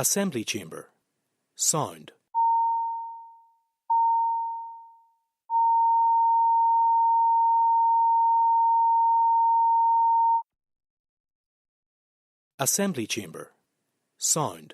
Assembly chamber. Sound. Assembly chamber. Sound.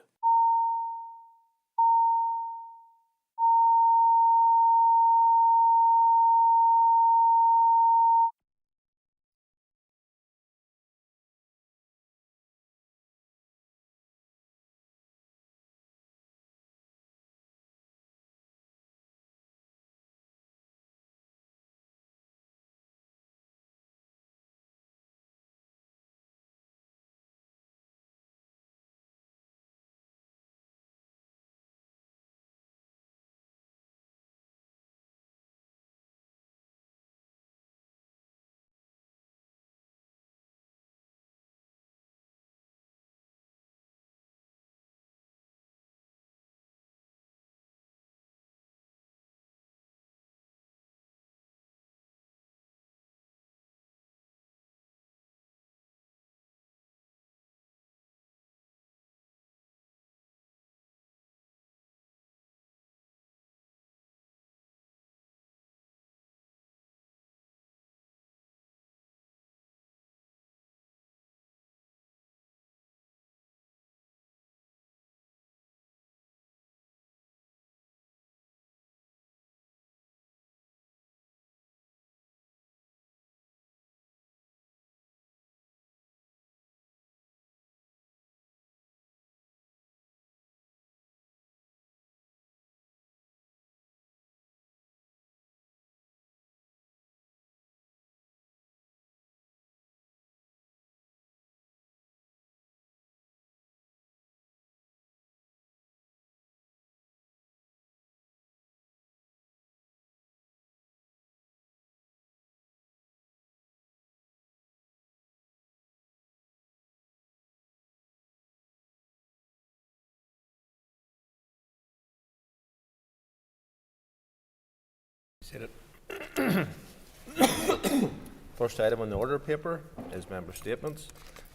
First item on the order paper is member statements.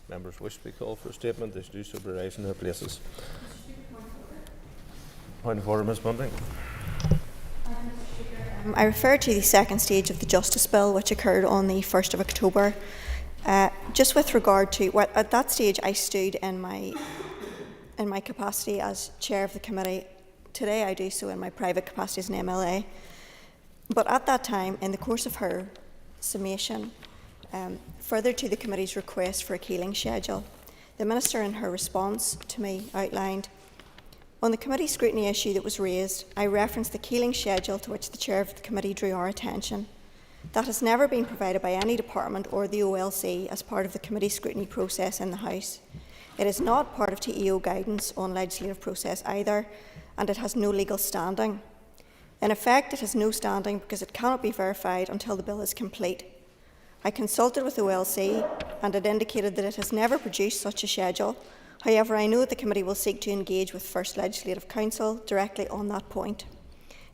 Members wish to be called for a statement, they should do so by rising their places. Point of order, Ms. Bunting. I refer to the second stage of the Justice Bill, which occurred on the 1st of October. Just with regard to, at that stage I stood in my capacity as chair of the committee. Today I do so in my private capacity as an MLA. But at that time, in the course of her summation, further to the committee's request for a Keeling schedule, the Minister in her response to me outlined, on the committee scrutiny issue that was raised, I referenced the Keeling schedule to which the chair of the committee drew our attention. That has never been provided by any department or the OLC as part of the committee scrutiny process in the House. It is not part of TEO guidance on legislative process either, and it has no legal standing. In effect, it has no standing because it cannot be verified until the bill is complete. I consulted with the OLC and it indicated that it has never produced such a schedule. However, I know that the committee will seek to engage with First Legislative Council directly on that point.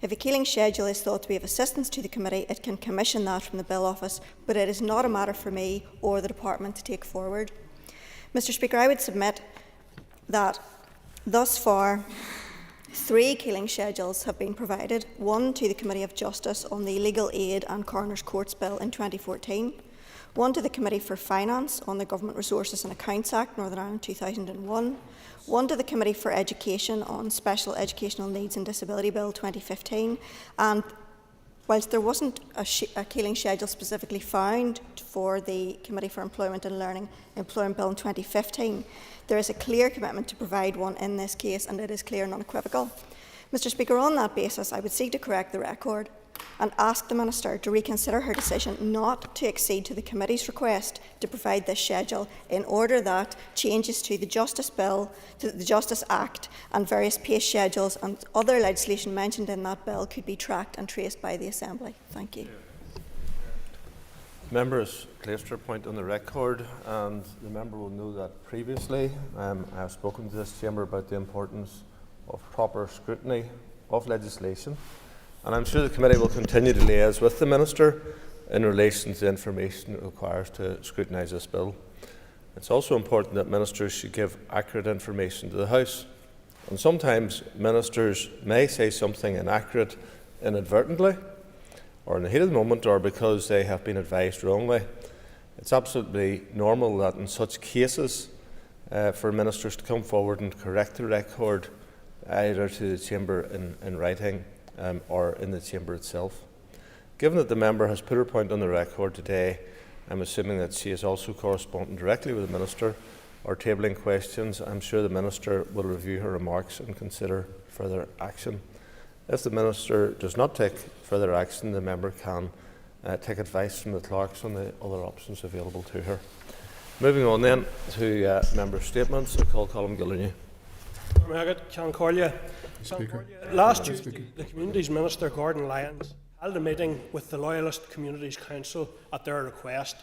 If a Keeling schedule is thought to be of assistance to the committee, it can commission that from the Bill Office, but it is not a matter for me or the department to take forward. Mr. Speaker, I would submit that thus far 3 Keeling schedules have been provided, one to the Committee of Justice on the Legal Aid and Coroners Courts Bill in 2014, one to the Committee for Finance on the Government Resources and Accounts Act, Northern Ireland 2001, one to the Committee for Education on Special Educational Needs and Disability Bill 2015, and whilst there wasn't a Keeling schedule specifically found for the Committee for Employment and Learning Employment Bill in 2015, there is a clear commitment to provide one in this case, and it is clear and unequivocal. Mr. Speaker, on that basis, I would seek to correct the record and ask the Minister to reconsider her decision not to accede to the Committee's request to provide this schedule in order that changes to the Justice Bill, to the Justice Act and various pay schedules and other legislation mentioned in that bill could be tracked and traced by the Assembly. Thank you. Member has placed her point on the record, and the member will know that previously I have spoken to this chamber about the importance of proper scrutiny of legislation, and I'm sure the committee will continue to liaise with the Minister in relation to the information it requires to scrutinise this bill. It's also important that ministers should give accurate information to the House. And sometimes ministers may say something inaccurate inadvertently, or in the heat of the moment, or because they have been advised wrongly. It's absolutely normal that in such cases for ministers to come forward and correct the record either to the Chamber in writing or in the Chamber itself. Given that the member has put her point on the record today, I'm assuming that she is also corresponding directly with the Minister or tabling questions. I'm sure the Minister will review her remarks and consider further action. If the Minister does not take further action, the member can take advice from the clerks on the other options available to her. Moving on then to member statements. I call Colm Gillingham. Last Tuesday, the Communities Minister Gordon Lyons held a meeting with the Loyalist Communities Council at their request.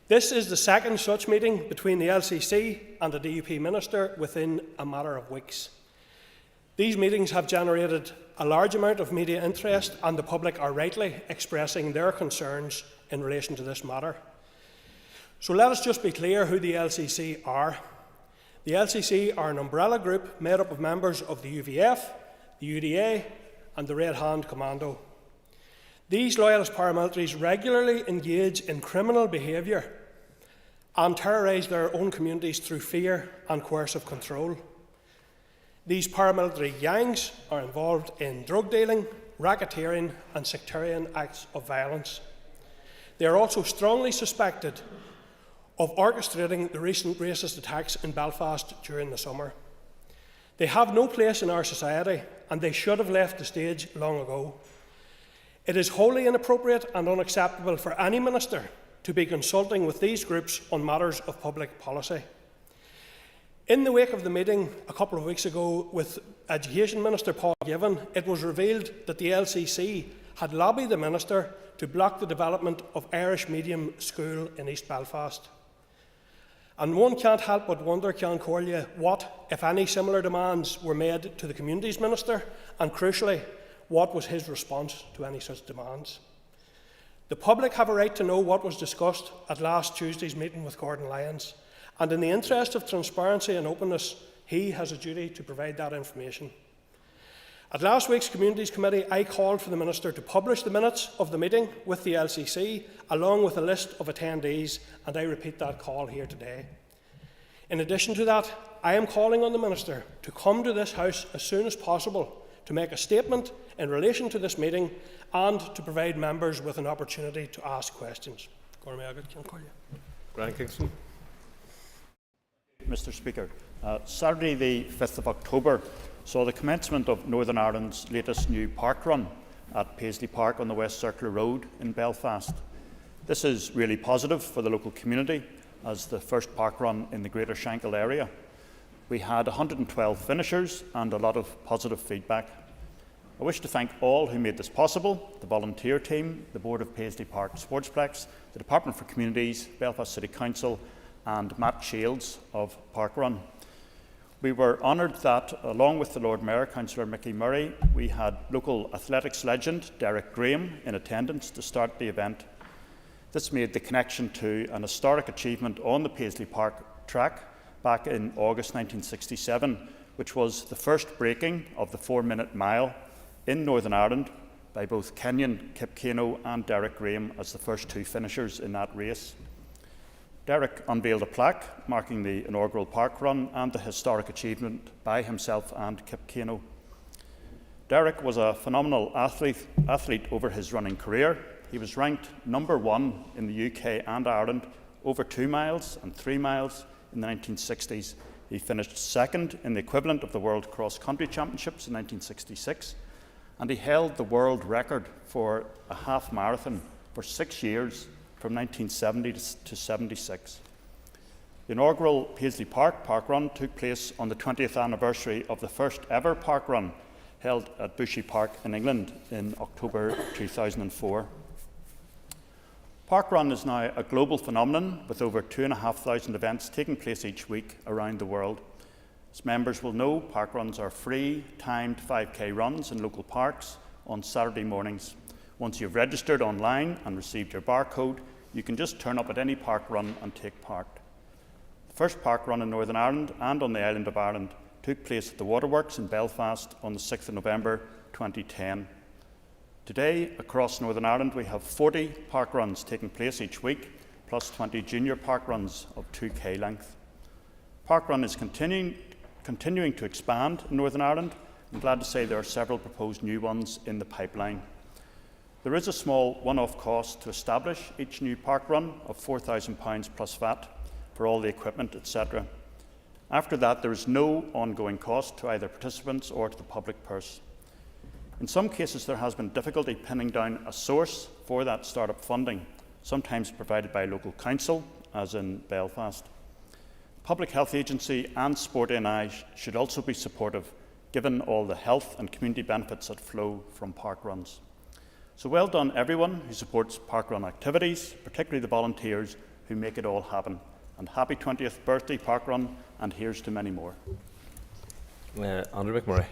This is the second such meeting between the LCC and the DUP Minister within a matter of weeks. These meetings have generated a large amount of media interest, and the public are rightly expressing their concerns in relation to this matter. So let us just be clear who the LCC are. The LCC are an umbrella group made up of members of the UVF, the UDA and the Red Hand Commando. These loyalist paramilitaries regularly engage in criminal behaviour and terrorise their own communities through fear and coercive control. These paramilitary gangs are involved in drug dealing, racketeering and sectarian acts of violence. They are also strongly suspected of orchestrating the recent racist attacks in Belfast during the summer. They have no place in our society, and they should have left the stage long ago. It is wholly inappropriate and unacceptable for any minister to be consulting with these groups on matters of public policy. In the wake of the meeting a couple of weeks ago with Education Minister Paul Givan, it was revealed that the LCC had lobbied the Minister to block the development of Irish Medium School in East Belfast. And one can't help but wonder, Ceann Comhairle, what, if any, similar demands were made to the Communities Minister, and crucially, what was his response to any such demands? The public have a right to know what was discussed at last Tuesday's meeting with Gordon Lyons, and in the interest of transparency and openness, he has a duty to provide that information. At last week's Communities Committee, I called for the Minister to publish the minutes of the meeting with the LCC, along with a list of attendees, and I repeat that call here today. In addition to that, I am calling on the Minister to come to this House as soon as possible to make a statement in relation to this meeting and to provide members with an opportunity to ask questions. Brian Kingston. Mr. Speaker, Saturday the 5th of October saw the commencement of Northern Ireland's latest new park run at Paisley Park on the West Circular Road in Belfast. This is really positive for the local community as the first park run in the Greater Shankill area. We had 112 finishers and a lot of positive feedback. I wish to thank all who made this possible: the volunteer team, the Board of Paisley Park Sportsplex, the Department for Communities, Belfast City Council and Matt Shields of Parkrun. We were honoured that, along with the Lord Mayor, Councillor Mickey Murray, we had local athletics legend Derek Graham in attendance to start the event. This made the connection to an historic achievement on the Paisley Park track back in August 1967, which was the first breaking of the 4-minute mile in Northern Ireland by both Kenyon Kipkeino and Derek Graham as the first two finishers in that race. Derek unveiled a plaque marking the inaugural park run and the historic achievement by himself and Kipkeino. Derek was a phenomenal athlete over his running career. He was ranked #1 in the UK and Ireland over 2 miles and 3 miles in the 1960s. He finished second in the equivalent of the World Cross Country Championships in 1966, and he held the world record for a half marathon for 6 years, from 1970 to 76. The inaugural Paisley Park Run took place on the 20th anniversary of the first ever park run held at Bushy Park in England in October 2004. Park Run is now a global phenomenon with over 2,500 events taking place each week around the world. As members will know, park runs are free, timed 5K runs in local parks on Saturday mornings. Once you've registered online and received your barcode, you can just turn up at any park run and take part. The first park run in Northern Ireland and on the island of Ireland took place at the Waterworks in Belfast on the 6th of November 2010. Today, across Northern Ireland, we have 40 park runs taking place each week, plus 20 junior park runs of 2k length. Parkrun is continuing to expand in Northern Ireland. I'm glad to say there are several proposed new ones in the pipeline. There is a small one-off cost to establish each new parkrun of £4,000 plus VAT for all the equipment, etc. After that, there is no ongoing cost to either participants or to the public purse. In some cases, there has been difficulty pinning down a source for that startup funding, sometimes provided by a local council, as in Belfast. Public Health Agency and Sport NI should also be supportive, given all the health and community benefits that flow from park runs. So well done everyone who supports parkrun activities, particularly the volunteers who make it all happen. And happy 20th birthday parkrun, and here's to many more. Andrew McMurray.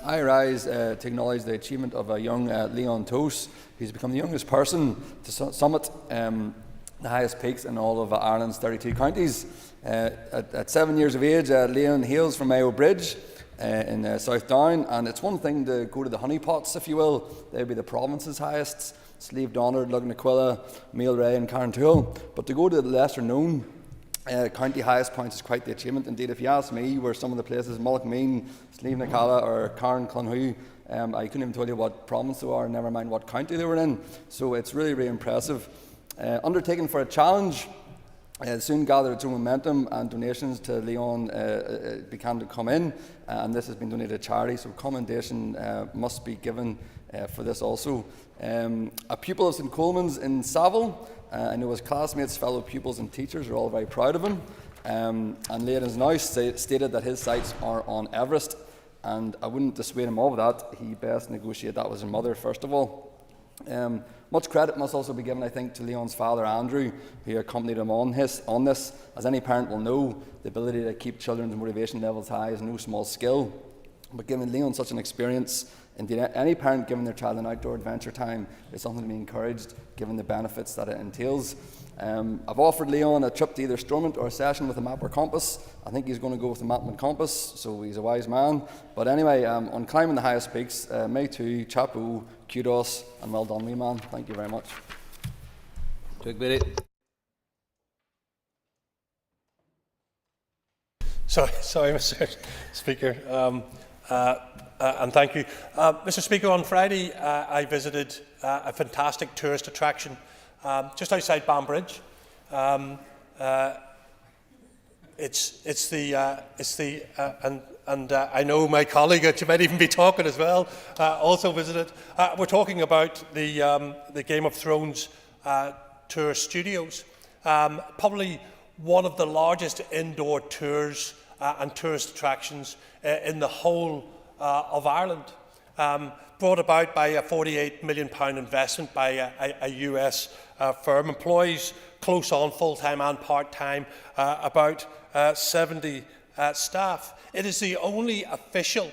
I rise to acknowledge the achievement of a young Leon Toos. He's become the youngest person to summit the highest peaks in all of Ireland's 32 counties. At 7 years of age, Leon hails from Mayo Bridge in South Down, and it's one thing to go to the honeypots, if you will. They would be the province's highest, Slieve Donard, Lugnaquilla, Mealray and Carntool. But to go to the lesser known county highest points is quite the achievement. Indeed, if you ask me where some of the places, Mullaghmeen, Slieve Nacalla or Carn Clonhu, I couldn't even tell you what province they are, never mind what county they were in. So it's really, really impressive. Undertaken for a challenge, soon gathered its own momentum, and donations to Leon began to come in, and this has been donated to charity, so commendation must be given for this also. A pupil of St Coleman's in Saville, I know his classmates, fellow pupils and teachers are all very proud of him, and Leon has now stated that his sights are on Everest, and I wouldn't dissuade him of that. He best negotiate that with his mother first of all. Much credit must also be given, I think, to Leon's father Andrew, who accompanied him on this. As any parent will know, the ability to keep children's motivation levels high is no small skill. But giving Leon such an experience, indeed any parent giving their child an outdoor adventure time is something to be encouraged, given the benefits that it entails. I've offered Leon a trip to either Stormont or a session with a map or compass. I think he's going to go with the map and compass, so he's a wise man. But anyway, on climbing the highest peaks, me too, chapeau, kudos, and well done, wee man. Thank you very much. Sorry, Mr. Speaker, and thank you. Mr. Speaker, on Friday I visited a fantastic tourist attraction just outside Banbridge. And I know my colleague that you might even be talking as well also visited. We're talking about the Game of Thrones tour studios, probably one of the largest indoor tours and tourist attractions in the whole of Ireland, brought about by a £48 million investment by a US firm, employs close on full-time and part-time about 70 staff. It is the only official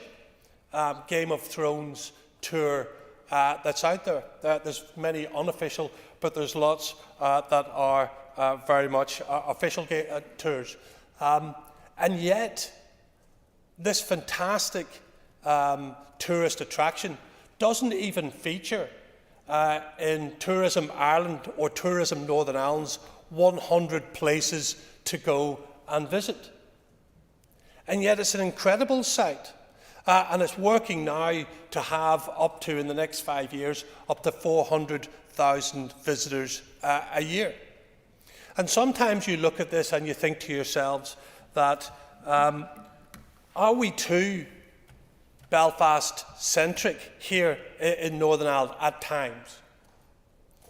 Game of Thrones tour that's out there. There's many unofficial, but there's lots that are very much official tours. And yet, this fantastic tourist attraction doesn't even feature in Tourism Ireland or Tourism Northern Ireland's 100 places to go and visit. And yet it's an incredible site, and it's working now to have up to, in the next 5 years, up to 400,000 visitors a year. And sometimes you look at this and you think to yourselves that are we too Belfast-centric here in Northern Ireland at times?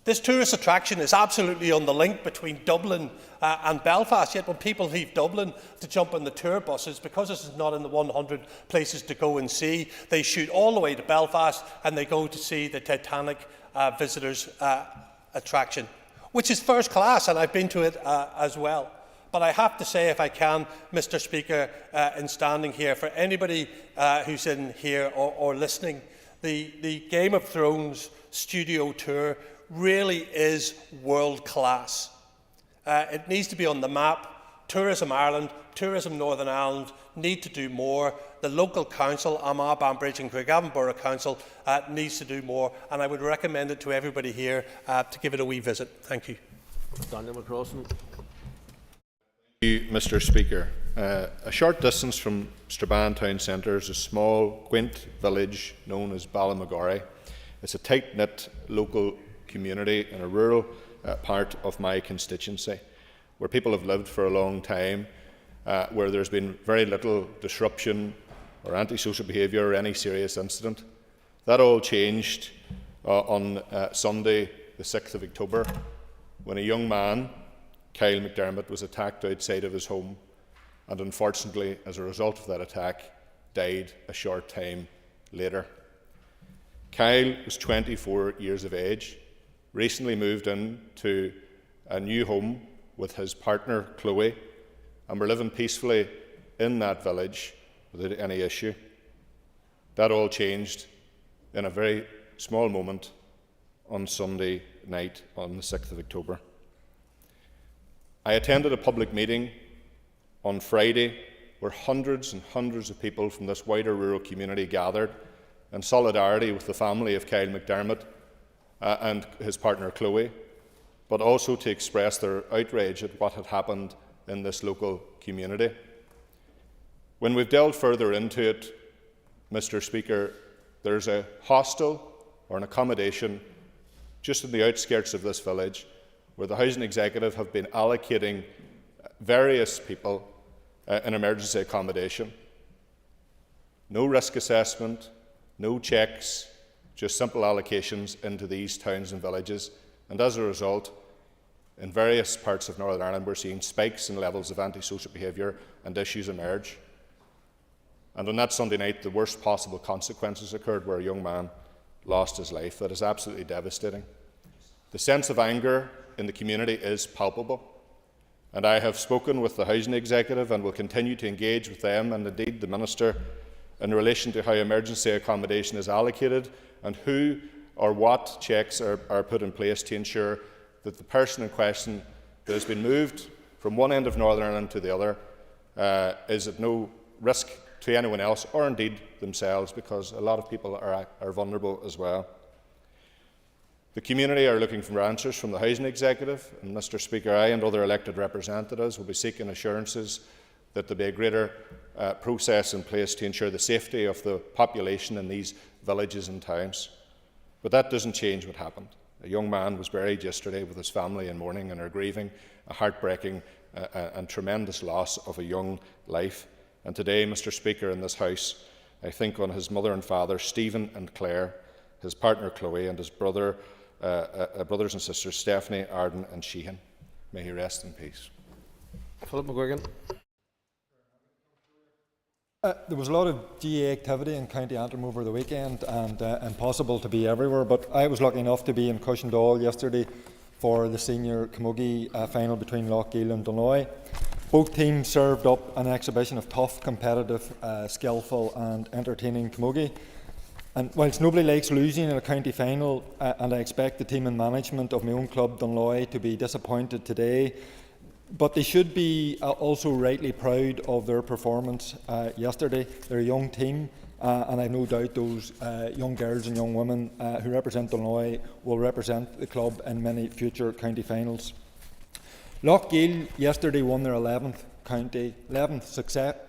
This tourist attraction is absolutely on the link between Dublin and Belfast, yet when people leave Dublin to jump on the tour buses, because this is not in the 100 places to go and see, they shoot all the way to Belfast and they go to see the Titanic visitors attraction, which is first class, and I've been to it as well. But I have to say, if I can, Mr. Speaker, in standing here, for anybody who's in here or listening, the Game of Thrones studio tour really is world class. It needs to be on the map Tourism Ireland, Tourism Northern Ireland need to do more. The local council, Armagh, Banbridge and Craigavon Borough Council needs to do more, and I would recommend it to everybody here to give it a wee visit. Thank you. Daniel McCrossan. Thank you, Mr. Speaker. A short distance from Strabane town centre is a small, quaint village known as Ballymagorry. It's a tight-knit local community in a rural part of my constituency, where people have lived for a long time, where there's been very little disruption or antisocial behaviour or any serious incident. That all changed on Sunday, the 6th of October, when a young man, Kyle McDermott, was attacked outside of his home and unfortunately, as a result of that attack, died a short time later. Kyle was 24 years of age, recently moved into a new home with his partner Chloe, and were living peacefully in that village without any issue. That all changed in a very small moment on Sunday night on the 6th of October. I attended a public meeting on Friday where hundreds and hundreds of people from this wider rural community gathered in solidarity with the family of Kyle McDermott and his partner Chloe, but also to express their outrage at what had happened in this local community. When we've delved further into it, Mr. Speaker, there's a hostel or an accommodation just in the outskirts of this village where the Housing Executive have been allocating various people in emergency accommodation. No risk assessment, no checks, just simple allocations into these towns and villages. And as a result, in various parts of Northern Ireland, we're seeing spikes in levels of antisocial behaviour and issues emerge. And on that Sunday night, the worst possible consequences occurred where a young man lost his life. That is absolutely devastating. The sense of anger in the community is palpable. And I have spoken with the Housing Executive and will continue to engage with them and indeed the Minister in relation to how emergency accommodation is allocated and who or what checks are put in place to ensure that the person in question that has been moved from one end of Northern Ireland to the other is at no risk to anyone else or indeed themselves, because a lot of people are vulnerable as well. The community are looking for answers from the Housing Executive, and Mr. Speaker, I and other elected representatives will be seeking assurances that there will be a greater process in place to ensure the safety of the population in these villages and towns. But that doesn't change what happened. A young man was buried yesterday with his family in mourning and are grieving a heartbreaking and tremendous loss of a young life. And today, Mr. Speaker, in this House, I think on his mother and father, Stephen and Claire, his partner Chloe, and his brothers and sisters, Stephanie, Arden and Sheehan. May he rest in peace. Philip McGuigan. There was a lot of GA activity in County Antrim over the weekend, and impossible to be everywhere, but I was lucky enough to be in Cushendall yesterday for the senior camogie final between Lochgiel and Dunloy. Both teams served up an exhibition of tough, competitive, skillful and entertaining camogie. And whilst nobody likes losing in a county final, and I expect the team and management of my own club, Dunloy, to be disappointed today, but they should be also rightly proud of their performance yesterday. They're a young team, and I've no doubt those young girls and young women who represent Dunloy will represent the club in many future county finals. Lochgiel yesterday won their 11th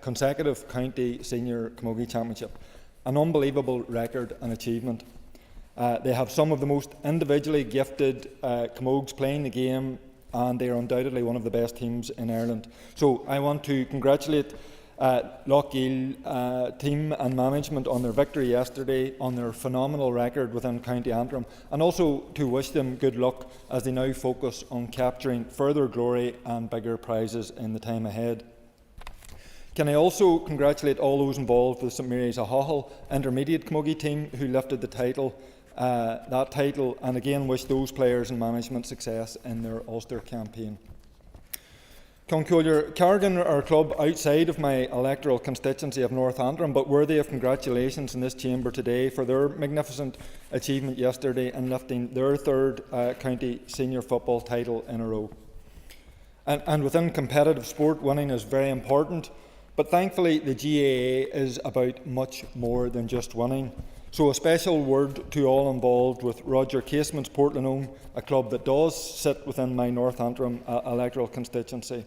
consecutive county senior camogie championship. An unbelievable record and achievement. They have some of the most individually gifted camogues playing the game, and they are undoubtedly one of the best teams in Ireland. So I want to congratulate Lochgiel team and management on their victory yesterday, on their phenomenal record within County Antrim, and also to wish them good luck as they now focus on capturing further glory and bigger prizes in the time ahead. Can I also congratulate all those involved with the St Mary's Ahaughal intermediate camogie team who lifted the title, and again wish those players and management success in their Ulster campaign. Concollier Carrigan are a club outside of my electoral constituency of North Antrim, but worthy of congratulations in this chamber today for their magnificent achievement yesterday in lifting their third county senior football title in a row. And within competitive sport, winning is very important. But thankfully, the GAA is about much more than just winning. So a special word to all involved with Roger Casement's Portlanone, a club that does sit within my North Antrim electoral constituency.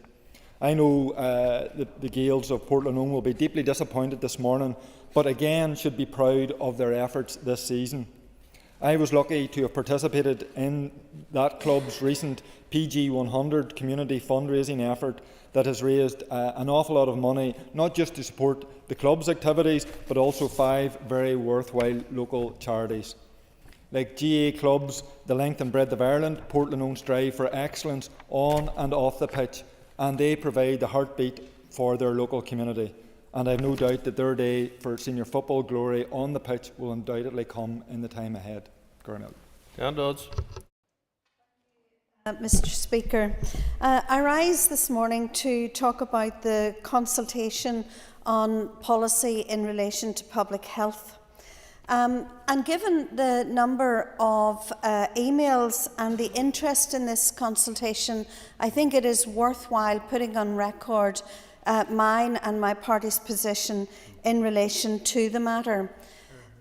I know that the Gaels of Portlanone will be deeply disappointed this morning, but again should be proud of their efforts this season. I was lucky to have participated in that club's recent PG 100 community fundraising effort that has raised an awful lot of money, not just to support the club's activities, but also 5 very worthwhile local charities. Like GAA clubs, the Length and Breadth of Ireland, Portlanone strive for excellence on and off the pitch, and they provide the heartbeat for their local community. And I have no doubt that their day for senior football glory on the pitch will undoubtedly come in the time ahead. Gurnell. Dan Dodds. Mr. Speaker, I rise this morning to talk about the consultation on policy in relation to public health. And given the number of emails and the interest in this consultation, I think it is worthwhile putting on record mine and my party's position in relation to the matter.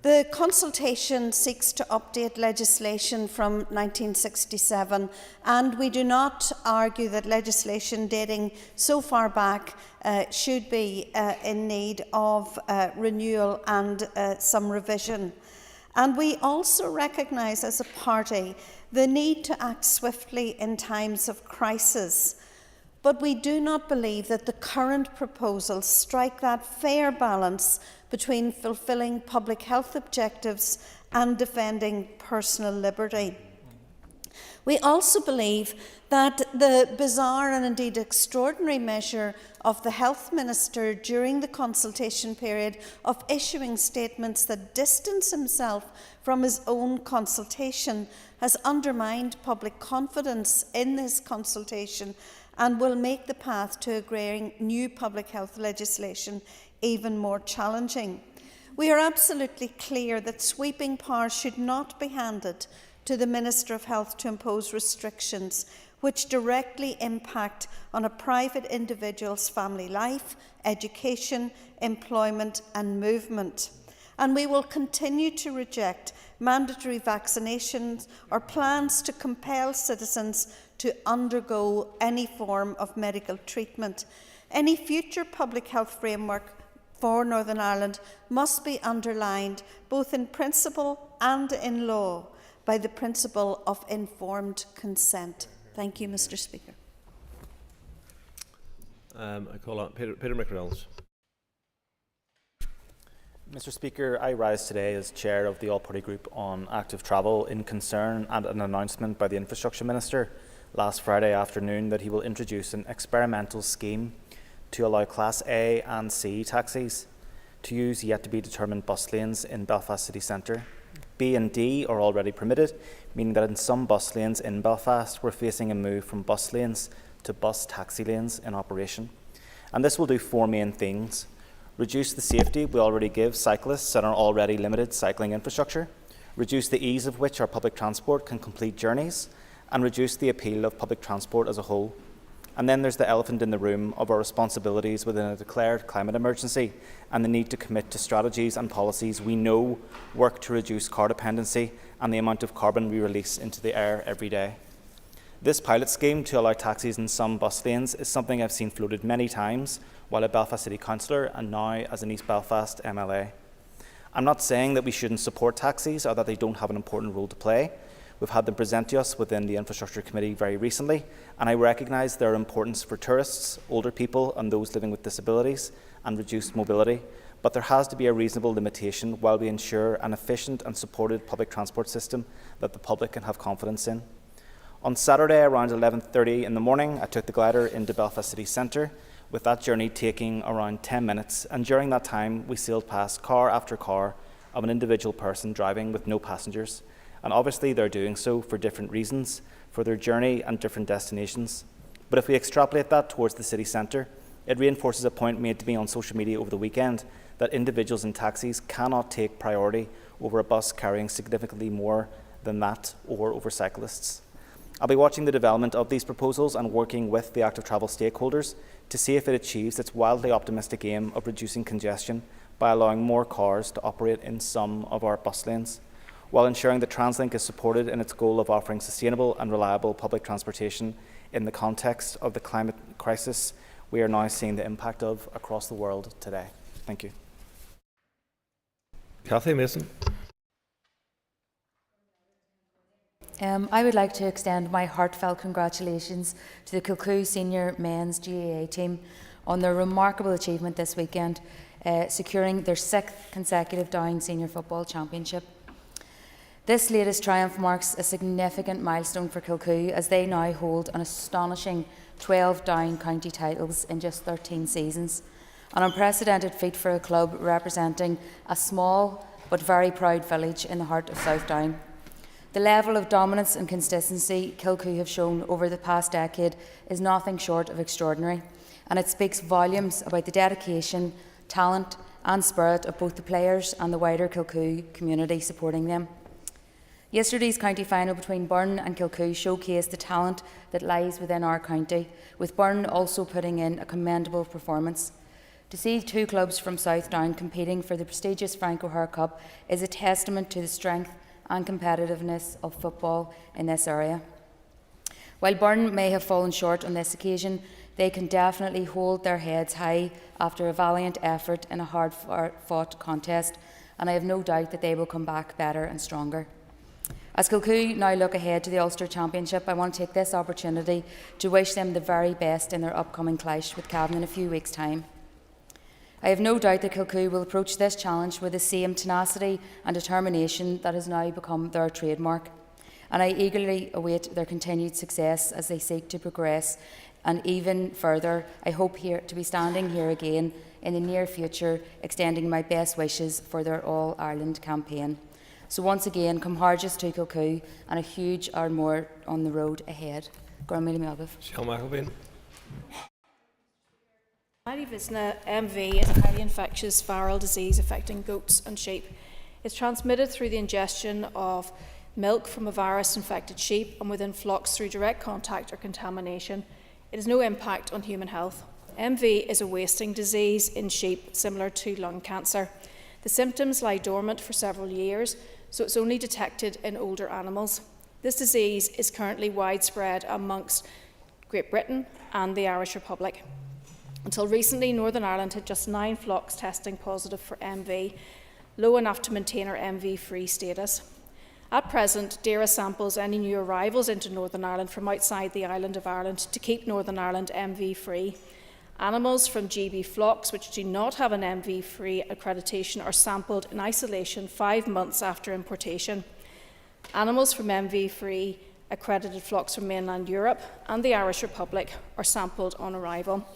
The consultation seeks to update legislation from 1967, and we do not argue that legislation dating so far back should be in need of renewal and some revision. And we also recognise as a party the need to act swiftly in times of crisis. But we do not believe that the current proposals strike that fair balance between fulfilling public health objectives and defending personal liberty. We also believe that the bizarre and indeed extraordinary measure of the Health Minister during the consultation period of issuing statements that distance himself from his own consultation has undermined public confidence in this consultation and will make the path to agreeing new public health legislation even more challenging. We are absolutely clear that sweeping powers should not be handed to the Minister of Health to impose restrictions which directly impact on a private individual's family life, education, employment and movement. And we will continue to reject mandatory vaccinations or plans to compel citizens to undergo any form of medical treatment. Any future public health framework for Northern Ireland must be underlined both in principle and in law by the principle of informed consent. Thank you, Mr. Speaker. I call on Peter McReynolds. Mr. Speaker, I rise today as Chair of the All-Party Group on Active Travel in concern at an announcement by the Infrastructure Minister last Friday afternoon that he will introduce an experimental scheme to allow Class A and C taxis to use yet-to-be-determined bus lanes in Belfast city centre. B and D are already permitted, meaning that in some bus lanes in Belfast we're facing a move from bus lanes to bus taxi lanes in operation. And this will do 4 main things: reduce the safety we already give cyclists in our already limited cycling infrastructure, reduce the ease of which our public transport can complete journeys, and reduce the appeal of public transport as a whole. And then there's the elephant in the room of our responsibilities within a declared climate emergency and the need to commit to strategies and policies we know work to reduce car dependency and the amount of carbon we release into the air every day. This pilot scheme to allow taxis in some bus lanes is something I've seen floated many times while a Belfast City Councillor and now as an East Belfast MLA. I'm not saying that we shouldn't support taxis or that they don't have an important role to play. We've had them present to us within the Infrastructure Committee very recently, and I recognise their importance for tourists, older people and those living with disabilities and reduced mobility, but there has to be a reasonable limitation while we ensure an efficient and supported public transport system that the public can have confidence in. On Saturday around 11:30 in the morning, I took the glider into Belfast City Centre, with that journey taking around 10 minutes, and during that time we sailed past car after car of an individual person driving with no passengers. And obviously they're doing so for different reasons, for their journey and different destinations. But if we extrapolate that towards the city centre, it reinforces a point made to me on social media over the weekend that individuals in taxis cannot take priority over a bus carrying significantly more than that or over cyclists. I'll be watching the development of these proposals and working with the active travel stakeholders to see if it achieves its wildly optimistic aim of reducing congestion by allowing more cars to operate in some of our bus lanes, while ensuring that TransLink is supported in its goal of offering sustainable and reliable public transportation in the context of the climate crisis we are now seeing the impact of across the world today. Thank you. Cathy Mason. I would like to extend my heartfelt congratulations to the Kilcoo Senior Men's GAA team on their remarkable achievement this weekend, securing their 6th consecutive Down Senior Football Championship. This latest triumph marks a significant milestone for Kilcoo, as they now hold an astonishing 12 Down county titles in just 13 seasons, an unprecedented feat for a club representing a small but very proud village in the heart of South Down. The level of dominance and consistency Kilcoo have shown over the past decade is nothing short of extraordinary, and it speaks volumes about the dedication, talent and spirit of both the players and the wider Kilcoo community supporting them. Yesterday's county final between Burn and Kilcoo showcased the talent that lies within our county, with Burn also putting in a commendable performance. To see two clubs from South Down competing for the prestigious Frank O'Hare Cup is a testament to the strength and competitiveness of football in this area. While Burn may have fallen short on this occasion, they can definitely hold their heads high after a valiant effort in a hard-fought contest, and I have no doubt that they will come back better and stronger. As Kilcoo now look ahead to the Ulster Championship, I want to take this opportunity to wish them the very best in their upcoming clash with Cavan in a few weeks' time. I have no doubt that Kilcoo will approach this challenge with the same tenacity and determination that has now become their trademark, and I eagerly await their continued success as they seek to progress. And even further, I hope to be standing here again in the near future, extending my best wishes for their All-Ireland campaign. So once again, come Harges to Kilcoo, and a huge Ardmore on the road ahead. Sean McElveen. Visna MV is a highly infectious viral disease affecting goats and sheep. It's transmitted through the ingestion of milk from a virus-infected sheep and within flocks through direct contact or contamination. It has no impact on human health. MV is a wasting disease in sheep, similar to lung cancer. The symptoms lie dormant for several years, so it's only detected in older animals. This disease is currently widespread amongst Great Britain and the Irish Republic. Until recently, Northern Ireland had just 9 flocks testing positive for MV, low enough to maintain our MV-free status. At present, DAERA samples any new arrivals into Northern Ireland from outside the island of Ireland to keep Northern Ireland MV-free. Animals from GB flocks which do not have an MV-free accreditation are sampled in isolation 5 months after importation. Animals from MV-free accredited flocks from mainland Europe and the Irish Republic are sampled on arrival.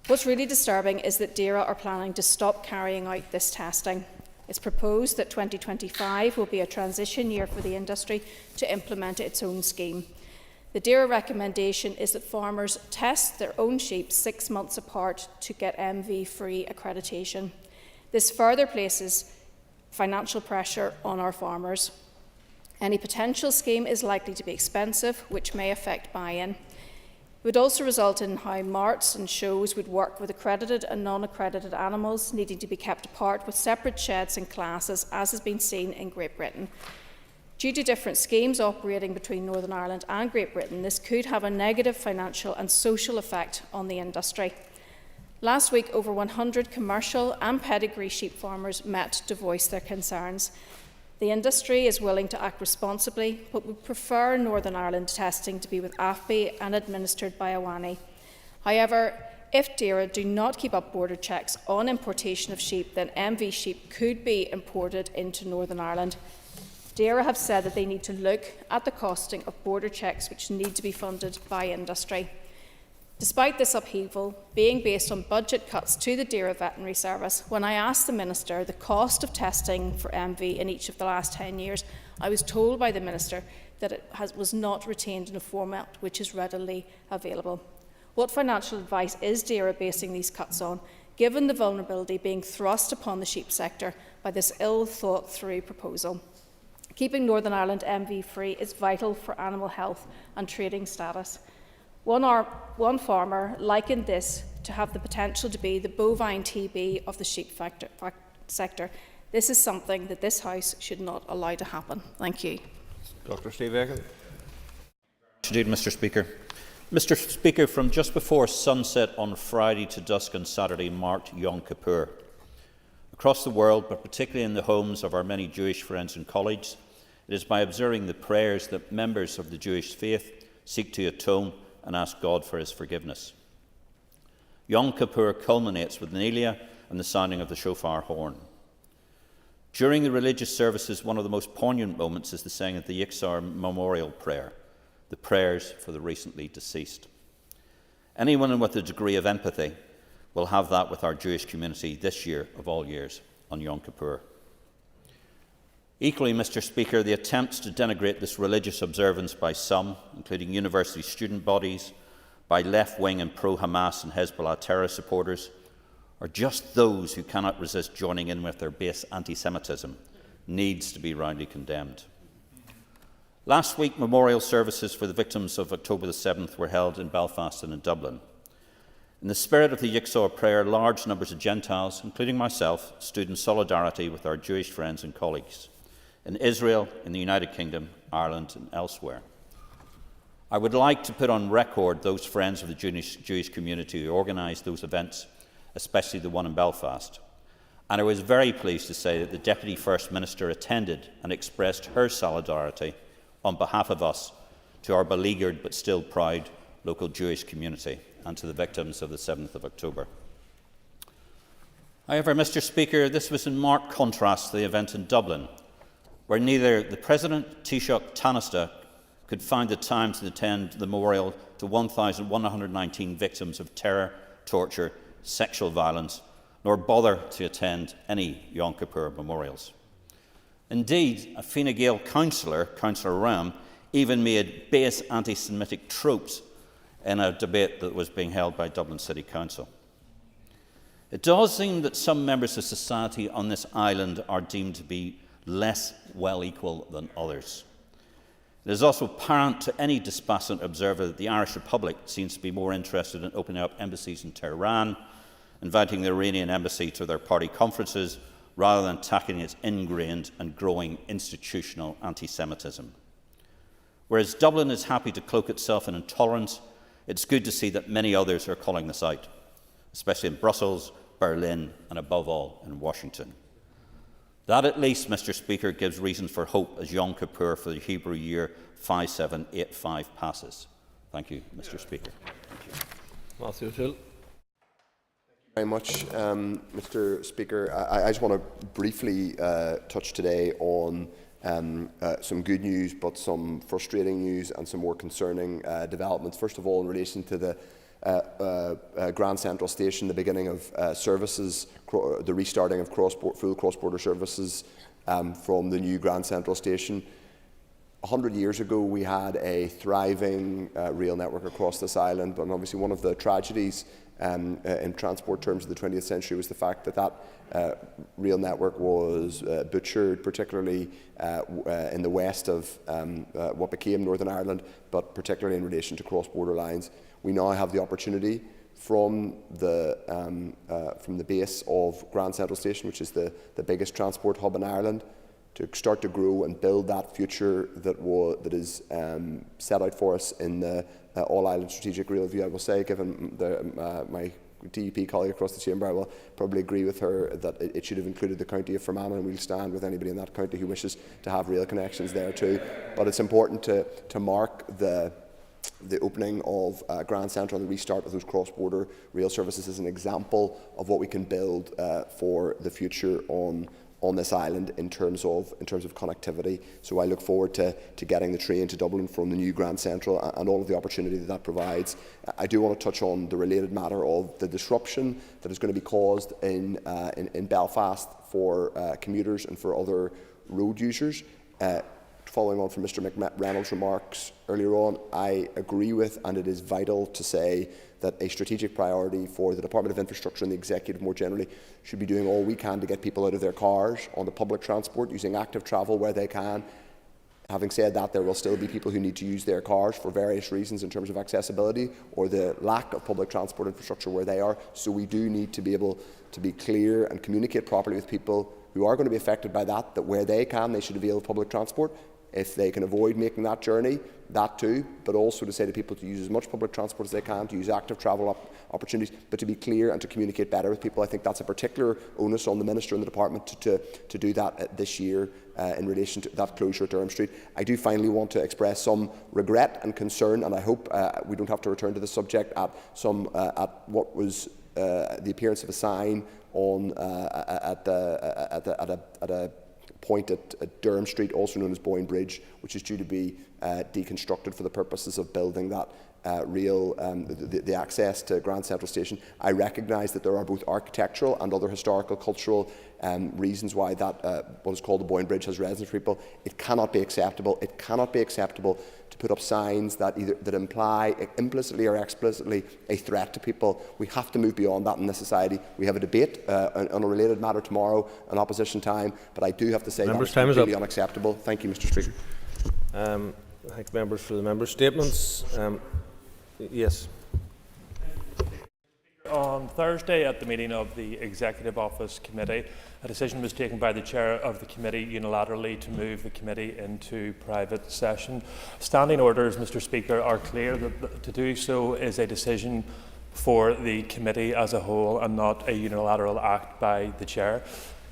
What's really disturbing is that DAERA are planning to stop carrying out this testing. It's proposed that 2025 will be a transition year for the industry to implement its own scheme. The DAERA recommendation is that farmers test their own sheep 6 months apart to get MV-free accreditation. This further places financial pressure on our farmers. Any potential scheme is likely to be expensive, which may affect buy-in. It would also result in how marts and shows would work with accredited and non-accredited animals needing to be kept apart with separate sheds and classes, as has been seen in Great Britain. Due to different schemes operating between Northern Ireland and Great Britain, this could have a negative financial and social effect on the industry. Last week, over 100 commercial and pedigree sheep farmers met to voice their concerns. The industry is willing to act responsibly, but would prefer Northern Ireland testing to be with AFBI and administered by AWANI. However, if DAERA do not keep up border checks on importation of sheep, then MV sheep could be imported into Northern Ireland. DAERA have said that they need to look at the costing of border checks, which need to be funded by industry. Despite this upheaval being based on budget cuts to the DAERA veterinary service, when I asked the Minister the cost of testing for MV in each of the last 10 years, I was told by the Minister that it was not retained in a format which is readily available. What financial advice is DAERA basing these cuts on, given the vulnerability being thrust upon the sheep sector by this ill-thought-through proposal? Keeping Northern Ireland MV free is vital for animal health and trading status. One farmer likened this to have the potential to be the bovine TB of the sheep sector. This is something that this House should not allow to happen. Thank you. Dr. Steve Aiken. Indeed, Mr. Speaker. Mr. Speaker, from just before sunset on Friday to dusk on Saturday marked Yom Kippur. Across the world, but particularly in the homes of our many Jewish friends and colleagues, it is by observing the prayers that members of the Jewish faith seek to atone and ask God for his forgiveness. Yom Kippur culminates with Nelia and the sounding of the shofar horn. During the religious services, one of the most poignant moments is the saying of the Yitzhar memorial prayer, the prayers for the recently deceased. Anyone with a degree of empathy will have that with our Jewish community this year of all years on Yom Kippur. Equally, Mr. Speaker, the attempts to denigrate this religious observance by some, including university student bodies, by left-wing and pro-Hamas and Hezbollah terror supporters, are just those who cannot resist joining in with their base anti-Semitism, needs to be roundly condemned. Last week, memorial services for the victims of October the 7th were held in Belfast and in Dublin. In the spirit of the Yitzhar prayer, large numbers of Gentiles, including myself, stood in solidarity with our Jewish friends and colleagues in Israel, in the United Kingdom, Ireland and elsewhere. I would like to put on record those friends of the Jewish community who organised those events, especially the one in Belfast. And I was very pleased to say that the Deputy First Minister attended and expressed her solidarity on behalf of us to our beleaguered but still proud local Jewish community and to the victims of the 7th of October. However, Mr. Speaker, this was in marked contrast to the event in Dublin, where neither the President, Taoiseach Tannista, could find the time to attend the memorial to 1,119 victims of terror, torture, sexual violence, nor bother to attend any Yom Kippur memorials. Indeed, a Fine Gael councillor, Councillor Ram, even made base anti-Semitic tropes in a debate that was being held by Dublin City Council. It does seem that some members of society on this island are deemed to be less well equal than others. It is also apparent to any dispassionate observer that the Irish Republic seems to be more interested in opening up embassies in Tehran, inviting the Iranian embassy to their party conferences, rather than tackling its ingrained and growing institutional anti-Semitism. Whereas Dublin is happy to cloak itself in intolerance, it's good to see that many others are calling this out, especially in Brussels, Berlin, and above all, in Washington. That at least, Mr. Speaker, gives reason for hope as Yom Kippur for the Hebrew year 5785 passes. Thank you, Mr. Speaker. Matthew O'Toole. Very much, Mr. Speaker. I just want to briefly touch today on some good news, but some frustrating news and some more concerning developments. First of all, in relation to the Grand Central Station, the beginning of services, the restarting of full cross-border services from the new Grand Central Station. 100 years ago, we had a thriving rail network across this island, but obviously one of the tragedies in transport terms of the 20th century was the fact that that rail network was butchered, particularly in the west of what became Northern Ireland, but particularly in relation to cross-border lines. We now have the opportunity from the base of Grand Central Station, which is the biggest transport hub in Ireland, to start to grow and build that future that is set out for us in the All-Ireland Strategic Rail Review. I will say, given my DUP colleague across the chamber, I will probably agree with her that it should have included the county of Fermanagh, and we'll stand with anybody in that county who wishes to have rail connections there too. But it's important to mark the opening of Grand Central and the restart of those cross-border rail services as an example of what we can build for the future on this island in terms of connectivity. So I look forward to getting the train to Dublin from the new Grand Central and all of the opportunity that provides. I do want to touch on the related matter of the disruption that is going to be caused in Belfast for commuters and for other road users. Following on from Mr McReynolds' remarks earlier on, I agree with, and it is vital to say, that a strategic priority for the Department of Infrastructure and the Executive more generally should be doing all we can to get people out of their cars, onto public transport, using active travel where they can, Having said that, there will still be people who need to use their cars for various reasons in terms of accessibility or the lack of public transport infrastructure where they are. So we do need to be able to be clear and communicate properly with people who are going to be affected by that, that where they can, they should avail of public transport. If they can avoid making that journey, that too, but also to say to people to use as much public transport as they can, to use active travel opportunities, but to be clear and to communicate better with people. I think that's a particular onus on the Minister and the Department to do that this year in relation to that closure at Durham Street. I do finally want to express some regret and concern, and I hope we don't have to return to the subject at what was the appearance of a sign on at a point at Durham Street, also known as Boyne Bridge, which is due to be deconstructed for the purposes of building that the access to Grand Central Station. I recognise that there are both architectural and other historical, cultural reasons why that what is called the Boyne Bridge has resonance for people. It cannot be acceptable. It cannot be acceptable to put up signs that imply implicitly or explicitly a threat to people. We have to move beyond that in this society. We have a debate on a related matter tomorrow in opposition time, but I do have to say that is completely unacceptable. Thank you, Mr. Speaker. I thank members for the member statements. Yes. On Thursday, at the meeting of the Executive Office Committee, a decision was taken by the Chair of the Committee unilaterally to move the Committee into private session. Standing orders, Mr. Speaker, are clear that to do so is a decision for the Committee as a whole and not a unilateral act by the Chair.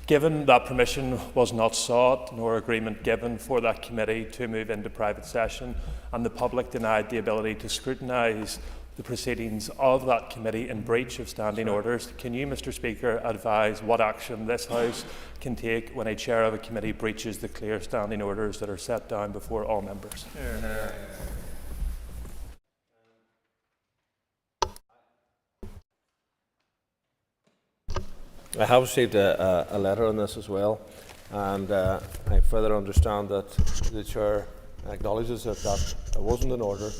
Given that permission was not sought nor agreement given for that committee to move into private session, and the public denied the ability to scrutinise the proceedings of that committee in breach of standing orders, can you, Mr. Speaker, advise what action this House can take when a chair of a committee breaches the clear standing orders that are set down before all members? I have received a letter on this as well, and I further understand that the Chair acknowledges that that wasn't in order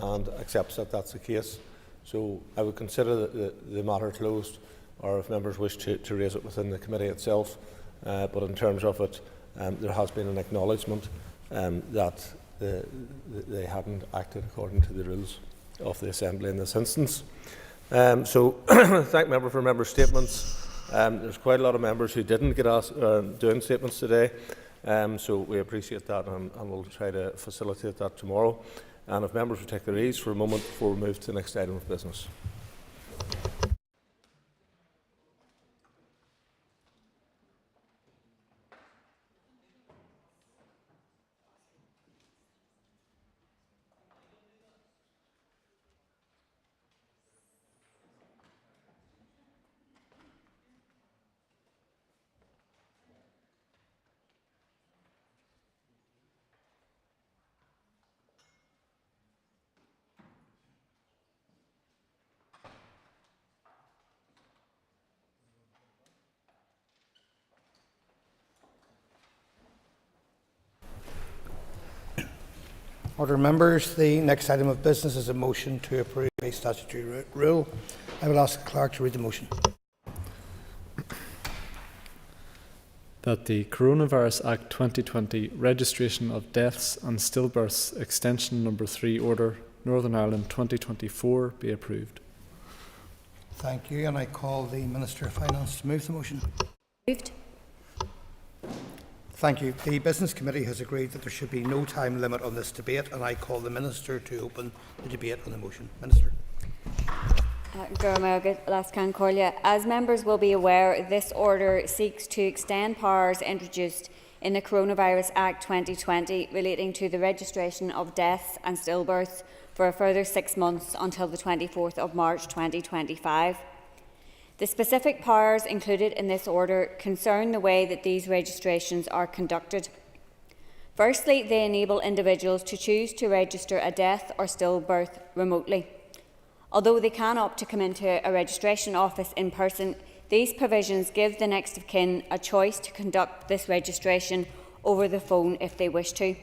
and accepts that that's the case. So I would consider the matter closed, or if members wish to raise it within the committee itself. But in terms of it, there has been an acknowledgement that they hadn't acted according to the rules of the Assembly in this instance. So thank member for member statements. There's quite a lot of members who didn't get asked doing statements today, so we appreciate that, and we'll try to facilitate that tomorrow. And if members will take their ease for a moment before we move to the next item of business. Order members, the next item of business is a motion to approve a statutory rule. I will ask the clerk to read the motion. That the Coronavirus Act 2020 Registration of Deaths and Stillbirths Extension No. 3 Order Northern Ireland 2024 be approved. Thank you, and I call the Minister of Finance to move the motion. Moved. Thank you. The Business Committee has agreed that there should be no time limit on this debate, and I call the Minister to open the debate on the motion. Minister. As members will be aware, this order seeks to extend powers introduced in the Coronavirus Act 2020 relating to the registration of deaths and stillbirths for a further 6 months until the 24th of March 2025. The specific powers included in this order concern the way that these registrations are conducted. Firstly, they enable individuals to choose to register a death or stillbirth remotely. Although they can opt to come into a registration office in person, these provisions give the next of kin a choice to conduct this registration over the phone if they wish to.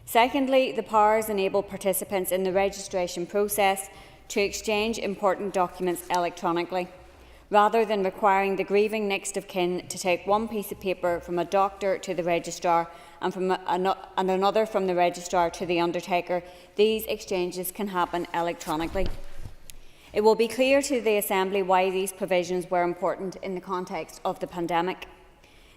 Secondly, the powers enable participants in the registration process to exchange important documents electronically, rather than requiring the grieving next of kin to take one piece of paper from a doctor to the registrar and another from the registrar to the undertaker, these exchanges can happen electronically. It will be clear to the Assembly why these provisions were important in the context of the pandemic.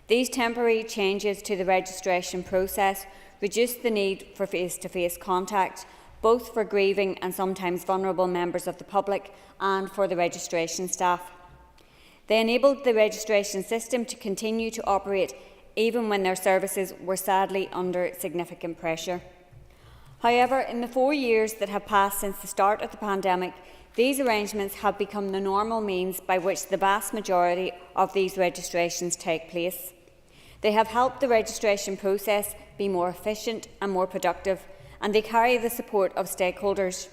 These temporary changes to the registration process reduce the need for face-to-face contact, both for grieving and sometimes vulnerable members of the public and for the registration staff. They enabled the registration system to continue to operate even when their services were sadly under significant pressure. However, in the 4 years that have passed since the start of the pandemic, these arrangements have become the normal means by which the vast majority of these registrations take place. They have helped the registration process be more efficient and more productive, and they carry the support of stakeholders,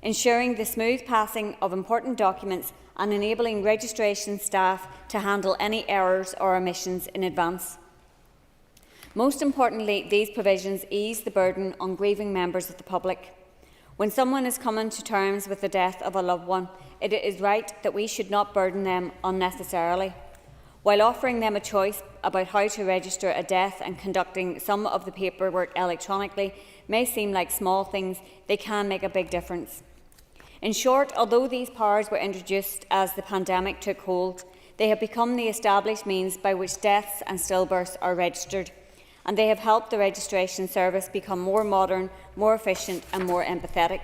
ensuring the smooth passing of important documents and enabling registration staff to handle any errors or omissions in advance. Most importantly, these provisions ease the burden on grieving members of the public. When someone is coming to terms with the death of a loved one, it is right that we should not burden them unnecessarily. While offering them a choice about how to register a death and conducting some of the paperwork electronically may seem like small things, they can make a big difference. In short, although these powers were introduced as the pandemic took hold, they have become the established means by which deaths and stillbirths are registered, and they have helped the registration service become more modern, more efficient and more empathetic.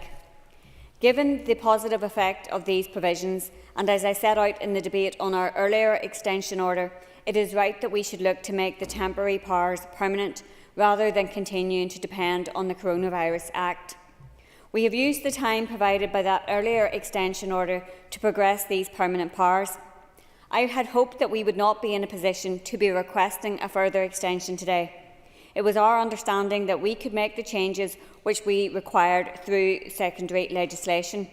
Given the positive effect of these provisions, and as I set out in the debate on our earlier extension order, it is right that we should look to make the temporary powers permanent rather than continuing to depend on the Coronavirus Act. We have used the time provided by that earlier extension order to progress these permanent powers. I had hoped that we would not be in a position to be requesting a further extension today. It was our understanding that we could make the changes which we required through secondary legislation.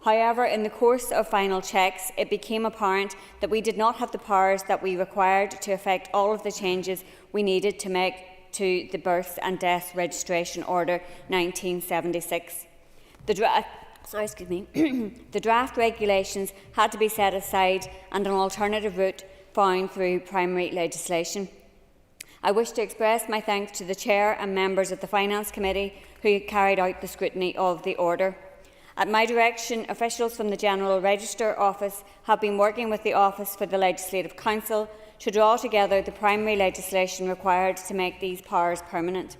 However, in the course of final checks, it became apparent that we did not have the powers that we required to effect all of the changes we needed to make to the Births and Deaths Registration Order 1976. The draft regulations had to be set aside and an alternative route found through primary legislation. I wish to express my thanks to the Chair and members of the Finance Committee who carried out the scrutiny of the order. At my direction, officials from the General Register Office have been working with the Office for the Legislative Council to draw together the primary legislation required to make these powers permanent.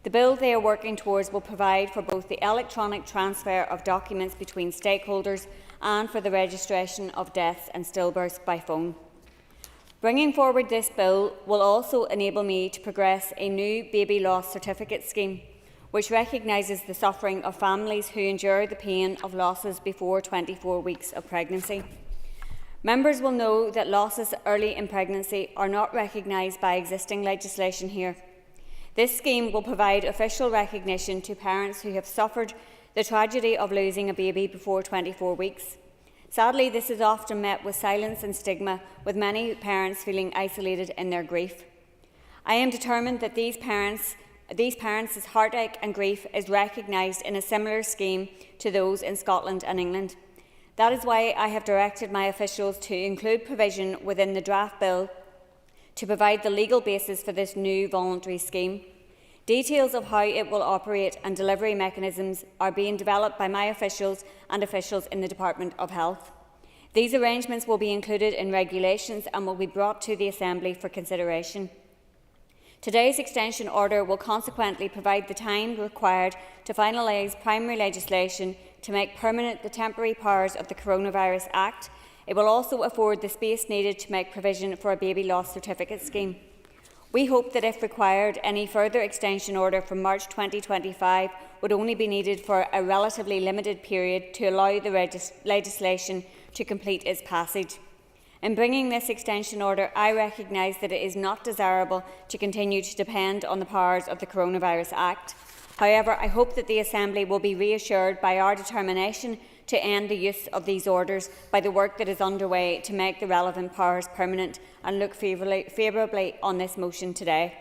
The bill they are working towards will provide for both the electronic transfer of documents between stakeholders and for the registration of deaths and stillbirths by phone. Bringing forward this bill will also enable me to progress a new baby loss certificate scheme, which recognises the suffering of families who endure the pain of losses before 24 weeks of pregnancy. Members will know that losses early in pregnancy are not recognised by existing legislation here. This scheme will provide official recognition to parents who have suffered the tragedy of losing a baby before 24 weeks. Sadly, this is often met with silence and stigma, with many parents feeling isolated in their grief. I am determined that these parents' heartache and grief is recognised in a similar scheme to those in Scotland and England. That is why I have directed my officials to include provision within the draft bill to provide the legal basis for this new voluntary scheme. Details of how it will operate and delivery mechanisms are being developed by my officials and officials in the Department of Health. These arrangements will be included in regulations and will be brought to the Assembly for consideration. Today's extension order will consequently provide the time required to finalise primary legislation to make permanent the temporary powers of the Coronavirus Act. It will also afford the space needed to make provision for a baby loss certificate scheme. We hope that if required, any further extension order from March 2025 would only be needed for a relatively limited period to allow the legislation to complete its passage. In bringing this extension order, I recognise that it is not desirable to continue to depend on the powers of the Coronavirus Act. However, I hope that the Assembly will be reassured by our determination to end the use of these orders by the work that is underway to make the relevant powers permanent, and look favourably on this motion today.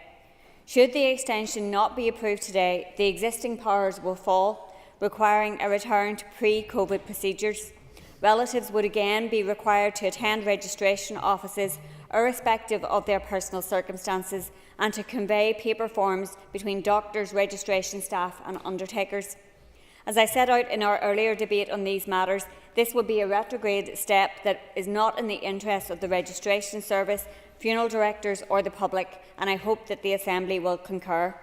Should the extension not be approved today, the existing powers will fall, requiring a return to pre-COVID procedures. Relatives would again be required to attend registration offices irrespective of their personal circumstances, and to convey paper forms between doctors, registration staff and undertakers. As I set out in our earlier debate on these matters, this would be a retrograde step that is not in the interest of the registration service, funeral directors or the public, and I hope that the Assembly will concur.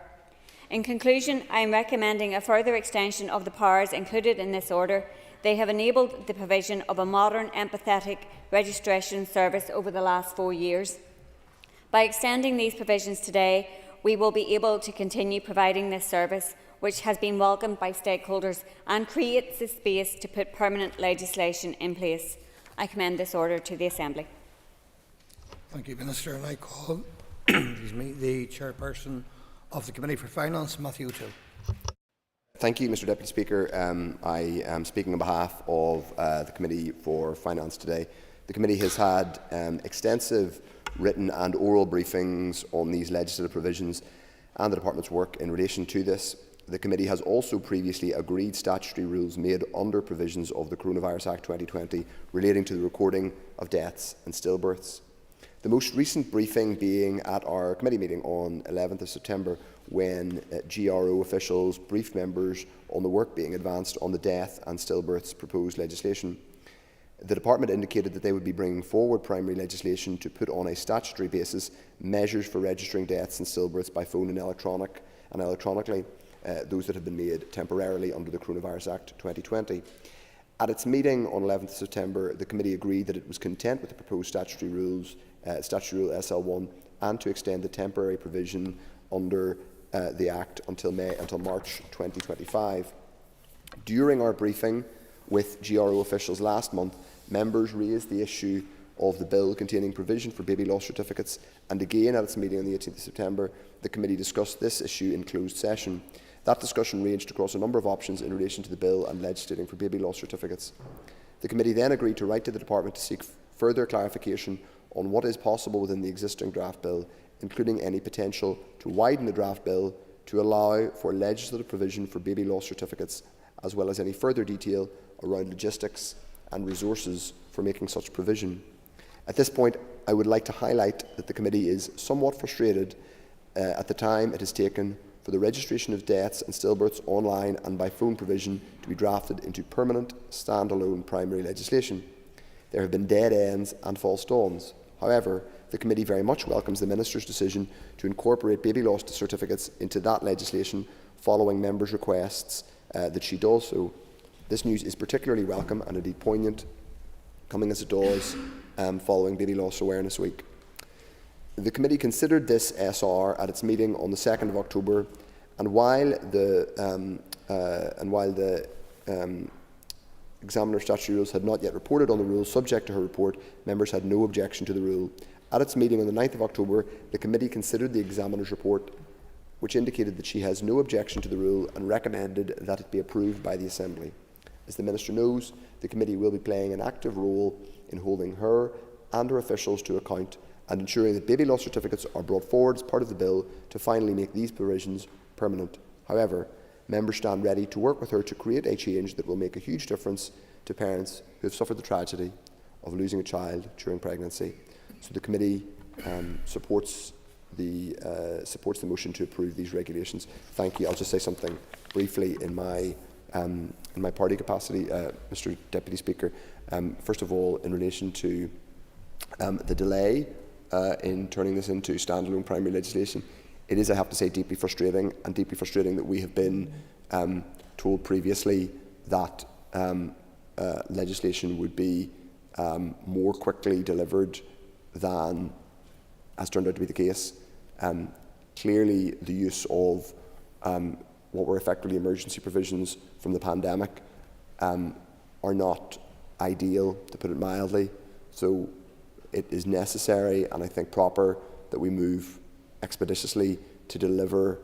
In conclusion, I am recommending a further extension of the powers included in this order. They have enabled the provision of a modern, empathetic registration service over the last 4 years. By extending these provisions today, we will be able to continue providing this service, which has been welcomed by stakeholders, and creates the space to put permanent legislation in place. I commend this order to the Assembly. Thank you, Minister. And I call the Chairperson of the Committee for Finance, Matthew O'Toole. Thank you, Mr Deputy Speaker. I am speaking on behalf of the Committee for Finance today. The Committee has had extensive written and oral briefings on these legislative provisions and the Department's work in relation to this. The Committee has also previously agreed statutory rules made under provisions of the Coronavirus Act 2020 relating to the recording of deaths and stillbirths. The most recent briefing being at our committee meeting on 11th of September, when GRO officials briefed members on the work being advanced on the death and stillbirths proposed legislation. The Department indicated that they would be bringing forward primary legislation to put on a statutory basis measures for registering deaths and stillbirths by phone and electronically, those that have been made temporarily under the Coronavirus Act 2020. At its meeting on 11th of September, the Committee agreed that it was content with the proposed statutory rules, Statutory Rule SL1, and to extend the temporary provision under the Act until March 2025. During our briefing with GRO officials last month, members raised the issue of the bill containing provision for baby loss certificates, and again at its meeting on the 18th of September, the Committee discussed this issue in closed session. That discussion ranged across a number of options in relation to the bill and legislating for baby loss certificates. The Committee then agreed to write to the Department to seek further clarification on what is possible within the existing draft bill, including any potential to widen the draft bill to allow for legislative provision for baby loss certificates, as well as any further detail around logistics and resources for making such provision. At this point, I would like to highlight that the Committee is somewhat frustrated at the time it has taken for the registration of deaths and stillbirths online and by phone provision to be drafted into permanent, standalone primary legislation. There have been dead ends and false dawns. However, the Committee very much welcomes the Minister's decision to incorporate baby loss certificates into that legislation following members' requests that she does so. This news is particularly welcome and indeed poignant, coming as it does following Baby Loss Awareness Week. The Committee considered this SR at its meeting on the 2nd of October, and while the Examiner Statutory Rules had not yet reported on the rules subject to her report, members had no objection to the rule. At its meeting on the 9th of October, the Committee considered the Examiner's report, which indicated that she has no objection to the rule and recommended that it be approved by the Assembly. As the Minister knows, the Committee will be playing an active role in holding her and her officials to account and ensuring that baby loss certificates are brought forward as part of the bill to finally make these provisions permanent. However, members stand ready to work with her to create a change that will make a huge difference to parents who have suffered the tragedy of losing a child during pregnancy. So the Committee supports the motion to approve these regulations. Thank you. I'll just say something briefly in my party capacity, Mr Deputy Speaker. First of all, in relation to the delay in turning this into standalone primary legislation, it is, I have to say, deeply frustrating that we have been told previously that legislation would be more quickly delivered than has turned out to be the case. Clearly, the use of what were effectively emergency provisions from the pandemic are not ideal, to put it mildly. So it is necessary and I think proper that we move expeditiously to deliver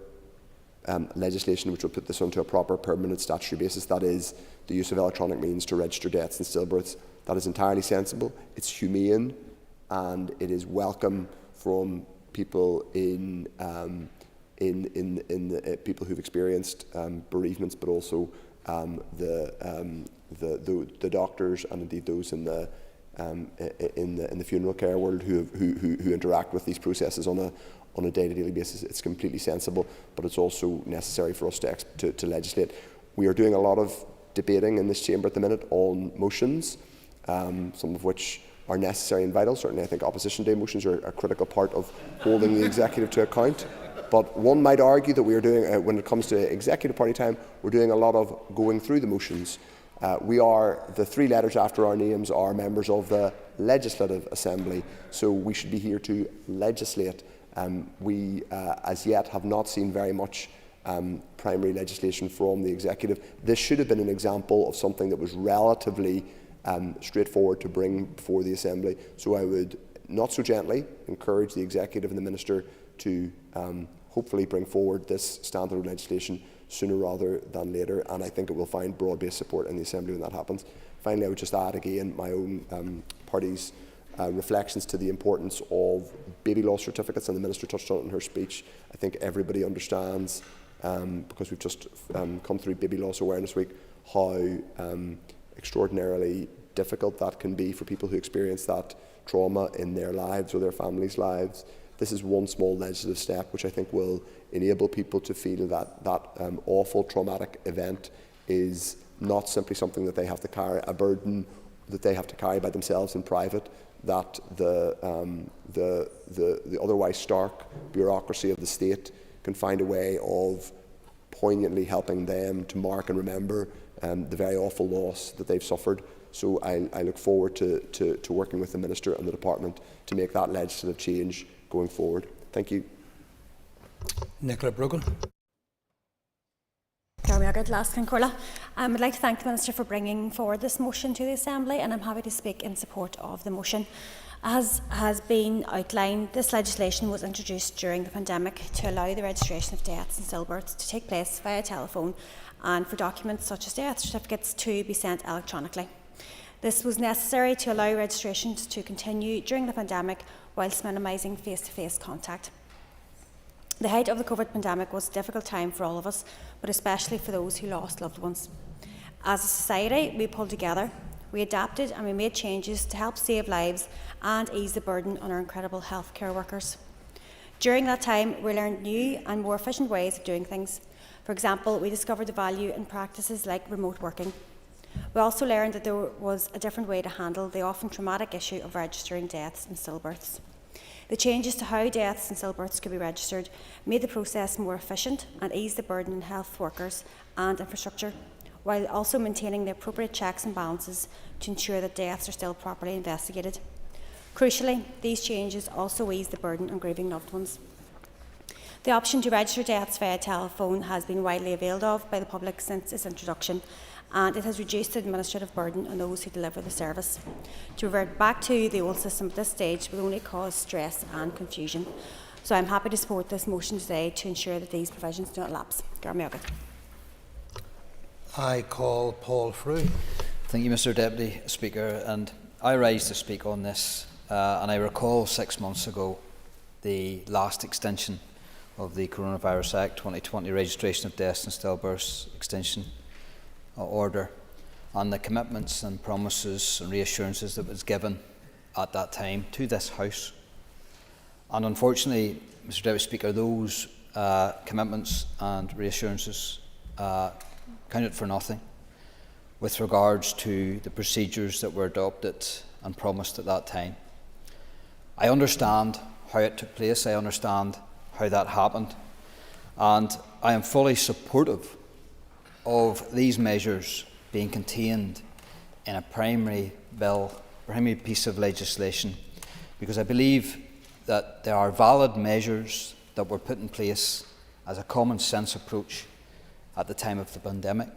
legislation which will put this onto a proper permanent statutory basis, that is, the use of electronic means to register deaths and stillbirths. That is entirely sensible, it's humane, and it is welcome from people in people who've experienced bereavements, but also the doctors and indeed those in the in the funeral care world who interact with these processes on a day-to-day basis. It's completely sensible, but it's also necessary for us to legislate. We are doing a lot of debating in this chamber at the minute on motions, some of which are necessary and vital. Certainly I think opposition day motions are a critical part of holding the executive to account. But one might argue that we are doing, when it comes to executive party time, we're doing a lot of going through the motions. The three letters after our names are members of the Legislative Assembly, so we should be here to legislate. We, as yet, have not seen very much primary legislation from the executive. This should have been an example of something that was relatively straightforward to bring before the Assembly. So I would, not so gently, encourage the executive and the minister to hopefully bring forward this standard legislation sooner rather than later, and I think it will find broad-based support in the Assembly when that happens. Finally, I would just add again my own party's reflections to the importance of baby loss certificates, and the Minister touched on it in her speech. I think everybody understands, because we've just come through Baby Loss Awareness Week, how extraordinarily difficult that can be for people who experience that trauma in their lives or their families' lives. This is one small legislative step which I think will enable people to feel that awful traumatic event is not simply something that they have to carry, a burden that they have to carry by themselves in private, that the otherwise stark bureaucracy of the state can find a way of poignantly helping them to mark and remember the very awful loss that they've suffered. So I look forward to working with the Minister and the Department to make that legislative change going forward. Thank you. Nicola Brogan. I'd like to thank the Minister for bringing forward this motion to the Assembly, and I'm happy to speak in support of the motion. As has been outlined, this legislation was introduced during the pandemic to allow the registration of deaths and stillbirths to take place via telephone and for documents such as death certificates to be sent electronically. This was necessary to allow registrations to continue during the pandemic whilst minimising face-to-face contact. The height of the COVID pandemic was a difficult time for all of us, but especially for those who lost loved ones. As a society, we pulled together, we adapted and we made changes to help save lives and ease the burden on our incredible healthcare workers. During that time, we learned new and more efficient ways of doing things. For example, we discovered the value in practices like remote working. We also learned that there was a different way to handle the often traumatic issue of registering deaths and stillbirths. The changes to how deaths and stillbirths could be registered made the process more efficient and eased the burden on health workers and infrastructure, while also maintaining the appropriate checks and balances to ensure that deaths are still properly investigated. Crucially, these changes also ease the burden on grieving loved ones. The option to register deaths via telephone has been widely availed of by the public since its introduction, and it has reduced the administrative burden on those who deliver the service. To revert back to the old system at this stage will only cause stress and confusion. So I'm happy to support this motion today to ensure that these provisions do not lapse. I call Paul Frew. Thank you, Mr. Deputy Speaker. And I rise to speak on this. And I recall 6 months ago the last extension of the Coronavirus Act 2020 registration of deaths and stillbirths extension order, and the commitments and promises and reassurances that was given at that time to this House. And unfortunately, Mr. Deputy Speaker, those commitments and reassurances counted for nothing with regards to the procedures that were adopted and promised at that time. I understand how it took place, I understand how that happened, and I am fully supportive of these measures being contained in a primary piece of legislation, because I believe that there are valid measures that were put in place as a common sense approach at the time of the pandemic.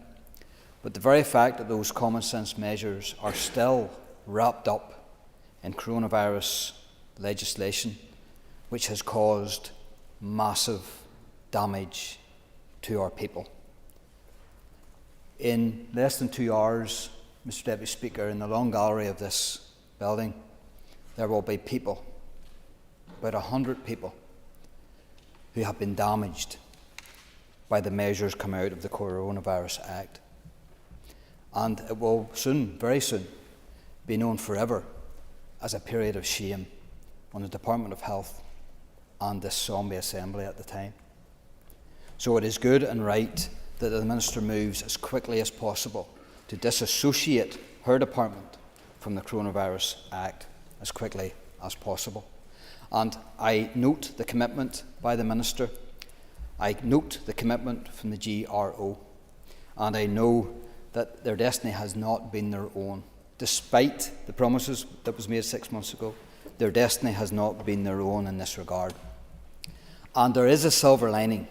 But the very fact that those common sense measures are still wrapped up in coronavirus legislation, which has caused massive damage to our people. In less than 2 hours, Mr. Deputy Speaker, in the long gallery of this building, there will be people, about 100 people, who have been damaged by the measures come out of the Coronavirus Act. And it will soon, very soon, be known forever as a period of shame on the Department of Health and this zombie assembly at the time. So it is good and right that the Minister moves as quickly as possible to disassociate her department from the Coronavirus Act as quickly as possible. And I note the commitment by the Minister. I note the commitment from the GRO. And I know that their destiny has not been their own. Despite the promises that was made 6 months ago, their destiny has not been their own in this regard. And there is a silver lining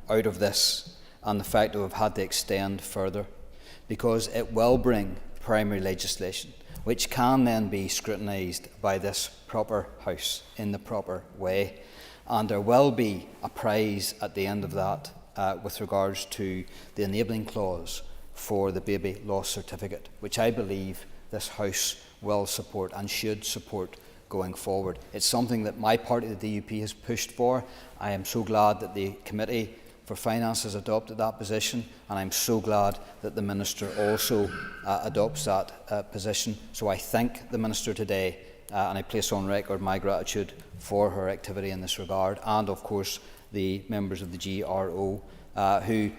out of this and the fact that we've had to extend further, because it will bring primary legislation which can then be scrutinised by this proper House in the proper way. And there will be a prize at the end of that with regards to the enabling clause for the baby loss certificate, which I believe this House will support and should support going forward. It's something that my party, the DUP, has pushed for. I am so glad that the Committee for Finance has adopted that position, and I'm so glad that the Minister also adopts that position. So I thank the Minister today, and I place on record my gratitude for her activity in this regard, and of course the members of the GRO who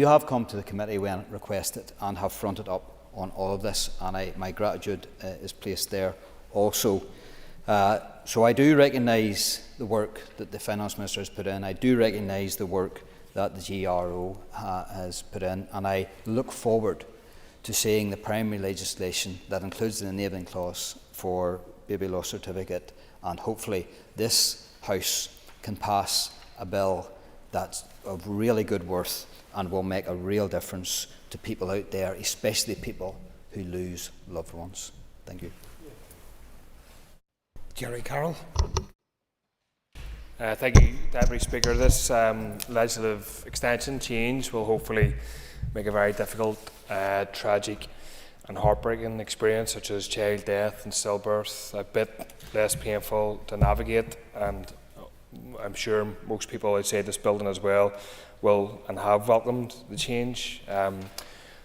have come to the committee when requested and have fronted up on all of this, and my gratitude is placed there also. So I do recognise the work that the Finance Minister has put in. I do recognise the work that the GRO has put in, and I look forward to seeing the primary legislation that includes the enabling clause for baby loss certificate, and hopefully this House can pass a bill that's of really good worth and will make a real difference to people out there, especially people who lose loved ones. Thank you. Jerry Carroll. Thank you, Deputy Speaker. This legislative extension change will hopefully make a very difficult, tragic and heartbreaking experience such as child death and stillbirth a bit less painful to navigate, and I'm sure most people outside this building as well will and have welcomed the change.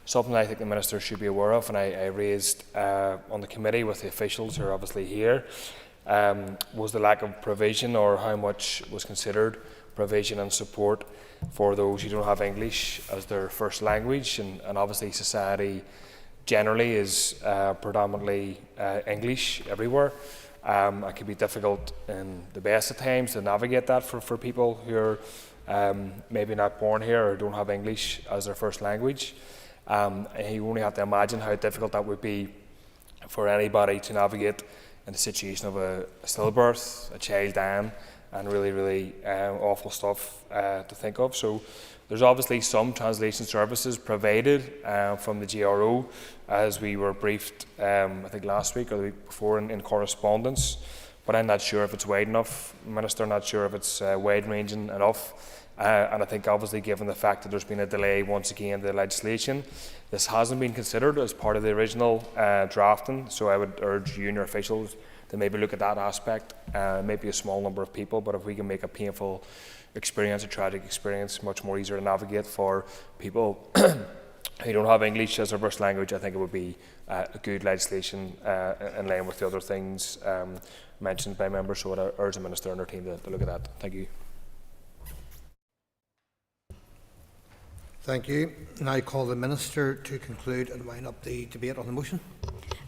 Something I think the Minister should be aware of, and I raised on the committee with the officials who are obviously here, was the lack of provision, or how much was considered provision and support for those who don't have English as their first language, and obviously society generally is predominantly English everywhere. It can be difficult in the best of times to navigate that for people who are maybe not born here or don't have English as their first language. You only have to imagine how difficult that would be for anybody to navigate in the situation of a stillbirth, a child dying, and really awful stuff to think of. So there's obviously some translation services provided from the GRO, as we were briefed I think last week or the week before in correspondence, but I'm not sure if it's wide enough, Minister, not sure if it's wide-ranging enough. And I think obviously given the fact that there's been a delay once again in the legislation, this hasn't been considered as part of the original drafting, so I would urge you and your officials to maybe look at that aspect. Maybe a small number of people, but if we can make a painful experience, a tragic experience, much more easier to navigate for people who don't have English as their first language, I think it would be a good legislation in line with the other things mentioned by members. So I would urge the Minister and her team to look at that. Thank you. Thank you. Now I call the Minister to conclude and wind up the debate on the motion.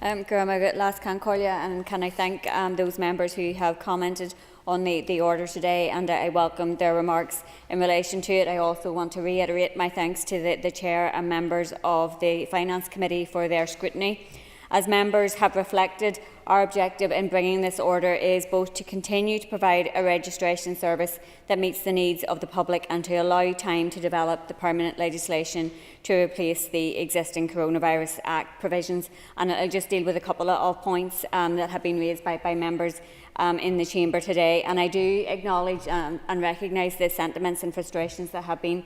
Last can call you, and can I thank those members who have commented on the order today, and I welcome their remarks in relation to it. I also want to reiterate my thanks to the Chair and members of the Finance Committee for their scrutiny. As members have reflected, our objective in bringing this order is both to continue to provide a registration service that meets the needs of the public and to allow time to develop the permanent legislation to replace the existing Coronavirus Act provisions. And I'll just deal with a couple of points that have been raised by members in the Chamber today. And I do acknowledge and recognise the sentiments and frustrations that have been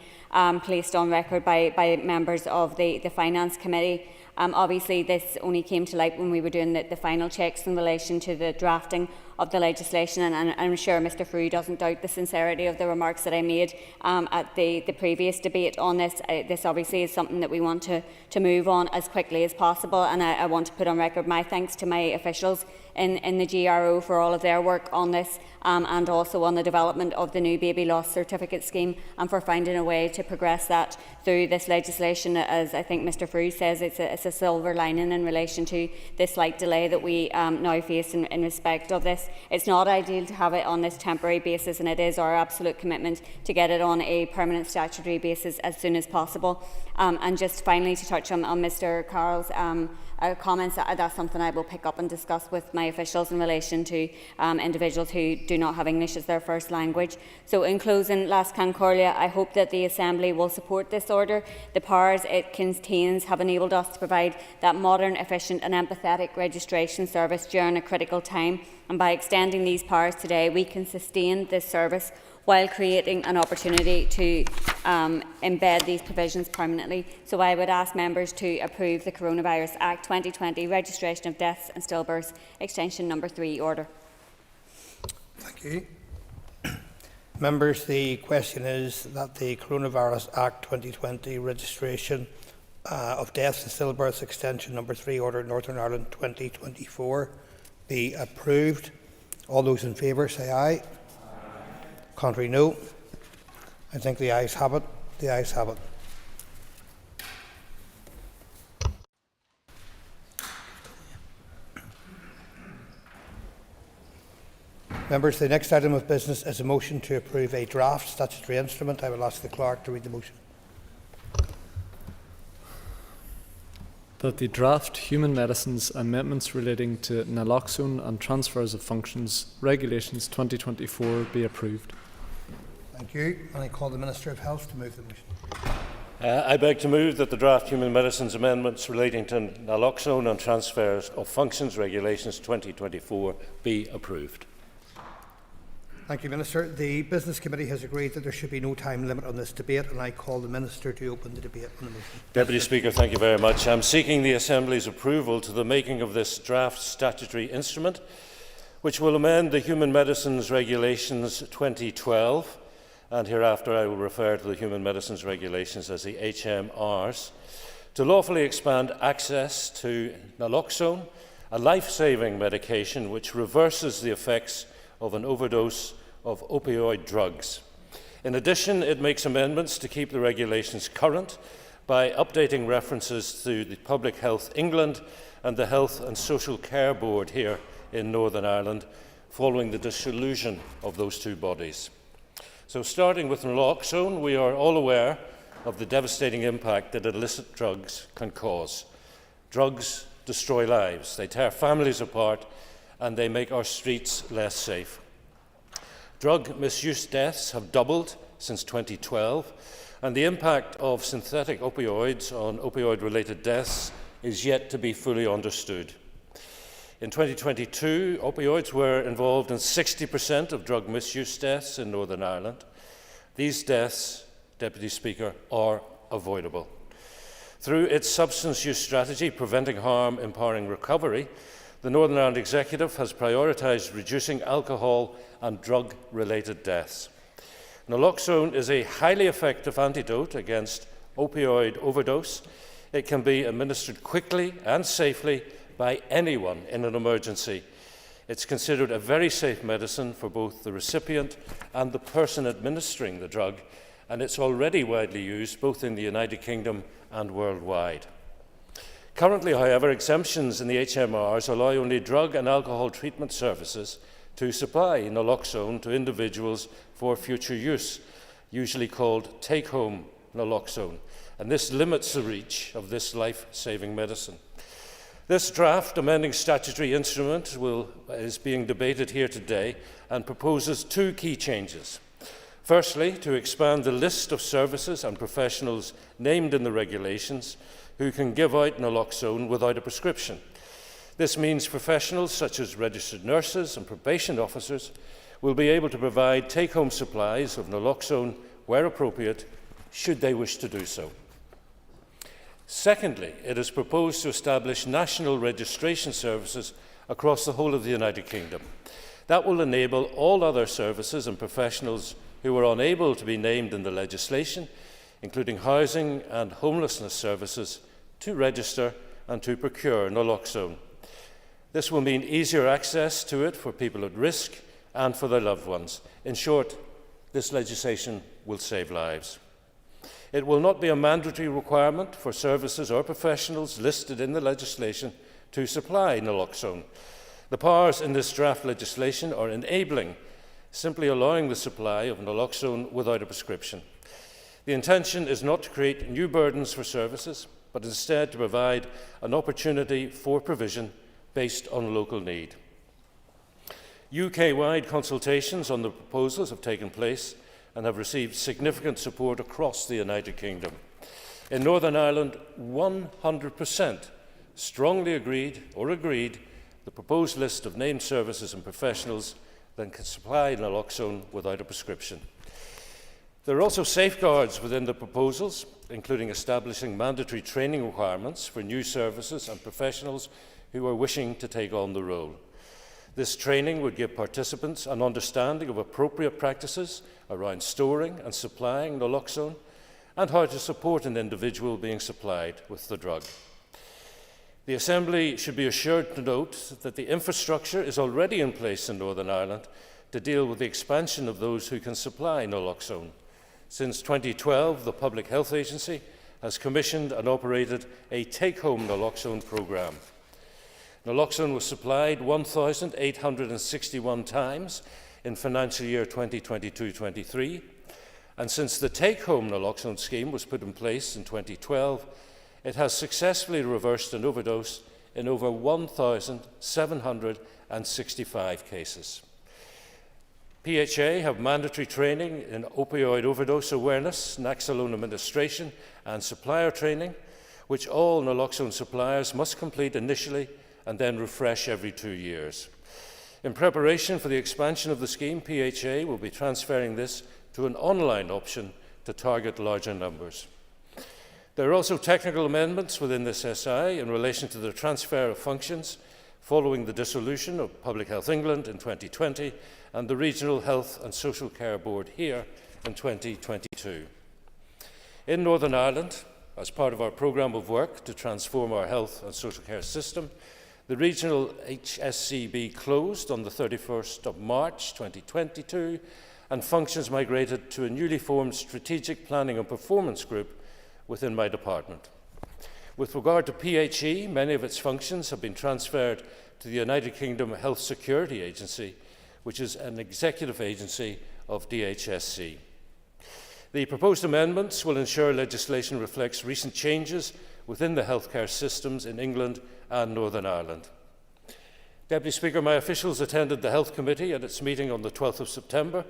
placed on record by members of the Finance Committee. Obviously, this only came to light when we were doing the final checks in relation to the drafting of the legislation, and I'm sure Mr Frew doesn't doubt the sincerity of the remarks that I made at the previous debate on this. This obviously is something that we want to move on as quickly as possible, and I want to put on record my thanks to my officials in the GRO for all of their work on this, and also on the development of the new baby loss certificate scheme, and for finding a way to progress that through this legislation. As I think Mr Frew says, it's a silver lining in relation to this slight delay that we now face in respect of this. It's not ideal to have it on this temporary basis, and it is our absolute commitment to get it on a permanent statutory basis as soon as possible. And just finally, to touch on Mr Carroll's comments, that's something I will pick up and discuss with my officials in relation to individuals who do not have English as their first language. So in closing, Last Concordia, I hope that the Assembly will support this order. The powers it contains have enabled us to provide that modern, efficient and empathetic registration service during a critical time, and by extending these powers today we can sustain this service while creating an opportunity to embed these provisions permanently. So I would ask members to approve the Coronavirus Act 2020 Registration of Deaths and Stillbirths Extension number 3 order. Thank you. Members, the question is that the Coronavirus Act 2020 Registration of Deaths and Stillbirths Extension number 3 order Northern Ireland 2024 be approved. All those in favour say aye. Contrary, no. I think the ayes have it. The ayes have it. Members, the next item of business is a motion to approve a draft statutory instrument. I will ask the clerk to read the motion. That the draft Human Medicines Amendments relating to Naloxone and Transfers of Functions Regulations 2024 be approved. Thank you. And I call the Minister of Health to move the motion. I beg to move that the draft Human Medicines Amendments relating to Naloxone and Transfers of Functions Regulations 2024 be approved. Thank you, Minister. The Business Committee has agreed that there should be no time limit on this debate, and I call the Minister to open the debate on the motion. Deputy Speaker, thank you very much. I am seeking the Assembly's approval to the making of this draft statutory instrument, which will amend the Human Medicines Regulations 2012, and hereafter I will refer to the Human Medicines Regulations as the HMRs, to lawfully expand access to naloxone, a life-saving medication which reverses the effects of an overdose of opioid drugs. In addition, it makes amendments to keep the regulations current by updating references to the Public Health England and the Health and Social Care Board here in Northern Ireland, following the dissolution of those two bodies. So starting with naloxone, we are all aware of the devastating impact that illicit drugs can cause. Drugs destroy lives, they tear families apart, and they make our streets less safe. Drug misuse deaths have doubled since 2012, and the impact of synthetic opioids on opioid-related deaths is yet to be fully understood. In 2022, opioids were involved in 60% of drug misuse deaths in Northern Ireland. These deaths, Deputy Speaker, are avoidable. Through its substance use strategy, Preventing Harm, Empowering Recovery, the Northern Ireland Executive has prioritised reducing alcohol and drug-related deaths. Naloxone is a highly effective antidote against opioid overdose. It can be administered quickly and safely by anyone in an emergency. It's considered a very safe medicine for both the recipient and the person administering the drug, and it's already widely used both in the United Kingdom and worldwide. Currently, however, exemptions in the HMRs allow only drug and alcohol treatment services to supply naloxone to individuals for future use, usually called take-home naloxone, and this limits the reach of this life-saving medicine. This draft amending statutory instrument is being debated here today and proposes two key changes. Firstly, to expand the list of services and professionals named in the regulations who can give out naloxone without a prescription. This means professionals such as registered nurses and probation officers will be able to provide take-home supplies of naloxone where appropriate, should they wish to do so. Secondly, it is proposed to establish national registration services across the whole of the United Kingdom. That will enable all other services and professionals who were unable to be named in the legislation, including housing and homelessness services, to register and to procure naloxone. This will mean easier access to it for people at risk and for their loved ones. In short, this legislation will save lives. It will not be a mandatory requirement for services or professionals listed in the legislation to supply naloxone. The powers in this draft legislation are enabling, simply allowing the supply of naloxone without a prescription. The intention is not to create new burdens for services, but instead to provide an opportunity for provision based on local need. UK-wide consultations on the proposals have taken place and have received significant support across the United Kingdom. In Northern Ireland, 100% strongly agreed the proposed list of named services and professionals that can supply naloxone without a prescription. There are also safeguards within the proposals, including establishing mandatory training requirements for new services and professionals who are wishing to take on the role. This training would give participants an understanding of appropriate practices around storing and supplying naloxone and how to support an individual being supplied with the drug. The Assembly should be assured to note that the infrastructure is already in place in Northern Ireland to deal with the expansion of those who can supply naloxone. Since 2012, the Public Health Agency has commissioned and operated a take-home naloxone programme. Naloxone was supplied 1,861 times in financial year 2022-23, and since the take-home naloxone scheme was put in place in 2012, it has successfully reversed an overdose in over 1,765 cases. PHA have mandatory training in opioid overdose awareness, naloxone administration and supplier training, which all naloxone suppliers must complete initially and then refresh every 2 years. In preparation for the expansion of the scheme, PHA will be transferring this to an online option to target larger numbers. There are also technical amendments within this SI in relation to the transfer of functions following the dissolution of Public Health England in 2020 and the Regional Health and Social Care Board here in 2022. In Northern Ireland, as part of our programme of work to transform our health and social care system, the regional HSCB closed on the 31st of March 2022 and functions migrated to a newly formed Strategic Planning and Performance Group within my department. With regard to PHE, many of its functions have been transferred to the United Kingdom Health Security Agency, which is an executive agency of DHSC. The proposed amendments will ensure legislation reflects recent changes within the healthcare systems in England and Northern Ireland. Deputy Speaker, my officials attended the Health Committee at its meeting on the 12th of September,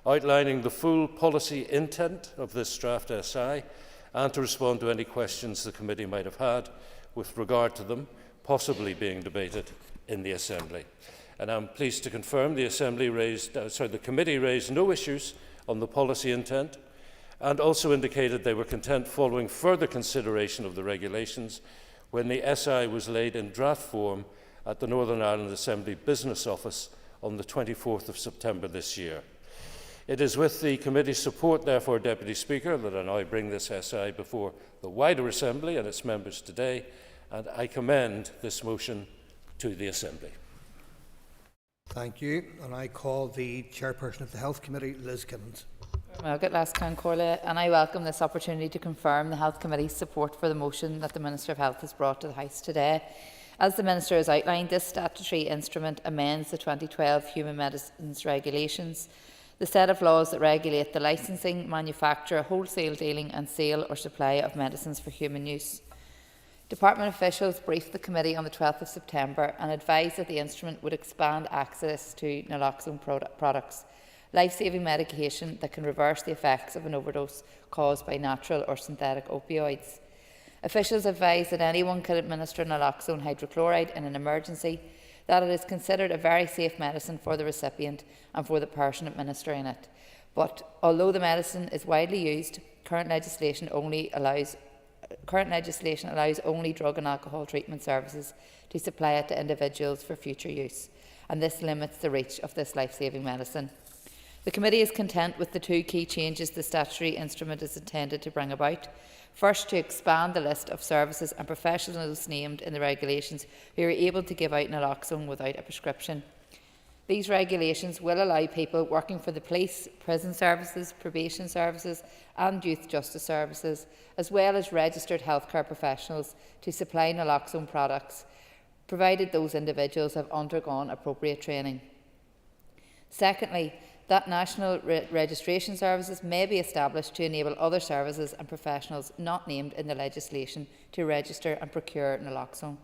outlining the full policy intent of this draft SI and to respond to any questions the committee might have had with regard to them, possibly being debated in the Assembly. And I'm pleased to confirm the committee raised no issues on the policy intent and also indicated they were content following further consideration of the regulations when the SI was laid in draft form at the Northern Ireland Assembly Business Office on the 24th of September this year. It is with the committee's support, therefore, Deputy Speaker, that I now bring this SI before the wider Assembly and its members today, and I commend this motion to the Assembly. Thank you. And I call the Chairperson of the Health Committee, Liz Kimmins. And I welcome this opportunity to confirm the Health Committee's support for the motion that the Minister of Health has brought to the House today. As the Minister has outlined, this statutory instrument amends the 2012 Human Medicines Regulations, the set of laws that regulate the licensing, manufacture, wholesale dealing and sale or supply of medicines for human use. Department officials briefed the committee on the 12th of September and advised that the instrument would expand access to naloxone products, life-saving medication that can reverse the effects of an overdose caused by natural or synthetic opioids. Officials advised that anyone can administer naloxone hydrochloride in an emergency, that it is considered a very safe medicine for the recipient and for the person administering it. But although the medicine is widely used, current legislation only allows current legislation allows only drug and alcohol treatment services to supply it to individuals for future use, and this limits the reach of this life-saving medicine. The Committee is content with the two key changes the statutory instrument is intended to bring about. First, to expand the list of services and professionals named in the regulations who are able to give out naloxone without a prescription. These regulations will allow people working for the police, prison services, probation services and youth justice services, as well as registered healthcare professionals, to supply naloxone products, provided those individuals have undergone appropriate training. Secondly, that national registration services may be established to enable other services and professionals not named in the legislation to register and procure naloxone.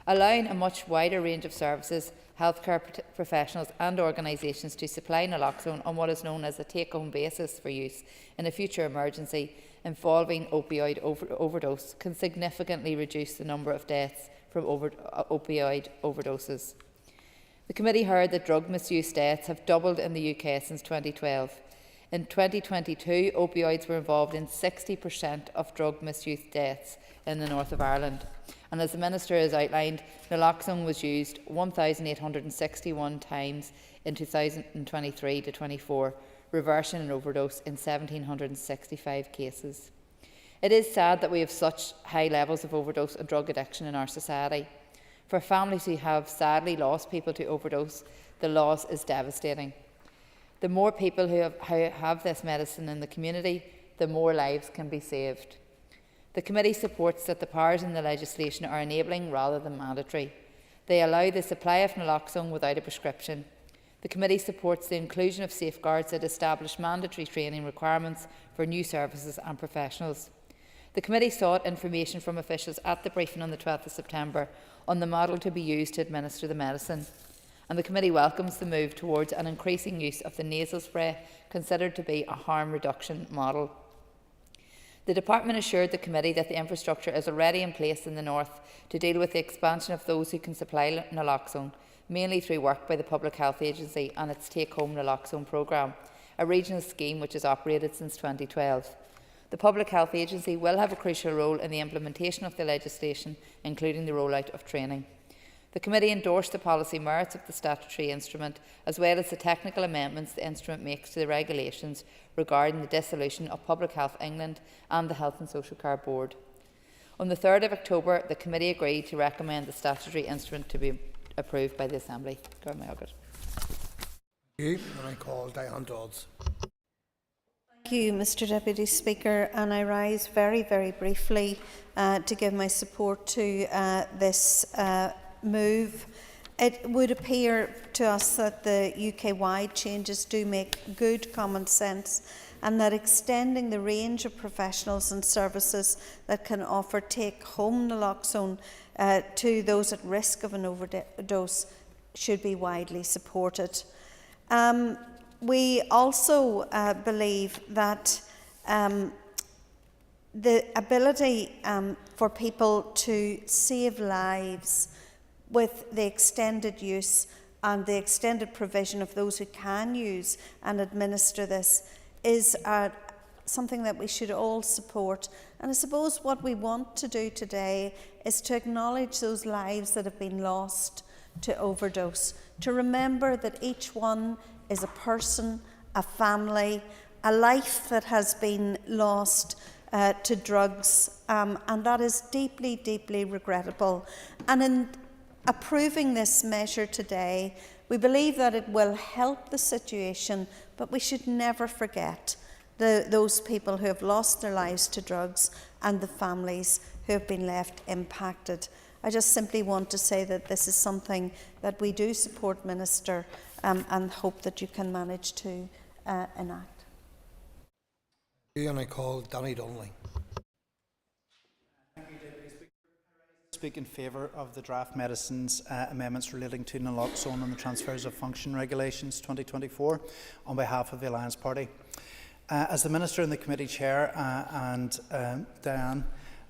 Allowing a much wider range of services, healthcare professionals and organisations to supply naloxone on what is known as a take-home basis for use in a future emergency involving opioid overdose can significantly reduce the number of deaths from opioid overdoses. The Committee heard that drug misuse deaths have doubled in the UK since 2012. In 2022, opioids were involved in 60% of drug misuse deaths in the north of Ireland. And as the Minister has outlined, naloxone was used 1,861 times in 2023-24, reversing an overdose in 1,765 cases. It is sad that we have such high levels of overdose and drug addiction in our society. For families who have sadly lost people to overdose, the loss is devastating. The more people who have this medicine in the community, the more lives can be saved. The Committee supports that the powers in the legislation are enabling rather than mandatory. They allow the supply of naloxone without a prescription. The Committee supports the inclusion of safeguards that establish mandatory training requirements for new services and professionals. The Committee sought information from officials at the briefing on the 12th of September on the model to be used to administer the medicine, and the Committee welcomes the move towards an increasing use of the nasal spray, considered to be a harm reduction model. The Department assured the Committee that the infrastructure is already in place in the north to deal with the expansion of those who can supply naloxone, mainly through work by the Public Health Agency and its take-home naloxone programme, a regional scheme which has operated since 2012. The Public Health Agency will have a crucial role in the implementation of the legislation, including the rollout of training. The Committee endorsed the policy merits of the statutory instrument, as well as the technical amendments the instrument makes to the regulations regarding the dissolution of Public Health England and the Health and Social Care Board. On the 3rd of October, the Committee agreed to recommend the statutory instrument to be approved by the Assembly. Thank you. And I call Diane Dodds. Thank you, Mr Deputy Speaker, and I rise very, very briefly to give my support to this move. It would appear to us that the UK-wide changes do make good common sense, and that extending the range of professionals and services that can offer take-home naloxone to those at risk of an overdose should be widely supported. We also believe that the ability for people to save lives with the extended use and the extended provision of those who can use and administer this is something that we should all support. And I suppose what we want to do today is to acknowledge those lives that have been lost to overdose, to remember that each one is a person, a family, a life that has been lost to drugs, and that is deeply, deeply regrettable. And in approving this measure today, we believe that it will help the situation, but we should never forget those people who have lost their lives to drugs and the families who have been left impacted. I just simply want to say that this is something that we do support, Minister, and hope that you can manage to enact. And I call Danny Donnelly. Speak in favour of the draft medicines amendments relating to naloxone and the transfers of function regulations 2024 on behalf of the Alliance Party. As the Minister and the Committee Chair and Diane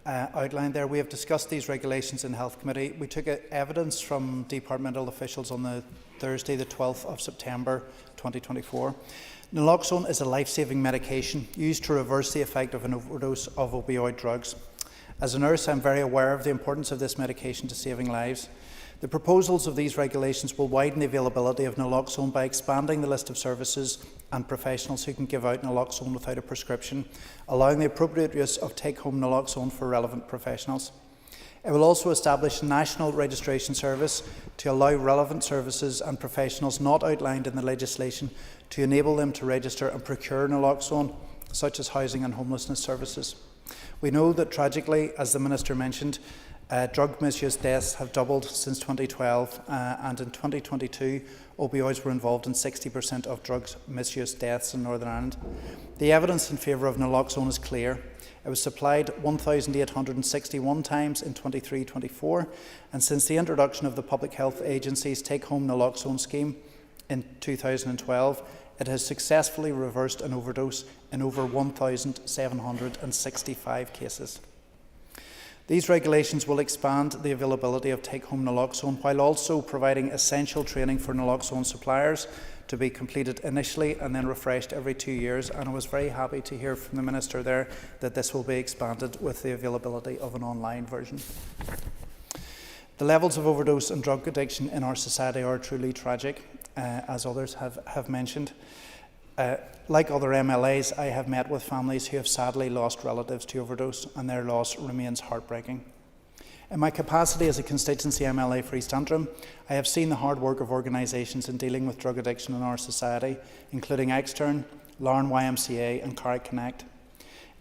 outlined there, we have discussed these regulations in Health Committee. We took evidence from departmental officials on the Thursday, the 12th of September 2024. Naloxone is a life-saving medication used to reverse the effect of an overdose of opioid drugs. As a nurse, I am very aware of the importance of this medication to saving lives. The proposals of these regulations will widen the availability of naloxone by expanding the list of services and professionals who can give out naloxone without a prescription, allowing the appropriate use of take-home naloxone for relevant professionals. It will also establish a national registration service to allow relevant services and professionals not outlined in the legislation to enable them to register and procure naloxone, such as housing and homelessness services. We know that tragically, as the Minister mentioned, drug misuse deaths have doubled since 2012, and in 2022, opioids were involved in 60% of drug misuse deaths in Northern Ireland. The evidence in favour of naloxone is clear. It was supplied 1,861 times in 23-24, and since the introduction of the Public Health Agency's take-home naloxone scheme in 2012, it has successfully reversed an overdose in over 1,765 cases. These regulations will expand the availability of take-home naloxone while also providing essential training for naloxone suppliers to be completed initially and then refreshed every 2 years. And I was very happy to hear from the Minister there that this will be expanded with the availability of an online version. The levels of overdose and drug addiction in our society are truly tragic, as others have mentioned. Like other MLAs, I have met with families who have sadly lost relatives to overdose, and their loss remains heartbreaking. In my capacity as a constituency MLA for East Antrim, I have seen the hard work of organisations in dealing with drug addiction in our society, including Extern, Larne YMCA and Carrick Connect.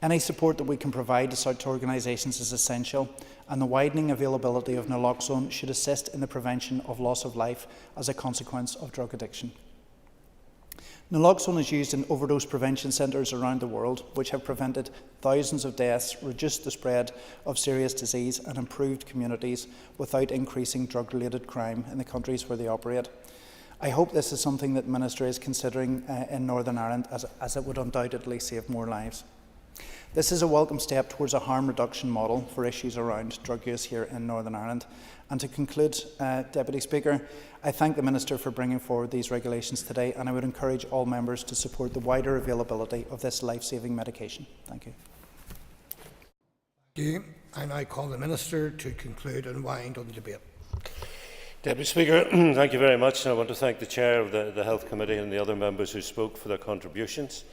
Any support that we can provide to such organisations is essential, and the widening availability of naloxone should assist in the prevention of loss of life as a consequence of drug addiction. Naloxone is used in overdose prevention centres around the world, which have prevented thousands of deaths, reduced the spread of serious disease and improved communities without increasing drug-related crime in the countries where they operate. I hope this is something that the Minister is considering in Northern Ireland, as it would undoubtedly save more lives. This is a welcome step towards a harm reduction model for issues around drug use here in Northern Ireland. And to conclude, Deputy Speaker, I thank the Minister for bringing forward these regulations today, and I would encourage all members to support the wider availability of this life-saving medication. Thank you. Thank you. I now call the Minister to conclude and wind on the debate. Deputy Speaker, thank you very much. I want to thank the Chair of the Health Committee and the other members who spoke for their contributions.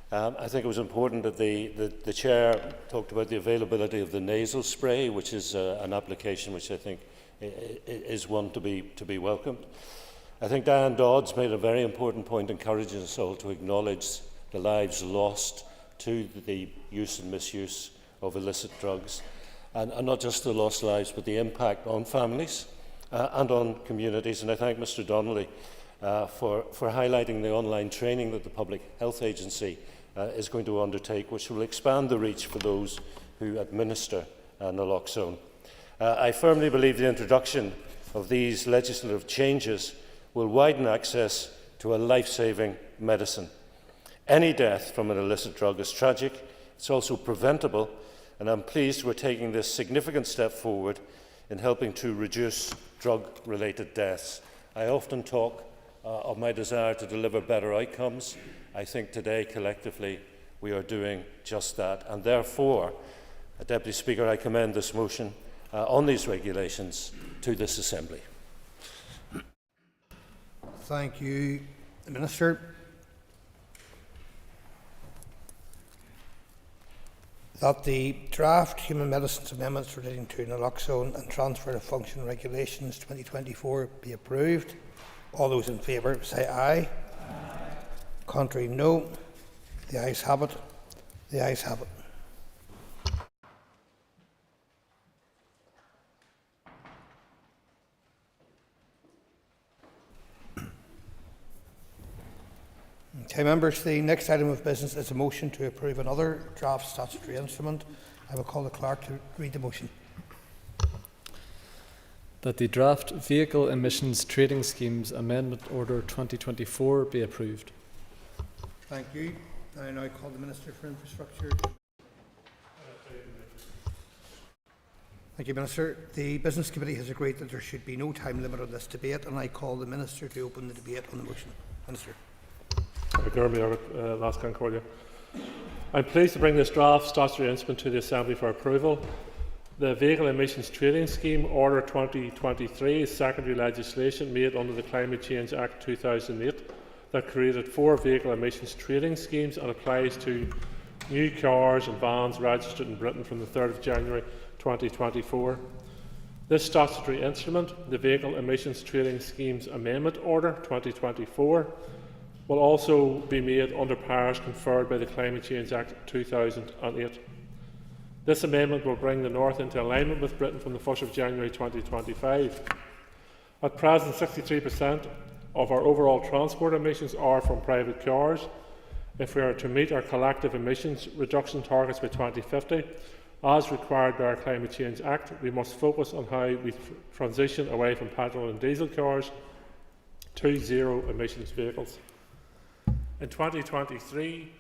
I think it was important that the Chair talked about the availability of the nasal spray, which is an application which I think is one to be welcomed. I think Diane Dodds made a very important point, encouraging us all to acknowledge the lives lost to the use and misuse of illicit drugs, and not just the lost lives, but the impact on families and on communities. And I thank Mr Donnelly for highlighting the online training that the Public Health Agency is going to undertake, which will expand the reach for those who administer naloxone. I firmly believe the introduction of these legislative changes will widen access to a life-saving medicine. Any death from an illicit drug is tragic. It's also preventable, and I'm pleased we're taking this significant step forward in helping to reduce drug-related deaths. I often talk of my desire to deliver better outcomes. I think today, collectively, we are doing just that, and therefore, Deputy Speaker, I commend this motion on these regulations to this Assembly. Thank you, Minister. That the draft Human Medicines Amendments relating to naloxone and transfer of function regulations 2024 be approved. All those in favour say aye. Aye. Contrary, no. The ayes have it. The ayes have it. Okay, members, the next item of business is a motion to approve another draft statutory instrument. I will call the clerk to read the motion. That the draft Vehicle Emissions Trading Schemes Amendment Order 2024 be approved. Thank you. I now call the Minister for Infrastructure. Thank you, Minister. The Business Committee has agreed that there should be no time limit on this debate, and I call the Minister to open the debate on the motion. Minister. I'm pleased to bring this draft statutory instrument to the Assembly for approval. The Vehicle Emissions Trading Scheme Order 2023 is secondary legislation made under the Climate Change Act 2008 that created 4 vehicle emissions trading schemes and applies to new cars and vans registered in Britain from the 3rd of January 2024. This statutory instrument, the Vehicle Emissions Trading Schemes Amendment Order 2024, will also be made under powers conferred by the Climate Change Act 2008. This amendment will bring the North into alignment with Britain from the 1st of January 2025. At present, 63% of our overall transport emissions are from private cars. If we are to meet our collective emissions reduction targets by 2050, as required by our Climate Change Act, we must focus on how we transition away from petrol and diesel cars to zero emissions vehicles. In 2023,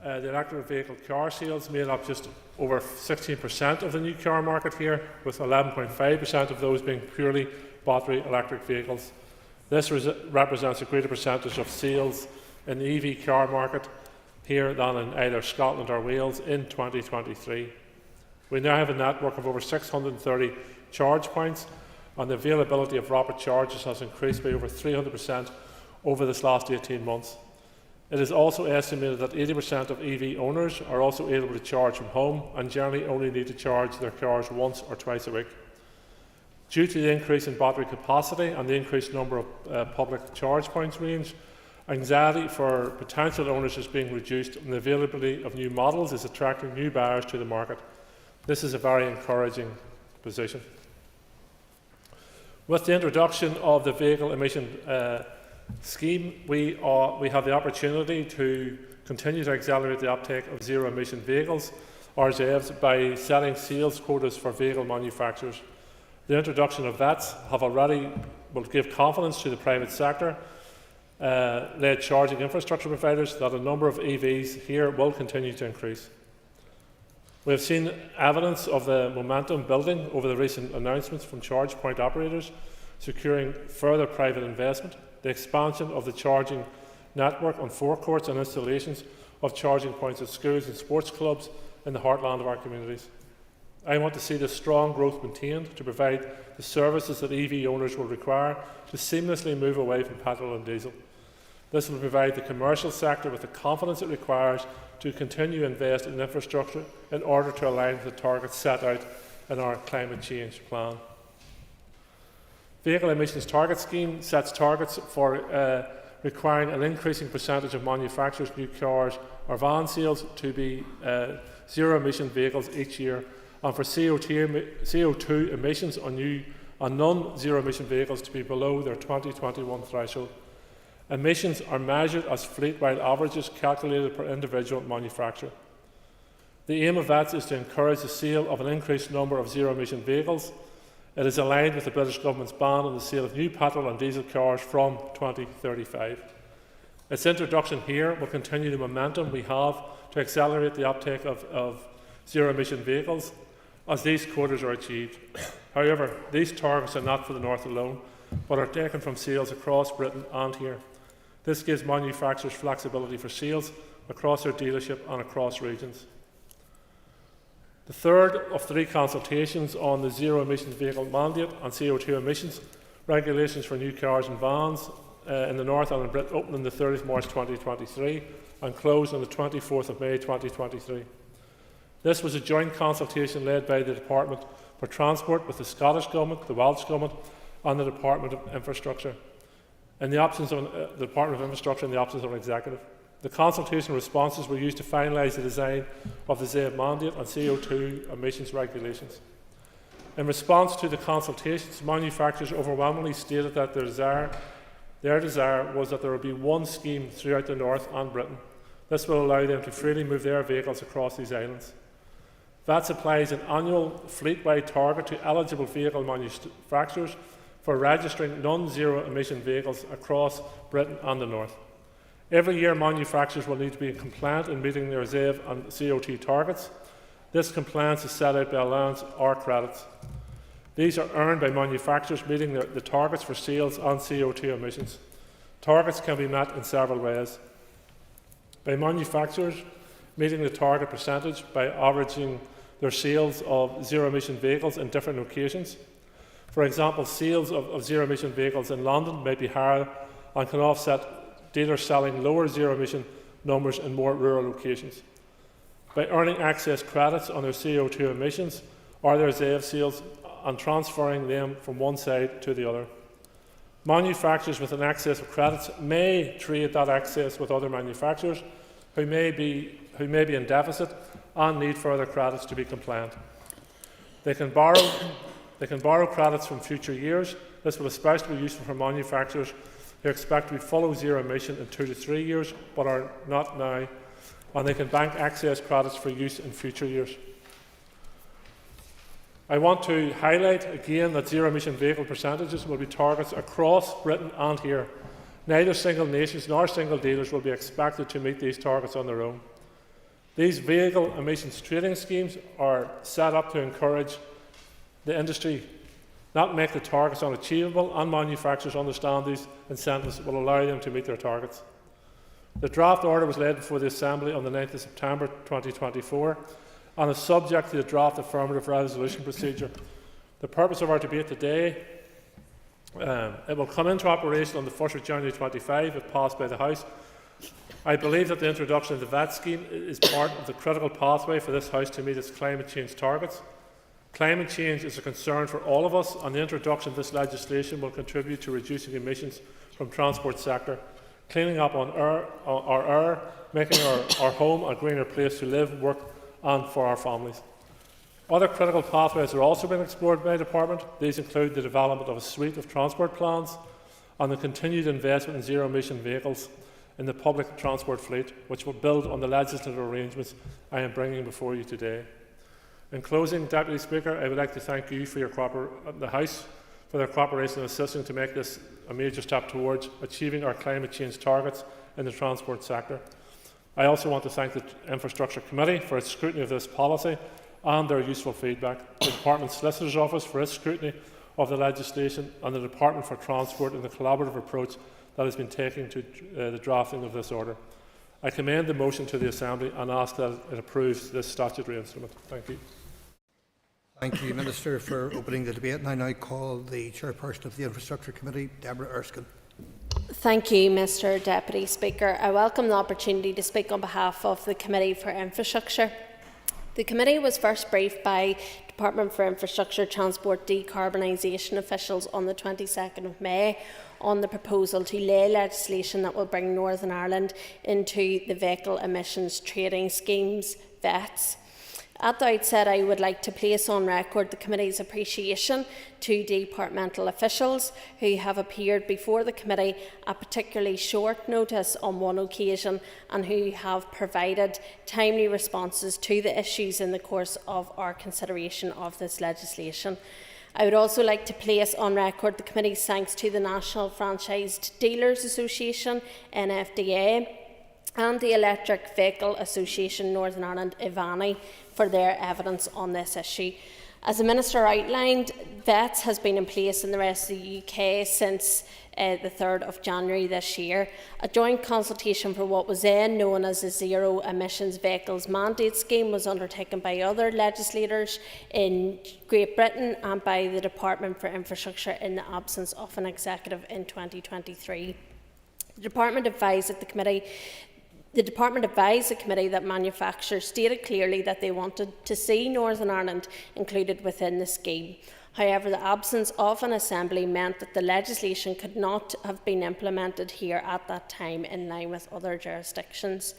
the electric vehicle car sales made up just over 16% of the new car market here, with 11.5% of those being purely battery electric vehicles. This represents a greater percentage of sales in the EV car market here than in either Scotland or Wales in 2023. We now have a network of over 630 charge points, and the availability of rapid charges has increased by over 300% over this last 18 months. It is also estimated that 80% of EV owners are also able to charge from home and generally only need to charge their cars once or twice a week. Due to the increase in battery capacity and the increased number of public charge points range, anxiety for potential owners is being reduced and the availability of new models is attracting new buyers to the market. This is a very encouraging position. With the introduction of the vehicle emission scheme, we have the opportunity to continue to accelerate the uptake of zero-emission vehicles, RZEVs, by setting sales quotas for vehicle manufacturers. The introduction of VATs will give confidence to the private sector led charging infrastructure providers that a number of EVs here will continue to increase. We have seen evidence of the momentum building over the recent announcements from charge point operators securing further private investment, the expansion of the charging network on forecourts and installations of charging points at schools and sports clubs in the heartland of our communities. I want to see this strong growth maintained to provide the services that EV owners will require to seamlessly move away from petrol and diesel. This will provide the commercial sector with the confidence it requires to continue to invest in infrastructure in order to align with the targets set out in our climate change plan. Vehicle Emissions Target Scheme sets targets for requiring an increasing percentage of manufacturers' new cars or van sales to be zero-emission vehicles each year, and for CO2 emissions on non-zero-emission vehicles to be below their 2021 threshold. Emissions are measured as fleet-wide averages calculated per individual manufacturer. The aim of VATs is to encourage the sale of an increased number of zero-emission vehicles. It is aligned with the British Government's ban on the sale of new petrol and diesel cars from 2035. Its introduction here will continue the momentum we have to accelerate the uptake of zero-emission vehicles as these quotas are achieved. However, these targets are not for the North alone, but are taken from sales across Britain and here. This gives manufacturers flexibility for sales across their dealership and across regions. The third of 3 consultations on the zero emissions vehicle mandate and CO2 emissions regulations for new cars and vans in the North and in Britain opened on the 30th of March 2023 and closed on the 24th of May 2023. This was a joint consultation led by the Department for Transport with the Scottish Government, the Welsh Government and the Department of Infrastructure, in the absence of the Department of Infrastructure in the absence of an executive. The consultation responses were used to finalise the design of the ZEV mandate and CO2 emissions regulations. In response to the consultations, manufacturers overwhelmingly stated that their desire was that there would be one scheme throughout the North and Britain. This will allow them to freely move their vehicles across these islands. VATS applies an annual fleet-wide target to eligible vehicle manufacturers for registering non-zero emission vehicles across Britain and the North. Every year, manufacturers will need to be compliant in meeting their ZEV and CO2 targets. This compliance is set out by allowance or credits. These are earned by manufacturers meeting the targets for sales and CO2 emissions. Targets can be met in several ways. By manufacturers meeting the target percentage by averaging their sales of zero-emission vehicles in different locations. For example, sales of zero-emission vehicles in London may be higher and can offset dealers selling lower zero-emission numbers in more rural locations. By earning access credits on their CO2 emissions or their ZEV sales and transferring them from one side to the other. Manufacturers with an excess of credits may trade that excess with other manufacturers who may be in deficit and need further credits to be compliant. They can borrow credits from future years. This will especially be useful for manufacturers who expect to be full zero emission in 2 to 3 years but are not now, and they can bank excess credits for use in future years. I want to highlight again that zero-emission vehicle percentages will be targets across Britain and here. Neither single nations nor single dealers will be expected to meet these targets on their own. These vehicle emissions trading schemes are set up to encourage the industry, not make the targets unachievable, and manufacturers understand these incentives will allow them to meet their targets. The draft order was laid before the Assembly on the 9th of September 2024 and is subject to the draft affirmative resolution procedure. The purpose of our debate today, it will come into operation on the 1st of January 2025 if passed by the House. I believe that the introduction of the VAT scheme is part of the critical pathway for this House to meet its climate change targets. Climate change is a concern for all of us, and the introduction of this legislation will contribute to reducing emissions from the transport sector, cleaning up on our air, making our home a greener place to live, work and for our families. Other critical pathways are also being explored by the Department. These include the development of a suite of transport plans and the continued investment in zero-emission vehicles in the public transport fleet, which will build on the legislative arrangements I am bringing before you today. In closing, Deputy Speaker, I would like to thank you for the House for their cooperation in assisting to make this a major step towards achieving our climate change targets in the transport sector. I also want to thank the Infrastructure Committee for its scrutiny of this policy and their useful feedback, the Department Solicitor's Office for its scrutiny of the legislation, and the Department for Transport and the collaborative approach that has been taken to the drafting of this order. I commend the motion to the Assembly and ask that it approves this statutory instrument. Thank you. Thank you, Minister, for opening the debate. And I now call the Chairperson of the Infrastructure Committee, Deborah Erskine. Thank you, Mr Deputy Speaker. I welcome the opportunity to speak on behalf of the Committee for Infrastructure. The committee was first briefed by Department for Infrastructure Transport Decarbonisation officials on the 22nd of May on the proposal to lay legislation that will bring Northern Ireland into the Vehicle Emissions Trading Schemes, VETS. At the outset, I would like to place on record the Committee's appreciation to departmental officials who have appeared before the Committee at particularly short notice on one occasion and who have provided timely responses to the issues in the course of our consideration of this legislation. I would also like to place on record the Committee's thanks to the National Franchised Dealers Association, NFDA, and the Electric Vehicle Association Northern Ireland, IVANI, for their evidence on this issue. As the Minister outlined, VETS has been in place in the rest of the UK since the 3rd of January this year. A joint consultation for what was then known as the Zero Emissions Vehicles Mandate Scheme was undertaken by other legislators in Great Britain and by the Department for Infrastructure in the absence of an executive in 2023. The Department advised the Committee that manufacturers stated clearly that they wanted to see Northern Ireland included within the scheme. However, the absence of an assembly meant that the legislation could not have been implemented here at that time in line with other jurisdictions.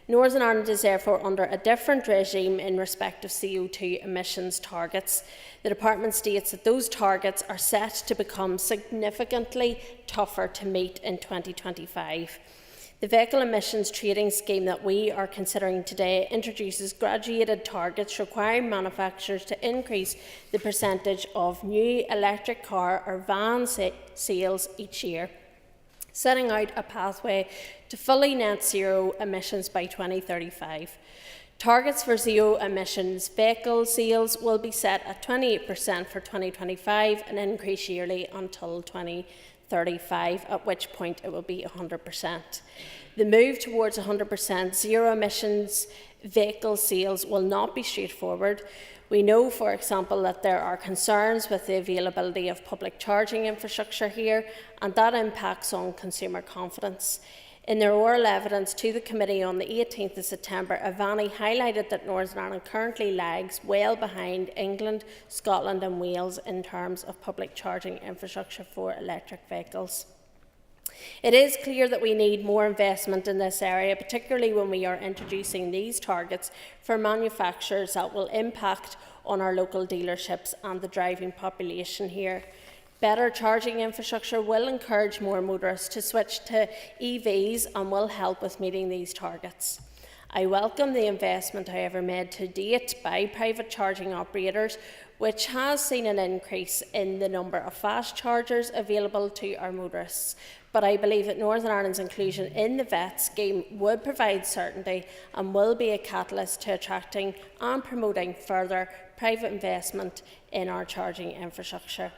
Northern Ireland is therefore under a different regime in respect of CO2 emissions targets. The Department states that those targets are set to become significantly tougher to meet in 2025. The Vehicle Emissions Trading Scheme that we are considering today introduces graduated targets requiring manufacturers to increase the percentage of new electric car or van sales each year, setting out a pathway to fully net zero emissions by 2035. Targets for zero emissions vehicle sales will be set at 28% for 2025 and increase yearly until 2030. 2035, at which point it will be 100%. The move towards 100% zero emissions vehicle sales will not be straightforward. We know, for example, that there are concerns with the availability of public charging infrastructure here, and that impacts on consumer confidence. In their oral evidence to the committee on the 18th of September, Avani highlighted that Northern Ireland currently lags well behind England, Scotland and Wales in terms of public charging infrastructure for electric vehicles. It is clear that we need more investment in this area, particularly when we are introducing these targets for manufacturers that will impact on our local dealerships and the driving population here. Better charging infrastructure will encourage more motorists to switch to EVs and will help with meeting these targets. I welcome the investment, however, made to date by private charging operators, which has seen an increase in the number of fast chargers available to our motorists. But I believe that Northern Ireland's inclusion in the VET scheme would provide certainty and will be a catalyst to attracting and promoting further private investment in our charging infrastructure.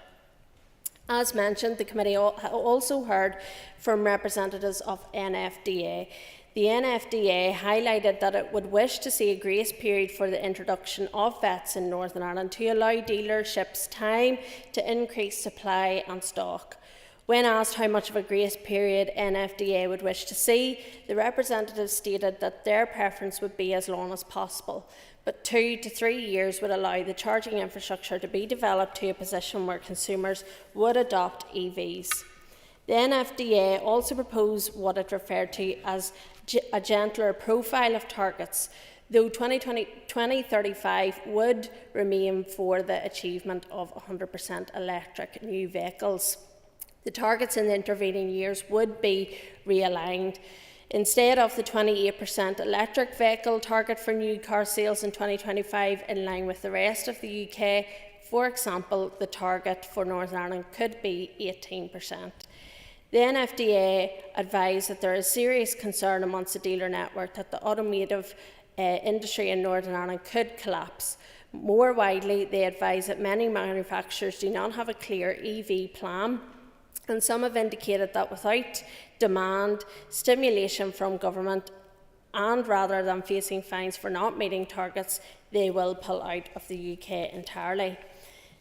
As mentioned, the committee also heard from representatives of NFDA. The NFDA highlighted that it would wish to see a grace period for the introduction of VETs in Northern Ireland to allow dealerships time to increase supply and stock. When asked how much of a grace period NFDA would wish to see, the representatives stated that their preference would be as long as possible, but 2 to 3 years would allow the charging infrastructure to be developed to a position where consumers would adopt EVs. The NFDA also proposed what it referred to as a gentler profile of targets, though 2035 would remain for the achievement of 100% electric new vehicles. The targets in the intervening years would be realigned. Instead of the 28% electric vehicle target for new car sales in 2025, in line with the rest of the UK, for example, the target for Northern Ireland could be 18%. The NFDA advised that there is serious concern amongst the dealer network that the automotive industry in Northern Ireland could collapse. More widely, they advise that many manufacturers do not have a clear EV plan, and some have indicated that without demand, stimulation from government, and rather than facing fines for not meeting targets, they will pull out of the UK entirely.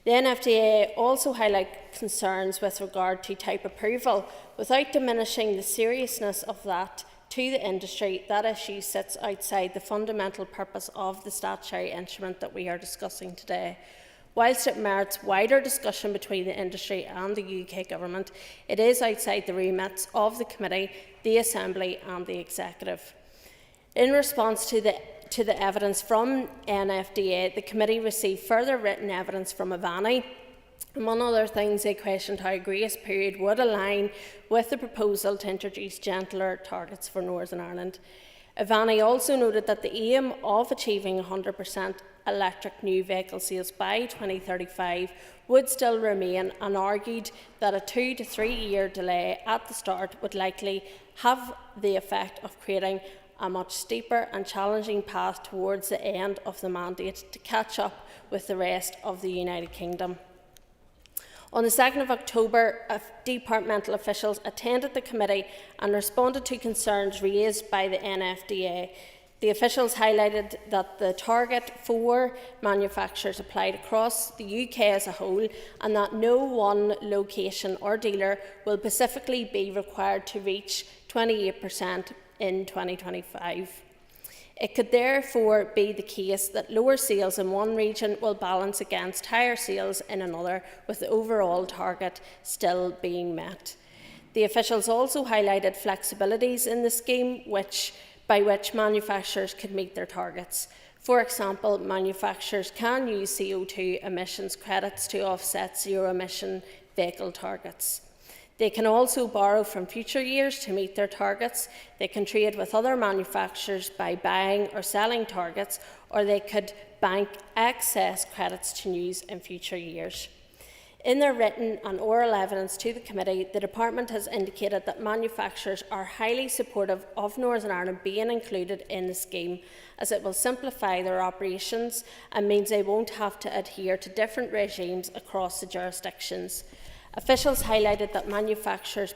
The NFDA also highlight concerns with regard to type approval. Without diminishing the seriousness of that to the industry, that issue sits outside the fundamental purpose of the statutory instrument that we are discussing today. Whilst it merits wider discussion between the industry and the UK Government, it is outside the remits of the Committee, the Assembly and the Executive. In response to the evidence from NFDA, the Committee received further written evidence from Avani. Among other things, they questioned how a grace period would align with the proposal to introduce gentler targets for Northern Ireland. Avani also noted that the aim of achieving 100% electric new vehicle sales by 2035 would still remain, and argued that a 2 to 3 year delay at the start would likely have the effect of creating a much steeper and challenging path towards the end of the mandate to catch up with the rest of the United Kingdom. On the 2nd of October, departmental officials attended the committee and responded to concerns raised by the NFDA. The officials highlighted that the target for manufacturers applied across the UK as a whole, and that no one location or dealer will specifically be required to reach 28% in 2025. It could therefore be the case that lower sales in one region will balance against higher sales in another, with the overall target still being met. The officials also highlighted flexibilities in the scheme by which manufacturers could meet their targets. For example, manufacturers can use CO2 emissions credits to offset zero-emission vehicle targets. They can also borrow from future years to meet their targets. They can trade with other manufacturers by buying or selling targets, or they could bank excess credits to use in future years. In their written and oral evidence to the committee, the department has indicated that manufacturers are highly supportive of Northern Ireland being included in the scheme, as it will simplify their operations and means they won't have to adhere to different regimes across the jurisdictions. Officials highlighted that manufacturers'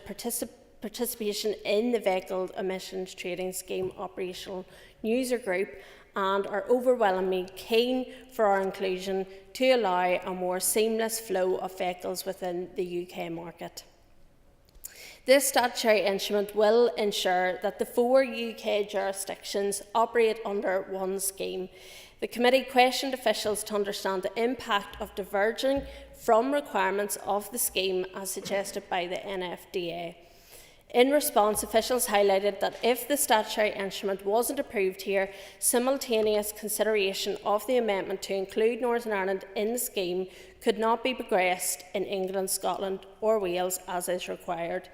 participation in the Vehicle Emissions Trading Scheme operational user group and are overwhelmingly keen for our inclusion to allow a more seamless flow of vehicles within the UK market. This statutory instrument will ensure that the 4 UK jurisdictions operate under one scheme. The committee questioned officials to understand the impact of diverging from requirements of the scheme as suggested by the NFDA. In response, officials highlighted that if the statutory instrument wasn't approved here, simultaneous consideration of the amendment to include Northern Ireland in the scheme could not be progressed in England, Scotland or Wales as is required.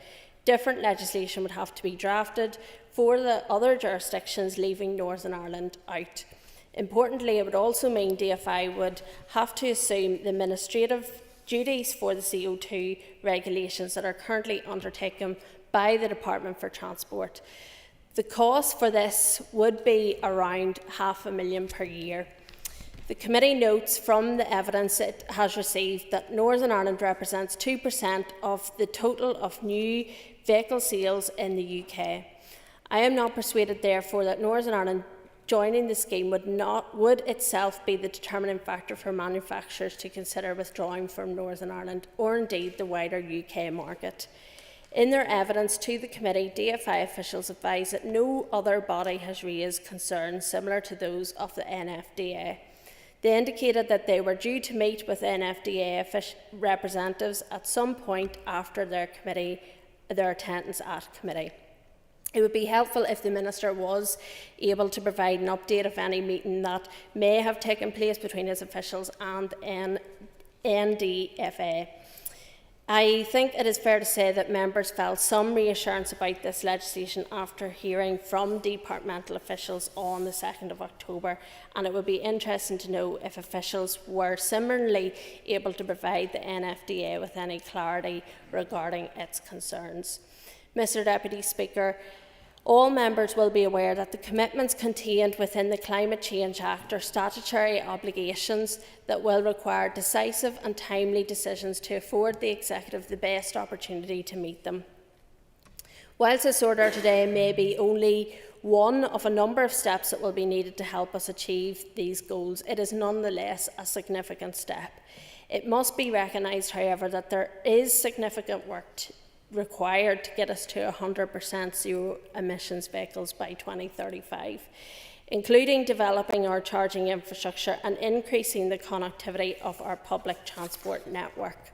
Different legislation would have to be drafted for the other jurisdictions, leaving Northern Ireland out. Importantly, it would also mean DFI would have to assume the administrative duties for the CO2 regulations that are currently undertaken by the Department for Transport. The cost for this would be around £500,000 per year. The committee notes from the evidence it has received that Northern Ireland represents 2% of the total of new vehicle sales in the UK. I am not persuaded, therefore, that Northern Ireland joining the scheme would itself be the determining factor for manufacturers to consider withdrawing from Northern Ireland or indeed the wider UK market. In their evidence to the committee, DFI officials advised that no other body has raised concerns similar to those of the NFDA. They indicated that they were due to meet with NFDA representatives at some point after their attendance at committee. It would be helpful if the Minister was able to provide an update of any meeting that may have taken place between his officials and NDFA. I think it is fair to say that members felt some reassurance about this legislation after hearing from departmental officials on the 2nd of October, and it would be interesting to know if officials were similarly able to provide the NFDA with any clarity regarding its concerns. Mr Deputy Speaker, all members will be aware that the commitments contained within the Climate Change Act are statutory obligations that will require decisive and timely decisions to afford the Executive the best opportunity to meet them. Whilst this order today may be only one of a number of steps that will be needed to help us achieve these goals, it is nonetheless a significant step. It must be recognised, however, that there is significant work required to get us to 100% zero emissions vehicles by 2035, including developing our charging infrastructure and increasing the connectivity of our public transport network.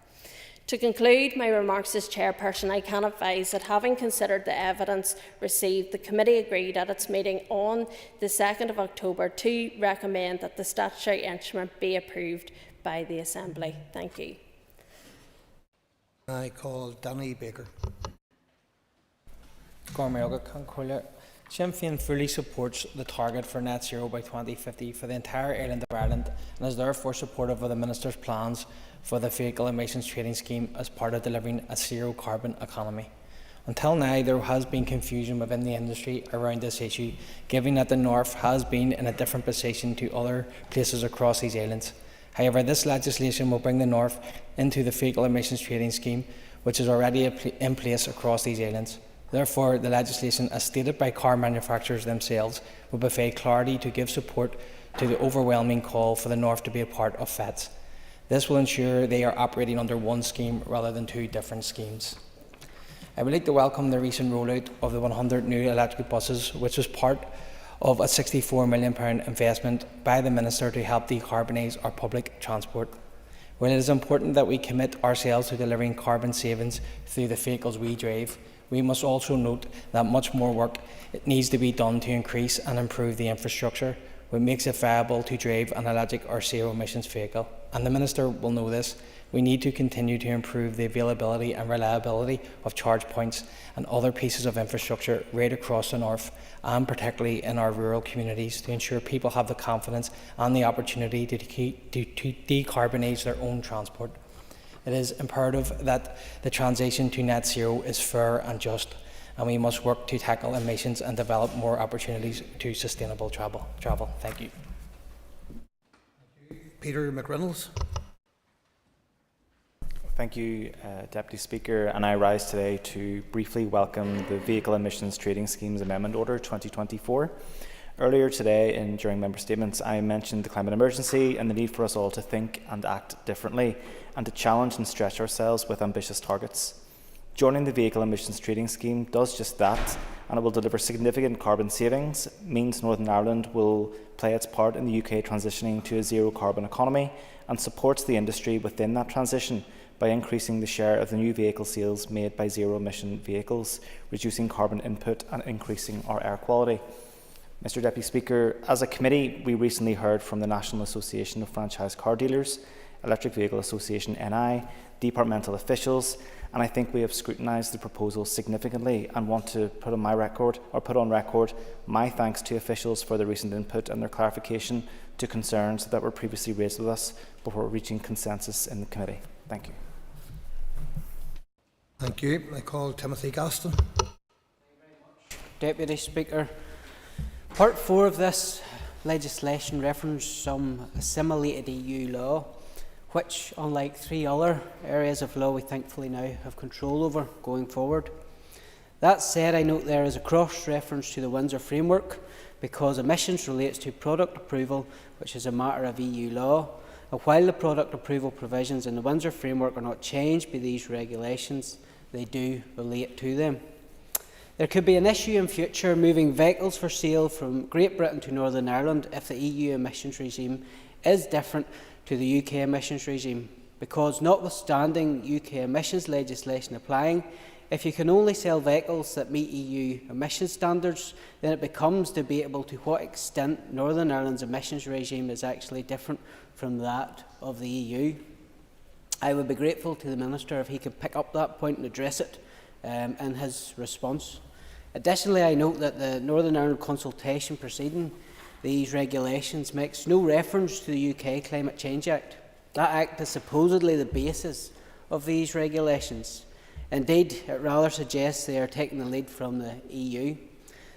To conclude my remarks as chairperson, I can advise that having considered the evidence received, the committee agreed at its meeting on the 2nd of October to recommend that the statutory instrument be approved by the Assembly. Thank you. I call Danny Baker. Sinn Féin fully supports the target for net zero by 2050 for the entire island of Ireland and is therefore supportive of the Minister's plans for the Vehicle Emissions Trading Scheme as part of delivering a zero carbon economy. Until now, there has been confusion within the industry around this issue, given that the North has been in a different position to other places across these islands. However, this legislation will bring the North into the Vehicle Emissions Trading Scheme, which is already in place across these islands. Therefore, the legislation, as stated by car manufacturers themselves, will provide clarity to give support to the overwhelming call for the North to be a part of FETS. This will ensure they are operating under one scheme rather than two different schemes. I would like to welcome the recent rollout of the 100 new electric buses, which was part of a £64 million investment by the Minister to help decarbonise our public transport. While it is important that we commit ourselves to delivering carbon savings through the vehicles we drive, we must also note that much more work needs to be done to increase and improve the infrastructure, which makes it viable to drive an electric or zero emissions vehicle. And the Minister will know this. We need to continue to improve the availability and reliability of charge points and other pieces of infrastructure right across the North, and particularly in our rural communities, to ensure people have the confidence and the opportunity to decarbonise their own transport. It is imperative that the transition to net zero is fair and just, and we must work to tackle emissions and develop more opportunities to sustainable travel. Thank you. Peter McReynolds. Thank you, Deputy Speaker, and I rise today to briefly welcome the Vehicle Emissions Trading Schemes Amendment Order 2024. Earlier today, during member statements, I mentioned the climate emergency and the need for us all to think and act differently and to challenge and stretch ourselves with ambitious targets. Joining the Vehicle Emissions Trading Scheme does just that, and it will deliver significant carbon savings, means Northern Ireland will play its part in the UK transitioning to a zero carbon economy, and supports the industry within that transition by increasing the share of the new vehicle sales made by zero-emission vehicles, reducing carbon input and increasing our air quality. Mr Deputy Speaker, as a committee, we recently heard from the National Association of Franchise Car Dealers, Electric Vehicle Association NI, departmental officials, and I think we have scrutinised the proposal significantly and want to put on record my thanks to officials for their recent input and their clarification to concerns that were previously raised with us before reaching consensus in the committee. Thank you. Thank you. I call Timothy Gaston. Deputy Speaker, Part 4 of this legislation references some assimilated EU law, which, unlike 3 other areas of law, we thankfully now have control over going forward. That said, I note there is a cross-reference to the Windsor Framework because emissions relates to product approval, which is a matter of EU law. And while the product approval provisions in the Windsor Framework are not changed by these regulations, they do relate to them. There could be an issue in future moving vehicles for sale from Great Britain to Northern Ireland if the EU emissions regime is different to the UK emissions regime, because notwithstanding UK emissions legislation applying, if you can only sell vehicles that meet EU emissions standards, then it becomes debatable to what extent Northern Ireland's emissions regime is actually different from that of the EU. I would be grateful to the Minister if he could pick up that point and address it in his response. Additionally, I note that the Northern Ireland consultation preceding these regulations makes no reference to the UK Climate Change Act. That Act is supposedly the basis of these regulations. Indeed, it rather suggests they are taking the lead from the EU.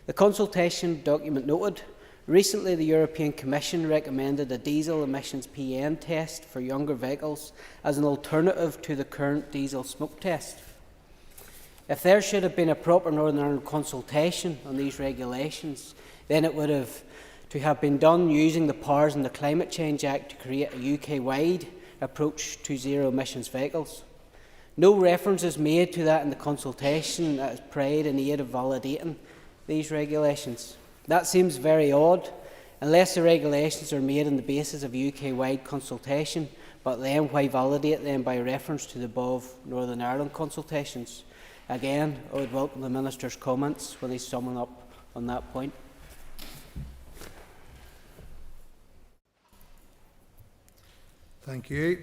The consultation document noted, recently the European Commission recommended a diesel emissions PN test for younger vehicles as an alternative to the current diesel smoke test. If there should have been a proper Northern Ireland consultation on these regulations, then it would have to have been done using the powers in the Climate Change Act to create a UK-wide approach to zero-emissions vehicles. No reference is made to that in the consultation that is prayed in aid of validating these regulations. That seems very odd, unless the regulations are made on the basis of UK-wide consultation, but then why validate them by reference to the above Northern Ireland consultations? Again, I would welcome the Minister's comments when he's summing up on that point. Thank you.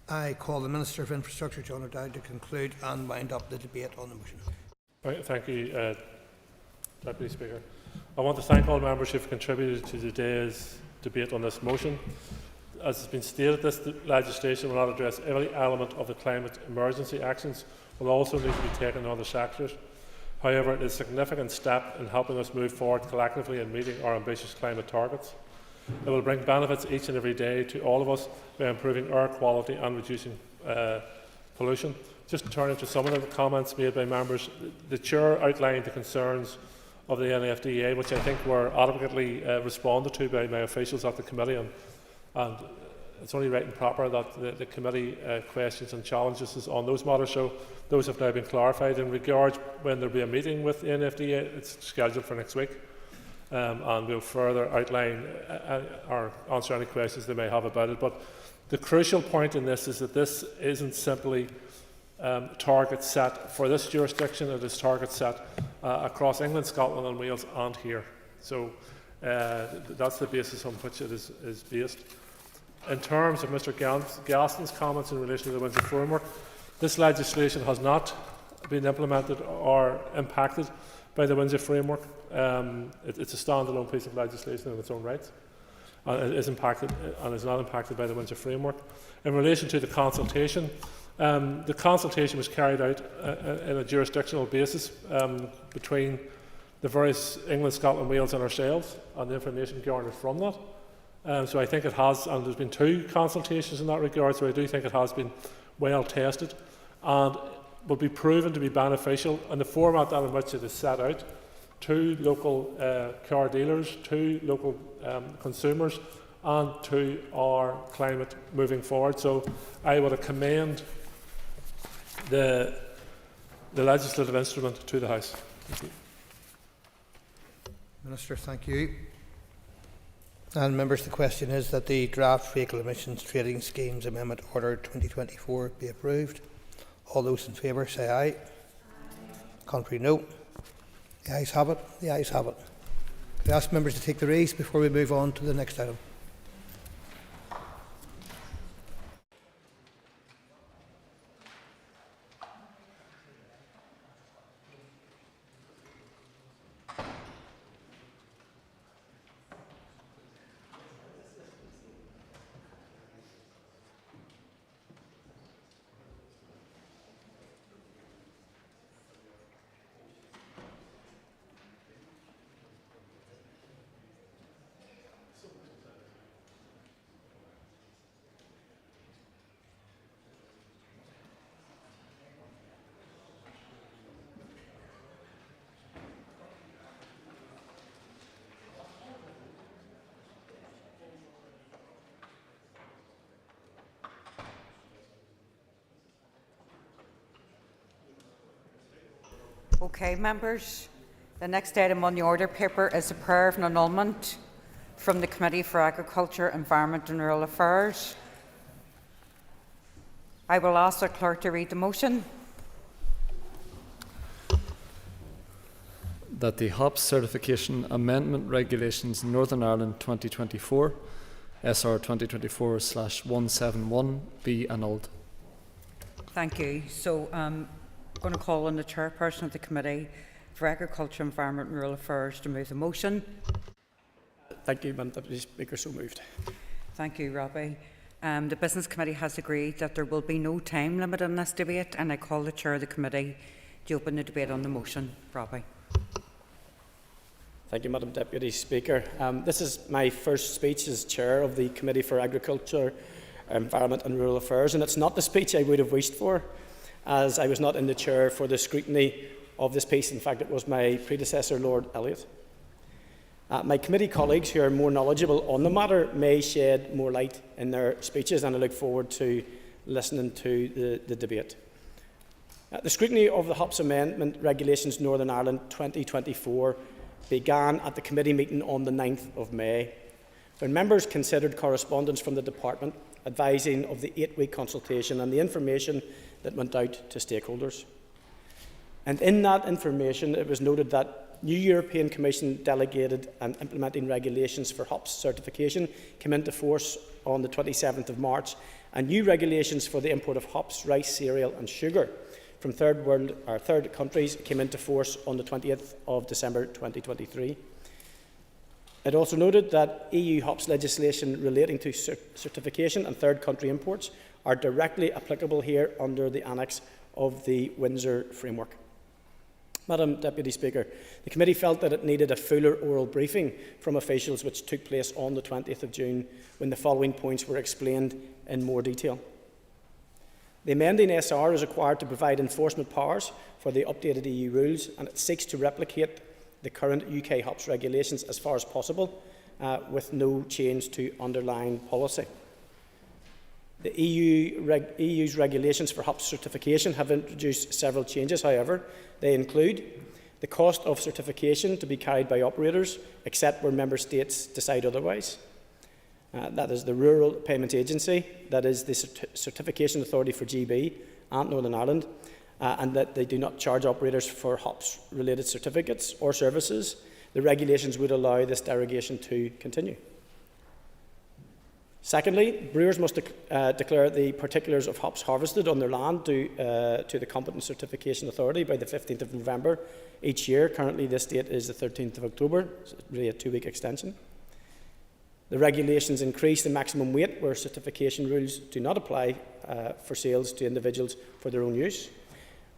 I call the Minister of Infrastructure, John O'Dowd, to conclude and wind up the debate on the motion. Right, thank you, Deputy Speaker. I want to thank all members who have contributed to today's debate on this motion. As has been stated, this legislation will not address every element of the climate emergency. Actions will also need to be taken in other sectors. However, it is a significant step in helping us move forward collectively in meeting our ambitious climate targets. It will bring benefits each and every day to all of us by improving air quality and reducing pollution. Just turning to some of the comments made by members, the Chair outlined the concerns of the NFDA, which I think were adequately responded to by my officials at the committee, and it's only right and proper that the committee questions and challenges us on those matters. So those have now been clarified. In regards when there will be a meeting with the NFDA, it's scheduled for next week, and we'll further outline or answer any questions they may have about it. But the crucial point in this is that this isn't simply target set for this jurisdiction. It is target set across England, Scotland and Wales and here. So that's the basis on which it is based. In terms of Mr Gaston's comments in relation to the Windsor Framework, this legislation has not been implemented or impacted by the Windsor Framework. It's a standalone piece of legislation in its own right. It is impacted and is not impacted by the Windsor Framework. In relation to the consultation was carried out in a jurisdictional basis between the various England, Scotland, Wales and ourselves, and the information garnered from that. So I think it has, and there's been 2 consultations in that regard, so I do think it has been well tested and will be proven to be beneficial in the format in which it is set out to local car dealers, to local consumers and to our climate moving forward. So I would commend the legislative instrument to the House. Thank you. Minister, thank you. And members, the question is that the draft Vehicle Emissions Trading Schemes Amendment Order 2024 be approved. All those in favour say aye. Aye. Contrary, no. The ayes have it. The ayes have it. I ask members to take their ease before we move on to the next item. Okay, members, the next item on the order paper is a prayer of annulment from the Committee for Agriculture, Environment and Rural Affairs. I will ask the clerk to read the motion. That the HOPS Certification Amendment Regulations Northern Ireland 2024, SR 2024/171, be annulled. Thank you. So I'm going to call on the chairperson of the Committee for Agriculture, Environment and Rural Affairs to move the motion. Thank you, Madam Deputy Speaker. So moved. Thank you, Robbie. The Business Committee has agreed that there will be no time limit on this debate, and I call the Chair of the Committee to open the debate on the motion. Robbie. Thank you, Madam Deputy Speaker. This is my first speech as Chair of the Committee for Agriculture, Environment and Rural Affairs, and it's not the speech I would have wished for, as I was not in the chair for the scrutiny of this piece. In fact, it was my predecessor, Lord Elliott. My committee colleagues who are more knowledgeable on the matter may shed more light in their speeches, and I look forward to listening to the debate. The scrutiny of the HOPS Amendment Regulations Northern Ireland 2024 began at the committee meeting on the 9th of May, when members considered correspondence from the Department advising of the 8-week consultation and the information that went out to stakeholders. And in that information, it was noted that new European Commission delegated and implementing regulations for HOPS certification came into force on the 27th of March, and new regulations for the import of hops, rice, cereal and sugar from third countries came into force on the 20th of December 2023. It also noted that EU hops legislation relating to certification and third country imports are directly applicable here under the annex of the Windsor Framework. Madam Deputy Speaker, the committee felt that it needed a fuller oral briefing from officials, which took place on the 20th of June, when the following points were explained in more detail. The amending SR is required to provide enforcement powers for the updated EU rules, and it seeks to replicate the current UK hops regulations as far as possible, with no change to underlying policy. The EU's regulations for hops certification have introduced several changes. However, they include the cost of certification to be carried by operators, except where member states decide otherwise. That is the Rural Payment Agency, that is the Certification Authority for GB and Northern Ireland, and that they do not charge operators for hops-related certificates or services. The regulations would allow this derogation to continue. Secondly, brewers must declare the particulars of hops harvested on their land to the Competent Certification Authority by the 15th of November each year. Currently, this date is the 13th of October, so really a 2-week extension. The regulations increase the maximum weight where certification rules do not apply for sales to individuals for their own use.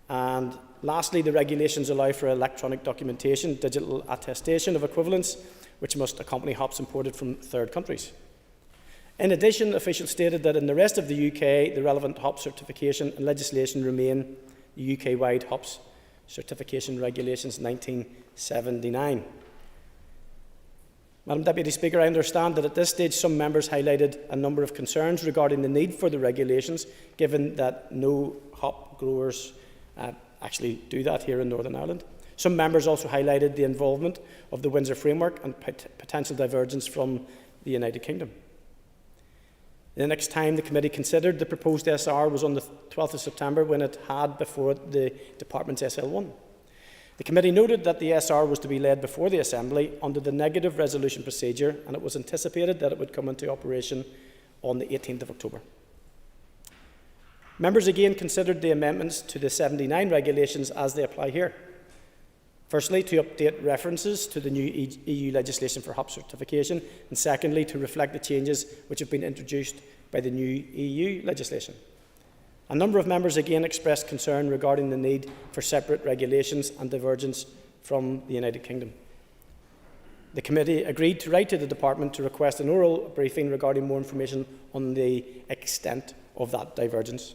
And lastly, the regulations allow for electronic documentation, digital attestation of equivalence, which must accompany hops imported from third countries. In addition, officials stated that in the rest of the UK, the relevant HOPS certification and legislation remain the UK-wide HOPS certification regulations 1979. Madam Deputy Speaker, I understand that at this stage some members highlighted a number of concerns regarding the need for the regulations, given that no hop growers actually do that here in Northern Ireland. Some members also highlighted the involvement of the Windsor Framework and potential divergence from the United Kingdom. The next time the committee considered the proposed SR was on the 12th of September, when it had before the Department's SL1. The committee noted that the SR was to be led before the Assembly under the negative resolution procedure, and it was anticipated that it would come into operation on the 18th of October. Members again considered the amendments to the 79 regulations as they apply here. Firstly, to update references to the new EU legislation for HOP certification, and secondly, to reflect the changes which have been introduced by the new EU legislation. A number of members again expressed concern regarding the need for separate regulations and divergence from the United Kingdom. The committee agreed to write to the Department to request an oral briefing regarding more information on the extent of that divergence.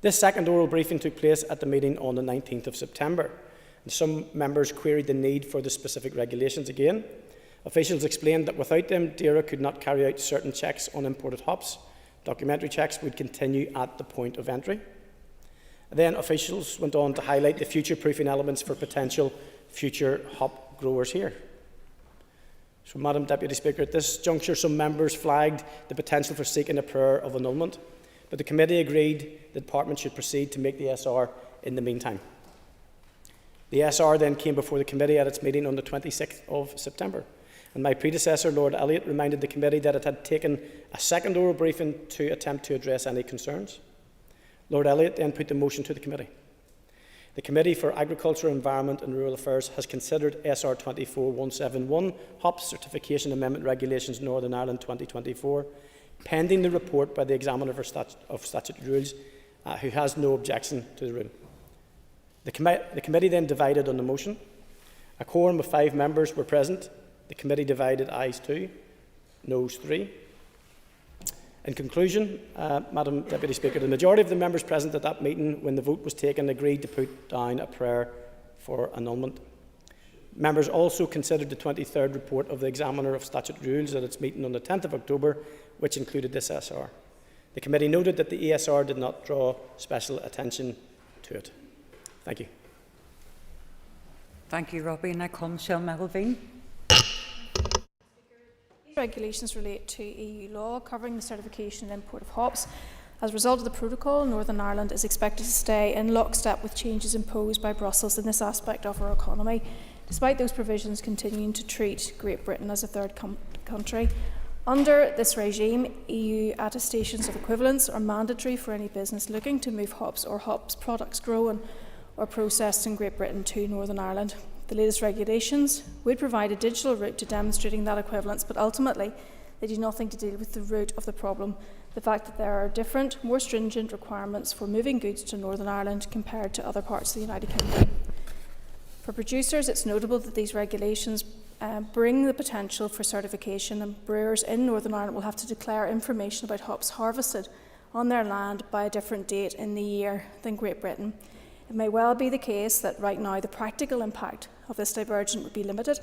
This second oral briefing took place at the meeting on the 19th of September. Some members queried the need for the specific regulations again. Officials explained that without them, DAERA could not carry out certain checks on imported hops. Documentary checks would continue at the point of entry. Then officials went on to highlight the future-proofing elements for potential future hop growers here. So, Madam Deputy Speaker, at this juncture, some members flagged the potential for seeking a prayer of annulment, but the committee agreed the Department should proceed to make the SR in the meantime. The SR then came before the committee at its meeting on the 26th of September, and my predecessor, Lord Elliott, reminded the committee that it had taken a second oral briefing to attempt to address any concerns. Lord Elliott then put the motion to the committee. The Committee for Agriculture, Environment and Rural Affairs has considered SR 24171 HOPS Certification Amendment Regulations Northern Ireland 2024, pending the report by the Examiner of Statutory Rules, who has no objection to the rule. The committee then divided on the motion. A quorum of 5 members were present. The committee divided ayes 2, noes 3. In conclusion, Madam Deputy Speaker, the majority of the members present at that meeting, when the vote was taken, agreed to put down a prayer for annulment. Members also considered the 23rd report of the Examiner of Statutory Rules at its meeting on the 10th of October, which included this SR. The committee noted that the ESR did not draw special attention to it. Thank you. Thank you, Robbie. And I call Michelle Melvine. These regulations relate to EU law covering the certification and import of hops. As a result of the protocol, Northern Ireland is expected to stay in lockstep with changes imposed by Brussels in this aspect of our economy, despite those provisions continuing to treat Great Britain as a third country. Under this regime, EU attestations of equivalence are mandatory for any business looking to move hops or hops products grown or processed in Great Britain to Northern Ireland. The latest regulations would provide a digital route to demonstrating that equivalence, but ultimately they do nothing to deal with the root of the problem, the fact that there are different, more stringent requirements for moving goods to Northern Ireland compared to other parts of the United Kingdom. For producers, it's notable that these regulations bring the potential for certification, and brewers in Northern Ireland will have to declare information about hops harvested on their land by a different date in the year than Great Britain. It may well be the case that right now the practical impact of this divergence would be limited,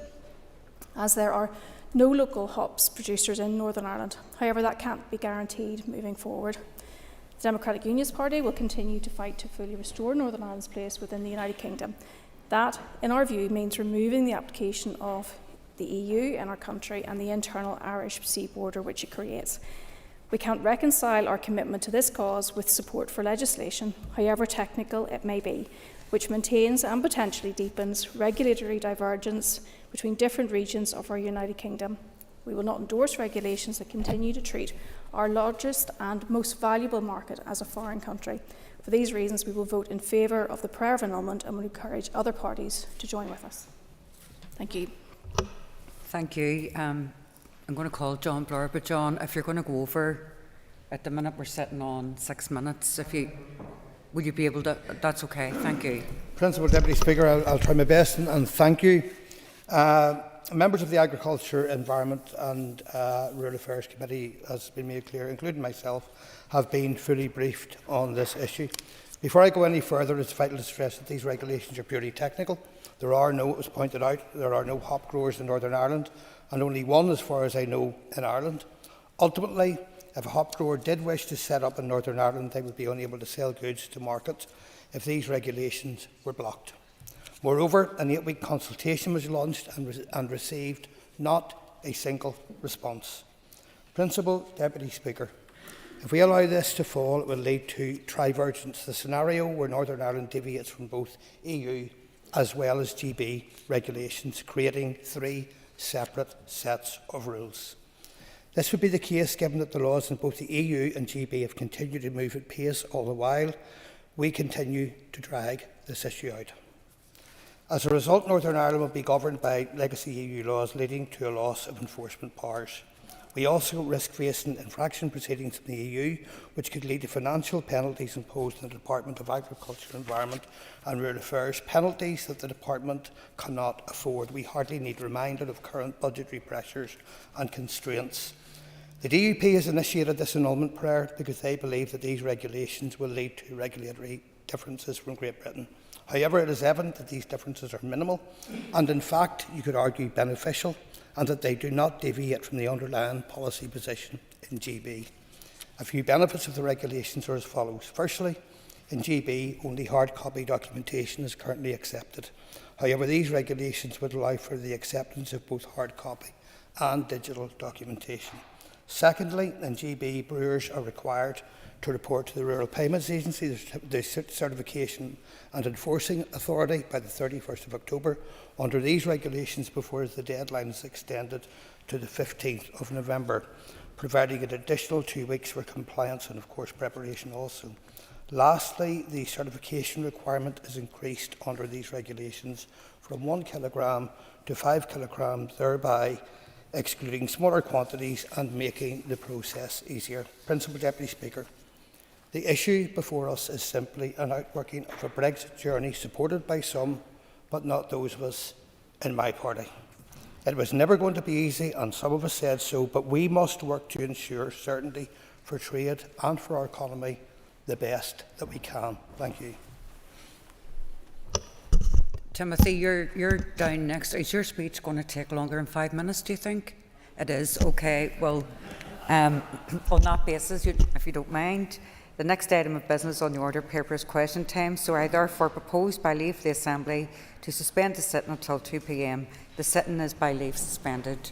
as there are no local hops producers in Northern Ireland. However, that can't be guaranteed moving forward. The Democratic Unionist Party will continue to fight to fully restore Northern Ireland's place within the United Kingdom. That, in our view, means removing the application of the EU in our country and the internal Irish sea border which it creates. We can't reconcile our commitment to this cause with support for legislation, however technical it may be, which maintains and potentially deepens regulatory divergence between different regions of our United Kingdom. We will not endorse regulations that continue to treat our largest and most valuable market as a foreign country. For these reasons, we will vote in favour of the prayer of annulment and will encourage other parties to join with us. Thank you. Thank you. I'm going to call John Blair, but John, if you're going to go over, at the minute we're sitting on 6 minutes, will you be able to, that's okay, thank you. Principal Deputy Speaker, I'll try my best and thank you. Members of the Agriculture, Environment and Rural Affairs Committee, as has been made clear, including myself, have been fully briefed on this issue. Before I go any further, it is vital to stress that these regulations are purely technical. There are no, it was pointed out, there are no hop growers in Northern Ireland, and only one, as far as I know, in Ireland. Ultimately, if a hop grower did wish to set up in Northern Ireland, they would be unable to sell goods to market if these regulations were blocked. Moreover, an 8-week consultation was launched and received not a single response. Principal Deputy Speaker, if we allow this to fall, it will lead to trivergence, the scenario where Northern Ireland deviates from both EU as well as GB regulations, creating 3 separate sets of rules. This would be the case given that the laws in both the EU and GB have continued to move at pace all the while we continue to drag this issue out. As a result, Northern Ireland will be governed by legacy EU laws, leading to a loss of enforcement powers. We also risk facing infraction proceedings from the EU, which could lead to financial penalties imposed on the Department of Agriculture, Environment and Rural Affairs, penalties that the Department cannot afford. We hardly need reminded of current budgetary pressures and constraints. The DUP has initiated this annulment prayer because they believe that these regulations will lead to regulatory differences from Great Britain. However, it is evident that these differences are minimal and, in fact, you could argue beneficial, and that they do not deviate from the underlying policy position in GB. A few benefits of the regulations are as follows. Firstly, in GB, only hard copy documentation is currently accepted. However, these regulations would allow for the acceptance of both hard copy and digital documentation. Secondly, in GB, brewers are required to report to the Rural Payments Agency, the certification and enforcing authority, by the 31st of October. Under these regulations, before the deadline is extended to the 15th of November, providing an additional 2 weeks for compliance and, of course, preparation also. Lastly, the certification requirement is increased under these regulations from 1 kilogram to 5 kilograms, thereby excluding smaller quantities and making the process easier. Principal Deputy Speaker, the issue before us is simply an outworking of a Brexit journey supported by some, but not those of us in my party. It was never going to be easy, and some of us said so, but we must work to ensure certainty for trade and for our economy the best that we can. Thank you. Timothy, you're down next. Is your speech going to take longer than 5 minutes, do you think? It is? Okay. Well, on that basis, if you don't mind, the next item of business on the order of paper is question time, so I therefore propose by leave of the Assembly to suspend the sitting until 2 p.m. The sitting is by leave suspended.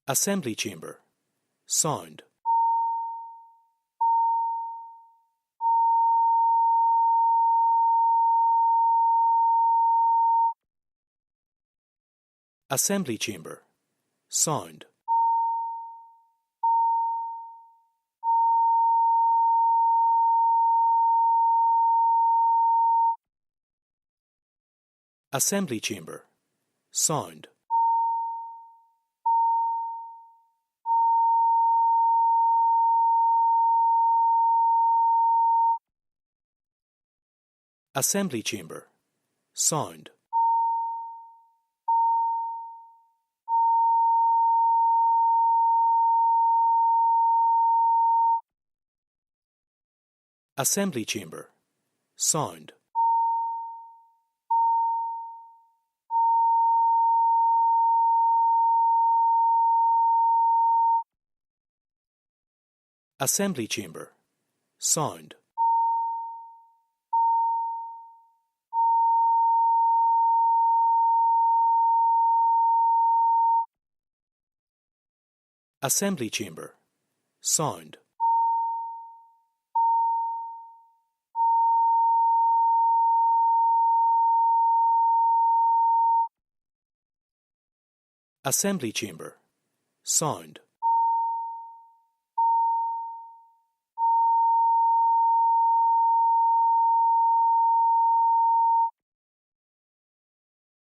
Assembly Chamber. Sound. Assembly Chamber. Sound. Assembly Chamber. Sound. Assembly Chamber. Sound. Assembly Chamber. Sound. Assembly Chamber. Sound. Assembly Chamber. Sound. Assembly Chamber. Sound.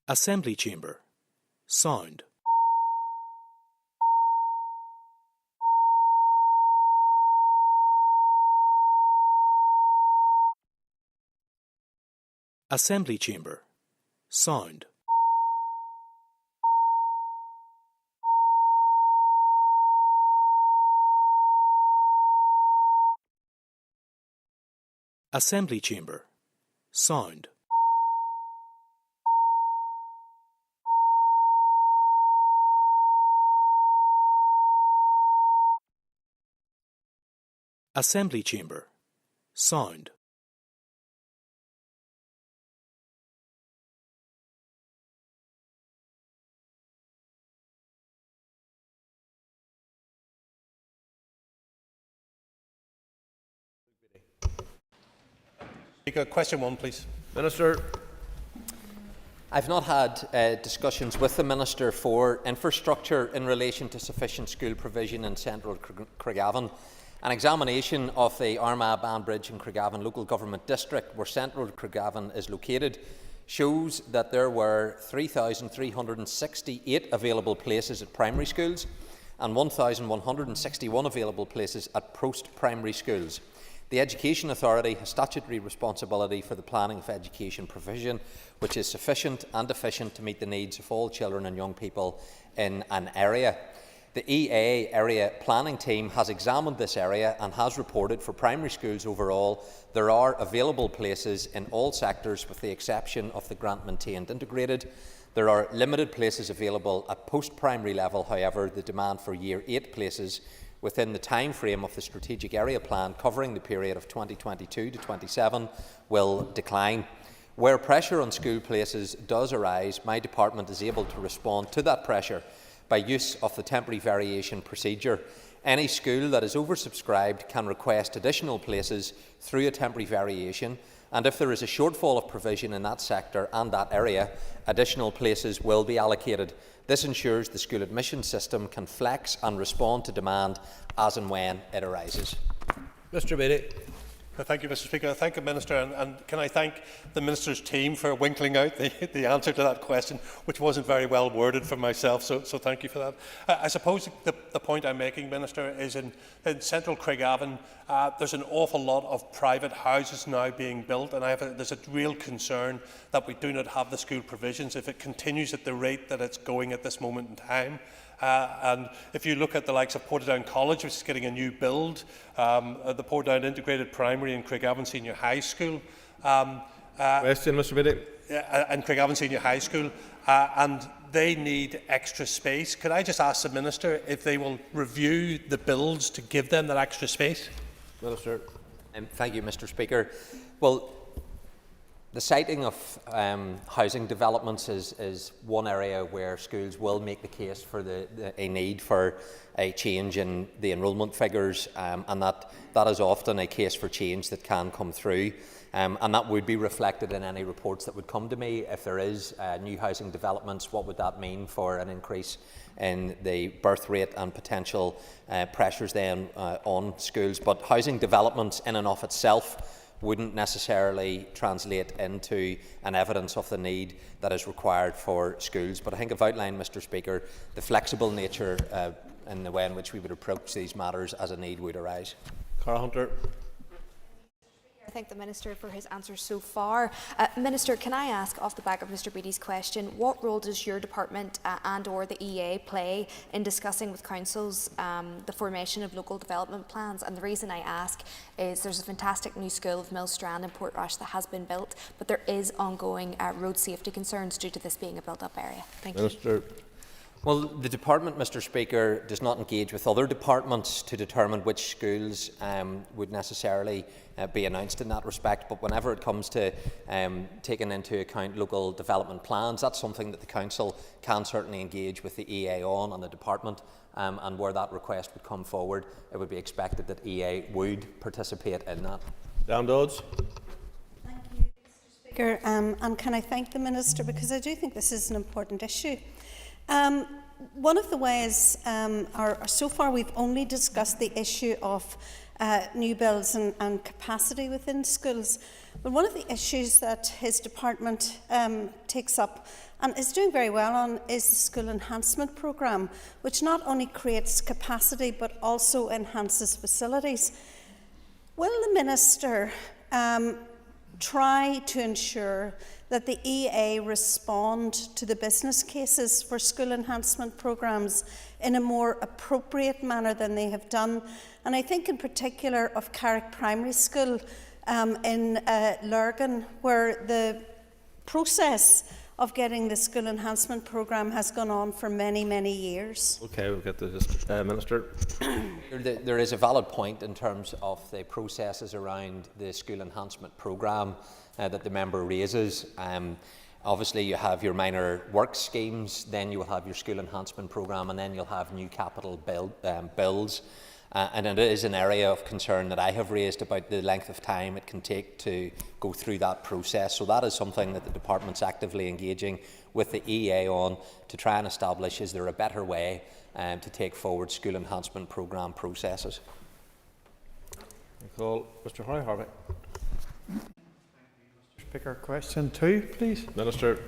Assembly Chamber. Sound. Assembly Chamber. Sound. Assembly Chamber. Sound. Assembly Chamber. Sound. Speaker, question 1, please. Minister. I've not had discussions with the Minister for Infrastructure in relation to sufficient school provision in central Craigavon. An examination of the Armagh Ban Bridge in Craigavon local government district, where central Craigavon is located, shows that there were 3,368 available places at primary schools and 1,161 available places at post-primary schools. The Education Authority has statutory responsibility for the planning of education provision, which is sufficient and efficient to meet the needs of all children and young people in an area. The EA Area Planning Team has examined this area and has reported for primary schools overall there are available places in all sectors with the exception of the grant-maintained integrated. There are limited places available at post-primary level, however, the demand for Year 8 places within the time frame of the Strategic Area Plan covering the period of 2022 to 27 will decline. Where pressure on school places does arise, my department is able to respond to that pressure by use of the temporary variation procedure. Any school that is oversubscribed can request additional places through a temporary variation, and if there is a shortfall of provision in that sector and that area, additional places will be allocated. This ensures the school admission system can flex and respond to demand as and when it arises. Mr. Beattie. Thank you, Mr. Speaker. I thank the Minister, and can I thank the Minister's team for winkling out the answer to that question, which wasn't very well worded for myself, so thank you for that. I suppose the point I'm making, Minister, is in central Craigavon, there's an awful lot of private houses now being built, and there's a real concern that we do not have the school provisions if it continues at the rate that it's going at this moment in time. And if you look at the likes of Portadown College, which is getting a new build, the Portadown Integrated Primary and Craigavon Senior High School. Question, Mr. Beattie. And Craigavon Senior High School, and they need extra space. Could I just ask the Minister if they will review the builds to give them that extra space? Minister. Thank you, Mr. Speaker. Well, the siting of housing developments is one area where schools will make the case for a need for a change in the enrolment figures, and that is often a case for change that can come through. And that would be reflected in any reports that would come to me. If there is new housing developments, what would that mean for an increase in the birth rate and potential pressures then on schools? But housing developments in and of itself wouldn't necessarily translate into an evidence of the need that is required for schools. But I think I've outlined, Mr. Speaker, the flexible nature in the way in which we would approach these matters as a need would arise. Cara Hunter. I thank the Minister for his answers so far. Minister, can I ask, off the back of Mr. Beattie's question, what role does your department and or the EA play in discussing with councils the formation of local development plans? And the reason I ask is there's a fantastic new school of Millstrand in Portrush that has been built, but there is ongoing road safety concerns due to this being a built-up area. Thank you. Well, the department, Mr. Speaker, does not engage with other departments to determine which schools would necessarily be announced in that respect. But whenever it comes to taking into account local development plans, that's something that the council can certainly engage with the EA on and the department. And where that request would come forward, it would be expected that EA would participate in that. Dan Dodds. Thank you, Mr. Speaker. And can I thank the Minister, because I do think this is an important issue. One of the ways, so far we've only discussed the issue of new builds and capacity within schools, but one of the issues that his department takes up and is doing very well on is the School Enhancement Programme, which not only creates capacity but also enhances facilities. Will the Minister try to ensure that the EA respond to the business cases for school enhancement programmes in a more appropriate manner than they have done. And I think in particular of Carrick Primary School in Lurgan, where the process of getting the school enhancement programme has gone on for many, many years. Okay, we'll get to this. Minister. There is a valid point in terms of the processes around the school enhancement programme that the member raises. Obviously, you have your minor works schemes, then you will have your school enhancement programme, and then you'll have new capital bills. And it is an area of concern that I have raised about the length of time it can take to go through that process. So that is something that the department's actively engaging with the EA on to try and establish, is there a better way to take forward school enhancement programme processes. I call Mr. Harvey. Speaker, question 2, please. Minister.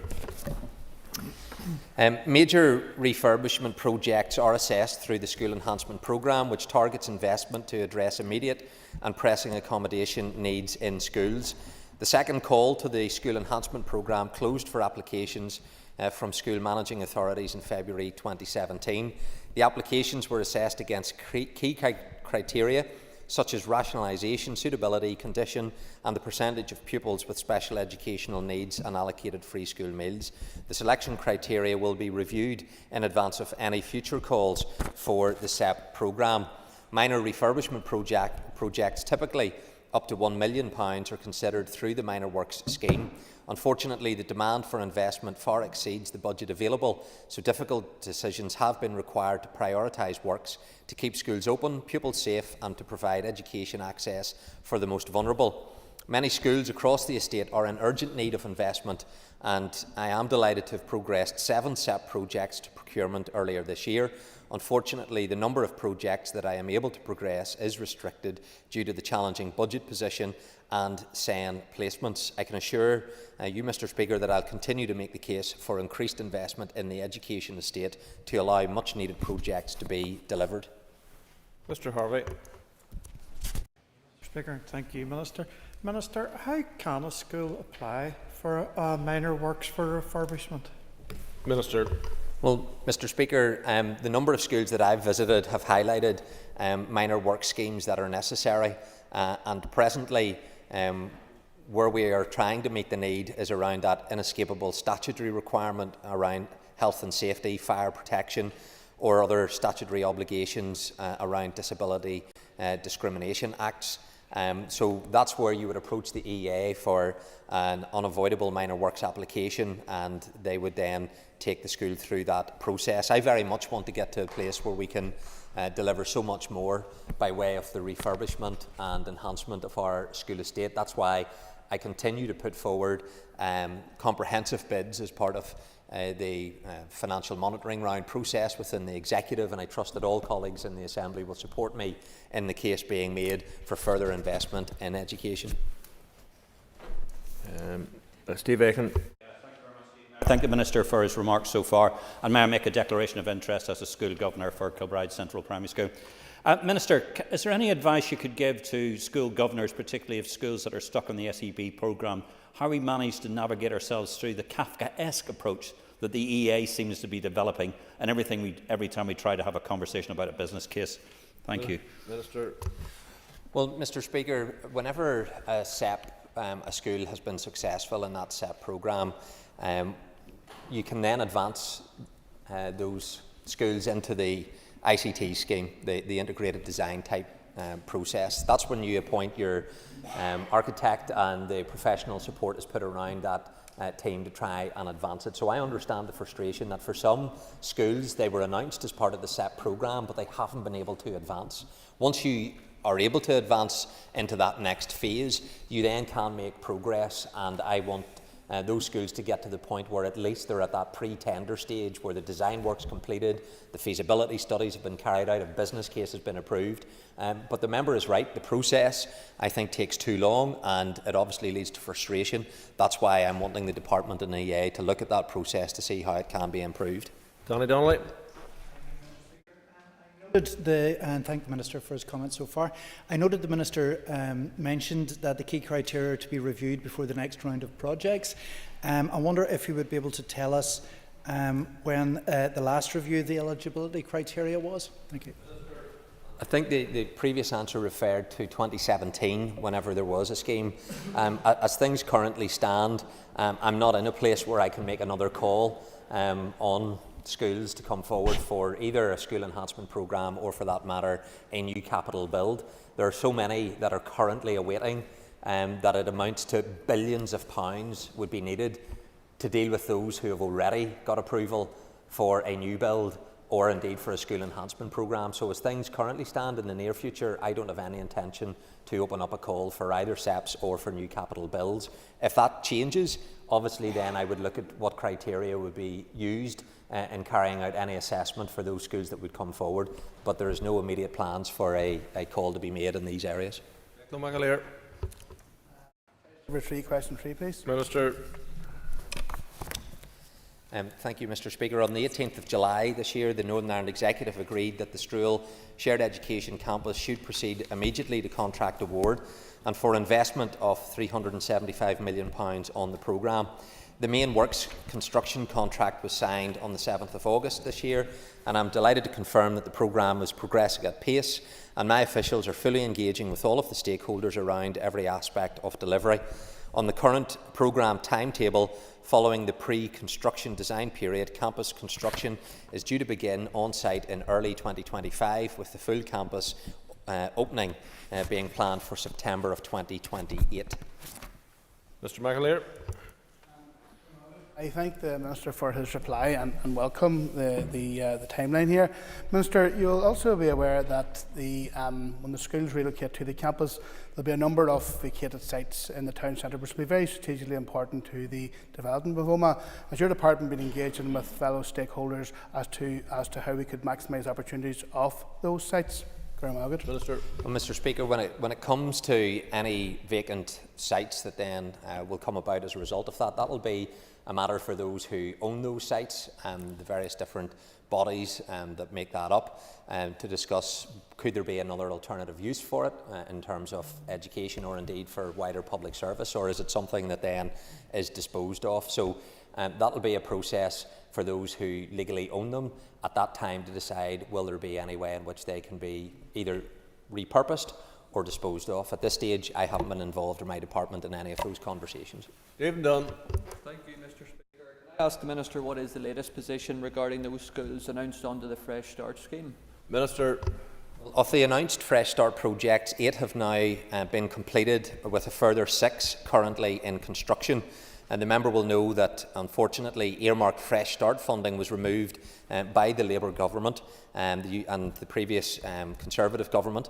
Major refurbishment projects are assessed through the School Enhancement Programme, which targets investment to address immediate and pressing accommodation needs in schools. The second call to the School Enhancement Programme closed for applications from school managing authorities in February 2017. The applications were assessed against key criteria such as rationalisation, suitability, condition and the percentage of pupils with special educational needs and allocated free school meals. The selection criteria will be reviewed in advance of any future calls for the SEP programme. Minor refurbishment projects, typically up to £1 million, are considered through the Minor Works scheme. Unfortunately, the demand for investment far exceeds the budget available, so difficult decisions have been required to prioritise works to keep schools open, pupils safe and to provide education access for the most vulnerable. Many schools across the estate are in urgent need of investment, and I am delighted to have progressed 7 SEP projects to procurement earlier this year. Unfortunately, the number of projects that I am able to progress is restricted due to the challenging budget position and SEN placements. I can assure you, Mr. Speaker, that I'll continue to make the case for increased investment in the education estate to allow much needed projects to be delivered. Mr. Harvey. Speaker, thank you, Minister. Minister, how can a school apply for a minor works for refurbishment? Minister. Well, Mr. Speaker, the number of schools that I've visited have highlighted minor work schemes that are necessary, and presently where we are trying to meet the need is around that inescapable statutory requirement around health and safety, fire protection or other statutory obligations around disability discrimination acts. So that's where you would approach the EA for an unavoidable minor works application, and they would then take the school through that process. I very much want to get to a place where we can deliver so much more by way of the refurbishment and enhancement of our school estate. That's why I continue to put forward comprehensive bids as part of the financial monitoring round process within the executive, and I trust that all colleagues in the Assembly will support me in the case being made for further investment in education. Steve Aiken. I thank the Minister for his remarks so far, and may I make a declaration of interest as a school governor for Kilbride Central Primary School. Minister, is there any advice you could give to school governors, particularly of schools that are stuck on the SEB programme, how we manage to navigate ourselves through the Kafkaesque approach that the EA seems to be developing and every time we try to have a conversation about a business case? Thank you. Minister. Well, Mr. Speaker, whenever a SEP, a school has been successful in that SEP programme, you can then advance those schools into the ICT scheme, the integrated design type process. That's when you appoint your architect and the professional support is put around that team to try and advance it. So I understand the frustration that for some schools they were announced as part of the SEP programme, but they haven't been able to advance. Once you are able to advance into that next phase, you then can make progress, and I want those schools to get to the point where at least they're at that pre-tender stage where the design work's completed, the feasibility studies have been carried out, a business case has been approved. But the member is right, the process I think takes too long and it obviously leads to frustration. That's why I'm wanting the department and the EA to look at that process to see how it can be improved. Donny Donnelly. And thank the Minister for his comments so far. I noted the Minister mentioned that the key criteria are to be reviewed before the next round of projects. I wonder if he would be able to tell us when the last review of the eligibility criteria was. Thank you. I think the previous answer referred to 2017, whenever there was a scheme. As things currently stand, I'm not in a place where I can make another call on schools to come forward for either a school enhancement programme or, for that matter, a new capital build. There are so many that are currently awaiting that it amounts to billions of pounds would be needed to deal with those who have already got approval for a new build or indeed for a school enhancement programme. So as things currently stand in the near future, I don't have any intention to open up a call for either SEPs or for new capital builds. If that changes, obviously then I would look at what criteria would be used in carrying out any assessment for those schools that would come forward. But there is no immediate plans for a call to be made in these areas. Question 3, please. Minister. Thank you, Mr. Speaker. On the 18th of July this year, the Northern Ireland Executive agreed that the Strual Shared Education Campus should proceed immediately to contract award and for investment of £375 million on the programme. The main works construction contract was signed on the 7th of August this year, and I'm delighted to confirm that the programme is progressing at pace and my officials are fully engaging with all of the stakeholders around every aspect of delivery. On the current programme timetable, following the pre-construction design period, campus construction is due to begin on-site in early 2025, with the full campus opening being planned for September of 2028. Mr. McAleer. I thank the Minister for his reply and welcome the timeline here. Minister, you'll also be aware that when the schools relocate to the campus, there'll be a number of vacated sites in the town centre, which will be very strategically important to the development of OMA. Has your department been engaging with fellow stakeholders as to how we could maximise opportunities of those sites? Minister. Well, Mr. Speaker, when it comes to any vacant sites that then will come about as a result of that, that will be a matter for those who own those sites and the various different bodies that make that up to discuss could there be another alternative use for it in terms of education or indeed for wider public service, or is it something that then is disposed of. So that will be a process for those who legally own them at that time to decide will there be any way in which they can be either repurposed or disposed of. At this stage, I haven't been involved in my department in any of those conversations. David Dunn. Thank you, Mr. Speaker. Can I ask the Minister what is the latest position regarding those schools announced under the Fresh Start scheme? Minister. Of the announced Fresh Start projects, 8 have now been completed, with a further 6 currently in construction. And the member will know that, unfortunately, earmarked Fresh Start funding was removed by the Labour government and the previous Conservative government.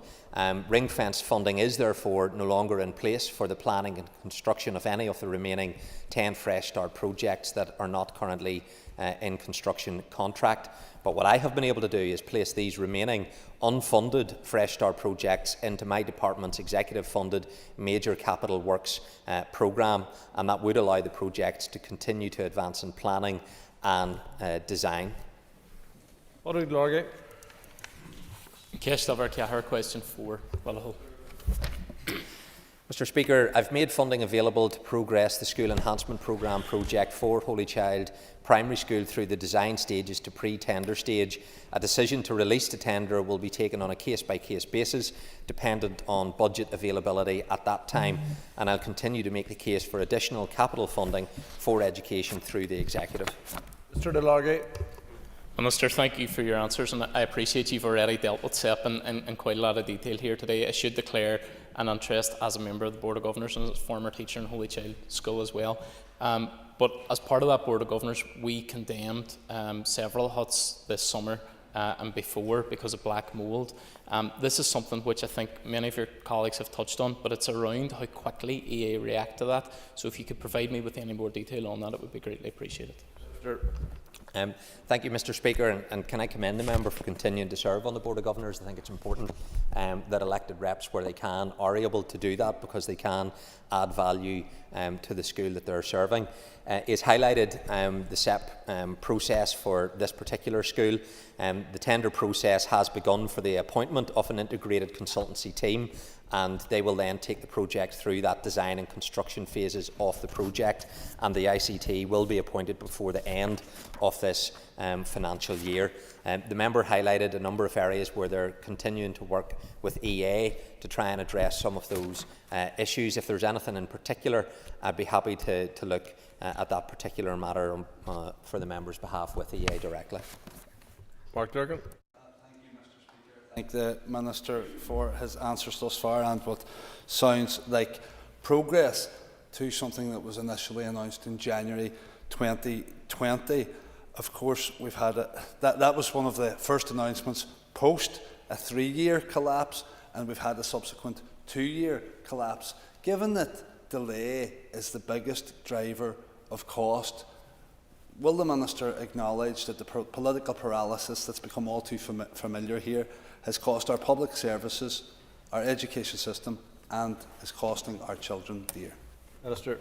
Ring-fence funding is therefore no longer in place for the planning and construction of any of the remaining 10 Fresh Start projects that are not currently in construction contract. But what I have been able to do is place these remaining unfunded Fresh Start projects into my department's executive-funded major capital works programme, and that would allow the projects to continue to advance in planning and design. Question 4. Mr. Speaker, I've made funding available to progress the School Enhancement Programme project for Holy Child Primary School through the design stages to pre-tender stage. A decision to release the tender will be taken on a case-by-case basis, dependent on budget availability at that time, and I'll continue to make the case for additional capital funding for education through the Executive. Mr. DeLargay. Minister, thank you for your answers, and I appreciate you've already dealt with SEP in quite a lot of detail here today. I should declare an interest as a member of the Board of Governors and as a former teacher in Holy Child School as well. But as part of that Board of Governors, we condemned several huts this summer and before because of black mould. This is something which I think many of your colleagues have touched on, but it's around how quickly EA react to that. So if you could provide me with any more detail on that, it would be greatly appreciated. Thank you, Mr. Speaker, and can I commend the member for continuing to serve on the Board of Governors. I think it's important that elected reps, where they can, are able to do that because they can add value to the school that they're serving. is highlighted the SEP process for this particular school. The tender process has begun for the appointment of an integrated consultancy team, and they will then take the project through that design and construction phases of the project, and the ICT will be appointed before the end of this financial year. The member highlighted a number of areas where they're continuing to work with EA to try and address some of those issues. If there's anything in particular, I'd be happy to look at that particular matter for the member's behalf with EA directly. Mark Durgan. Thank the Minister for his answers thus far and what sounds like progress to something that was initially announced in January 2020. Of course, we've had that was one of the first announcements post a 3-year collapse, and we've had a subsequent 2-year collapse. Given that delay is the biggest driver of cost, will the Minister acknowledge that the political paralysis that's become all too familiar here has cost our public services, our education system, and is costing our children dear? Minister.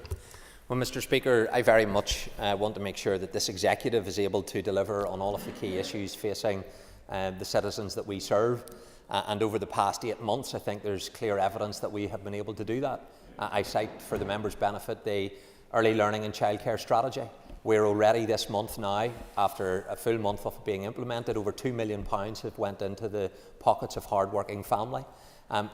Well, Mr. Speaker, I very much want to make sure that this executive is able to deliver on all of the key issues facing the citizens that we serve. And over the past 8 months, I think there's clear evidence that we have been able to do that. I cite for the member's benefit the early learning and childcare strategy. We're already this month now, after a full month of being implemented, over £2 million have went into the pockets of hard-working family.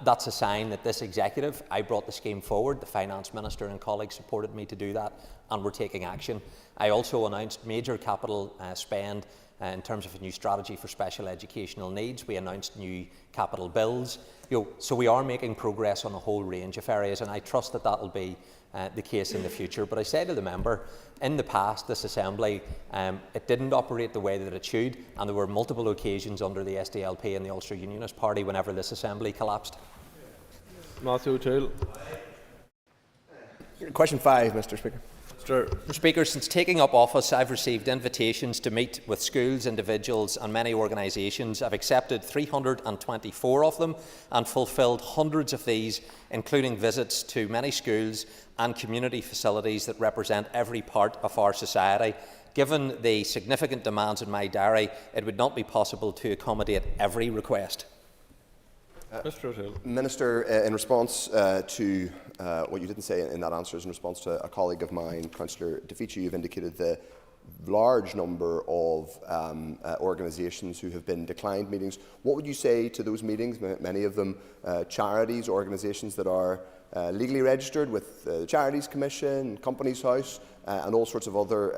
That's a sign that this executive, I brought the scheme forward, the Finance Minister and colleagues supported me to do that, and we're taking action. I also announced major capital spend in terms of a new strategy for special educational needs. We announced new capital bills. So we are making progress on a whole range of areas, and I trust that that will be the case in the future. But I say to the member, in the past, this Assembly, it didn't operate the way that it should, and there were multiple occasions under the SDLP and the Ulster Unionist Party whenever this Assembly collapsed. Matthew O'Toole. Question 5, Mr. Speaker. Mr. Speaker, since taking up office, I've received invitations to meet with schools, individuals and many organisations. I've accepted 324 of them and fulfilled hundreds of these, including visits to many schools and community facilities that represent every part of our society. Given the significant demands in my diary, it would not be possible to accommodate every request. Minister, in response to what you didn't say in that answer, is in response to a colleague of mine, Councillor DeFici, you've indicated the large number of organisations who have been declined meetings. What would you say to those meetings, many of them charities, organisations that are legally registered with the Charities Commission, Companies House and all sorts of other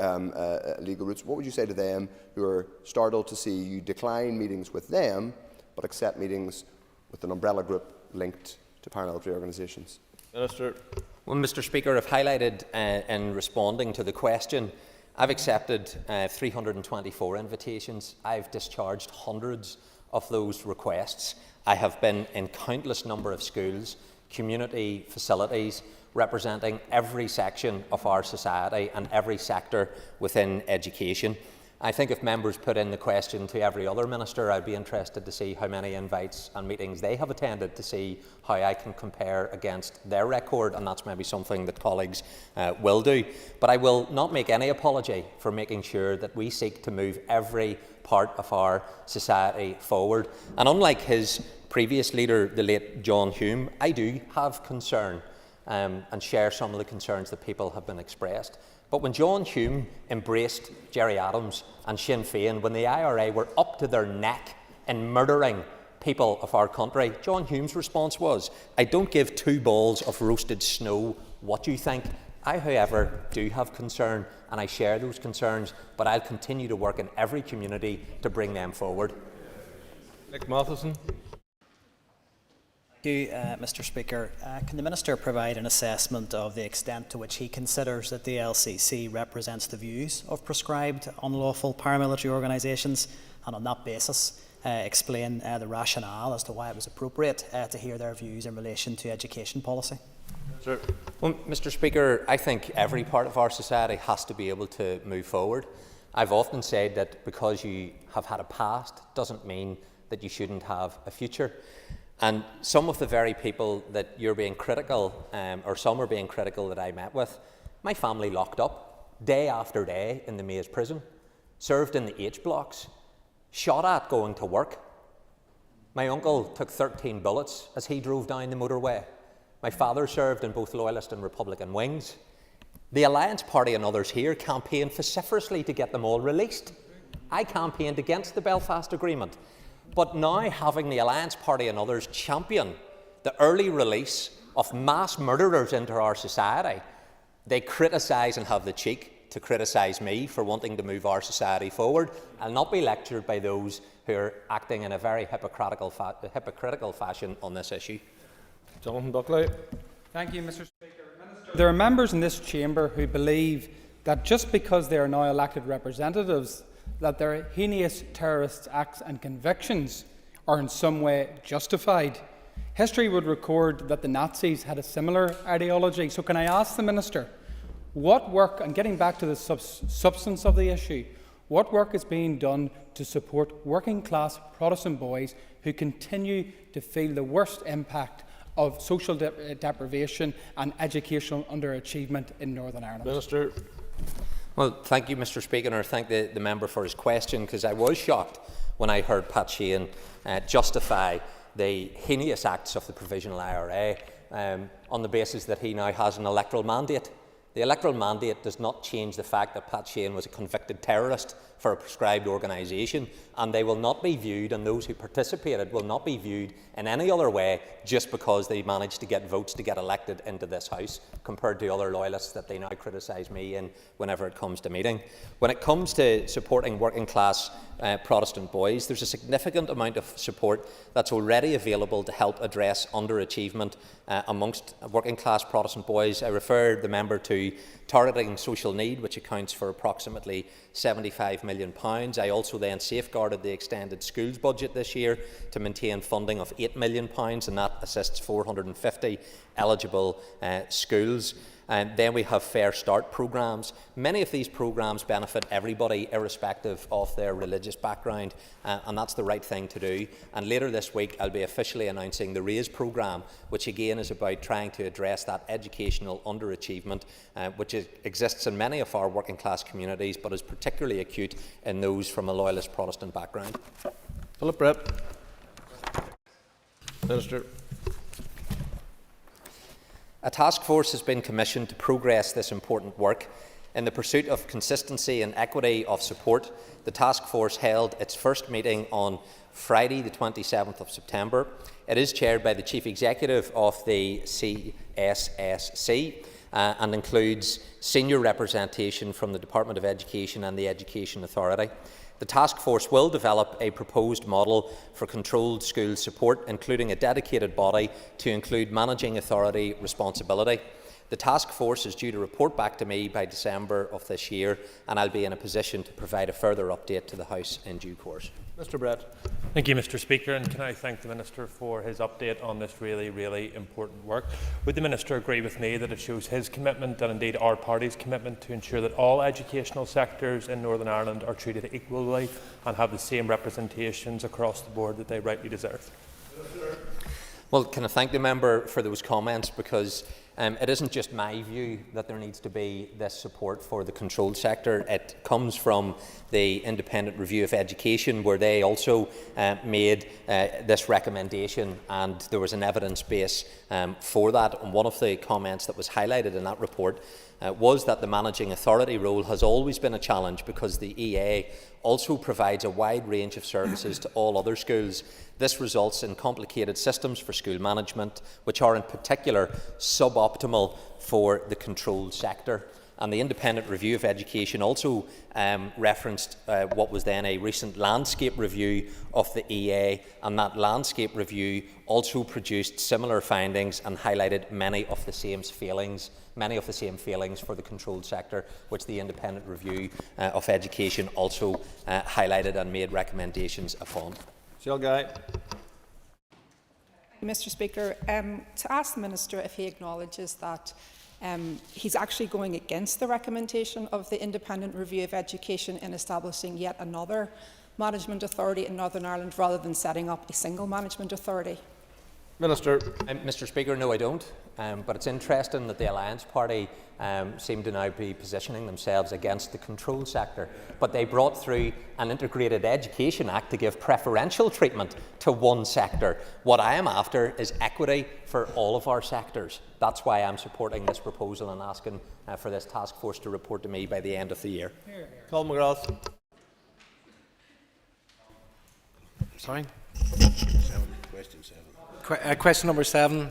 legal routes? What would you say to them who are startled to see you decline meetings with them but accept meetings with an umbrella group linked to paramilitary organisations? Minister. Well, Mr. Speaker, I've highlighted in responding to the question, I've accepted 324 invitations. I've discharged hundreds of those requests. I have been in countless number of schools, community facilities, representing every section of our society and every sector within education. I think if members put in the question to every other minister, I'd be interested to see how many invites and meetings they have attended to see how I can compare against their record, and that's maybe something that colleagues will do. But I will not make any apology for making sure that we seek to move every part of our society forward. And unlike his previous leader, the late John Hume, I do have concern and share some of the concerns that people have been expressed. But when John Hume embraced Gerry Adams and Sinn Féin, when the IRA were up to their neck in murdering people of our country, John Hume's response was, I don't give two balls of roasted snow what you think. I, however, do have concern, and I share those concerns, but I'll continue to work in every community to bring them forward. Nick Matheson. Thank you, Mr. Speaker. Can the Minister provide an assessment of the extent to which he considers that the LCC represents the views of proscribed unlawful paramilitary organisations, and on that basis explain the rationale as to why it was appropriate to hear their views in relation to education policy? Sure. Well, Mr. Speaker, I think every part of our society has to be able to move forward. I've often said that because you have had a past doesn't mean that you shouldn't have a future. And some of the very people that you're being critical, or some are being critical that I met with, my family locked up day after day in the Maze prison, served in the H blocks, shot at going to work. My uncle took 13 bullets as he drove down the motorway. My father served in both Loyalist and Republican wings. The Alliance Party and others here campaigned vociferously to get them all released. I campaigned against the Belfast Agreement. But now having the Alliance Party and others champion the early release of mass murderers into our society, they criticise and have the cheek to criticise me for wanting to move our society forward. I'll not be lectured by those who are acting in a very hypocritical fashion on this issue. Jonathan Buckley. Thank you, Mr. Speaker. Minister, there are members in this chamber who believe that just because they are now elected representatives, that their heinous terrorist acts and convictions are in some way justified. History would record that the Nazis had a similar ideology. So can I ask the Minister, what work, and getting back to the substance of the issue, what work is being done to support working class Protestant boys who continue to feel the worst impact of social deprivation and educational underachievement in Northern Ireland? Minister. Well, thank you, Mr. Speaker, and I thank the member for his question, because I was shocked when I heard Pat Sheehan justify the heinous acts of the Provisional IRA on the basis that he now has an electoral mandate. The electoral mandate does not change the fact that Pat Sheehan was a convicted terrorist for a prescribed organisation, and they will not be viewed, and those who participated will not be viewed in any other way just because they managed to get votes to get elected into this House, compared to other loyalists that they now criticise me in whenever it comes to meeting. When it comes to supporting working class Protestant boys, there's a significant amount of support that's already available to help address underachievement amongst working class Protestant boys. I refer the member to targeting social need, which accounts for approximately £75 million. I also then safeguarded the extended schools budget this year to maintain funding of £8 million, and that assists 450 eligible schools. And then we have Fair Start programmes. Many of these programmes benefit everybody, irrespective of their religious background, and that's the right thing to do. And later this week, I'll be officially announcing the RAISE programme, which again is about trying to address that educational underachievement, which exists in many of our working class communities, but is particularly acute in those from a Loyalist Protestant background. Philip Brett. Minister. A task force has been commissioned to progress this important work. In the pursuit of consistency and equity of support, the task force held its first meeting on Friday, the 27th of September. It is chaired by the Chief Executive of the CSSC and includes senior representation from the Department of Education and the Education Authority. The task force will develop a proposed model for controlled school support, including a dedicated body to include managing authority responsibility. The task force is due to report back to me by December of this year, and I'll be in a position to provide a further update to the House in due course. Mr. Brett. Thank you, Mr. Speaker, and can I thank the Minister for his update on this really important work. Would the Minister agree with me that it shows his commitment, and indeed our party's commitment, to ensure that all educational sectors in Northern Ireland are treated equally and have the same representations across the board that they rightly deserve? Well, can I thank the member for those comments, because it isn't just my view that there needs to be this support for the controlled sector. It comes from the Independent Review of Education, where they also made this recommendation, and there was an evidence base for that. And one of the comments that was highlighted in that report was that the managing authority role has always been a challenge, because the EA also provides a wide range of services to all other schools. This results in complicated systems for school management, which are in particular suboptimal for the controlled sector. And the Independent Review of Education also referenced what was then a recent landscape review of the EA, and that landscape review also produced similar findings and highlighted many of the same failings for the controlled sector, which the Independent Review of Education also highlighted and made recommendations upon. Mr. Speaker, to ask the Minister if he acknowledges that he's actually going against the recommendation of the Independent Review of Education in establishing yet another management authority in Northern Ireland rather than setting up a single management authority. Minister. Mr Speaker, no I don't, but it's interesting that the Alliance Party seem to now be positioning themselves against the control sector, but they brought through an Integrated Education Act to give preferential treatment to one sector. What I am after is equity for all of our sectors. That's why I'm supporting this proposal and asking for this task force to report to me by the end of the year. Colin McGrath. Sorry? Question number 7.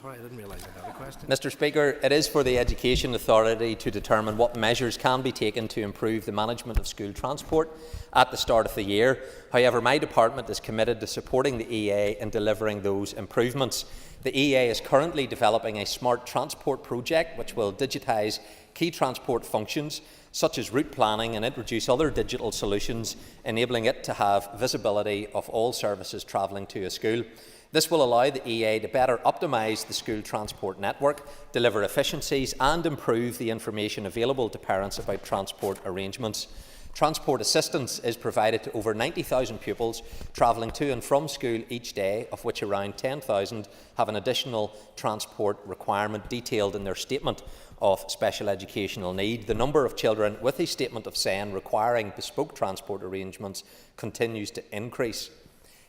Sorry, I didn't realise I had a question. Mr Speaker, it is for the Education Authority to determine what measures can be taken to improve the management of school transport at the start of the year. However, my department is committed to supporting the EA in delivering those improvements. The EA is currently developing a smart transport project which will digitise key transport functions such as route planning and introduce other digital solutions, enabling it to have visibility of all services travelling to a school. This will allow the EA to better optimise the school transport network, deliver efficiencies and improve the information available to parents about transport arrangements. Transport assistance is provided to over 90,000 pupils travelling to and from school each day, of which around 10,000 have an additional transport requirement detailed in their statement of special educational need. The number of children with a statement of SEN requiring bespoke transport arrangements continues to increase.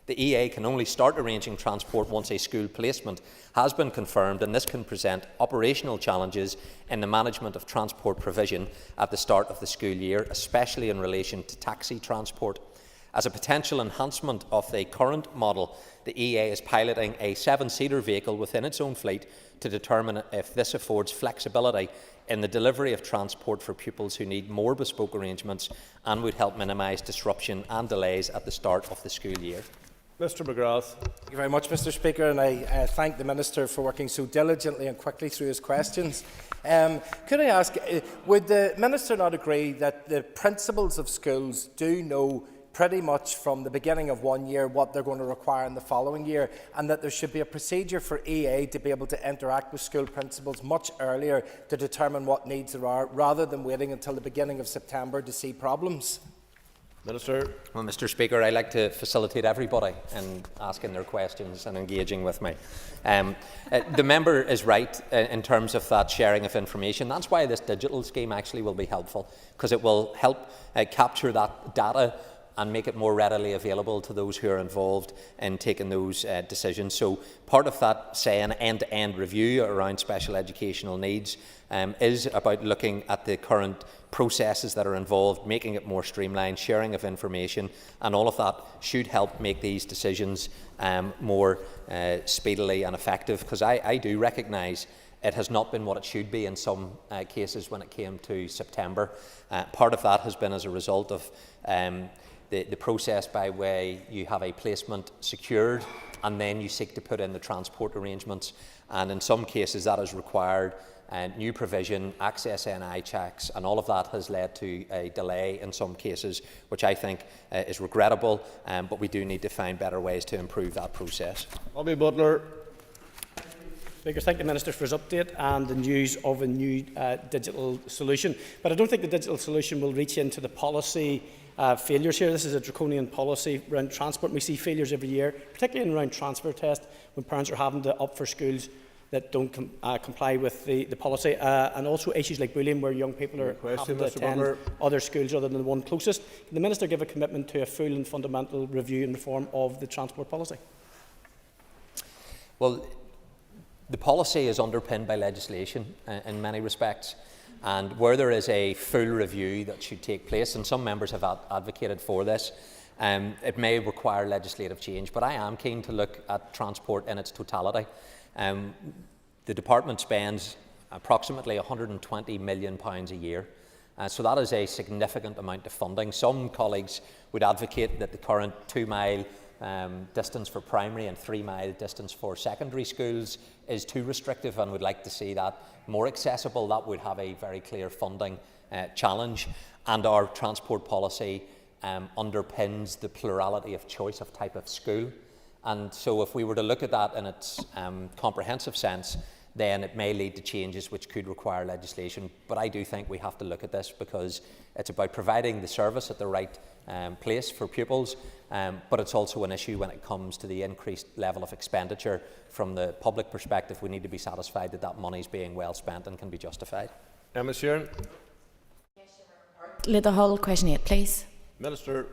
The EA can only start arranging transport once a school placement has been confirmed, and this can present operational challenges in the management of transport provision at the start of the school year, especially in relation to taxi transport. As a potential enhancement of the current model, the EA is piloting a 7-seater vehicle within its own fleet to determine if this affords flexibility in the delivery of transport for pupils who need more bespoke arrangements and would help minimise disruption and delays at the start of the school year. Mr McGrath. Thank you very much, Mr Speaker, and I thank the Minister for working so diligently and quickly through his questions. Could I ask, would the Minister not agree that the principals of schools do know pretty much from the beginning of one year what they're going to require in the following year, and that there should be a procedure for EA to be able to interact with school principals much earlier to determine what needs there are, rather than waiting until the beginning of September to see problems? Minister. Well, Mr Speaker, I like to facilitate everybody in asking their questions and engaging with me. The member is right in terms of that sharing of information. That's why this digital scheme actually will be helpful, because it will help capture that data and make it more readily available to those who are involved in taking those decisions. So part of that, say, an end-to-end review around special educational needs is about looking at the current processes that are involved, making it more streamlined, sharing of information, and all of that should help make these decisions more speedily and effective, because I do recognise it has not been what it should be in some cases when it came to September. Part of that has been as a result of the process by way you have a placement secured and then you seek to put in the transport arrangements, and in some cases that has required new provision, access NI checks, and all of that has led to a delay in some cases, which I think is regrettable, but we do need to find better ways to improve that process. Bobby Butler. Speaker, thank the Minister for his update and the news of a new digital solution. But I don't think the digital solution will reach into the policy failures here. This is a draconian policy around transport. We see failures every year, particularly around transfer tests, when parents are having to opt for schools that don't comply with the policy, and also issues like bullying, where young people are having to attend other schools other than the one closest. Can the Minister give a commitment to a full and fundamental review and reform of the transport policy? Well, the policy is underpinned by legislation in many respects, and where there is a full review that should take place, and some members have advocated for this, it may require legislative change, but I am keen to look at transport in its totality. The department spends approximately £120 million a year, so that is a significant amount of funding. Some colleagues would advocate that the current 2-mile distance for primary and 3-mile distance for secondary schools is too restrictive and would like to see that more accessible. That would have a very clear funding challenge, and our transport policy underpins the plurality of choice of type of school. And so if we were to look at that in its comprehensive sense, then it may lead to changes which could require legislation. But I do think we have to look at this, because it's about providing the service at the right place for pupils, but it's also an issue when it comes to the increased level of expenditure. From the public perspective, we need to be satisfied that that money is being well spent and can be justified. Emma Sheeran. Little Hall, question 8, please. Minister.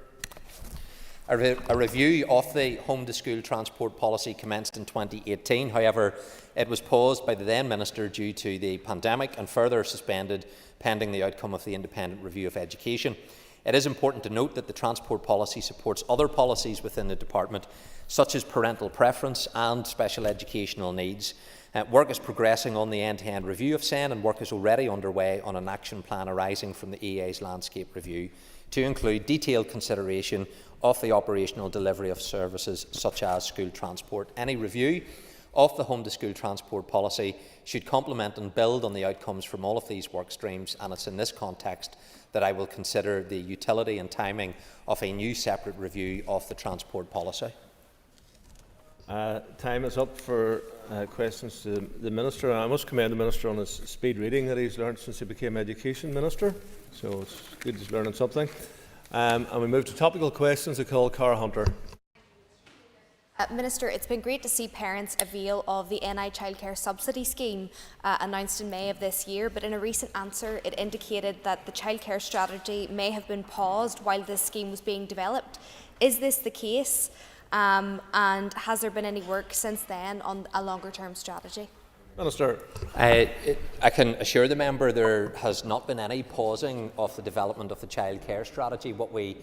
A review of the home-to-school transport policy commenced in 2018. However, it was paused by the then Minister due to the pandemic and further suspended pending the outcome of the independent review of education. It is important to note that the transport policy supports other policies within the department, such as parental preference and special educational needs. Work is progressing on the end-to-end review of SEN, and work is already underway on an action plan arising from the EA's landscape review, to include detailed consideration of the operational delivery of services such as school transport. Any review of the home-to-school transport policy should complement and build on the outcomes from all of these work streams, and it's in this context that I will consider the utility and timing of a new separate review of the transport policy. Time is up for questions to the Minister. I must commend the Minister on his speed reading that he's learned since he became Education Minister, so it's good he's learning something. And we move to topical questions. I call Cara Hunter. Minister, it's been great to see parents avail of the NI childcare subsidy scheme announced in May of this year, but in a recent answer it indicated that the childcare strategy may have been paused while this scheme was being developed. Is this the case, and has there been any work since then on a longer-term strategy? Minister. I can assure the member there has not been any pausing of the development of the childcare strategy. What we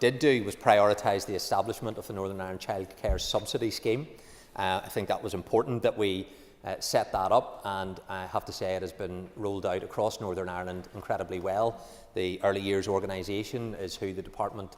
did do was prioritise the establishment of the Northern Ireland Childcare Subsidy Scheme. I think that was important that we set that up, and I have to say it has been rolled out across Northern Ireland incredibly well. The Early Years Organisation is who the department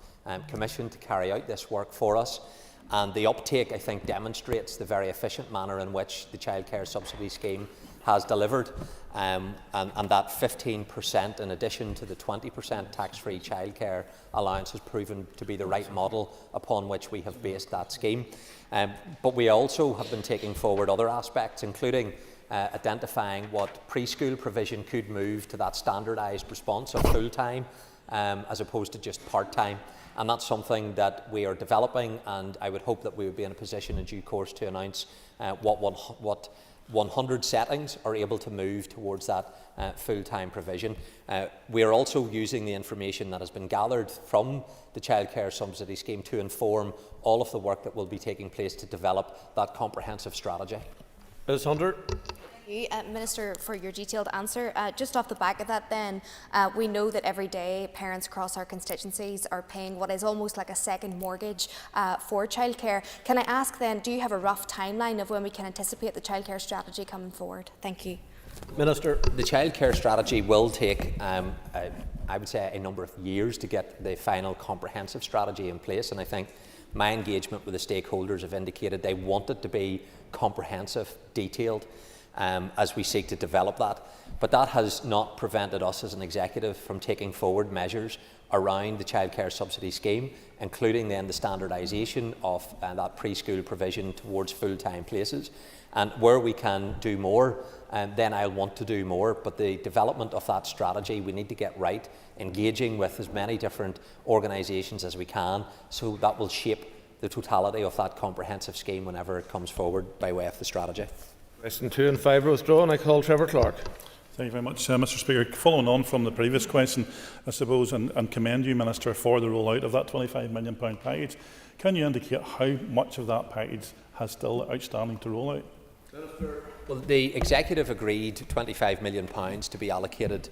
commissioned to carry out this work for us. And the uptake, I think, demonstrates the very efficient manner in which the childcare subsidy scheme has delivered, and that 15% in addition to the 20% tax-free childcare allowance has proven to be the right model upon which we have based that scheme. But we also have been taking forward other aspects, including identifying what preschool provision could move to that standardised response of full-time as opposed to just part-time. And that's something that we are developing, and I would hope that we would be in a position in due course to announce what 100 settings are able to move towards that full-time provision. We are also using the information that has been gathered from the childcare subsidy scheme to inform all of the work that will be taking place to develop that comprehensive strategy. Ms. Hunter. Thank you, Minister, for your detailed answer. Just off the back of that then, we know that every day parents across our constituencies are paying what is almost like a second mortgage for childcare. Can I ask then, do you have a rough timeline of when we can anticipate the childcare strategy coming forward? Thank you. Minister. The childcare strategy will take, I would say, a number of years to get the final comprehensive strategy in place, and I think my engagement with the stakeholders have indicated they want it to be comprehensive, detailed, as we seek to develop that. But that has not prevented us as an executive from taking forward measures around the childcare subsidy scheme, including then the standardisation of that preschool provision towards full-time places. And where we can do more, then I'll want to do more. But the development of that strategy, we need to get right, engaging with as many different organisations as we can, so that will shape the totality of that comprehensive scheme whenever it comes forward by way of the strategy. Question 2 and 5 are withdrawn. I call Trevor Clark. Thank you very much, Mr. Speaker. Following on from the previous question, I suppose, and commend you, Minister, for the rollout of that £25 million package. Can you indicate how much of that package has still outstanding to roll out? Well, the Executive agreed £25 million to be allocated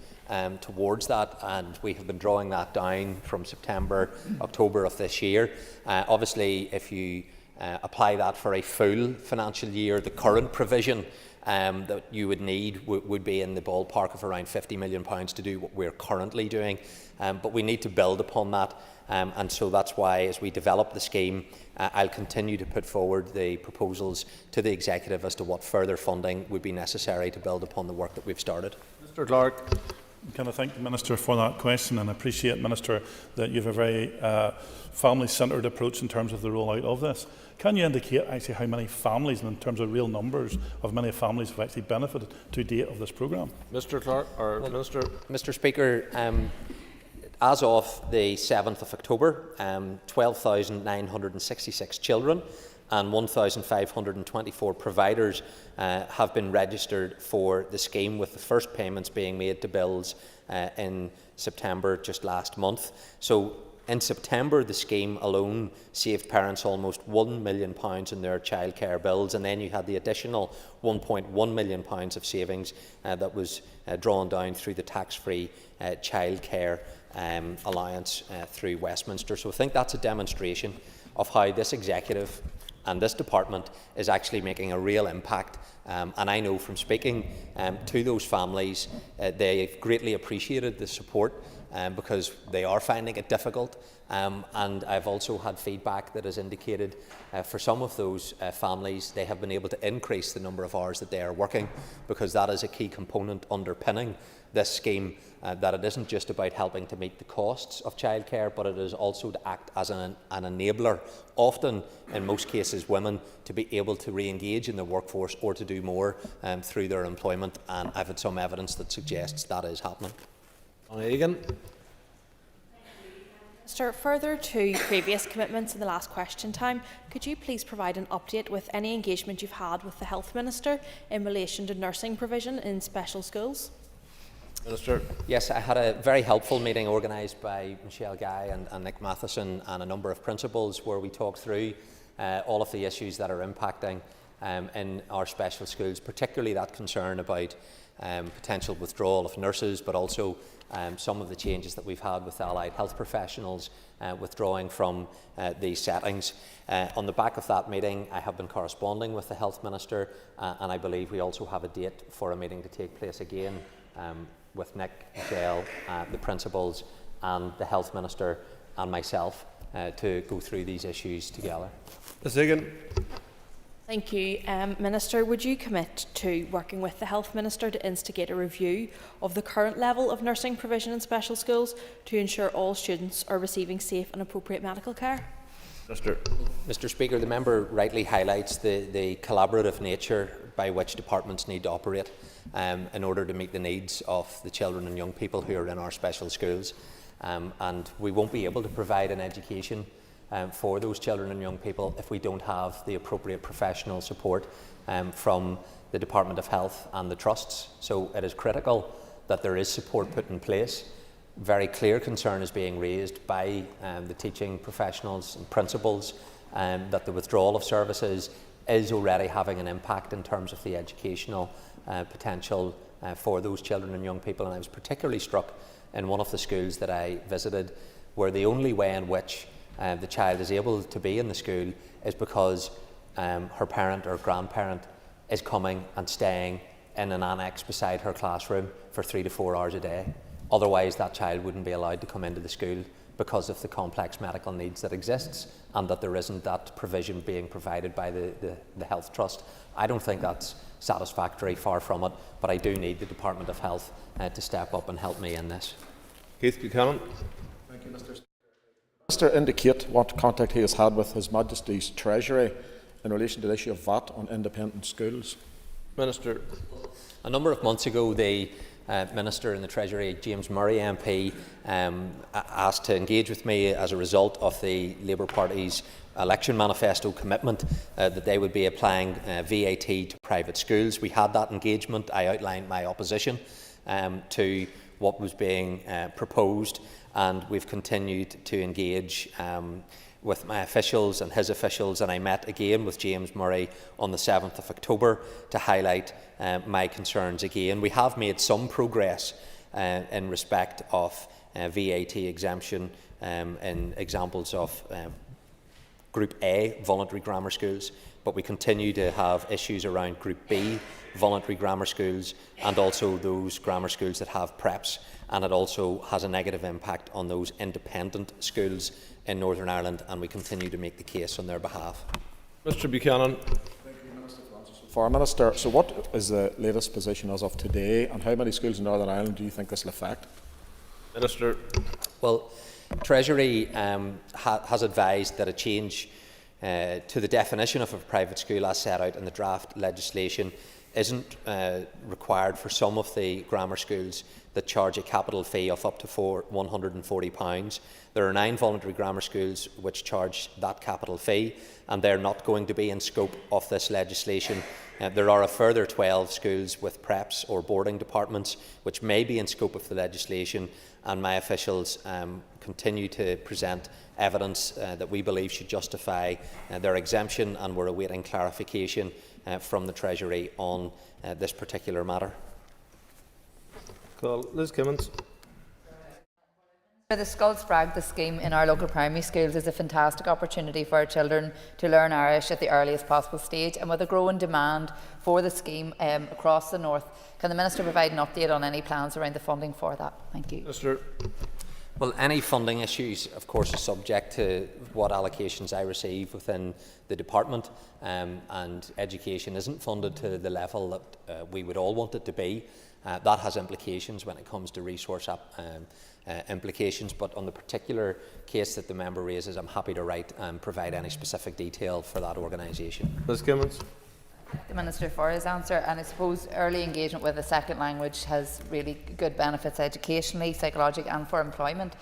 towards that, and we have been drawing that down from September, October of this year. Obviously, if you apply that for a full financial year, the current provision that you would need would be in the ballpark of around £50 million to do what we're currently doing. But we need to build upon that, and so that's why, as we develop the scheme, I'll continue to put forward the proposals to the Executive as to what further funding would be necessary to build upon the work that we've started. Mr. Clark. Can I thank the Minister for that question, and I appreciate, Minister, that you have a very family-centred approach in terms of the rollout of this. Can you indicate actually how many families, and in terms of real numbers of many families, have actually benefited to date of this programme? Mr. Clark, or Minister. Mr. Speaker, as of the 7th of October, 12,966 children and 1,524 providers have been registered for the scheme, with the first payments being made to bills in September just last month. So in September, the scheme alone saved parents almost £1 million in their childcare bills, and then you had the additional £1.1 million of savings that was drawn down through the tax-free childcare allowance through Westminster. So I think that's a demonstration of how this executive and this department is actually making a real impact. And I know from speaking to those families, they've greatly appreciated the support because they are finding it difficult. And I've also had feedback that has indicated for some of those families, they have been able to increase the number of hours that they are working, because that is a key component underpinning this scheme, that it isn't just about helping to meet the costs of childcare, but it is also to act as an enabler, often in most cases women, to be able to re-engage in the workforce or to do more through their employment, and I've had some evidence that suggests that is happening. Minister, further to previous commitments in the last question time, could you please provide an update with any engagement you've had with the Health Minister in relation to nursing provision in special schools? Minister. Yes, I had a very helpful meeting organised by Michelle Guy and Nick Matheson and a number of principals, where we talked through all of the issues that are impacting in our special schools, particularly that concern about potential withdrawal of nurses, but also some of the changes that we've had with allied health professionals withdrawing from these settings. On the back of that meeting, I have been corresponding with the Health Minister, and I believe we also have a date for a meeting to take place again with Nick, Michelle, the principals and the Health Minister and myself to go through these issues together. Ms. Egan. Thank you. Minister, would you commit to working with the Health Minister to instigate a review of the current level of nursing provision in special schools to ensure all students are receiving safe and appropriate medical care? Mr. Speaker, the member rightly highlights the collaborative nature by which departments need to operate in order to meet the needs of the children and young people who are in our special schools. And we won't be able to provide an education for those children and young people if we don't have the appropriate professional support from the Department of Health and the trusts. So it is critical that there is support put in place. Very clear concern is being raised by the teaching professionals and principals that the withdrawal of services is already having an impact in terms of the educational potential for those children and young people. And I was particularly struck in one of the schools that I visited, where the only way in which the child is able to be in the school is because her parent or grandparent is coming and staying in an annex beside her classroom for 3 to 4 hours a day. Otherwise, that child wouldn't be allowed to come into the school because of the complex medical needs that exists, and that there isn't that provision being provided by the Health Trust. I don't think that's satisfactory, far from it, but I do need the Department of Health to step up and help me in this. Keith Buchanan. Thank you, Mr. Speaker. Minister indicate what contact he has had with His Majesty's Treasury in relation to the issue of VAT on independent schools? Minister. A number of months ago, the Minister in the Treasury, James Murray MP, asked to engage with me as a result of the Labour Party's election manifesto commitment that they would be applying VAT to private schools. We had that engagement. I outlined my opposition to what was being proposed, and we've continued to engage with my officials and his officials, and I met again with James Murray on the 7th of October to highlight my concerns again. We have made some progress in respect of VAT exemption in examples of Group A voluntary grammar schools, but we continue to have issues around Group B voluntary grammar schools and also those grammar schools that have preps, and it also has a negative impact on those independent schools in Northern Ireland, and we continue to make the case on their behalf. Mr. Buchanan. Thank you, Minister, for answers so far, Minister. So what is the latest position as of today, and how many schools in Northern Ireland do you think this will affect? Minister. Well, Treasury has advised that a change to the definition of a private school as set out in the draft legislation isn't required for some of the grammar schools that charge a capital fee of up to £140. There are 9 voluntary grammar schools which charge that capital fee, and they're not going to be in scope of this legislation. There are a further 12 schools with preps or boarding departments which may be in scope of the legislation, and my officials continue to present evidence that we believe should justify their exemption, and we're awaiting clarification from the Treasury on this particular matter. Liz Kimmins. The Scoil Spragta scheme in our local primary schools is a fantastic opportunity for our children to learn Irish at the earliest possible stage, and with a growing demand for the scheme across the north, can the Minister provide an update on any plans around the funding for that? Thank you. Minister. Well, any funding issues, of course, are subject to what allocations I receive within the department, and education isn't funded to the level that we would all want it to be. That has implications when it comes to resource implications, but on the particular case that the member raises, I'm happy to write and provide any specific detail for that organisation. Ms. Kimmins. The Minister for his answer, and I suppose early engagement with a second language has really good benefits educationally, psychologically and for employment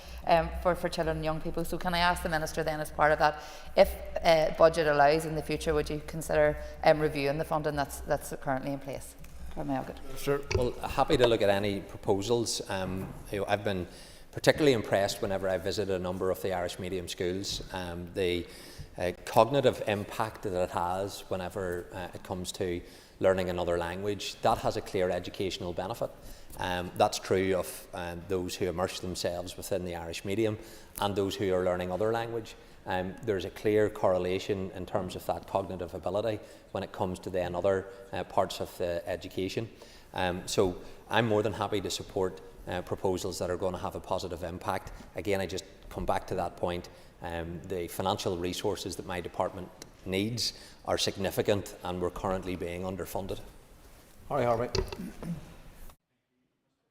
for children and young people. So can I ask the Minister then, as part of that, if budget allows in the future, would you consider reviewing the funding that's currently in place? Sure. Well, happy to look at any proposals. I've been particularly impressed whenever I visited a number of the Irish medium schools. The cognitive impact that it has whenever it comes to learning another language, that has a clear educational benefit. That's true of those who immerse themselves within the Irish medium and those who are learning other language. There's a clear correlation in terms of that cognitive ability when it comes to then other parts of the education. So I'm more than happy to support proposals that are going to have a positive impact. Again, I just come back to that point. The financial resources that my department needs are significant, and we're currently being underfunded. Harvey.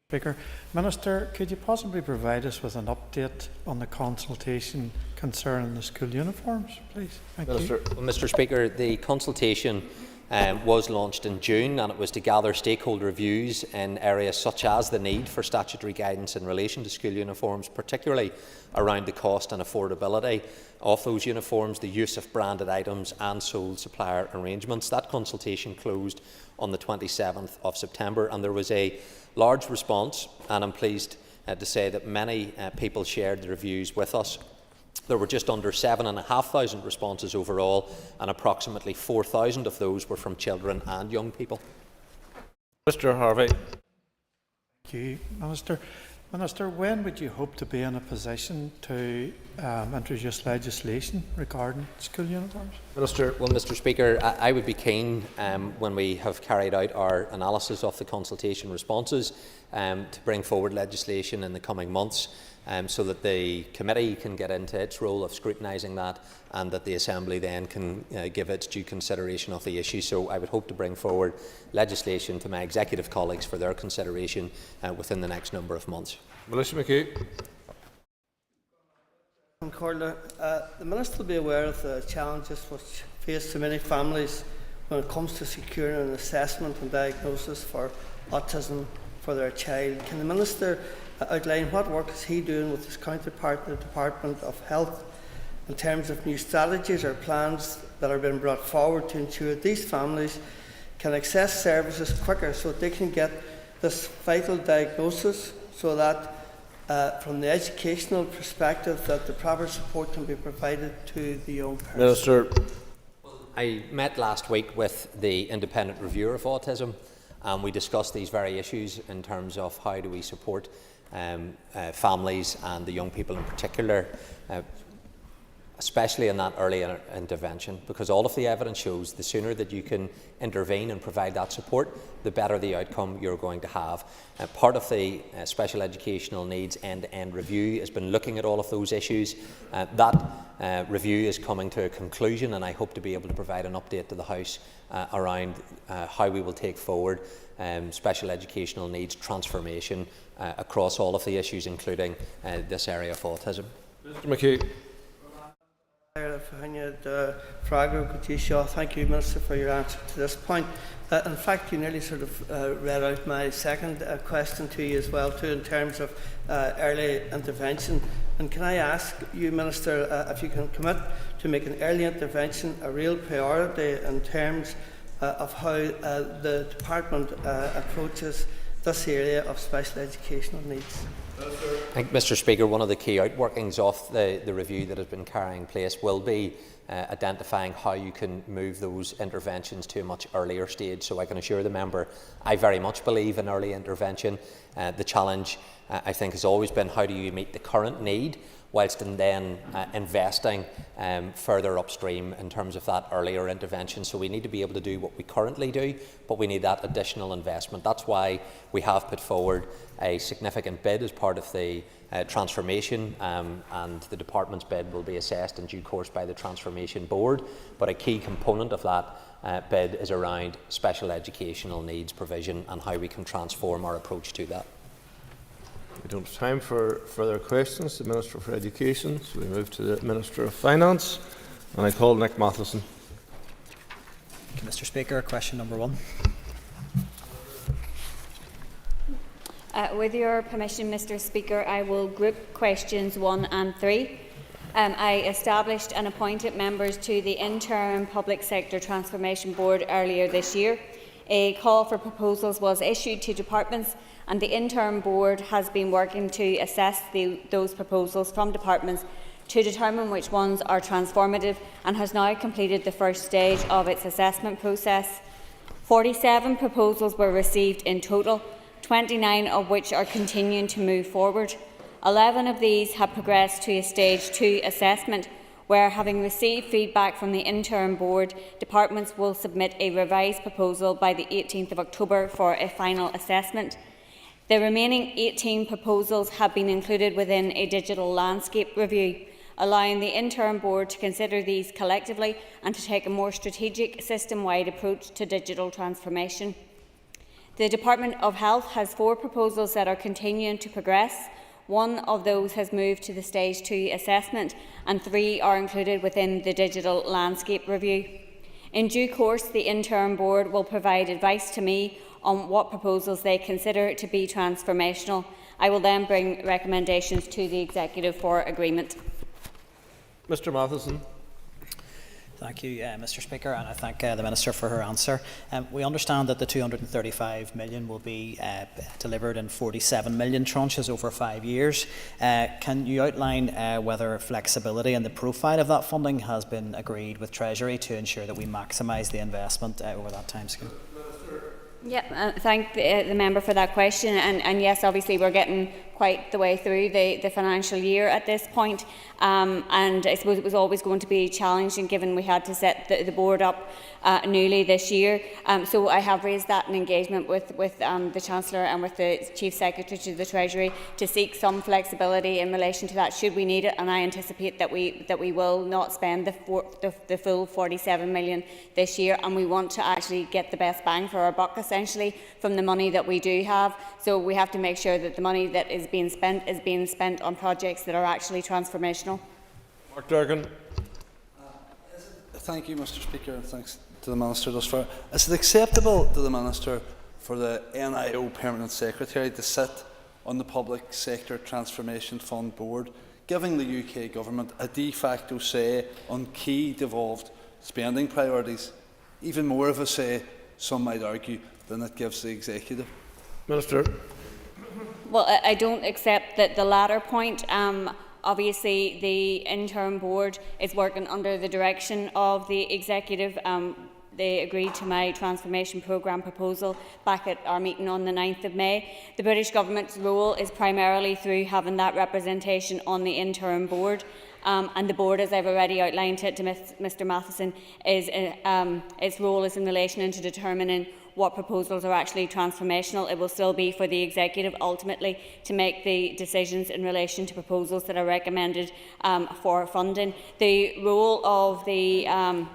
Speaker. Minister, could you possibly provide us with an update on the consultation concerning the school uniforms, please? Thank you. Well, Mr. Speaker, the consultation was launched in June, and it was to gather stakeholder views in areas such as the need for statutory guidance in relation to school uniforms, particularly around the cost and affordability of those uniforms, the use of branded items and sole supplier arrangements. That consultation closed on the 27th of September, and there was a large response, and I'm pleased to say that many people shared the reviews with us. There were just under 7,500 responses overall, and approximately 4,000 of those were from children and young people. Mr. Harvey. Thank you, Minister. Minister, when would you hope to be in a position to introduce legislation regarding school uniforms? Minister. Well, Mr. Speaker, I would be keen, when we have carried out our analysis of the consultation responses, to bring forward legislation in the coming months, so that the committee can get into its role of scrutinising that, and that the Assembly then can give its due consideration of the issue. So I would hope to bring forward legislation to my executive colleagues for their consideration within the next number of months. Melissa McHugh. The Minister will be aware of the challenges which face so many families when it comes to securing an assessment and diagnosis for autism for their child. Can the Minister outline what work is he doing with his counterpart in the Department of Health in terms of new strategies or plans that are being brought forward to ensure that these families can access services quicker so that they can get this vital diagnosis, so that from the educational perspective that the proper support can be provided to the young person? Minister. I met last week with the independent reviewer of autism, and we discussed these very issues in terms of how do we support families and the young people in particular. especially in that early intervention, because all of the evidence shows the sooner that you can intervene and provide that support, the better the outcome you're going to have. Part of the special educational needs end-to-end review has been looking at all of those issues. That review is coming to a conclusion, and I hope to be able to provide an update to the House around how we will take forward special educational needs transformation across all of the issues, including this area of autism. Mr. McKee. Thank you, Minister, for your answer to this point. In fact, you nearly sort of read out my second question to you as well, too, in terms of early intervention. And can I ask you, Minister, if you can commit to making early intervention a real priority in terms of how the Department approaches this area of special educational needs? I think, Mr. Speaker, one of the key outworkings of the review that has been carrying place will be identifying how you can move those interventions to a much earlier stage. So I can assure the member I very much believe in early intervention. The challenge, I think, has always been how do you meet the current need whilst then investing further upstream in terms of that earlier intervention. So we need to be able to do what we currently do, but we need that additional investment. That's why we have put forward a significant bid as part of the transformation, and the Department's bid will be assessed in due course by the Transformation Board. But a key component of that bid is around special educational needs provision and how we can transform our approach to that. We don't have time for further questions. The Minister for Education. So we move to the Minister of Finance. And I call Nick Matheson. Thank you, Mr. Speaker. Question number 1. With your permission, Mr. Speaker, I will group questions 1 and 3. I established and appointed members to the Interim Public Sector Transformation Board earlier this year. A call for proposals was issued to departments, and the interim board has been working to assess those proposals from departments to determine which ones are transformative, and has now completed the first stage of its assessment process. 47 proposals were received in total, 29 of which are continuing to move forward. 11 of these have progressed to a stage 2 assessment, where, having received feedback from the interim board, departments will submit a revised proposal by the 18th of October for a final assessment. The remaining 18 proposals have been included within a digital landscape review, allowing the interim board to consider these collectively and to take a more strategic system-wide approach to digital transformation. The Department of Health has 4 proposals that are continuing to progress. 1 of those has moved to the Stage 2 assessment, and 3 are included within the digital landscape review. In due course, the interim board will provide advice to me on what proposals they consider to be transformational. I will then bring recommendations to the Executive for agreement. Mr. Matheson. Thank you, Mr. Speaker, and I thank the Minister for her answer. We understand that the £235 million will be delivered in 47 million tranches over 5 years. Can you outline whether flexibility in the profile of that funding has been agreed with Treasury to ensure that we maximise the investment over that timescale? Yeah, thank the member for that question. And yes, obviously we're getting quite the way through the financial year at this point. And I suppose it was always going to be challenging, given we had to set the board up newly this year. So I have raised that in engagement with the Chancellor and with the Chief Secretary to the Treasury to seek some flexibility in relation to that, should we need it. And I anticipate that we will not spend the full 47 million this year, and we want to actually get the best bang for our buck, essentially, from the money that we do have. So we have to make sure that the money that is being spent on projects that are actually transformational. Mark Durgan. Thank you, Mr. Speaker, and thanks to the Minister thus far. Is it acceptable to the Minister for the NIO Permanent Secretary to sit on the Public Sector Transformation Fund Board, giving the UK Government a de facto say on key devolved spending priorities, even more of a say, some might argue, than it gives the Executive? Minister. Well, I don't accept that the latter point. Obviously, the interim board is working under the direction of the Executive. they agreed to my transformation programme proposal back at our meeting on the 9th of May. The British Government's role is primarily through having that representation on the interim board. And the board, as I've already outlined it to Mr Matheson, its role is in relation to determining what proposals are actually transformational. It will still be for the executive ultimately to make the decisions in relation to proposals that are recommended for funding. The role of the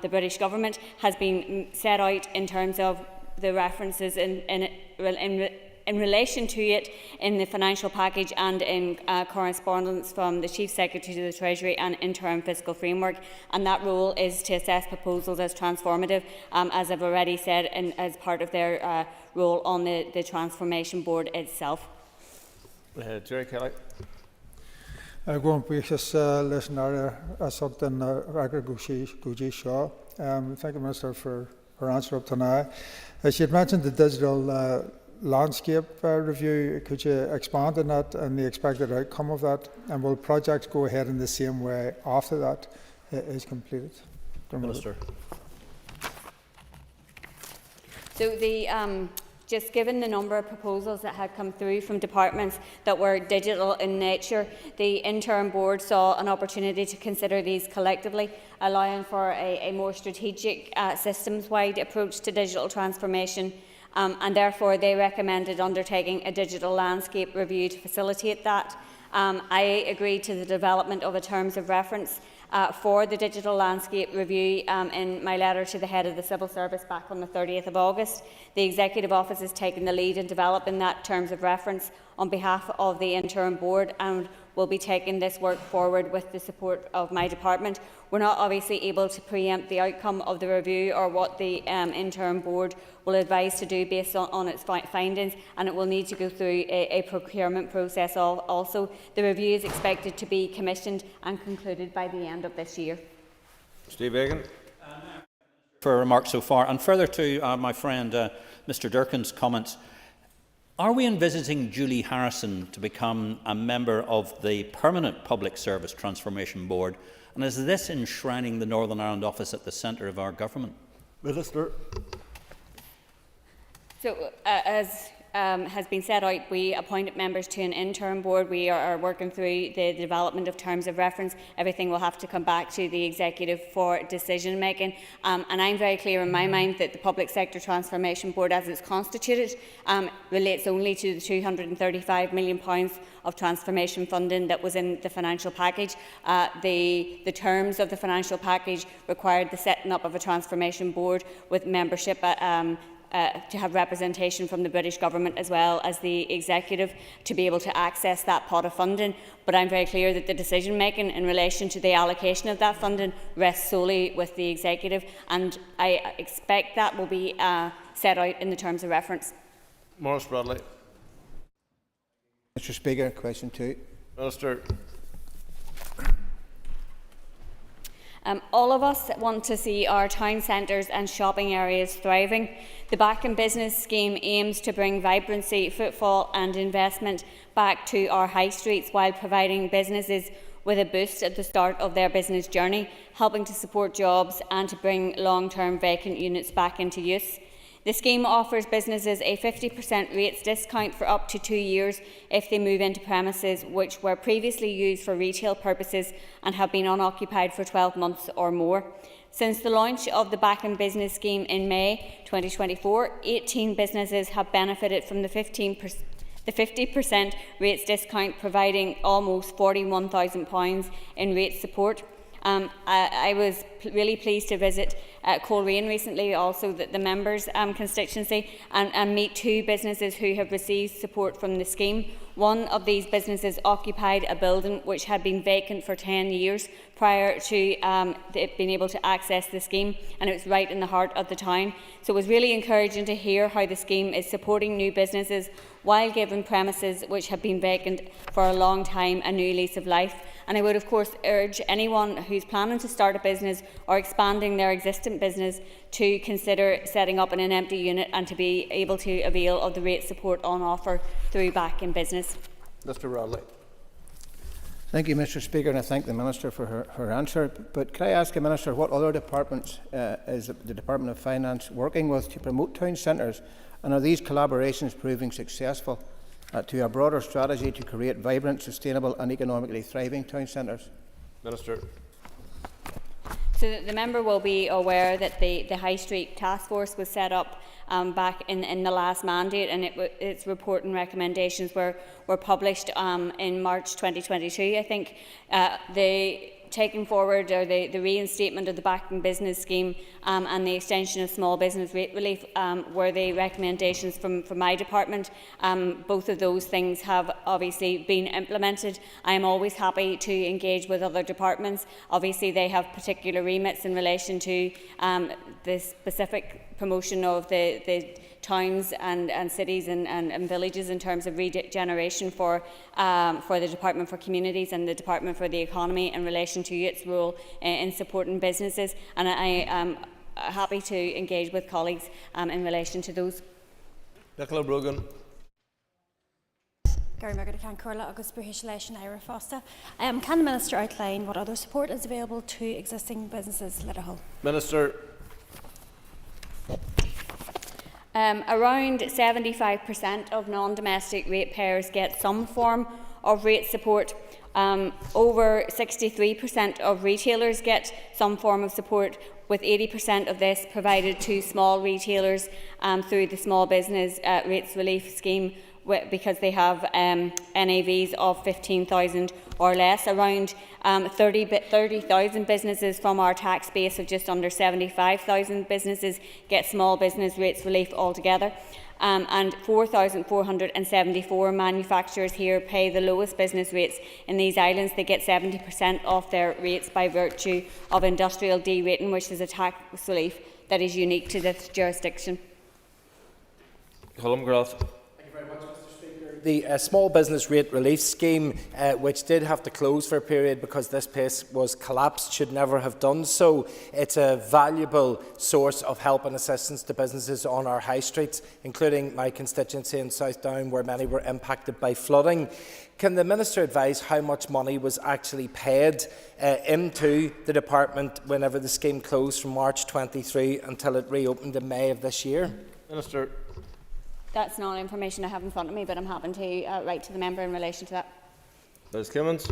British Government has been set out in terms of the references in relation to it in the financial package and in correspondence from the Chief Secretary to the Treasury and interim fiscal framework, and that role is to assess proposals as transformative, as I've already said, as part of their role on the Transformation Board itself. Jerry Kelly. Going basis listener something Ragar Guji Shaw. Thank you, Minister, for her answer up to now. She had mentioned the digital landscape review. Could you expand on that and the expected outcome of that? And will projects go ahead in the same way after that is completed? Minister. So just given the number of proposals that had come through from departments that were digital in nature, the interim board saw an opportunity to consider these collectively, allowing for a more strategic systems-wide approach to digital transformation. And therefore they recommended undertaking a digital landscape review to facilitate that. I agreed to the development of a terms of reference for the digital landscape review in my letter to the head of the Civil Service back on the 30th of August. The Executive Office has taken the lead in developing that terms of reference on behalf of the interim board and will be taking this work forward with the support of my department. We're not obviously able to preempt the outcome of the review or what the interim board will advise to do based on its findings, and it will need to go through a procurement process also. The review is expected to be commissioned and concluded by the end of this year. Steve Egan. For remarks so far, and further to my friend Mr Durkin's comments, are we envisaging Julie Harrison to become a member of the Permanent Public Service Transformation Board, and is this enshrining the Northern Ireland office at the centre of our government? Minister. So, as has been set out, we appointed members to an interim board. We are working through the development of terms of reference. Everything will have to come back to the executive for decision making. And I'm very clear in my mind that the Public Sector Transformation Board, as it's constituted, relates only to the £235 million of transformation funding that was in the financial package. The terms of the financial package required the setting up of a transformation board with membership to have representation from the British Government as well as the executive to be able to access that pot of funding. But I'm very clear that the decision making in relation to the allocation of that funding rests solely with the executive, and I expect that will be set out in the terms of reference. Maurice Bradley. Mr Speaker, question 2. Minister. All of us want to see our town centres and shopping areas thriving. The Back in Business scheme aims to bring vibrancy, footfall and investment back to our high streets while providing businesses with a boost at the start of their business journey, helping to support jobs and to bring long-term vacant units back into use. The scheme offers businesses a 50% rates discount for up to 2 years if they move into premises which were previously used for retail purposes and have been unoccupied for 12 months or more. Since the launch of the Back in Business scheme in May 2024, 18 businesses have benefited from the 50% rates discount, providing almost £41,000 in rate support. I was really pleased to visit Coleraine recently, also the members' constituency, and meet 2 businesses who have received support from the scheme. One of these businesses occupied a building which had been vacant for 10 years prior to it being able to access the scheme, and it was right in the heart of the town. So it was really encouraging to hear how the scheme is supporting new businesses while giving premises which have been vacant for a long time a new lease of life. And I would of course urge anyone who's planning to start a business or expanding their existing business to consider setting up in an empty unit and to be able to avail of the rate support on offer through Back in Business. Mr Radley. Thank you, Mr. Speaker, and I thank the Minister for her answer. But can I ask the Minister what other departments is the Department of Finance working with to promote town centres, and are these collaborations proving successful to a broader strategy to create vibrant, sustainable and economically thriving town centres? Minister. So the member will be aware that the High Street Task Force was set up back in the last mandate, and its report and recommendations were published in March 2022. I think the taking forward or the reinstatement of the Back in Business scheme and the extension of small business rate relief were the recommendations from my department. Both of those things have obviously been implemented. I am always happy to engage with other departments. Obviously they have particular remits in relation to the specific promotion of the towns and cities and villages in terms of regeneration for the Department for Communities and the Department for the Economy in relation to its role in supporting businesses, and I am happy to engage with colleagues in relation to those. Nicola Brogan. Can the Minister outline what other support is available to existing businesses? Minister. Around 75% of non-domestic ratepayers get some form of rate support. Over 63% of retailers get some form of support, with 80% of this provided to small retailers through the Small Business Rates Relief Scheme, because they have NAVs of 15,000 or less. Around 30,000 businesses from our tax base of just under 75,000 businesses get small business rates relief altogether. And 4,474 manufacturers here pay the lowest business rates in these islands. They get 70% off their rates by virtue of industrial derating, which is a tax relief that is unique to this jurisdiction. Colm Groth. The Small Business Rate Relief Scheme, which did have to close for a period because this place was collapsed, should never have done so. It's a valuable source of help and assistance to businesses on our high streets, including my constituency in South Down, where many were impacted by flooding. Can the Minister advise how much money was actually paid into the department whenever the scheme closed from March 23 until it reopened in May of this year? Minister. That's not information I have in front of me, but I'm happy to write to the member in relation to that. Ms. Clements.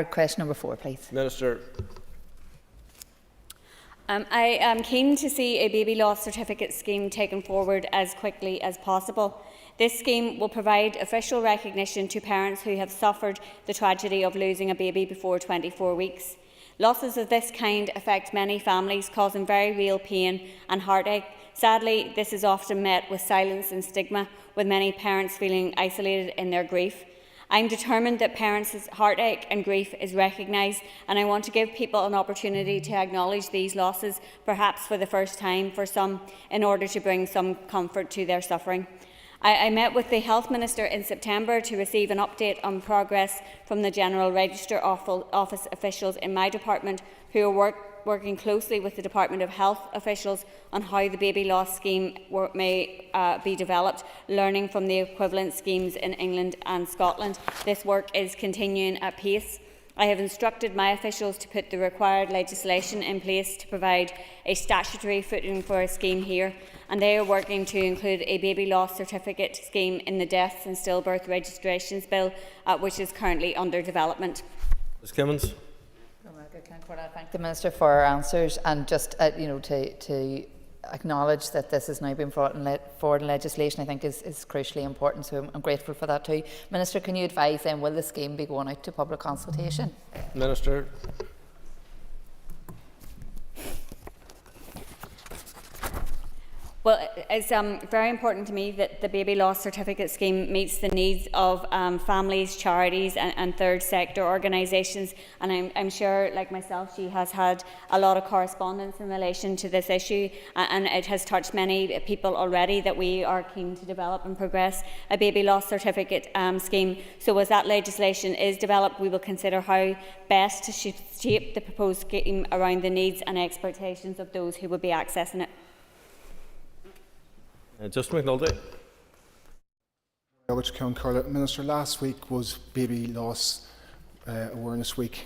Question number 4, please. Minister. I am keen to see a baby loss certificate scheme taken forward as quickly as possible. This scheme will provide official recognition to parents who have suffered the tragedy of losing a baby before 24 weeks. Losses of this kind affect many families, causing very real pain and heartache. Sadly, this is often met with silence and stigma, with many parents feeling isolated in their grief. I am determined that parents' heartache and grief is recognised, and I want to give people an opportunity to acknowledge these losses, perhaps for the first time for some, in order to bring some comfort to their suffering. I met with the Health Minister in September to receive an update on progress from the General Register Office officials in my department, who are working closely with the Department of Health officials on how the baby loss scheme may be developed, learning from the equivalent schemes in England and Scotland. This work is continuing at pace. I have instructed my officials to put the required legislation in place to provide a statutory footing for a scheme here, and they are working to include a baby loss certificate scheme in the Deaths and Stillbirth Registrations Bill, which is currently under development. Ms. Kimmins. I thank the Minister for her answers, and just to acknowledge that this has now been brought forward in legislation, I think is crucially important, so I'm grateful for that too. Minister, can you advise then, will the scheme be going out to public consultation? Minister. Well, it's very important to me that the baby loss certificate scheme meets the needs of families, charities and third sector organisations, and I'm sure, like myself, she has had a lot of correspondence in relation to this issue, and it has touched many people already that we are keen to develop and progress a baby loss certificate scheme. So as that legislation is developed, we will consider how best to shape the proposed scheme around the needs and expectations of those who will be accessing it. Justin McNulty. Minister, last week was Baby Loss Awareness Week.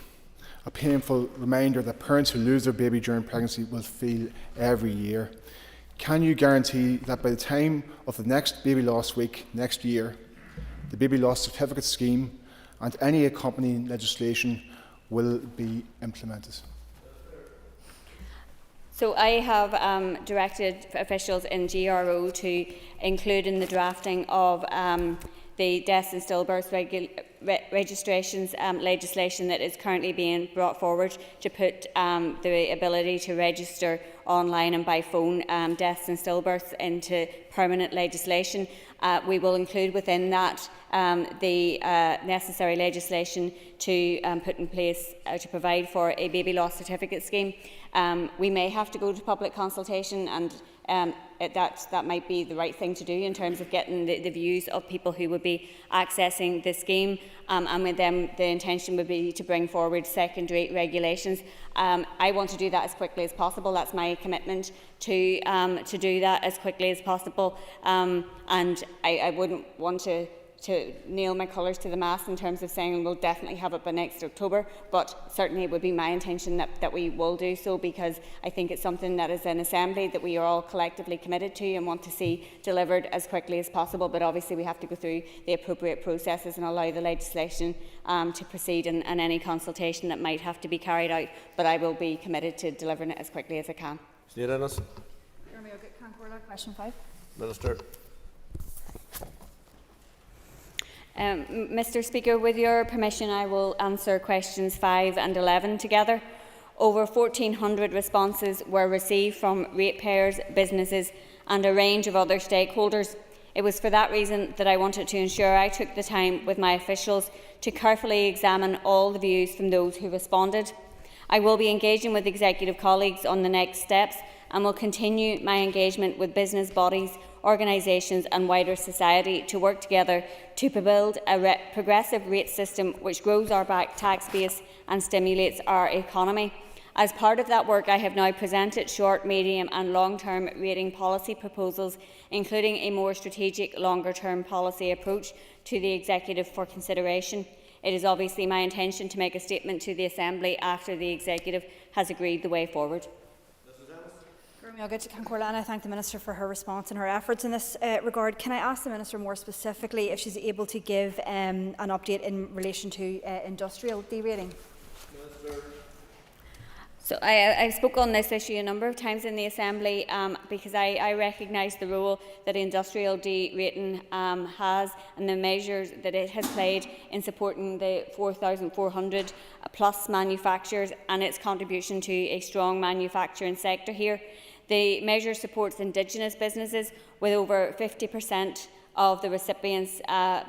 A painful reminder that parents who lose their baby during pregnancy will feel every year. Can you guarantee that by the time of the next Baby Loss Week next year, the Baby Loss Certificate Scheme and any accompanying legislation will be implemented? So I have directed officials in GRO to include in the drafting of the deaths and stillbirths registrations legislation that is currently being brought forward to put the ability to register online and by phone deaths and stillbirths into permanent legislation. We will include within that the necessary legislation to put in place to provide for a baby loss certificate scheme. We may have to go to public consultation, and that might be the right thing to do in terms of getting the views of people who would be accessing the scheme, and with them the intention would be to bring forward secondary regulations. I want to do that as quickly as possible. That's my commitment to do that as quickly as possible, and I wouldn't want to nail my colours to the mast in terms of saying we'll definitely have it by next October, but certainly it would be my intention that we will do so, because I think it's something that is an assembly that we are all collectively committed to and want to see delivered as quickly as possible. But obviously we have to go through the appropriate processes and allow the legislation to proceed, and any consultation that might have to be carried out, but I will be committed to delivering it as quickly as I can. Question 5. Minister. Mr. Speaker, with your permission, I will answer questions 5 and 11 together. Over 1,400 responses were received from ratepayers, businesses and a range of other stakeholders. It was for that reason that I wanted to ensure I took the time with my officials to carefully examine all the views from those who responded. I will be engaging with executive colleagues on the next steps and will continue my engagement with business bodies, organisations and wider society to work together to build a progressive rate system which grows our tax base and stimulates our economy. As part of that work, I have now presented short, medium and long-term rating policy proposals, including a more strategic, longer-term policy approach to the Executive for consideration. It is obviously my intention to make a statement to the Assembly after the Executive has agreed the way forward. I thank the Minister for her response and her efforts in this regard. Can I ask the Minister more specifically if she's able to give an update in relation to industrial derating? So I spoke on this issue a number of times in the Assembly because I recognise the role that industrial derating has and the measures that it has played in supporting the 4,400 plus manufacturers and its contribution to a strong manufacturing sector here. The measure supports Indigenous businesses, with over 50% of the recipients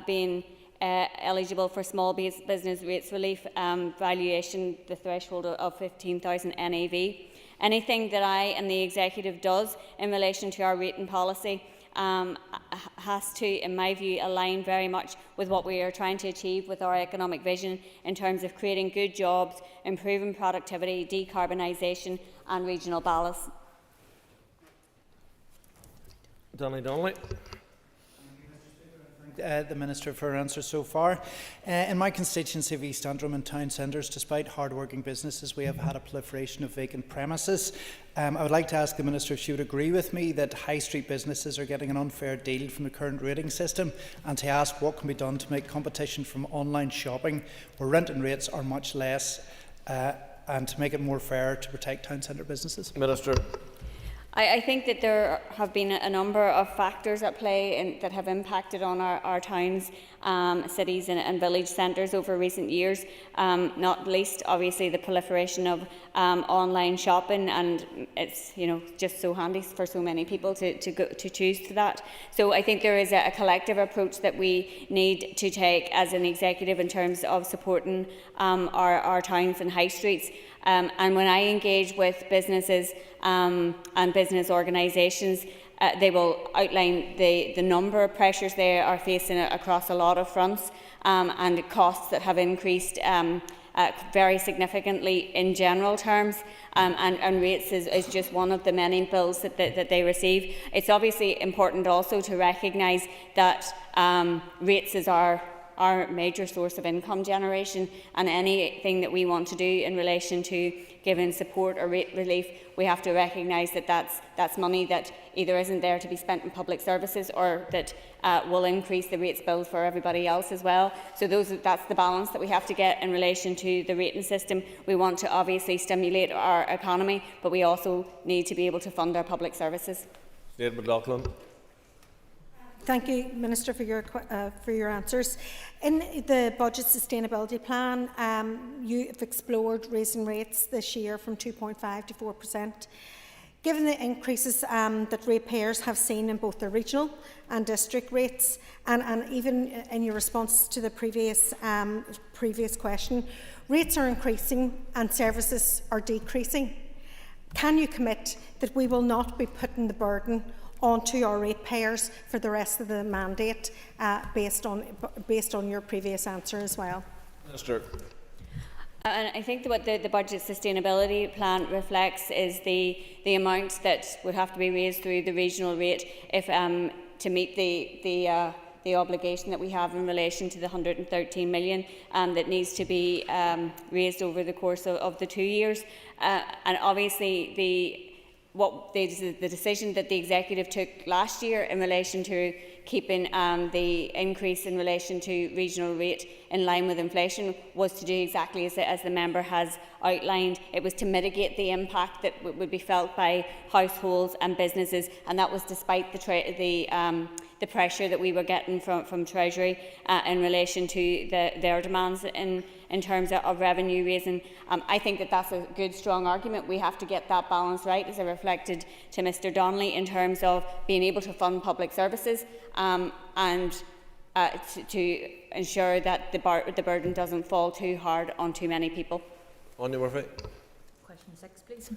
being eligible for small business rates relief valuation, the threshold of 15,000 NAV. Anything that I and the Executive does in relation to our rating policy has to, in my view, align very much with what we are trying to achieve with our economic vision in terms of creating good jobs, improving productivity, decarbonisation and regional balance. Donnelly. The Minister for her answer so far. In my constituency of East Antrim and town centres, despite hard-working businesses, we have had a proliferation of vacant premises. I would like to ask the Minister if she would agree with me that high street businesses are getting an unfair deal from the current rating system, and to ask what can be done to make competition from online shopping, where renting rates are much less, and to make it more fair to protect town centre businesses. Minister. I think that there have been a number of factors at play that have impacted on our towns, cities and village centres over recent years, not least obviously the proliferation of online shopping, and it's just so handy for so many people to choose to that. So I think there is a collective approach that we need to take as an executive in terms of supporting our towns and high streets. And when I engage with businesses and business organisations, they will outline the number of pressures they are facing across a lot of fronts. and costs that have increased very significantly in general terms, and rates is just one of the many bills that they receive. It's obviously important also to recognise that rates is our major source of income generation, and anything that we want to do in relation to giving support or rate relief, we have to recognise that that's money that either isn't there to be spent in public services, or that will increase the rates bill for everybody else as well. So that's the balance that we have to get in relation to the rating system. We want to obviously stimulate our economy, but we also need to be able to fund our public services. Sinead McLaughlin. Thank you, Minister, for your answers. In the budget sustainability plan, you have explored raising rates this year from 2.5 to 4%. Given the increases that ratepayers have seen in both the regional and district rates, and even in your response to the previous question, rates are increasing and services are decreasing. Can you commit that we will not be putting the burden onto our ratepayers for the rest of the mandate, based on your previous answer as well? Minister. And I think that what the budget sustainability plan reflects is the amount that would have to be raised through the regional rate if to meet the obligation that we have in relation to the 113 million that needs to be raised over the course of the 2 years. And obviously the decision that the Executive took last year in relation to keeping the increase in relation to regional rate in line with inflation was to do exactly as the member has outlined. It was to mitigate the impact that would be felt by households and businesses, and that was despite the pressure that we were getting from Treasury in relation to their demands in terms of revenue raising. I think that that's a good, strong argument. We have to get that balance right, as I reflected to Mr Donnelly, in terms of being able to fund public services and to ensure that the burden doesn't fall too hard on too many people. Anya Murphy. Question 6, please.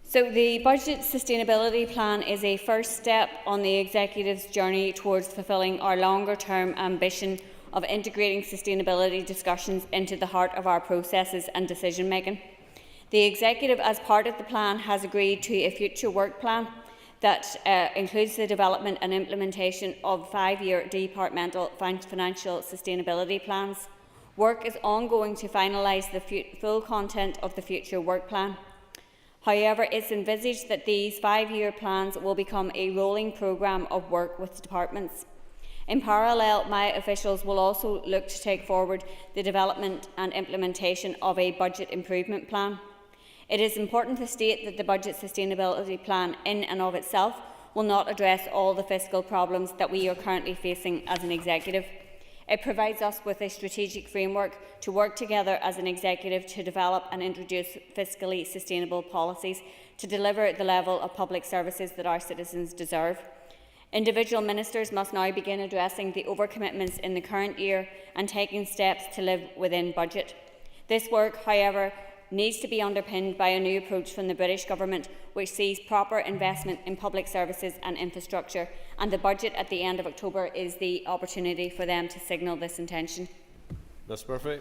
So the budget sustainability plan is a first step on the Executive's journey towards fulfilling our longer-term ambition of integrating sustainability discussions into the heart of our processes and decision-making. The Executive, as part of the plan, has agreed to a future work plan that includes the development and implementation of 5-year departmental financial sustainability plans. Work is ongoing to finalise the full content of the future work plan. However, it's envisaged that these 5-year plans will become a rolling programme of work with departments. In parallel, my officials will also look to take forward the development and implementation of a budget improvement plan. It is important to state that the budget sustainability plan in and of itself will not address all the fiscal problems that we are currently facing as an Executive. It provides us with a strategic framework to work together as an Executive to develop and introduce fiscally sustainable policies to deliver the level of public services that our citizens deserve. Individual ministers must now begin addressing the overcommitments in the current year and taking steps to live within budget. This work, however, needs to be underpinned by a new approach from the British Government, which sees proper investment in public services and infrastructure, and the budget at the end of October is the opportunity for them to signal this intention. Ms Murphy.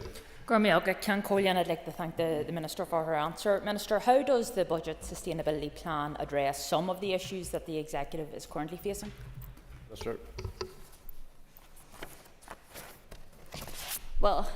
I'd like to thank the Minister for her answer. Minister, how does the budget sustainability plan address some of the issues that the Executive is currently facing? Minister. Well,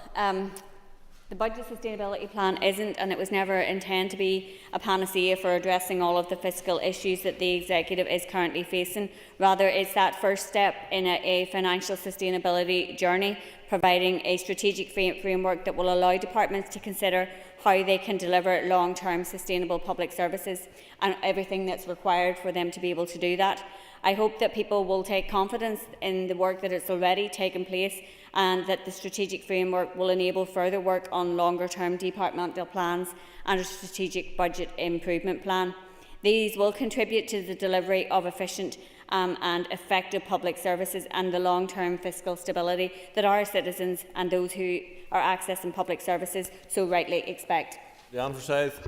the budget sustainability plan isn't, and it was never intended to be, a panacea for addressing all of the fiscal issues that the Executive is currently facing. Rather, it's that first step in a financial sustainability journey, providing a strategic framework that will allow departments to consider how they can deliver long-term sustainable public services and everything that's required for them to be able to do that. I hope that people will take confidence in the work that has already taken place, and that the strategic framework will enable further work on longer-term departmental plans and a strategic budget improvement plan. These will contribute to the delivery of efficient and effective public services and the long-term fiscal stability that our citizens and those who are accessing public services so rightly expect. Leanne Forsyth.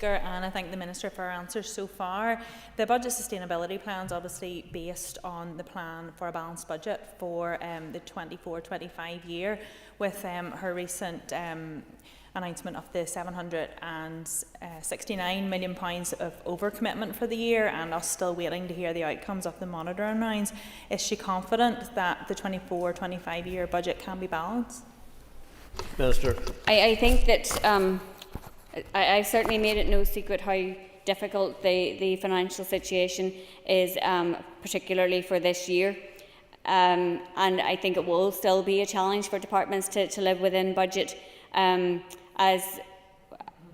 Speaker, and I thank the Minister for her answers so far. The budget sustainability plan is obviously based on the plan for a balanced budget for the 24-25 year, with her recent announcement of the £769 million of overcommitment for the year, and us still waiting to hear the outcomes of the monitoring rounds. Is she confident that the 24-25 year budget can be balanced? Minister. I think that I've certainly made it no secret how difficult the financial situation is, particularly for this year. And I think it will still be a challenge for departments to live within budget. As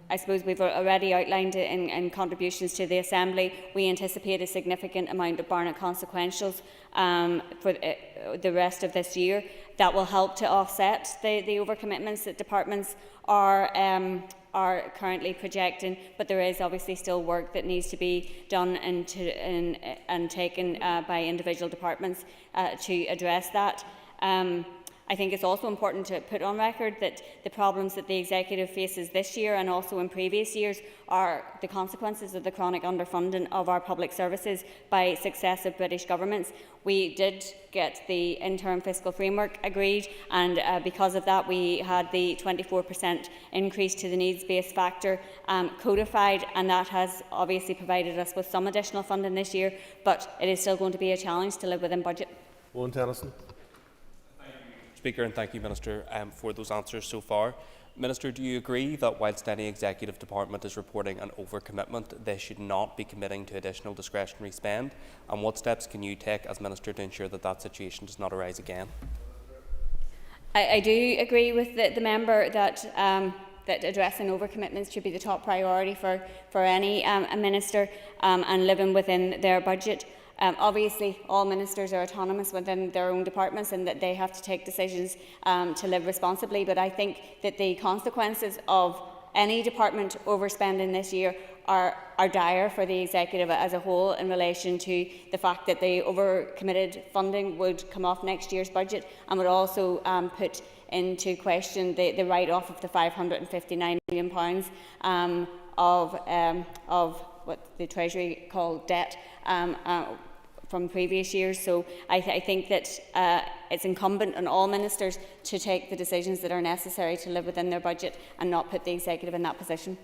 I suppose we've already outlined in contributions to the Assembly, we anticipate a significant amount of Barnett consequentials for the rest of this year. That will help to offset the overcommitments that departments are currently projecting, but there is obviously still work that needs to be done and taken by individual departments to address that. I think it's also important to put on record that the problems that the Executive faces this year and also in previous years are the consequences of the chronic underfunding of our public services by successive British governments. We did get the interim fiscal framework agreed, and because of that we had the 24% increase to the needs-based factor codified, and that has obviously provided us with some additional funding this year, but it is still going to be a challenge to live within budget. Owen Tennyson. Speaker, and thank you, Minister, for those answers so far. Minister, do you agree that whilst any executive department is reporting an overcommitment, they should not be committing to additional discretionary spend? And what steps can you take as Minister to ensure that that situation does not arise again? I do agree with the member that that addressing overcommitments should be the top priority for any minister and living within their budget. Obviously, all ministers are autonomous within their own departments and that they have to take decisions to live responsibly, but I think that the consequences of any department overspending this year are dire for the Executive as a whole in relation to the fact that the overcommitted funding would come off next year's budget and would also put into question the write-off of the £559 million of what the Treasury called debt from previous years. So I think that it's incumbent on all ministers to take the decisions that are necessary to live within their budget and not put the Executive in that position.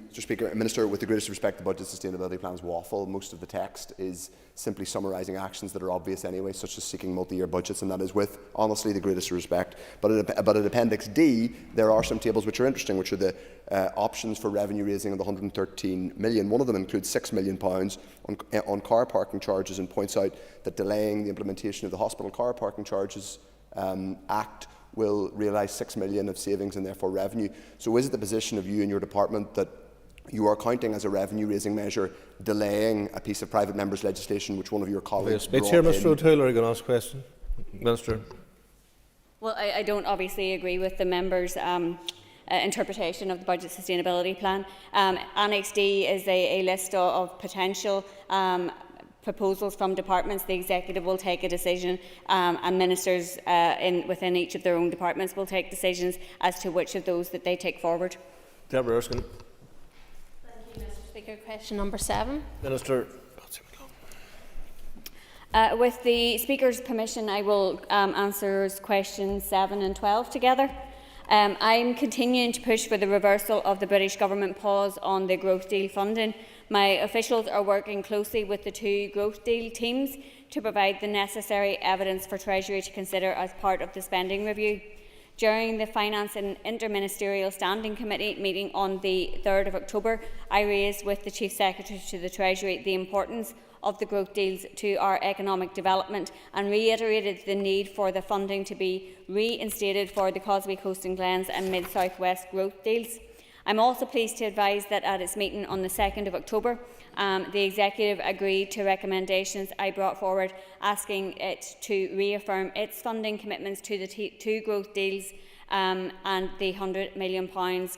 Mr Speaker, Minister, with the greatest respect, the budget sustainability plan's waffle. Most of the text is simply summarising actions that are obvious anyway, such as seeking multi-year budgets, and that is with, honestly, the greatest respect. But at Appendix D, there are some tables which are interesting, which are the options for revenue raising of the £113 million. One of them includes £6 million on car parking charges and points out that delaying the implementation of the Hospital Car Parking Charges Act will realise £6 million of savings and therefore revenue. So is it the position of you and your department that you are counting as a revenue-raising measure delaying a piece of private members' legislation which one of your colleagues brought in? Mr O'Toole, are you going to ask a question? Minister. Well, I don't obviously agree with the member's interpretation of the budget sustainability plan. Annex D is a list of potential proposals from departments. The Executive will take a decision and ministers within each of their own departments will take decisions as to which of those that they take forward. Deborah Erskine. Speaker, question number 7. Minister. With the Speaker's permission, I will answer questions 7 and 12 together. I'm continuing to push for the reversal of the British Government pause on the growth deal funding. My officials are working closely with the 2 growth deal teams to provide the necessary evidence for Treasury to consider as part of the spending review. During the Finance and Interministerial Standing Committee meeting on the 3rd of October, I raised with the Chief Secretary to the Treasury the importance of the growth deals to our economic development and reiterated the need for the funding to be reinstated for the Causeway Coast and Glens and Mid-South West growth deals. I'm also pleased to advise that at its meeting on the 2nd of October, the Executive agreed to recommendations I brought forward, asking it to reaffirm its funding commitments to the 2 growth deals and the £100 million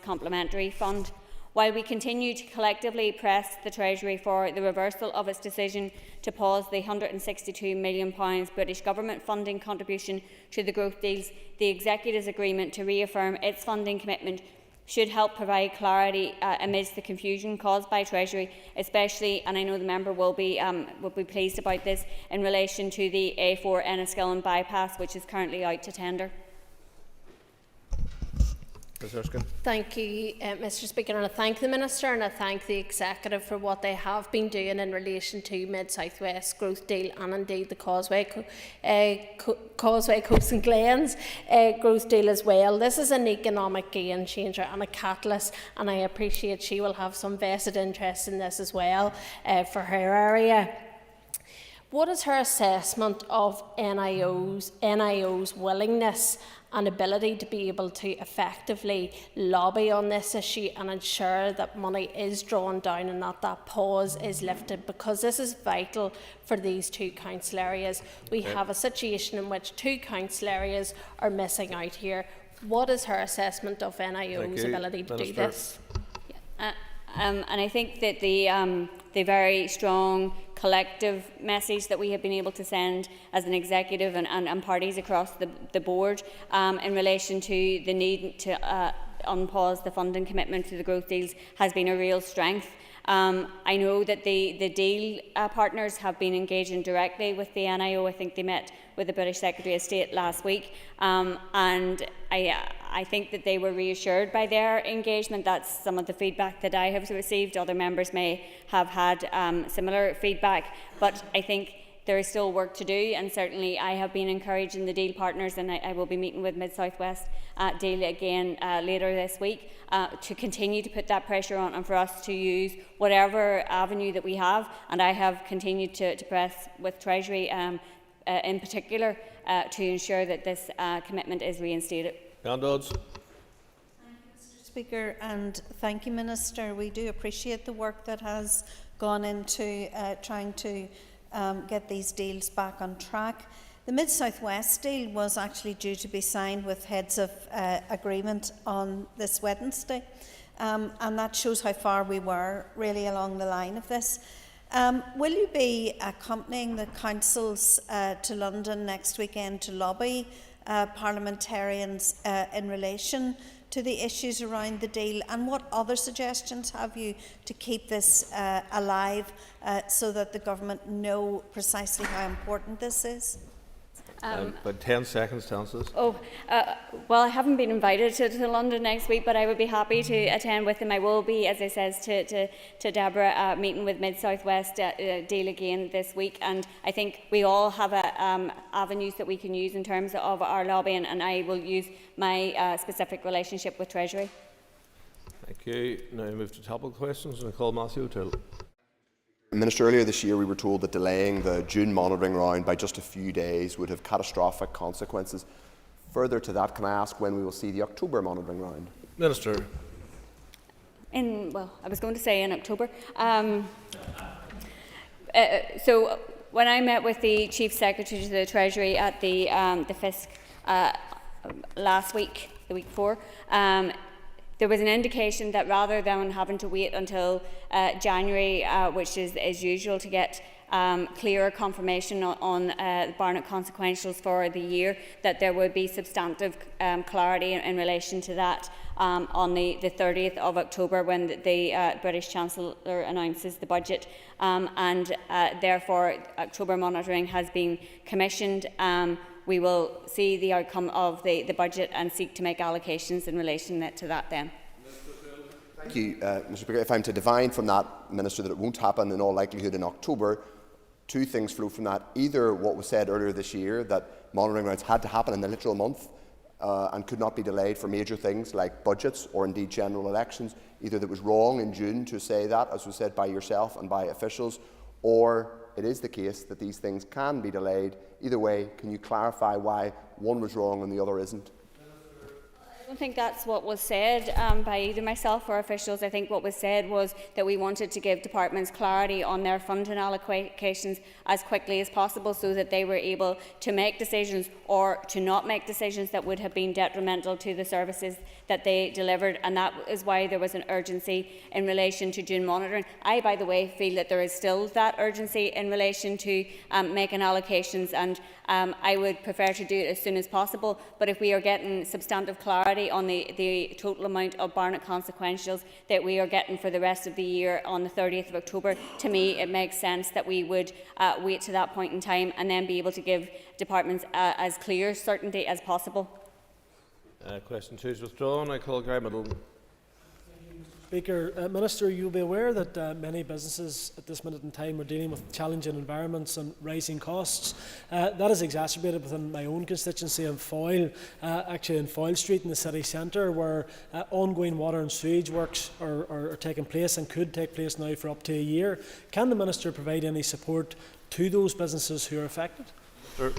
complementary fund. While we continue to collectively press the Treasury for the reversal of its decision to pause the £162 million British Government funding contribution to the growth deals, the Executive's agreement to reaffirm its funding commitment should help provide clarity amidst the confusion caused by Treasury, especially, and I know the member will be pleased about this, in relation to the A4 Enniskillen bypass, which is currently out to tender. Thank you, Mr Speaker, and I thank the Minister and I thank the Executive for what they have been doing in relation to Mid-South West Growth Deal and indeed the Causeway Coast and Glens Growth Deal as well. This is an economic game changer and a catalyst, and I appreciate she will have some vested interest in this as well for her area. What is her assessment of NIO's willingness and ability to be able to effectively lobby on this issue and ensure that money is drawn down and that pause is lifted, because this is vital for these two council areas. We have a situation in which two council areas are missing out here. What is her assessment of NIO's ability to do this? And I think that the very strong collective message that we have been able to send as an executive and parties across the board in relation to the need to unpause the funding commitment to the growth deals has been a real strength. I know that the deal partners have been engaging directly with the NIO. I think they met with the British Secretary of State last week, and I think that they were reassured by their engagement. That's some of the feedback that I have received. Other members may have had similar feedback, but I think there is still work to do, and certainly I have been encouraging the deal partners, and I will be meeting with Mid-South West Deal again later this week to continue to put that pressure on and for us to use whatever avenue that we have. And I have continued to press with Treasury in particular to ensure that this commitment is reinstated. Speaker, and thank you, Minister. We do appreciate the work that has gone into trying to get these deals back on track. The Mid-South West deal was actually due to be signed with heads of agreement on this Wednesday, and that shows how far we were really along the line of this. Will you be accompanying the councils to London next weekend to lobby parliamentarians in relation to the issues around the deal, and what other suggestions have you to keep this alive so that the government know precisely how important this is? But 10 seconds to answer this. Well, I haven't been invited to London next week, but I would be happy to attend with them. I will be, as I said to Deborah, meeting with Mid-South West Deal again this week, and I think we all have avenues that we can use in terms of our lobbying, and I will use my specific relationship with Treasury. Thank you. Now we move to topical questions, and I call Matthew O'Toole. Minister, earlier this year we were told that delaying the June monitoring round by just a few days would have catastrophic consequences. Further to that, can I ask when we will see the October monitoring round? Minister. Well, I was going to say in October. So when I met with the Chief Secretary to the Treasury at the FISC last week, the week before, there was an indication that rather than having to wait until January, which is usual to get clearer confirmation on the Barnett consequentials for the year, that there would be substantive clarity in relation to that on the 30th of October when the British Chancellor announces the budget. And therefore, October monitoring has been commissioned. We will see the outcome of the budget and seek to make allocations in relation to that then. Thank you, Mr Speaker. If I'm to divine from that, Minister, that it won't happen in all likelihood in October, two things flow from that. Either what was said earlier this year, that monitoring rounds had to happen in the literal month and could not be delayed for major things like budgets or indeed general elections. Either that was wrong in June to say that, as was said by yourself and by officials, or it is the case that these things can be delayed. Either way, can you clarify why one was wrong and the other isn't? I don't think that's what was said by either myself or officials. I think what was said was that we wanted to give departments clarity on their funding allocations as quickly as possible so that they were able to make decisions or to not make decisions that would have been detrimental to the services that they delivered, and that is why there was an urgency in relation to June monitoring. I, by the way, feel that there is still that urgency in relation to making allocations, and I would prefer to do it as soon as possible. But if we are getting substantive clarity clarity on the total amount of Barnett consequentials that we are getting for the rest of the year on the 30th of October, to me it makes sense that we would wait to that point in time and then be able to give departments as clear certainty as possible. Question 2 is withdrawn. I call Gary Middleton. Speaker, Minister, you'll be aware that many businesses at this minute in time are dealing with challenging environments and rising costs. That is exacerbated within my own constituency in Foyle, actually in Foyle Street in the city centre, where ongoing water and sewage works are taking place and could take place now for up to a year. Can the Minister provide any support to those businesses who are affected? Sure.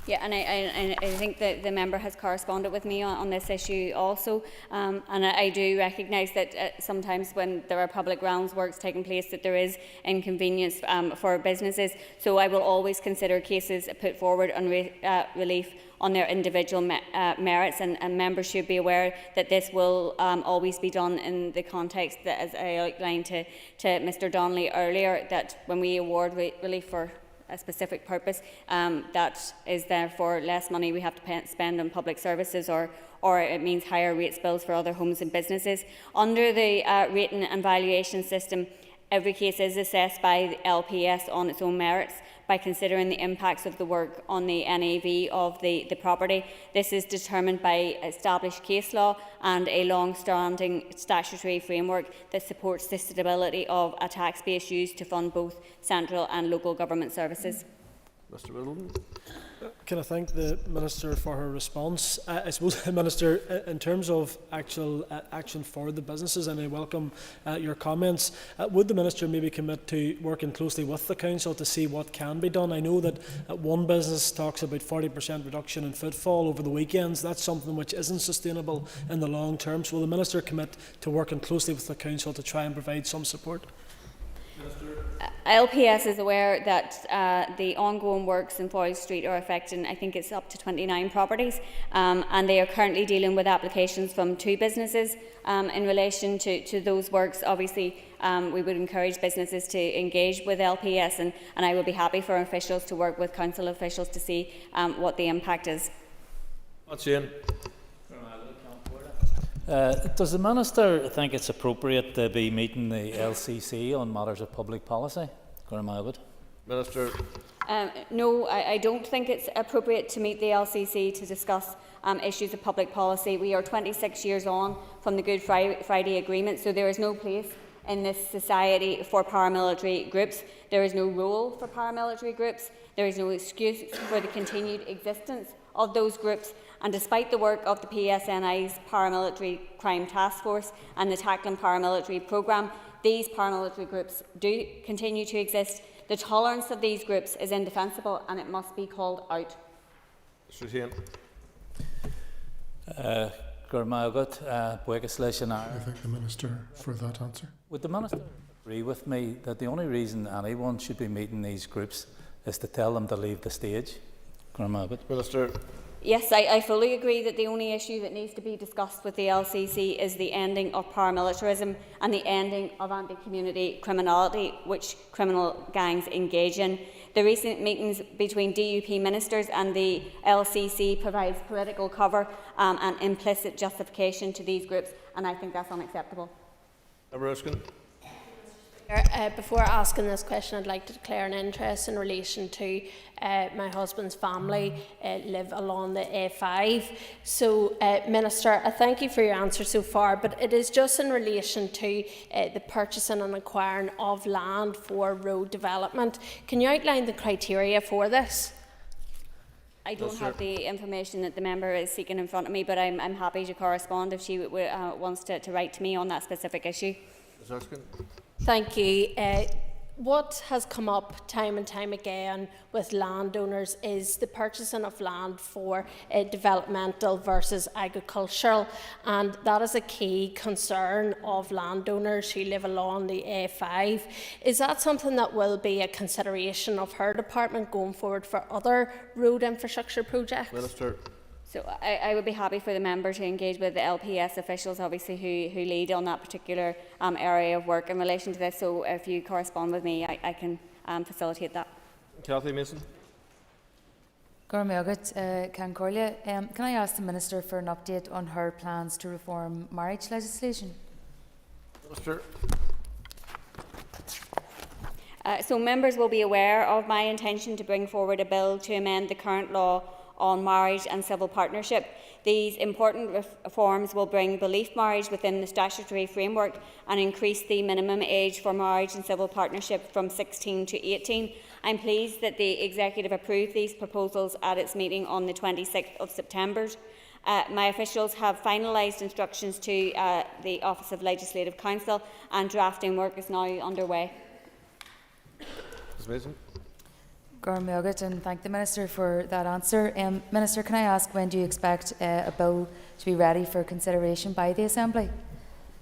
Yeah, and I think that the member has corresponded with me on this issue also, and I do recognise that sometimes when there are public grounds works taking place that there is inconvenience for businesses, so I will always consider cases put forward on relief on their individual merits, and members should be aware that this will always be done in the context that, as I outlined to Mr Donnelly earlier, that when we award relief for a specific purpose, that is therefore less money we have to spend on public services, or it means higher rates bills for other homes and businesses. Under the rating and valuation system, every case is assessed by the LPS on its own merits by considering the impacts of the work on the NAV of the property. This is determined by established case law and a long-standing statutory framework that supports the stability of a tax base used to fund both central and local government services. Mr Middleton. Can I thank the Minister for her response? I suppose, Minister, in terms of actual action for the businesses, and I welcome your comments, would the Minister maybe commit to working closely with the Council to see what can be done? I know that one business talks about 40% reduction in footfall over the weekends. That's something which isn't sustainable in the long term. So will the Minister commit to working closely with the Council to try and provide some support? LPS is aware that the ongoing works in Foyle Street are affecting, I think it's up to 29 properties, and they are currently dealing with applications from 2 businesses in relation to those works. Obviously, we would encourage businesses to engage with LPS, and I would be happy for officials to work with council officials to see what the impact is. What's Ian? Does the Minister think it's appropriate to be meeting the LCC on matters of public policy? Minister. No, I don't think it's appropriate to meet the LCC to discuss issues of public policy. We are 26 years on from the Good Friday Agreement, so there is no place in this society for paramilitary groups. There is no role for paramilitary groups. There is no excuse for the continued existence of those groups. And despite the work of the PSNI's Paramilitary Crime Task Force and the Tackling Paramilitary Programme, these paramilitary groups do continue to exist. The tolerance of these groups is indefensible and it must be called out. Mr. Hussain. I thank the Minister for that answer. Would the Minister agree with me that the only reason anyone should be meeting these groups is to tell them to leave the stage? Minister. Yes, I fully agree that the only issue that needs to be discussed with the LCC is the ending of paramilitarism and the ending of anti-community criminality, which criminal gangs engage in. The recent meetings between DUP ministers and the LCC provides political cover and implicit justification to these groups, and I think that's unacceptable. Before asking this question, I'd like to declare an interest in relation to my husband's family live along the A5. So, Minister, I thank you for your answer so far, but it is just in relation to the purchasing and acquiring of land for road development. Can you outline the criteria for this? I don't have the information that the member is seeking in front of me, but I'm happy to correspond if she wants to write to me on that specific issue. Thank you. What has come up time and time again with landowners is the purchasing of land for developmental versus agricultural, and that is a key concern of landowners who live along the A5. Is that something that will be a consideration of her department going forward for other road infrastructure projects? Minister. So I would be happy for the member to engage with the LPS officials, obviously, who lead on that particular area of work in relation to this. So if you correspond with me, I can facilitate that. Cathy Mason. Can I ask the Minister for an update on her plans to reform marriage legislation? Minister. So members will be aware of my intention to bring forward a bill to amend the current law on marriage and civil partnership. These important reforms will bring belief marriage within the statutory framework and increase the minimum age for marriage and civil partnership from 16 to 18. I'm pleased that the Executive approved these proposals at its meeting on the 26th of September. My officials have finalised instructions to the Office of Legislative Counsel, and drafting work is now underway. And thank the Minister for that answer. Minister, can I ask, when do you expect a bill to be ready for consideration by the Assembly?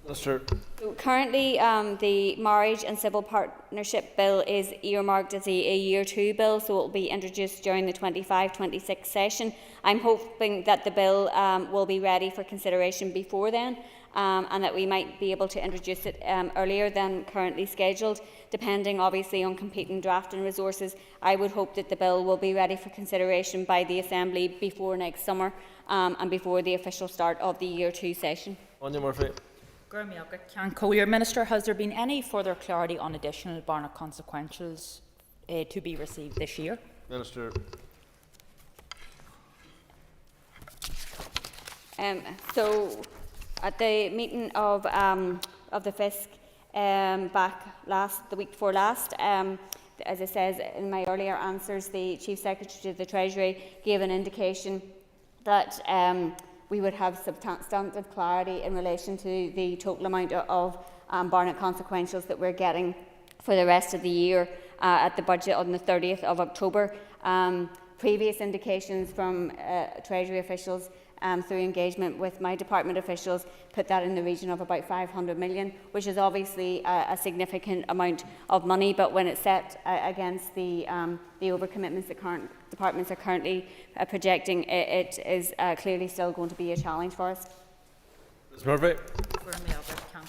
Minister. So currently, the Marriage and Civil Partnership Bill is earmarked as a Year 2 bill, so it will be introduced during the 25-26 session. I'm hoping that the bill will be ready for consideration before then, and that we might be able to introduce it earlier than currently scheduled, depending obviously on competing drafting resources. I would hope that the bill will be ready for consideration by the Assembly before next summer and before the official start of the Year 2 session. Anya Murphy. Minister, has there been any further clarity on additional Barnett consequentials to be received this year? Minister. So, at the meeting of the FISC the week before last, as I said in my earlier answers, the Chief Secretary of the Treasury gave an indication that we would have substantive clarity in relation to the total amount of Barnett consequentials that we're getting for the rest of the year at the budget on the 30th of October. Previous indications from Treasury officials through engagement with my department officials put that in the region of about 500 million, which is obviously a significant amount of money, but when it's set against the overcommitments that current departments are currently projecting, it is clearly still going to be a challenge for us. Ms. Murphy.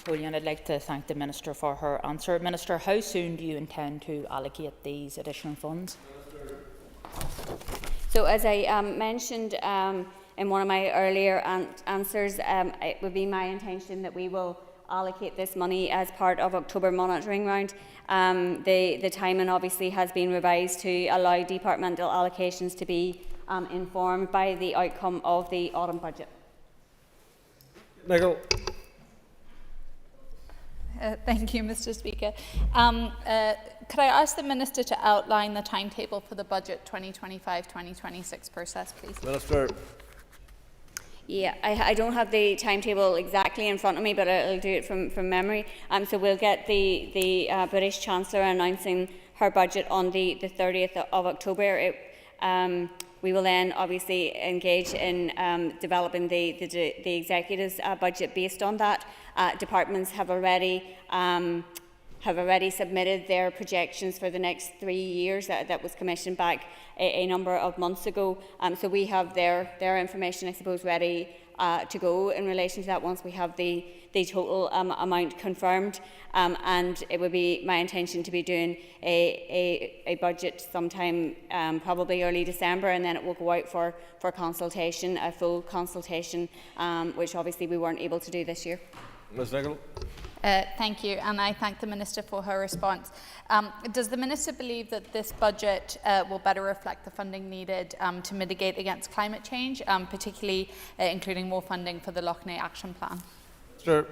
I'd like to thank the Minister for her answer. Minister, how soon do you intend to allocate these additional funds? So, as I mentioned in one of my earlier answers, it would be my intention that we will allocate this money as part of October monitoring round. The timing obviously has been revised to allow departmental allocations to be informed by the outcome of the autumn budget. Nicole. Thank you, Mr. Speaker. Could I ask the Minister to outline the timetable for the budget 2025-2026 process, please? Minister. Yeah, I don't have the timetable exactly in front of me, but I'll do it from memory. So we'll get the British Chancellor announcing her budget on the 30th of October. We will then obviously engage in developing the Executive's budget based on that. Departments have already submitted their projections for the next 3 years that was commissioned back a number of months ago. So we have their information, I suppose, ready to go in relation to that once we have the total amount confirmed. And it would be my intention to be doing a budget sometime probably early December, and then it will go out for consultation, a full consultation, which obviously we weren't able to do this year. Ms. Nicol. Thank you, and I thank the Minister for her response. Does the Minister believe that this budget will better reflect the funding needed to mitigate against climate change, particularly including more funding for the Lough Neagh Action Plan? Sure.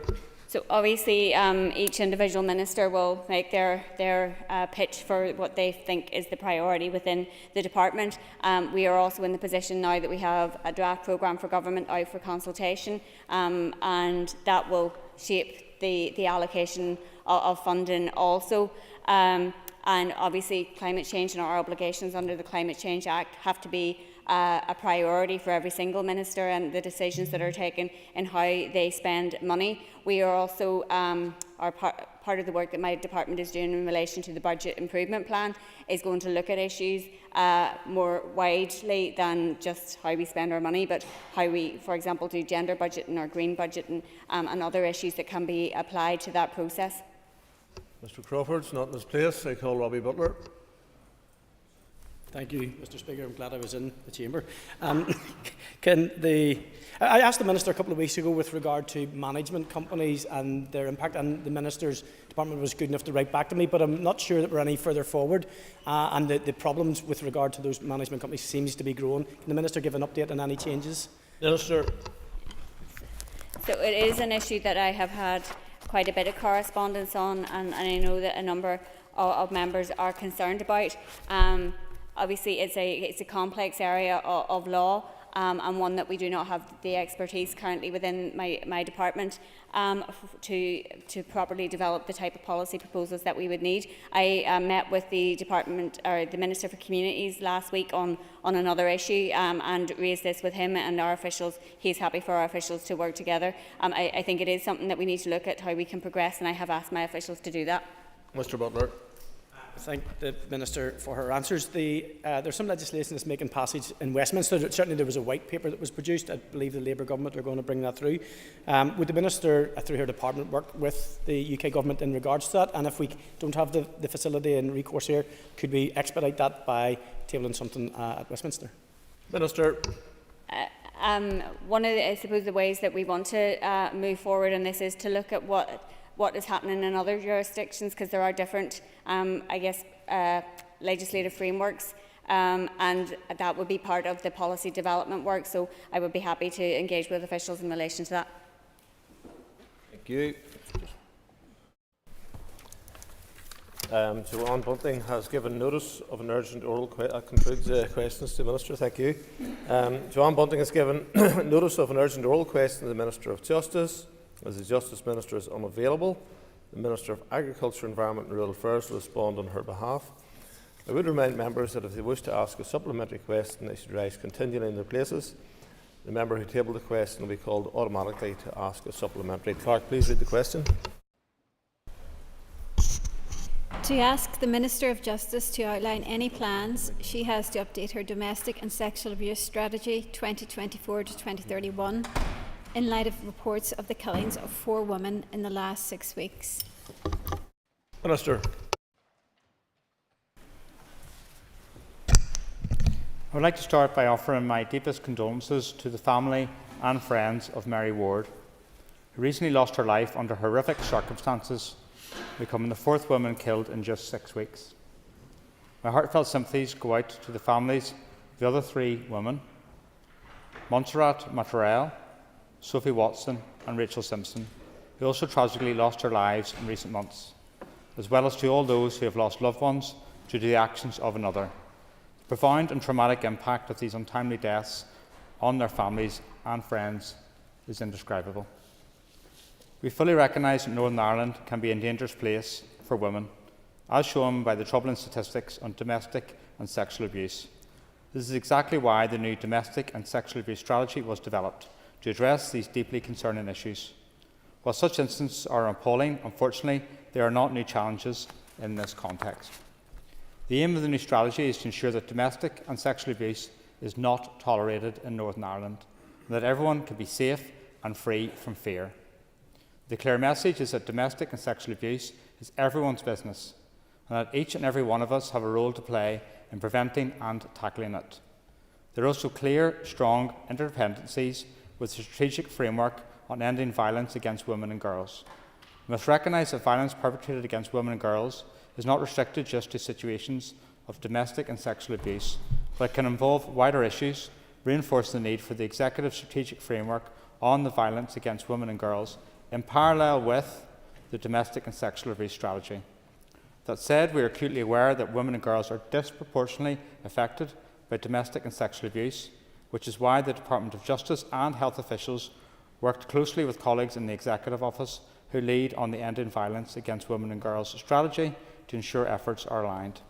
So obviously each individual minister will make their pitch for what they think is the priority within the department. We are also in the position now that we have a draft programme for government out for consultation, and that will shape the allocation of funding also. And obviously climate change and our obligations under the Climate Change Act have to be a priority for every single minister, and the decisions that are taken in how they spend money. We are also, part of the work that my department is doing in relation to the budget improvement plan is going to look at issues more widely than just how we spend our money, but how we, for example, do gender budgeting or green budgeting and other issues that can be applied to that process. Mr. Crawford's not in his place. I call Robbie Butler. Thank you, Mr. Speaker. I'm glad I was in the chamber. I asked the Minister a couple of weeks ago with regard to management companies and their impact, and the Minister's department was good enough to write back to me, but I'm not sure that we're any further forward, and the problems with regard to those management companies seems to be growing. Can the Minister give an update on any changes? Minister. So it is an issue that I have had quite a bit of correspondence on, and I know that a number of members are concerned about. Obviously, it's a complex area of law, and one that we do not have the expertise currently within my department to properly develop the type of policy proposals that we would need. I met with the department or the Minister for Communities last week on another issue and raised this with him and our officials. He's happy for our officials to work together. I think it is something that we need to look at how we can progress, and I have asked my officials to do that. Mr. Butler. I thank the Minister for her answers. There's some legislation that's making passage in Westminster. Certainly there was a white paper that was produced. I believe the Labour government are going to bring that through. Would the Minister, through her department, work with the UK government in regards to that? And if we don't have the facility and recourse here, could we expedite that by tabling something at Westminster? Minister. One of I suppose the ways that we want to move forward on this is to look at what is happening in other jurisdictions, because there are different, legislative frameworks, and that would be part of the policy development work. So I would be happy to engage with officials in relation to that. Thank you. Joanne Bunting has given notice of an urgent oral question. That concludes questions to the Minister. Thank you. Joanne Bunting has given notice of an urgent oral question to the Minister of Justice. As the Justice Minister is unavailable, the Minister of Agriculture, Environment and Rural Affairs will respond on her behalf. I would remind members that if they wish to ask a supplementary question, they should rise continually in their places. The member who tabled the question will be called automatically to ask a supplementary. Clerk, please read the question. To ask the Minister of Justice to outline any plans she has to update her domestic and sexual abuse strategy 2024 to 2031 in light of reports of the killings of 4 women in the last 6 weeks. Minister. I would like to start by offering my deepest condolences to the family and friends of Mary Ward, who recently lost her life under horrific circumstances, becoming the 4th woman killed in just 6 weeks. My heartfelt sympathies go out to the families of the other 3 women, Montserrat Matarel, Sophie Watson and Rachel Simpson, who also tragically lost their lives in recent months, as well as to all those who have lost loved ones due to the actions of another. The profound and traumatic impact of these untimely deaths on their families and friends is indescribable. We fully recognise that Northern Ireland can be a dangerous place for women, as shown by the troubling statistics on domestic and sexual abuse. This is exactly why the new Domestic and Sexual Abuse Strategy was developed, to address these deeply concerning issues. While such instances are appalling, unfortunately, they are not new challenges in this context. The aim of the new strategy is to ensure that domestic and sexual abuse is not tolerated in Northern Ireland, and that everyone can be safe and free from fear. The clear message is that domestic and sexual abuse is everyone's business, and that each and every one of us have a role to play in preventing and tackling it. There are also clear, strong interdependencies with a strategic framework on ending violence against women and girls. We must recognise that violence perpetrated against women and girls is not restricted just to situations of domestic and sexual abuse, but can involve wider issues, reinforcing the need for the Executive Strategic Framework on the violence against women and girls in parallel with the Domestic and Sexual Abuse Strategy. That said, we are acutely aware that women and girls are disproportionately affected by domestic and sexual abuse, which is why the Department of Justice and health officials worked closely with colleagues in the Executive Office who lead on the Ending Violence Against Women and Girls strategy to ensure efforts are aligned.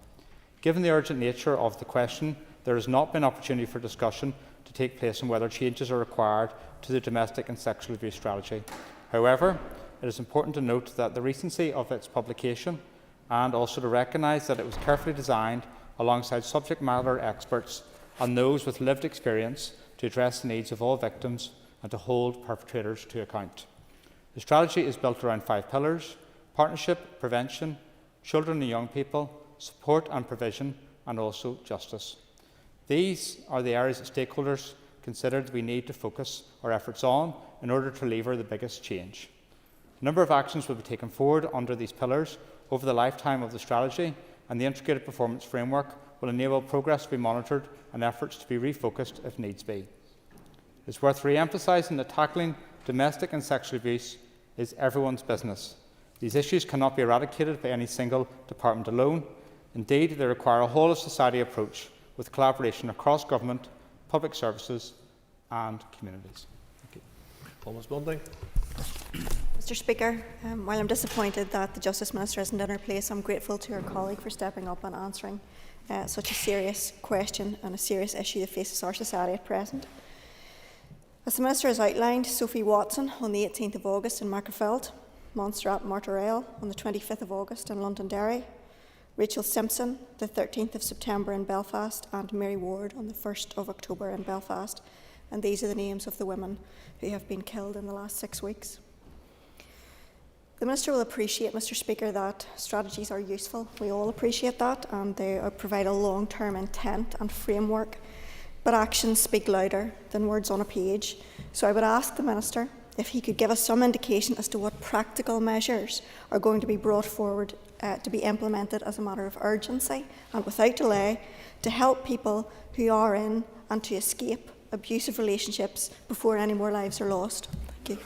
Given the urgent nature of the question, there has not been opportunity for discussion to take place on whether changes are required to the Domestic and Sexual Abuse Strategy. However, it is important to note that the recency of its publication, and also to recognise that it was carefully designed alongside subject matter experts and those with lived experience to address the needs of all victims and to hold perpetrators to account. The strategy is built around 5 pillars: partnership, prevention, children and young people, support and provision, and also justice. These are the areas that stakeholders considered we need to focus our efforts on in order to lever the biggest change. A number of actions will be taken forward under these pillars over the lifetime of the strategy, and the integrated performance framework will enable progress to be monitored and efforts to be refocused if needs be. It is worth re-emphasising that tackling domestic and sexual abuse is everyone's business. These issues cannot be eradicated by any single department alone. Indeed, they require a whole-of-society approach with collaboration across government, public services and communities. Thank you. Thomas Bunting. Mr Speaker, while I'm disappointed that the Justice Minister isn't in her place, I'm grateful to her colleague for stepping up and answering such a serious question and a serious issue that faces our society at present. As the Minister has outlined, Sophie Watson on the 18th of August in Markerfeld, Montserrat Martorell on the 25th of August in Londonderry, Rachel Simpson the 13th of September in Belfast, and Mary Ward on the 1st of October in Belfast. And these are the names of the women who have been killed in the last 6 weeks. The Minister will appreciate, Mr Speaker, that strategies are useful. We all appreciate that, and they provide a long-term intent and framework. But actions speak louder than words on a page. So I would ask the Minister if he could give us some indication as to what practical measures are going to be brought forward to be implemented as a matter of urgency and without delay to help people who are in and to escape abusive relationships before any more lives are lost. Thank you.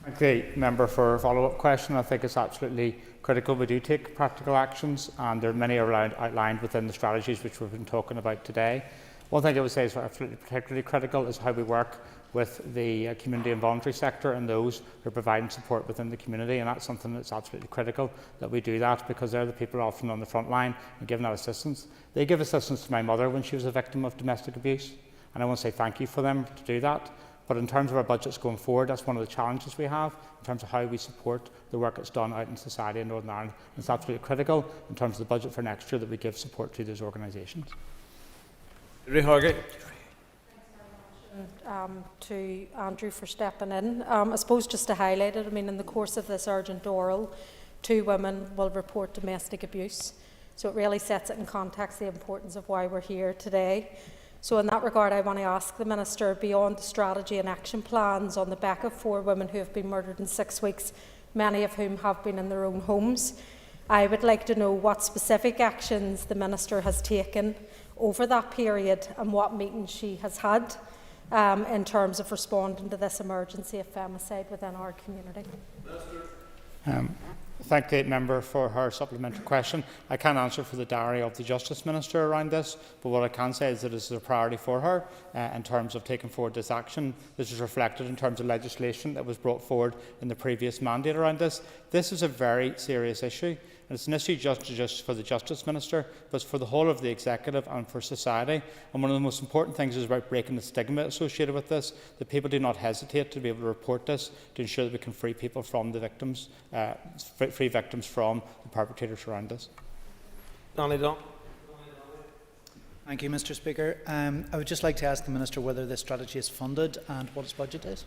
Thank the member for a follow-up question. I think it's absolutely critical we do take practical actions, and there are many outlined within the strategies which we've been talking about today. One thing I would say is absolutely particularly critical is how we work with the community and voluntary sector and those who are providing support within the community, and that's something that's absolutely critical that we do that, because they're the people often on the front line and giving that assistance. They give assistance to my mother when she was a victim of domestic abuse, and I want to say thank you for them to do that. But in terms of our budgets going forward, that's one of the challenges we have in terms of how we support the work that's done out in society in Northern Ireland. It's absolutely critical in terms of the budget for next year that we give support to those organisations. To Andrew for stepping in. I suppose just to highlight it, I mean, in the course of this urgent oral, 2 women will report domestic abuse. So it really sets it in context, the importance of why we're here today. So in that regard, I want to ask the Minister, beyond the strategy and action plans on the back of 4 women who have been murdered in 6 weeks, many of whom have been in their own homes, I would like to know what specific actions the Minister has taken over that period and what meetings she has had in terms of responding to this emergency of femicide within our community. Thank the member for her supplementary question. I can't answer for the diary of the Justice Minister around this, but what I can say is that this is a priority for her in terms of taking forward this action. This is reflected in terms of legislation that was brought forward in the previous mandate around this. This is a very serious issue, and it's an issue just for the Justice Minister, but for the whole of the Executive and for society. And one of the most important things is about breaking the stigma associated with this, that people do not hesitate to be able to report this to ensure that we can free people from the victims, free victims from the perpetrators around this. Thank you, Mr Speaker. I would just like to ask the Minister whether this strategy is funded and what its budget is.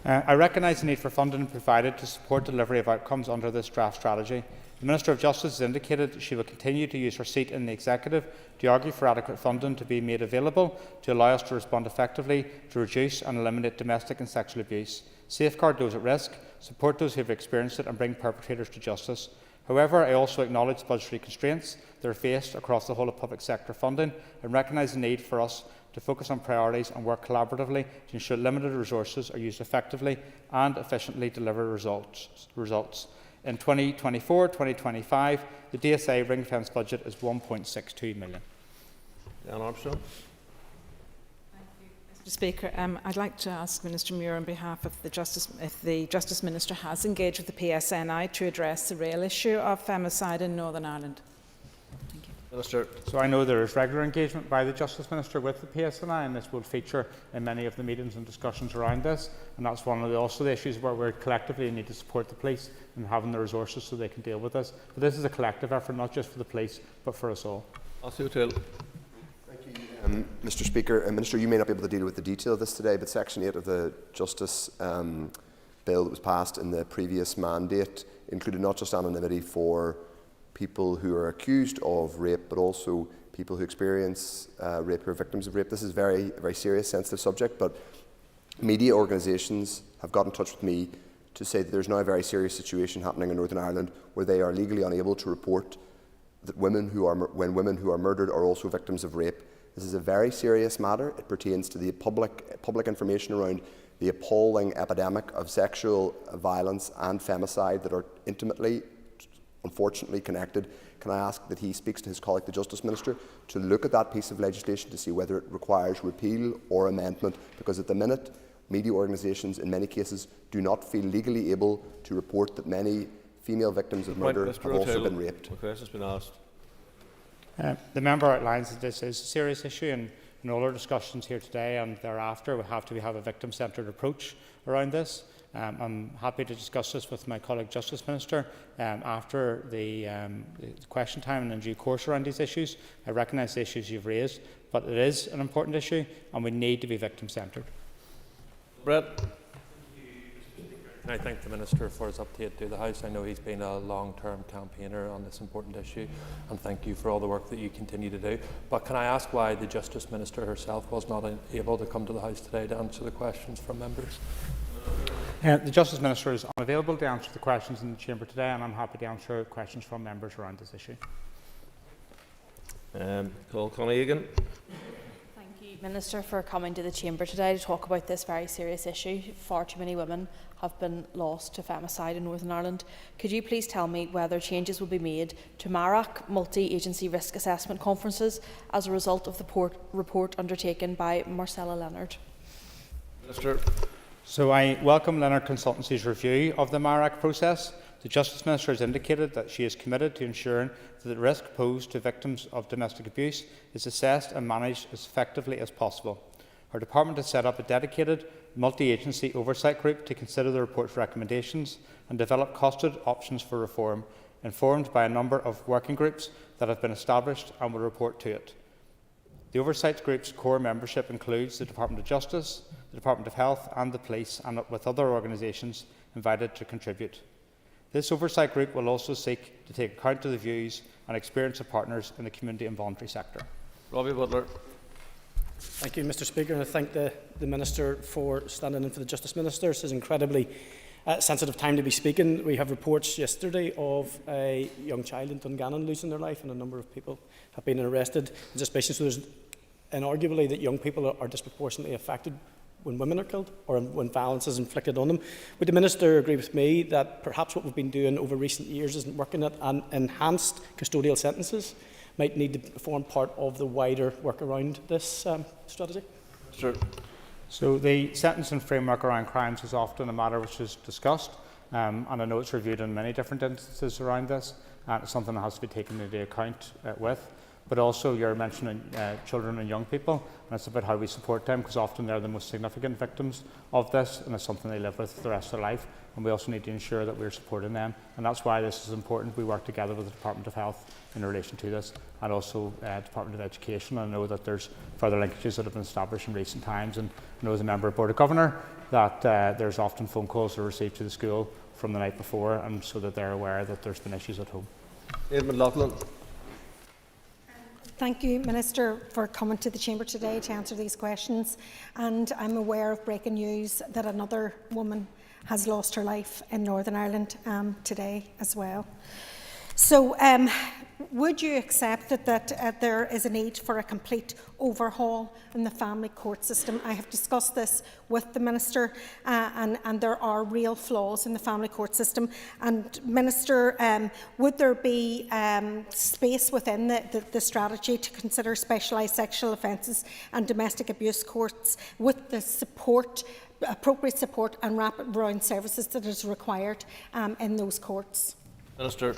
I recognise the need for funding provided to support delivery of outcomes under this draft strategy. The Minister of Justice has indicated that she will continue to use her seat in the Executive to argue for adequate funding to be made available to allow us to respond effectively to reduce and eliminate domestic and sexual abuse, safeguard those at risk, support those who have experienced it and bring perpetrators to justice. However, I also acknowledge the budgetary constraints that are faced across the whole of public sector funding and recognise the need for us to focus on priorities and work collaboratively to ensure limited resources are used effectively and efficiently deliver results. In 2024-2025, the DSA ring-fence budget is £1.62 million. Dan Armstrong. Mr Speaker, I'd like to ask Minister Muir on behalf of the Justice, if the Justice Minister has engaged with the PSNI to address the real issue of femicide in Northern Ireland. Thank you. Minister. So I know there is regular engagement by the Justice Minister with the PSNI, and this will feature in many of the meetings and discussions around this. And that's one of the issues where we collectively need to support the police and having the resources so they can deal with this. But this is a collective effort, not just for the police, but for us all. Mr Speaker, Minister, you may not be able to deal with the detail of this today, but Section 8 of the Justice Bill that was passed in the previous mandate included not just anonymity for people who are accused of rape, but also people who experience rape, who are victims of rape. This is a very serious, sensitive subject, but media organisations have got in touch with me to say that there's now a very serious situation happening in Northern Ireland where they are legally unable to report that when women who are murdered are also victims of rape. This is a very serious matter. It pertains to the public information around the appalling epidemic of sexual violence and femicide that are intimately, unfortunately, connected. Can I ask that he speaks to his colleague, the Justice Minister, to look at that piece of legislation to see whether it requires repeal or amendment, because at the minute, media organisations in many cases do not feel legally able to report that many female victims of murder have also been raped. The question has been asked. The member outlines that this is a serious issue, and in all our discussions here today and thereafter we have a victim-centred approach around this. I'm happy to discuss this with my colleague Justice Minister after the question time and in due course around these issues. I recognise the issues you've raised, but it is an important issue and we need to be victim-centred. Brett. I thank the Minister for his update to the House. I know he's been a long-term campaigner on this important issue, and thank you for all the work that you continue to do. But can I ask why the Justice Minister herself was not able to come to the House today to answer the questions from members? The Justice Minister is unavailable to answer the questions in the Chamber today, and I'm happy to answer questions from members around this issue. Connie Egan. Minister, for coming to the Chamber today to talk about this very serious issue. Far too many women have been lost to femicide in Northern Ireland. Could you please tell me whether changes will be made to MARAC multi-agency risk assessment conferences as a result of the report undertaken by Marcella Leonard? Minister. So I welcome Leonard Consultancy's review of the MARAC process. The Justice Minister has indicated that she is committed to ensuring that the risk posed to victims of domestic abuse is assessed and managed as effectively as possible. Her department has set up a dedicated multi-agency oversight group to consider the report's recommendations and develop costed options for reform, informed by a number of working groups that have been established and will report to it. The oversight group's core membership includes the Department of Justice, the Department of Health and the Police, and with other organisations invited to contribute. This oversight group will also seek to take account of the views and experience of partners in the community and voluntary sector. Robbie Butler. Thank you, Mr. Speaker, and I thank the Minister for standing in for the Justice Minister. This is an incredibly sensitive time to be speaking. We have reports yesterday of a young child in Dungannon losing their life, and a number of people have been arrested in suspicion. So there's inarguably that young people are disproportionately affected when women are killed or when violence is inflicted on them. Would the Minister agree with me that perhaps what we've been doing over recent years isn't working, and enhanced custodial sentences might need to form part of the wider work around this strategy? Sure. So the sentencing framework around crimes is often a matter which is discussed, and I know it's reviewed in many different instances around this, and it's something that has to be taken into account with. But also you're mentioning children and young people, and it's about how we support them, because often they're the most significant victims of this, and it's something they live with the rest of their life, and we also need to ensure that we're supporting them, and that's why this is important. We work together with the Department of Health in relation to this, and also Department of Education. I know that there's further linkages that have been established in recent times, and I know as a member of Board of Governor that there's often phone calls that are received to the school from the night before, and so that they're aware that there's been issues at home. Edmund Loughlin. Thank you, Minister, for coming to the Chamber today to answer these questions. And I'm aware of breaking news that another woman has lost her life in Northern Ireland today as well. So would you accept that there is a need for a complete overhaul in the family court system? I have discussed this with the Minister, and there are real flaws in the family court system. And Minister, would there be space within the strategy to consider specialised sexual offences and domestic abuse courts with the support, appropriate support and rapid round services that is required in those courts? Minister.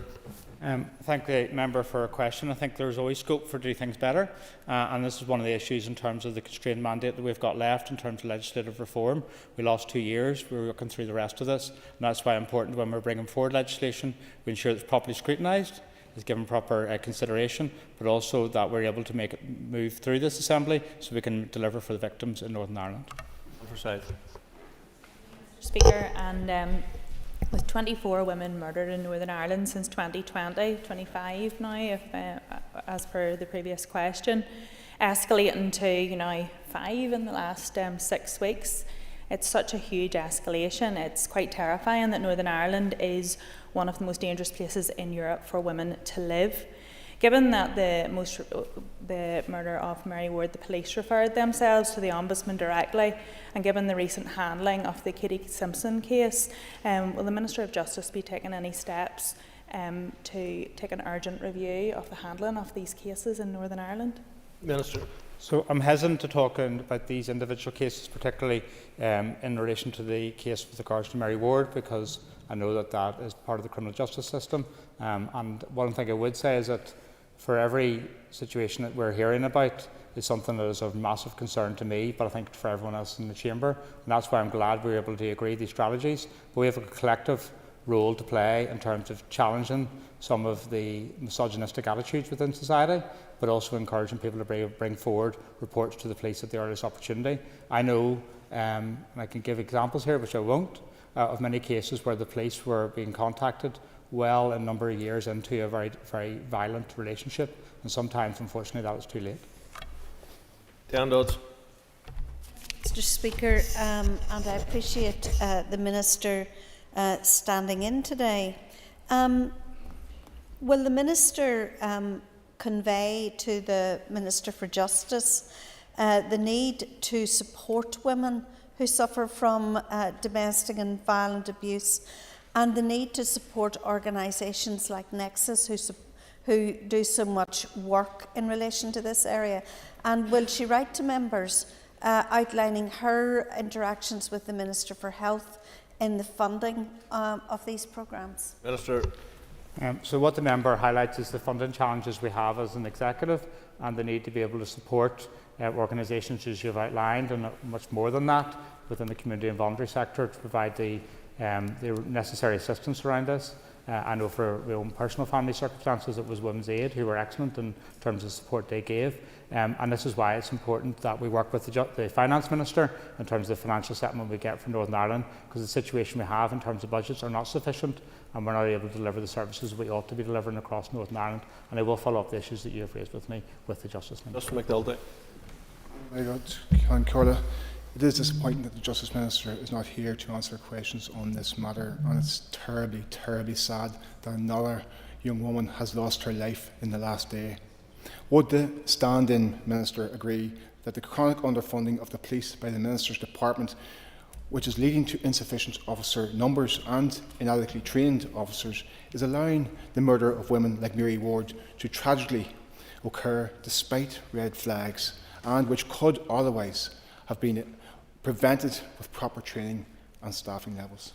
Thank the member for a question. I think there's always scope for doing things better, and this is one of the issues in terms of the constrained mandate that we've got left in terms of legislative reform. We lost 2 years. We're working through the rest of this, and that's why it's important when we're bringing forward legislation, we ensure it's properly scrutinised, is given proper consideration, but also that we're able to make it move through this Assembly so we can deliver for the victims in Northern Ireland. Oversight. Speaker, and With 24 women murdered in Northern Ireland since 2020, 25 now, if, as per the previous question, escalating to now 5 in the last 6 weeks. It's such a huge escalation. It's quite terrifying that Northern Ireland is one of the most dangerous places in Europe for women to live. Given that the murder of Mary Ward, the police referred themselves to the Ombudsman directly, and given the recent handling of the Katie Simpson case, will the Minister of Justice be taking any steps to take an urgent review of the handling of these cases in Northern Ireland? Minister. So I'm hesitant to talk about these individual cases, particularly in relation to the case with regards to Mary Ward, because I know that that is part of the criminal justice system. And one thing I would say is that for every situation that we're hearing about is something that is of massive concern to me, but I think for everyone else in the chamber. And that's why I'm glad we were able to agree these strategies. But we have a collective role to play in terms of challenging some of the misogynistic attitudes within society, but also encouraging people to bring forward reports to the police at the earliest opportunity. I know, and I can give examples here, which I won't, of many cases where the police were being contacted well a number of years into a very, very violent relationship, and sometimes, unfortunately, that was too late. Dan Dodds. Mr. Speaker, and I appreciate the Minister standing in today. Will the Minister convey to the Minister for Justice the need to support women who suffer from domestic and violent abuse, and the need to support organisations like Nexus who do so much work in relation to this area? And will she write to members outlining her interactions with the Minister for Health in the funding of these programmes? Minister. So what the member highlights is the funding challenges we have as an executive, and the need to be able to support organisations as you've outlined, and much more than that within the community and voluntary sector to provide the necessary assistance around this. I know for my own personal family circumstances it was Women's Aid who were excellent in terms of support they gave, and this is why it's important that we work with the Finance Minister in terms of the financial settlement we get from Northern Ireland, because the situation we have in terms of budgets are not sufficient and we're not able to deliver the services we ought to be delivering across Northern Ireland, and I will follow up the issues that you have raised with me with the Justice Minister. Mr. McNulty. Very good, Cain Corla. It is disappointing that the Justice Minister is not here to answer questions on this matter, and it's terribly, terribly sad that another young woman has lost her life in the last day. Would the stand-in Minister agree that the chronic underfunding of the police by the Minister's department, which is leading to insufficient officer numbers and inadequately trained officers, is allowing the murder of women like Mary Ward to tragically occur despite red flags, and which could otherwise have been prevented with proper training and staffing levels?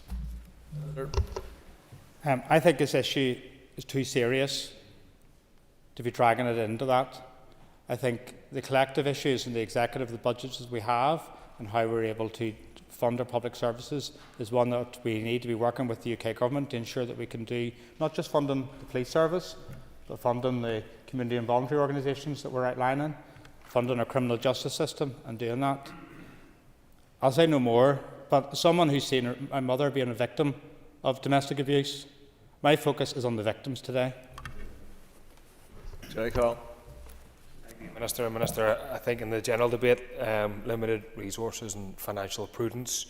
I think this issue is too serious to be dragging it into that. I think the collective issues in the executive, the budgets that we have and how we're able to fund our public services is one that we need to be working with the UK Government to ensure that we can do not just funding the police service, but funding the community and voluntary organisations that we're outlining, funding our criminal justice system and doing that. I'll say no more, but someone who's seen my mother being a victim of domestic abuse, my focus is on the victims today. Jerry Carl. Minister, I think in the general debate, limited resources and financial prudence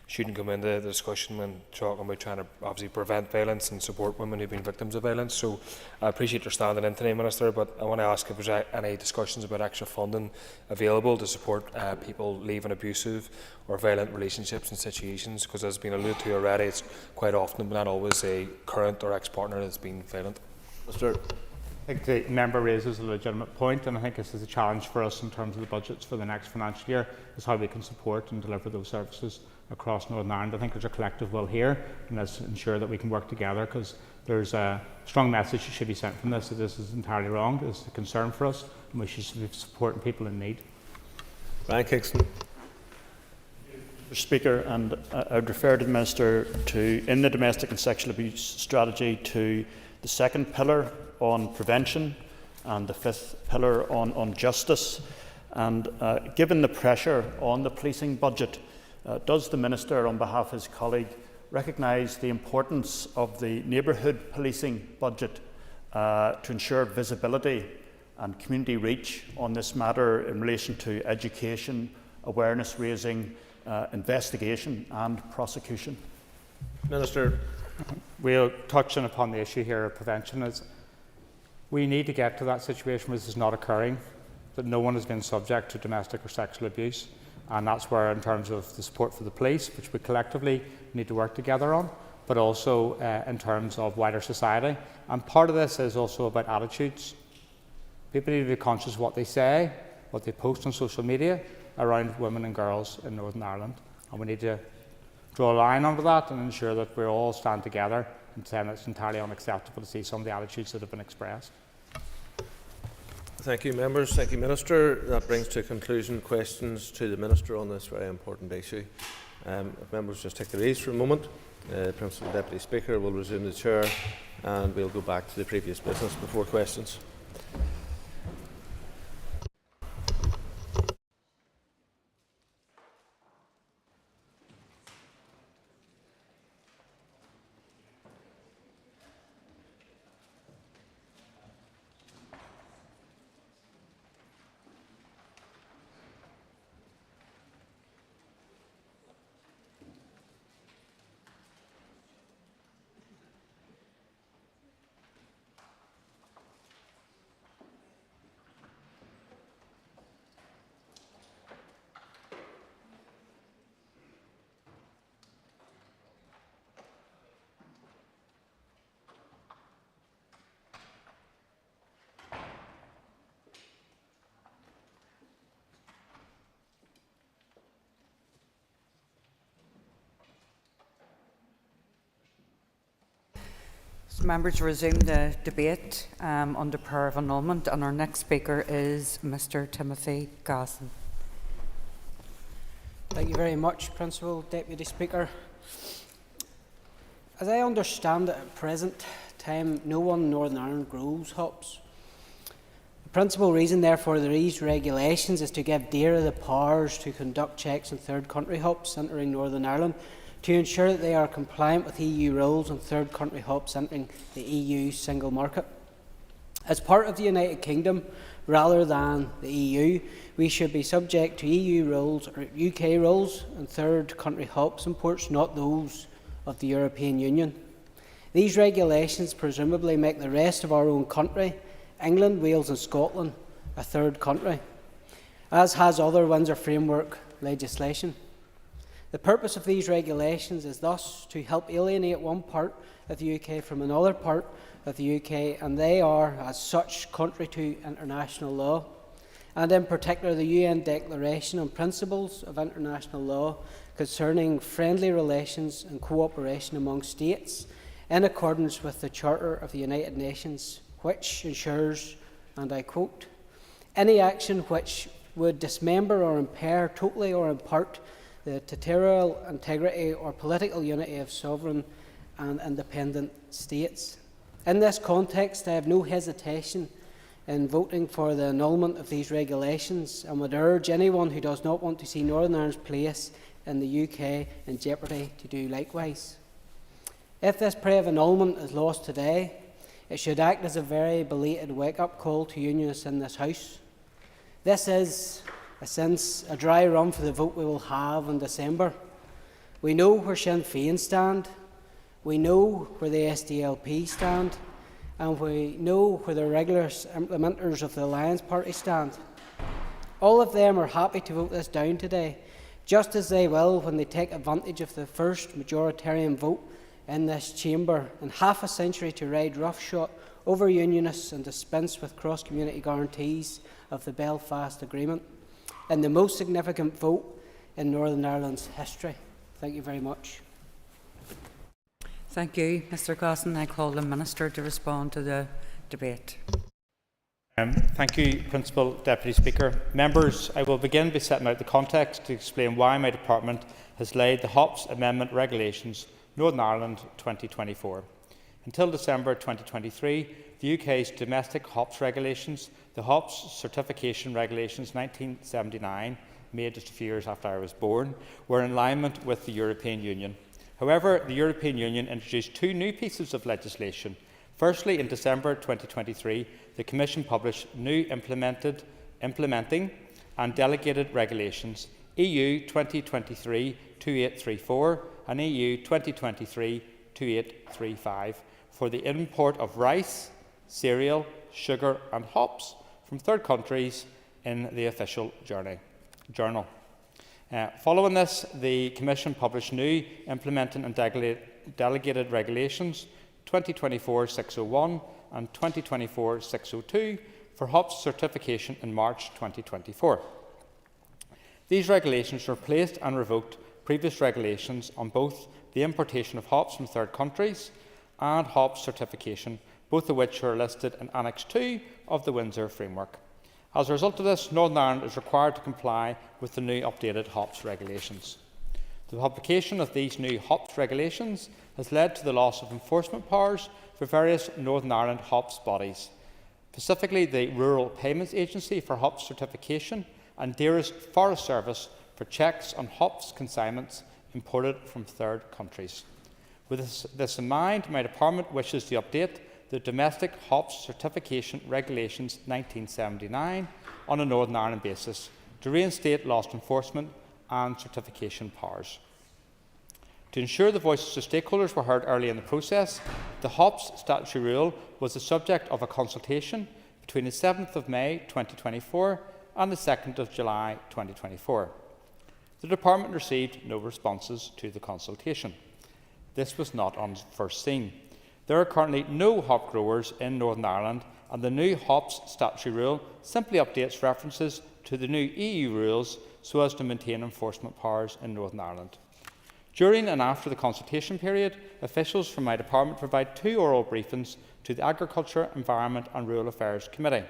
shouldn't come into the discussion when talking about trying to obviously prevent violence and support women who've been victims of violence. So I appreciate your standing in today, Minister, but I want to ask if there's any discussions about extra funding available to support people leaving abusive or violent relationships and situations, because as has been alluded to already, it's quite often, but not always, a current or ex-partner that's been violent. Mr. I think the member raises a legitimate point, and I think this is a challenge for us in terms of the budgets for the next financial year, is how we can support and deliver those services across Northern Ireland. I think there's a collective will here, and let's ensure that we can work together, because there's a strong message that should be sent from this that this is entirely wrong. It's a concern for us, and we should be supporting people in need. Brian Kingston. Mr. Speaker, and I would refer the Minister to, in the domestic and sexual abuse strategy, to the second pillar on prevention and the fifth pillar on justice. And given the pressure on the policing budget, does the Minister, on behalf of his colleague recognise the importance of the neighbourhood policing budget to ensure visibility and community reach on this matter in relation to education, awareness raising, investigation and prosecution. Minister. We'll touch upon the issue here of prevention. We need to get to that situation where this is not occurring, that no one has been subject to domestic or sexual abuse, and that's where, in terms of the support for the police, which we collectively need to work together on, but also in terms of wider society. And part of this is also about attitudes. People need to be conscious of what they say, what they post on social media around women and girls in Northern Ireland, and we need to draw a line under that and ensure that we all stand together and saying it's entirely unacceptable to see some of the attitudes that have been expressed. Thank you, members. Thank you, Minister. That brings to a conclusion questions to the Minister on this very important issue. If members just take their ease for a moment, Principal Deputy Speaker will resume the chair and we'll go back to the previous business before questions. Members resume the debate under power of annulment, and our next speaker is Mr. Timothy Gosson. Thank you very much, Principal Deputy Speaker. As I understand it, at present time, no one in Northern Ireland grows hops. The principal reason, therefore, for these regulations is to give DAERA the powers to conduct checks on third country hops entering Northern Ireland, to ensure that they are compliant with EU rules on third country hops entering the EU single market. As part of the United Kingdom, rather than the EU, we should be subject to EU rules or UK rules on third country hops imports, not those of the European Union. These regulations presumably make the rest of our own country, England, Wales and Scotland, a third country, as has other Windsor Framework legislation. The purpose of these regulations is thus to help alienate one part of the UK from another part of the UK, and they are, as such, contrary to international law, and in particular the UN Declaration on Principles of International Law concerning friendly relations and cooperation among states, in accordance with the Charter of the United Nations, which ensures, and I quote, "Any action which would dismember or impair totally or in part the territorial integrity or political unity of sovereign and independent states." In this context, I have no hesitation in voting for the annulment of these regulations, and would urge anyone who does not want to see Northern Ireland's place in the UK in jeopardy to do likewise. If this prayer of annulment is lost today, it should act as a very belated wake-up call to unionists in this House. This is, since a dry run for the vote we will have in December. We know where Sinn Féin stand, we know where the SDLP stand, and we know where the regular implementers of the Alliance Party stand. All of them are happy to vote this down today, just as they will when they take advantage of the first majoritarian vote in this chamber in half a century to ride roughshod over unionists and dispense with cross-community guarantees of the Belfast Agreement, in the most significant vote in Northern Ireland's history. Thank you very much. Thank you, Mr. Gosson. I call the Minister to respond to the debate. Thank you, Principal Deputy Speaker. Members, I will begin by setting out the context to explain why my department has laid the Hops Amendment Regulations Northern Ireland 2024. Until December 2023, the UK's domestic hops regulations, the Hops Certification Regulations 1979, made just a few years after I was born, were in alignment with the European Union. However, the European Union introduced two new pieces of legislation. Firstly, in December 2023, the Commission published new implementing and delegated regulations EU 2023-2834 and EU 2023-2835 for the import of rice, cereal, sugar and hops from third countries in the official journal. Following this, the Commission published new implementing and delegated regulations 2024-601 and 2024-602 for hops certification in March 2024. These regulations replaced and revoked previous regulations on both the importation of hops from third countries and hops certification, both of which are listed in Annex 2 of the Windsor Framework. As a result of this, Northern Ireland is required to comply with the new updated hops regulations. The publication of these new hops regulations has led to the loss of enforcement powers for various Northern Ireland hops bodies, specifically the Rural Payments Agency for hops certification and Dearest Forest Service for checks on hops consignments imported from third countries. With this in mind, my department wishes to update the Domestic Hops Certification Regulations 1979 on a Northern Ireland basis to reinstate lost enforcement and certification powers. To ensure the voices of stakeholders were heard early in the process, the hops statutory rule was the subject of a consultation between the 7th of May 2024 and the 2nd of July 2024. The department received no responses to the consultation. This was not unforeseen. There are currently no hop growers in Northern Ireland, and the new hops statutory rule simply updates references to the new EU rules so as to maintain enforcement powers in Northern Ireland. During and after the consultation period, officials from my department provide 2 oral briefings to the Agriculture, Environment and Rural Affairs Committee.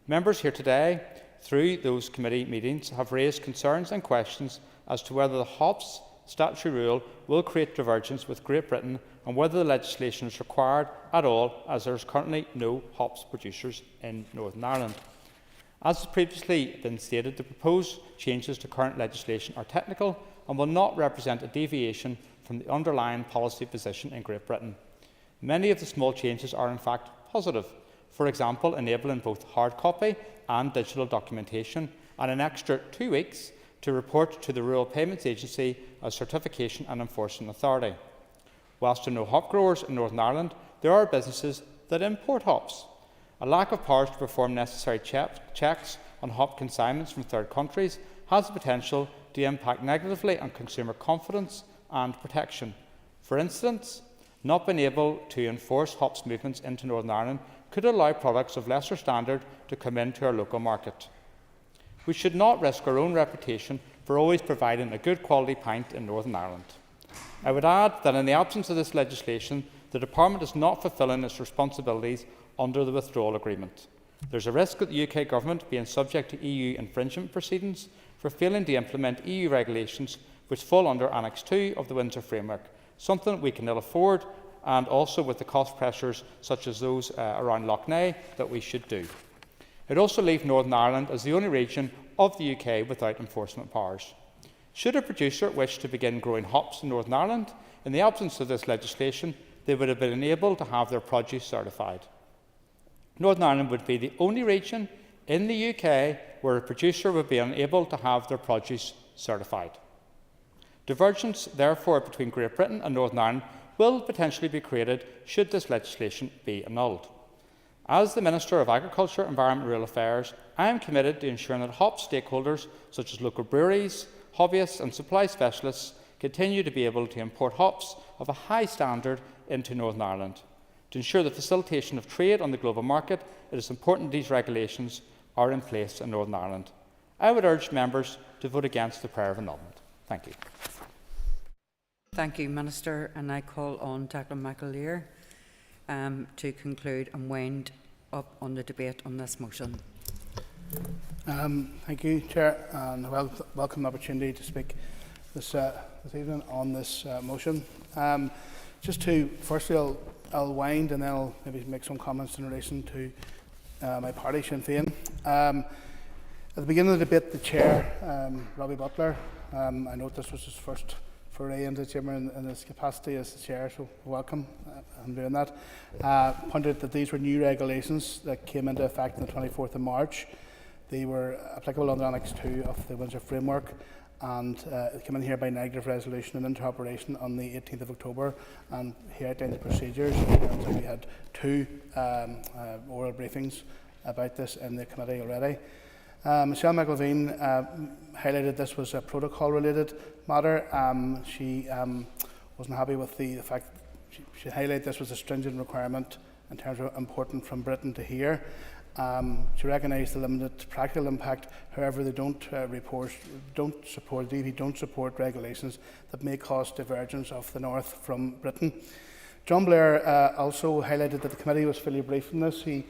Members here today, through those committee meetings, have raised concerns and questions as to whether the hops statutory rule will create divergence with Great Britain and whether the legislation is required at all, as there is currently no hops producers in Northern Ireland. As has previously been stated, the proposed changes to current legislation are technical and will not represent a deviation from the underlying policy position in Great Britain. Many of the small changes are in fact positive, for example enabling both hard copy and digital documentation and an extra 2 weeks to report to the Rural Payments Agency as certification and enforcement authority. Whilst there are no hop growers in Northern Ireland, there are businesses that import hops. A lack of powers to perform necessary checks on hop consignments from third countries has the potential to impact negatively on consumer confidence and protection. For instance, not being able to enforce hops movements into Northern Ireland could allow products of lesser standard to come into our local market. We should not risk our own reputation for always providing a good quality pint in Northern Ireland. I would add that in the absence of this legislation, the Department is not fulfilling its responsibilities under the withdrawal agreement. There is a risk of the UK Government being subject to EU infringement proceedings for failing to implement EU regulations which fall under Annex 2 of the Windsor Framework, something we can ill afford, and also with the cost pressures such as those around Lough Neagh that we should do. It also leaves Northern Ireland as the only region of the UK without enforcement powers. Should a producer wish to begin growing hops in Northern Ireland, in the absence of this legislation, they would have been unable to have their produce certified. Northern Ireland would be the only region in the UK where a producer would be unable to have their produce certified. Divergence, therefore, between Great Britain and Northern Ireland will potentially be created should this legislation be annulled. As the Minister of Agriculture, Environment and Rural Affairs, I am committed to ensuring that hops stakeholders such as local breweries, hobbyists and supply specialists continue to be able to import hops of a high standard into Northern Ireland. To ensure the facilitation of trade on the global market, it is important these regulations are in place in Northern Ireland. I would urge members to vote against the prayer of annulment. Thank you. Thank you, Minister, and I call on Declan McAleer to conclude and wind up on the debate on this motion. Thank you, Chair, and welcome the opportunity to speak this evening on this motion. Just to, firstly, I'll wind and then I'll maybe make some comments in relation to my party, Sinn Féin. At the beginning of the debate, the Chair, Robbie Butler, I note this was his first for Ray into the chamber in his capacity as the chair, so welcome. I'm doing that. Pointed out that these were new regulations that came into effect on the 24th of March. They were applicable under Annex 2 of the Windsor Framework, and it came in here by negative resolution and into operation on the 18th of October, and here outlined the procedures. We had 2 oral briefings about this in the committee already. Michelle McIlveen highlighted this was a protocol-related matter. She wasn't happy with the fact that she highlighted this was a stringent requirement in terms of important from Britain to here. She recognised the limited practical impact. However, they don't support regulations that may cause divergence of the North from Britain. John Blair also highlighted that the committee was fully briefed on this. He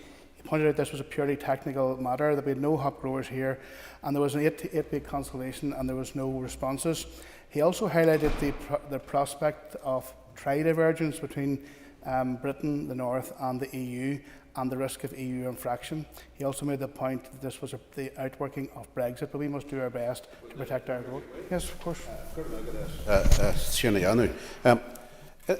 pointed out this was a purely technical matter, that we had no hop growers here, and there was an 8-week consultation and there was no responses. He also highlighted the prospect of tri-divergence between Britain, the North and the EU, and the risk of EU infraction. He also made the point that this was the outworking of Brexit, but we must do our best to protect our vote. Yes, of course.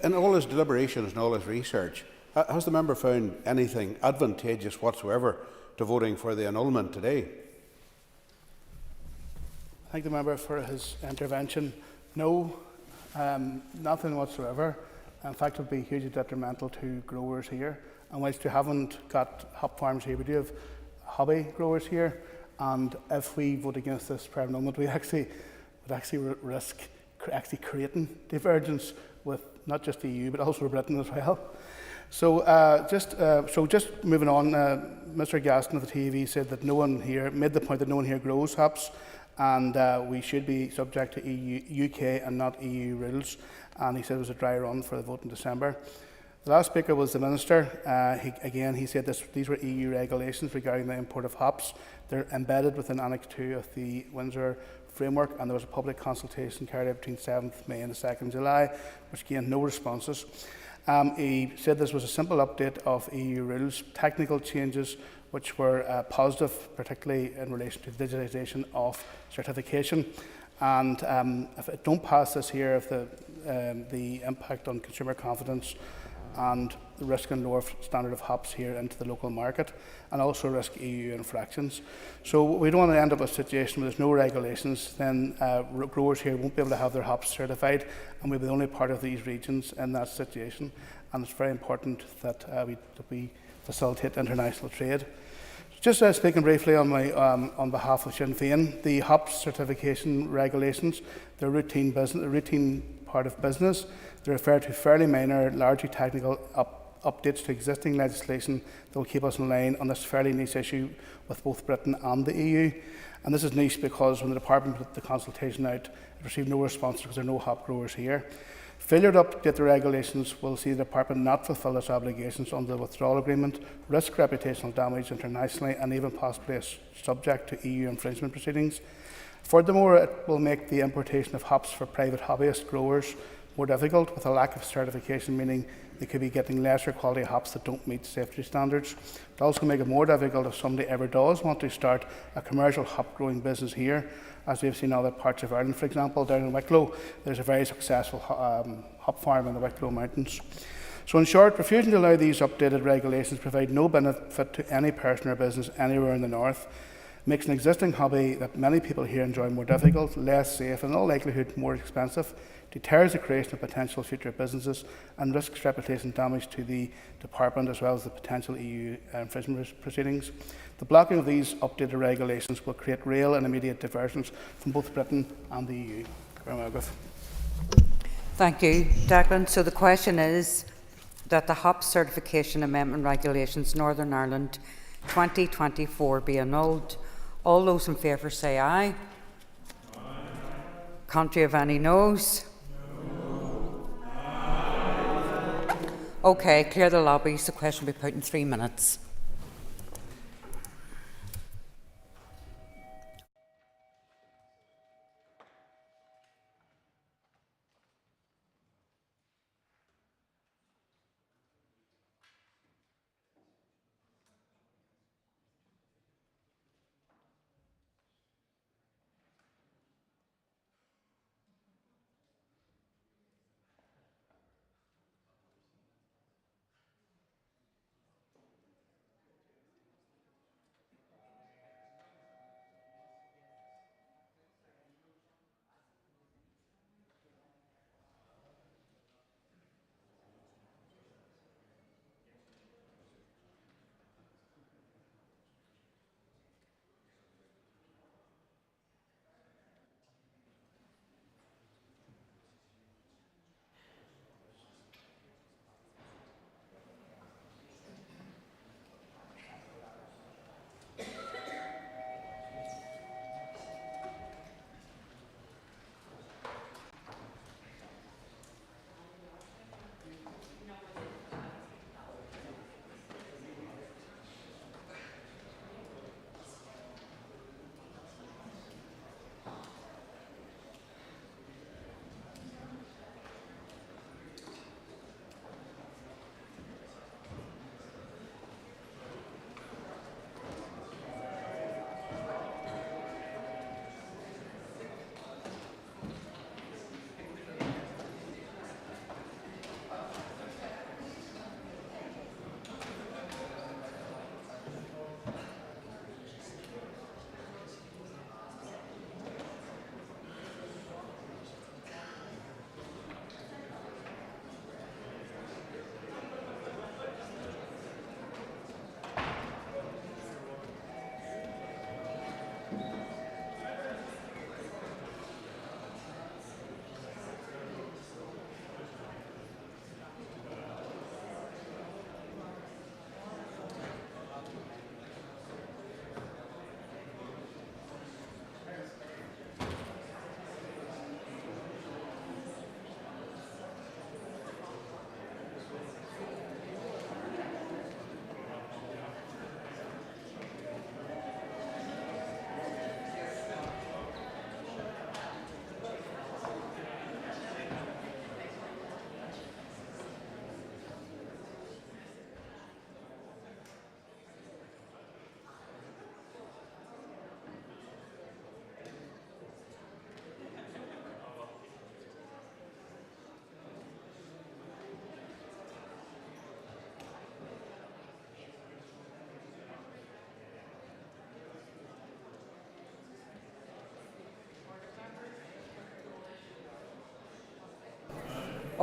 In all his deliberations and all his research, has the member found anything advantageous whatsoever to voting for the annulment today? Thank the member for his intervention. No, nothing whatsoever. In fact, it would be hugely detrimental to growers here. And whilst we haven't got hop farms here, we do have hobby growers here. And if we vote against this prior annulment, we would risk creating divergence with not just the EU, but also Britain as well. So just moving on, Mr. Gaston of the TV said that made the point that no one here grows hops, and we should be subject to UK and not EU rules. And he said it was a dry run for the vote in December. The last speaker was the Minister. He said these were EU regulations regarding the import of hops. They're embedded within Annex 2 of the Windsor Framework, and there was a public consultation carried out between 7th May and the 2nd July, which gained no responses. He said this was a simple update of EU rules, technical changes which were positive, particularly in relation to the digitalisation of certification. And if it don't pass this here, if the impact on consumer confidence and the risk and lower standard of hops here into the local market, and also risk EU infractions. So we don't want to end up with a situation where there's no regulations, then growers here won't be able to have their hops certified, and we'll be the only part of these regions in that situation. And it's very important that we facilitate international trade. Just speaking briefly on behalf of Sinn Féin, the hops certification regulations, they're routine part of business. They refer to fairly minor, largely technical updates to existing legislation that will keep us in line on this fairly niche issue with both Britain and the EU. And this is niche because when the Department put the consultation out, it received no response because there are no hop growers here. Failure to update the regulations will see the Department not fulfil its obligations under the withdrawal agreement, risk reputational damage internationally, and even possibly subject to EU infringement proceedings. Furthermore, it will make the importation of hops for private hobbyist growers more difficult, with a lack of certification, meaning they could be getting lesser quality hops that don't meet safety standards. It will also make it more difficult if somebody ever does want to start a commercial hop growing business here, as we've seen in other parts of Ireland. For example, down in Wicklow, there's a very successful hop farm in the Wicklow Mountains. So in short, refusing to allow these updated regulations provide no benefit to any person or business anywhere in the North, makes an existing hobby that many people here enjoy more difficult, less safe, and in all likelihood more expensive, deters the creation of potential future businesses, and risks reputation damage to the Department as well as the potential EU infringement proceedings. The blocking of these updated regulations will create real and immediate diversions from both Britain and the EU. Thank you, Declan. So the question is that the HOP Certification Amendment Regulations Northern Ireland 2024 be annulled. All those in favour say aye. Aye. Contrary of any noes? No. Aye. Okay, clear the lobbies. The question will be put in 3 minutes.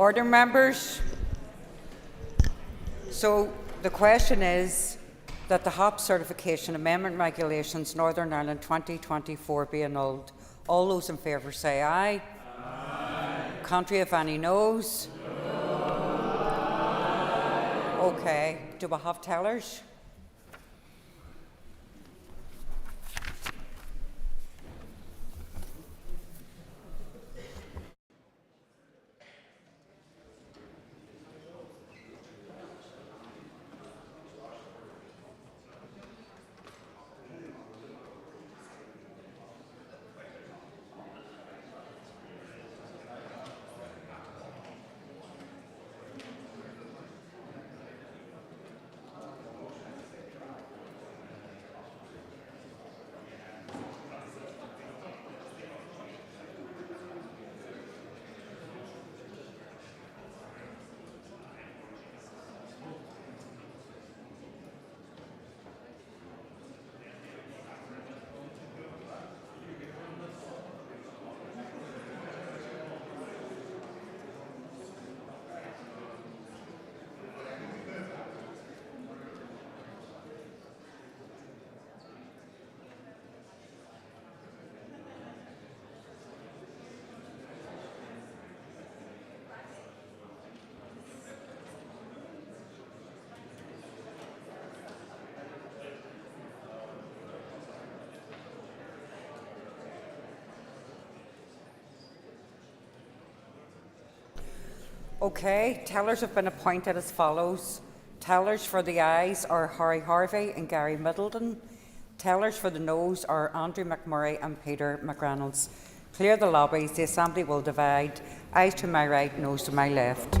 Order, members. So the question is that the HOP Certification Amendment Regulations Northern Ireland 2024 be annulled. All those in favour say aye. Aye. Contrary, if any noes? No. Okay. Do we have tellers? Okay, tellers have been appointed as follows. Tellers for the ayes are Harry Harvey and Gary Middleton. Tellers for the noes are Andrew McMurray and Peter McReynolds. Clear the lobbies. The Assembly will divide. Ayes to my right, noes to my left.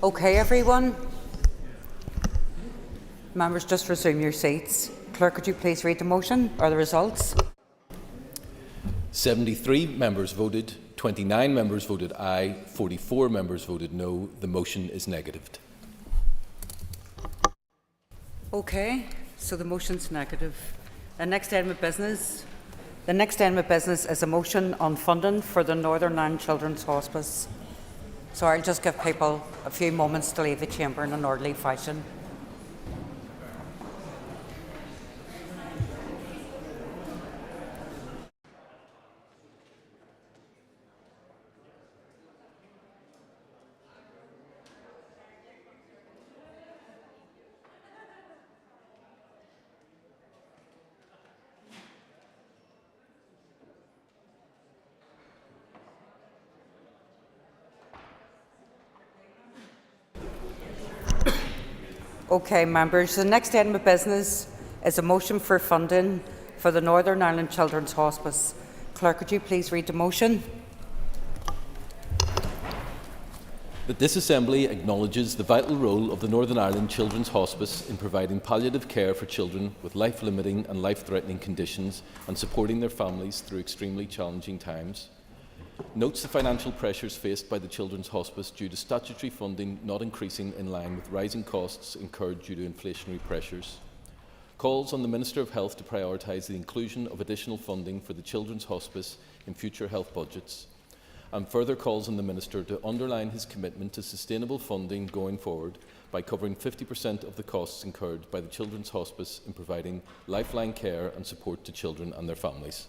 Okay, everyone. Members, just resume your seats. Clerk, could you please read the motion or the results? 73 members voted, 29 members voted aye, 44 members voted no. The motion is negatived. Okay, so the motion's negative. The next item of business. The next item of business is a motion on funding for the Northern Ireland Children's Hospice. So I'll just give people a few moments to leave the chamber in an orderly fashion. Okay, members, the next item of business is a motion for funding for the Northern Ireland Children's Hospice. Clerk, could you please read the motion? That this Assembly acknowledges the vital role of the Northern Ireland Children's Hospice in providing palliative care for children with life-limiting and life-threatening conditions and supporting their families through extremely challenging times. Notes the financial pressures faced by the Children's Hospice due to statutory funding not increasing in line with rising costs incurred due to inflationary pressures. Calls on the Minister of Health to prioritise the inclusion of additional funding for the Children's Hospice in future health budgets. And further calls on the Minister to underline his commitment to sustainable funding going forward by covering 50% of the costs incurred by the Children's Hospice in providing lifeline care and support to children and their families.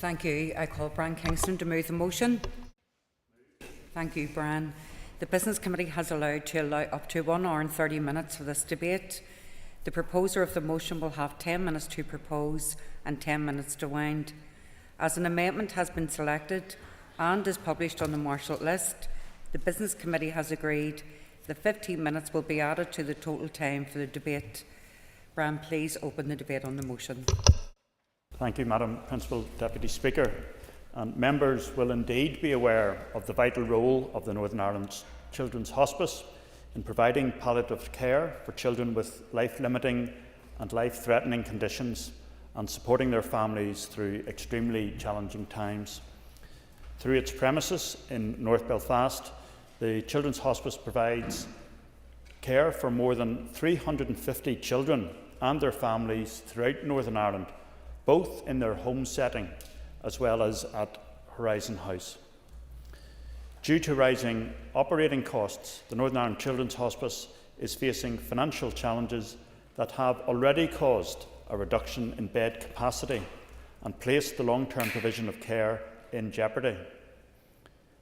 Thank you. I call Brian Kingston to move the motion. Thank you, Brian. The Business Committee has allowed up to 1 hour and 30 minutes for this debate. The proposer of the motion will have 10 minutes to propose and 10 minutes to wind. As an amendment has been selected and is published on the Marshall list, the Business Committee has agreed that 15 minutes will be added to the total time for the debate. Brian, please open the debate on the motion. Thank you, Madam Principal Deputy Speaker. And members will indeed be aware of the vital role of the Northern Ireland Children's Hospice in providing palliative care for children with life-limiting and life-threatening conditions and supporting their families through extremely challenging times. Through its premises in North Belfast, the Children's Hospice provides care for more than 350 children and their families throughout Northern Ireland, both in their home setting as well as at Horizon House. Due to rising operating costs, the Northern Ireland Children's Hospice is facing financial challenges that have already caused a reduction in bed capacity and placed the long-term provision of care in jeopardy.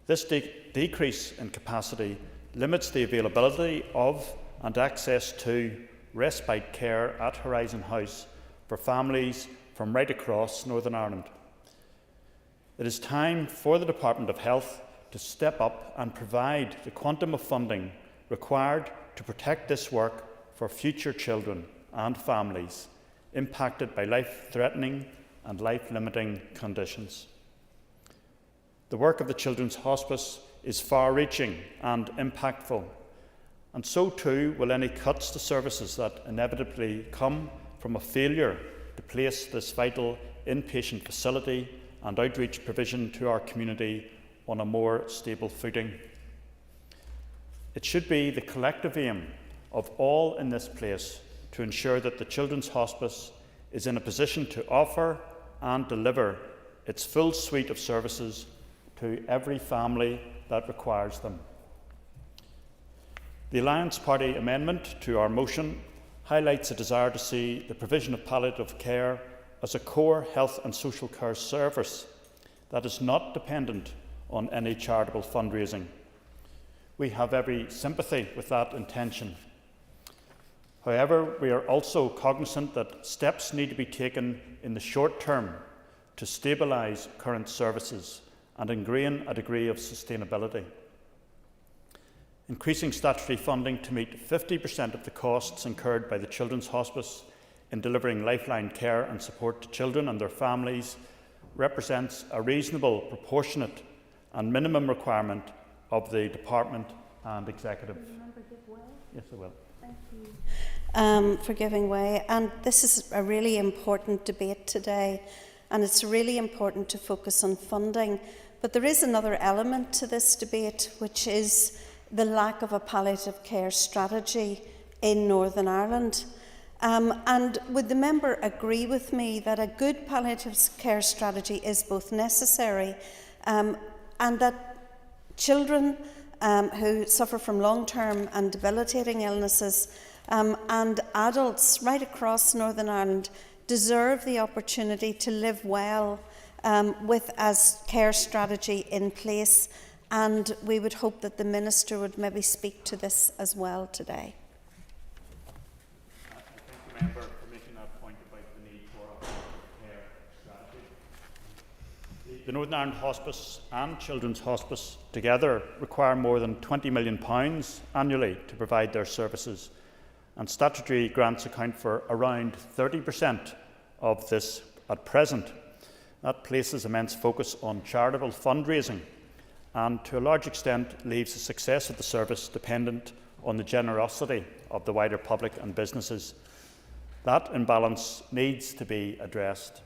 This decrease in capacity limits the availability of and access to respite care at Horizon House for families from right across Northern Ireland. It is time for the Department of Health to step up and provide the quantum of funding required to protect this work for future children and families impacted by life-threatening and life-limiting conditions. The work of the Children's Hospice is far-reaching and impactful, and so too will any cuts to services that inevitably come from a failure to place this vital inpatient facility and outreach provision to our community on a more stable footing. It should be the collective aim of all in this place to ensure that the Children's Hospice is in a position to offer and deliver its full suite of services to every family that requires them. The Alliance Party amendment to our motion highlights a desire to see the provision of palliative care as a core health and social care service that is not dependent on any charitable fundraising. We have every sympathy with that intention. However, we are also cognizant that steps need to be taken in the short term to stabilise current services and ingrain a degree of sustainability. Increasing statutory funding to meet 50% of the costs incurred by the Children's Hospice in delivering lifeline care and support to children and their families represents a reasonable, proportionate and minimum requirement of the Department and executive. Yes, I will. Thank you. For giving way. And this is a really important debate today, and it's really important to focus on funding. But there is another element to this debate, which is the lack of a palliative care strategy in Northern Ireland. And would the member agree with me that a good palliative care strategy is both necessary and that children who suffer from long-term and debilitating illnesses and adults right across Northern Ireland deserve the opportunity to live well with a care strategy in place, and we would hope that the Minister would maybe speak to this as well today. I thank the member for making that point about the need for a care strategy. The Northern Ireland Hospice and Children's Hospice together require more than £20 million annually to provide their services, and statutory grants account for around 30% of this at present. That places immense focus on charitable fundraising and to a large extent leaves the success of the service dependent on the generosity of the wider public and businesses. That imbalance needs to be addressed.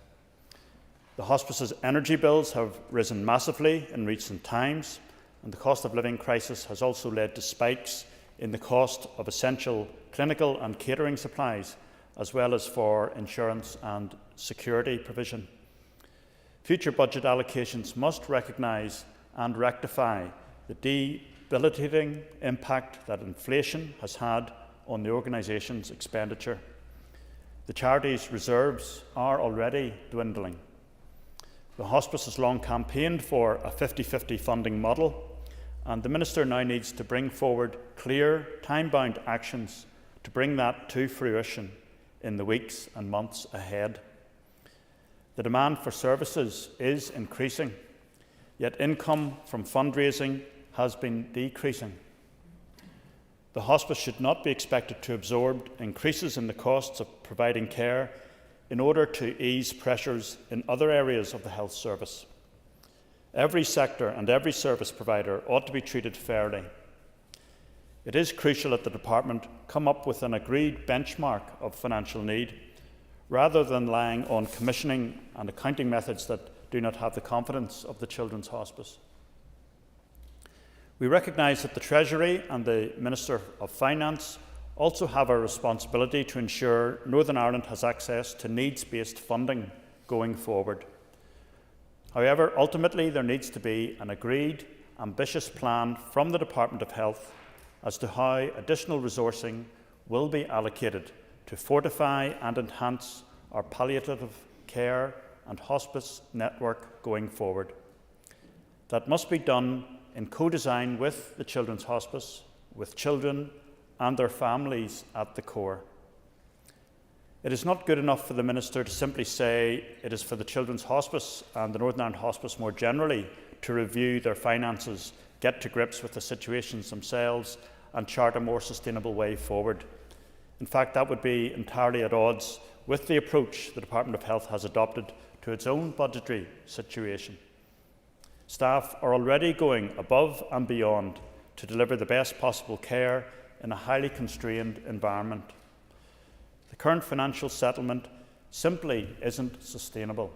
The hospice's energy bills have risen massively in recent times, and the cost of living crisis has also led to spikes in the cost of essential clinical and catering supplies, as well as for insurance and security provision. Future budget allocations must recognise and rectify the debilitating impact that inflation has had on the organisation's expenditure. The charity's reserves are already dwindling. The hospice has long campaigned for a 50-50 funding model, and the Minister now needs to bring forward clear, time-bound actions to bring that to fruition in the weeks and months ahead. The demand for services is increasing, yet income from fundraising has been decreasing. The hospice should not be expected to absorb increases in the costs of providing care in order to ease pressures in other areas of the health service. Every sector and every service provider ought to be treated fairly. It is crucial that the Department come up with an agreed benchmark of financial need, rather than relying on commissioning and accounting methods that do not have the confidence of the Children's Hospice. We recognise that the Treasury and the Minister of Finance also have a responsibility to ensure Northern Ireland has access to needs-based funding going forward. However, ultimately there needs to be an agreed, ambitious plan from the Department of Health as to how additional resourcing will be allocated to fortify and enhance our palliative care and hospice network going forward. That must be done in co-design with the Children's Hospice, with children and their families at the core. It is not good enough for the Minister to simply say it is for the Children's Hospice and the Northern Ireland Hospice more generally to review their finances, get to grips with the situations themselves and chart a more sustainable way forward. In fact, that would be entirely at odds with the approach the Department of Health has adopted to its own budgetary situation. Staff are already going above and beyond to deliver the best possible care in a highly constrained environment. The current financial settlement simply isn't sustainable.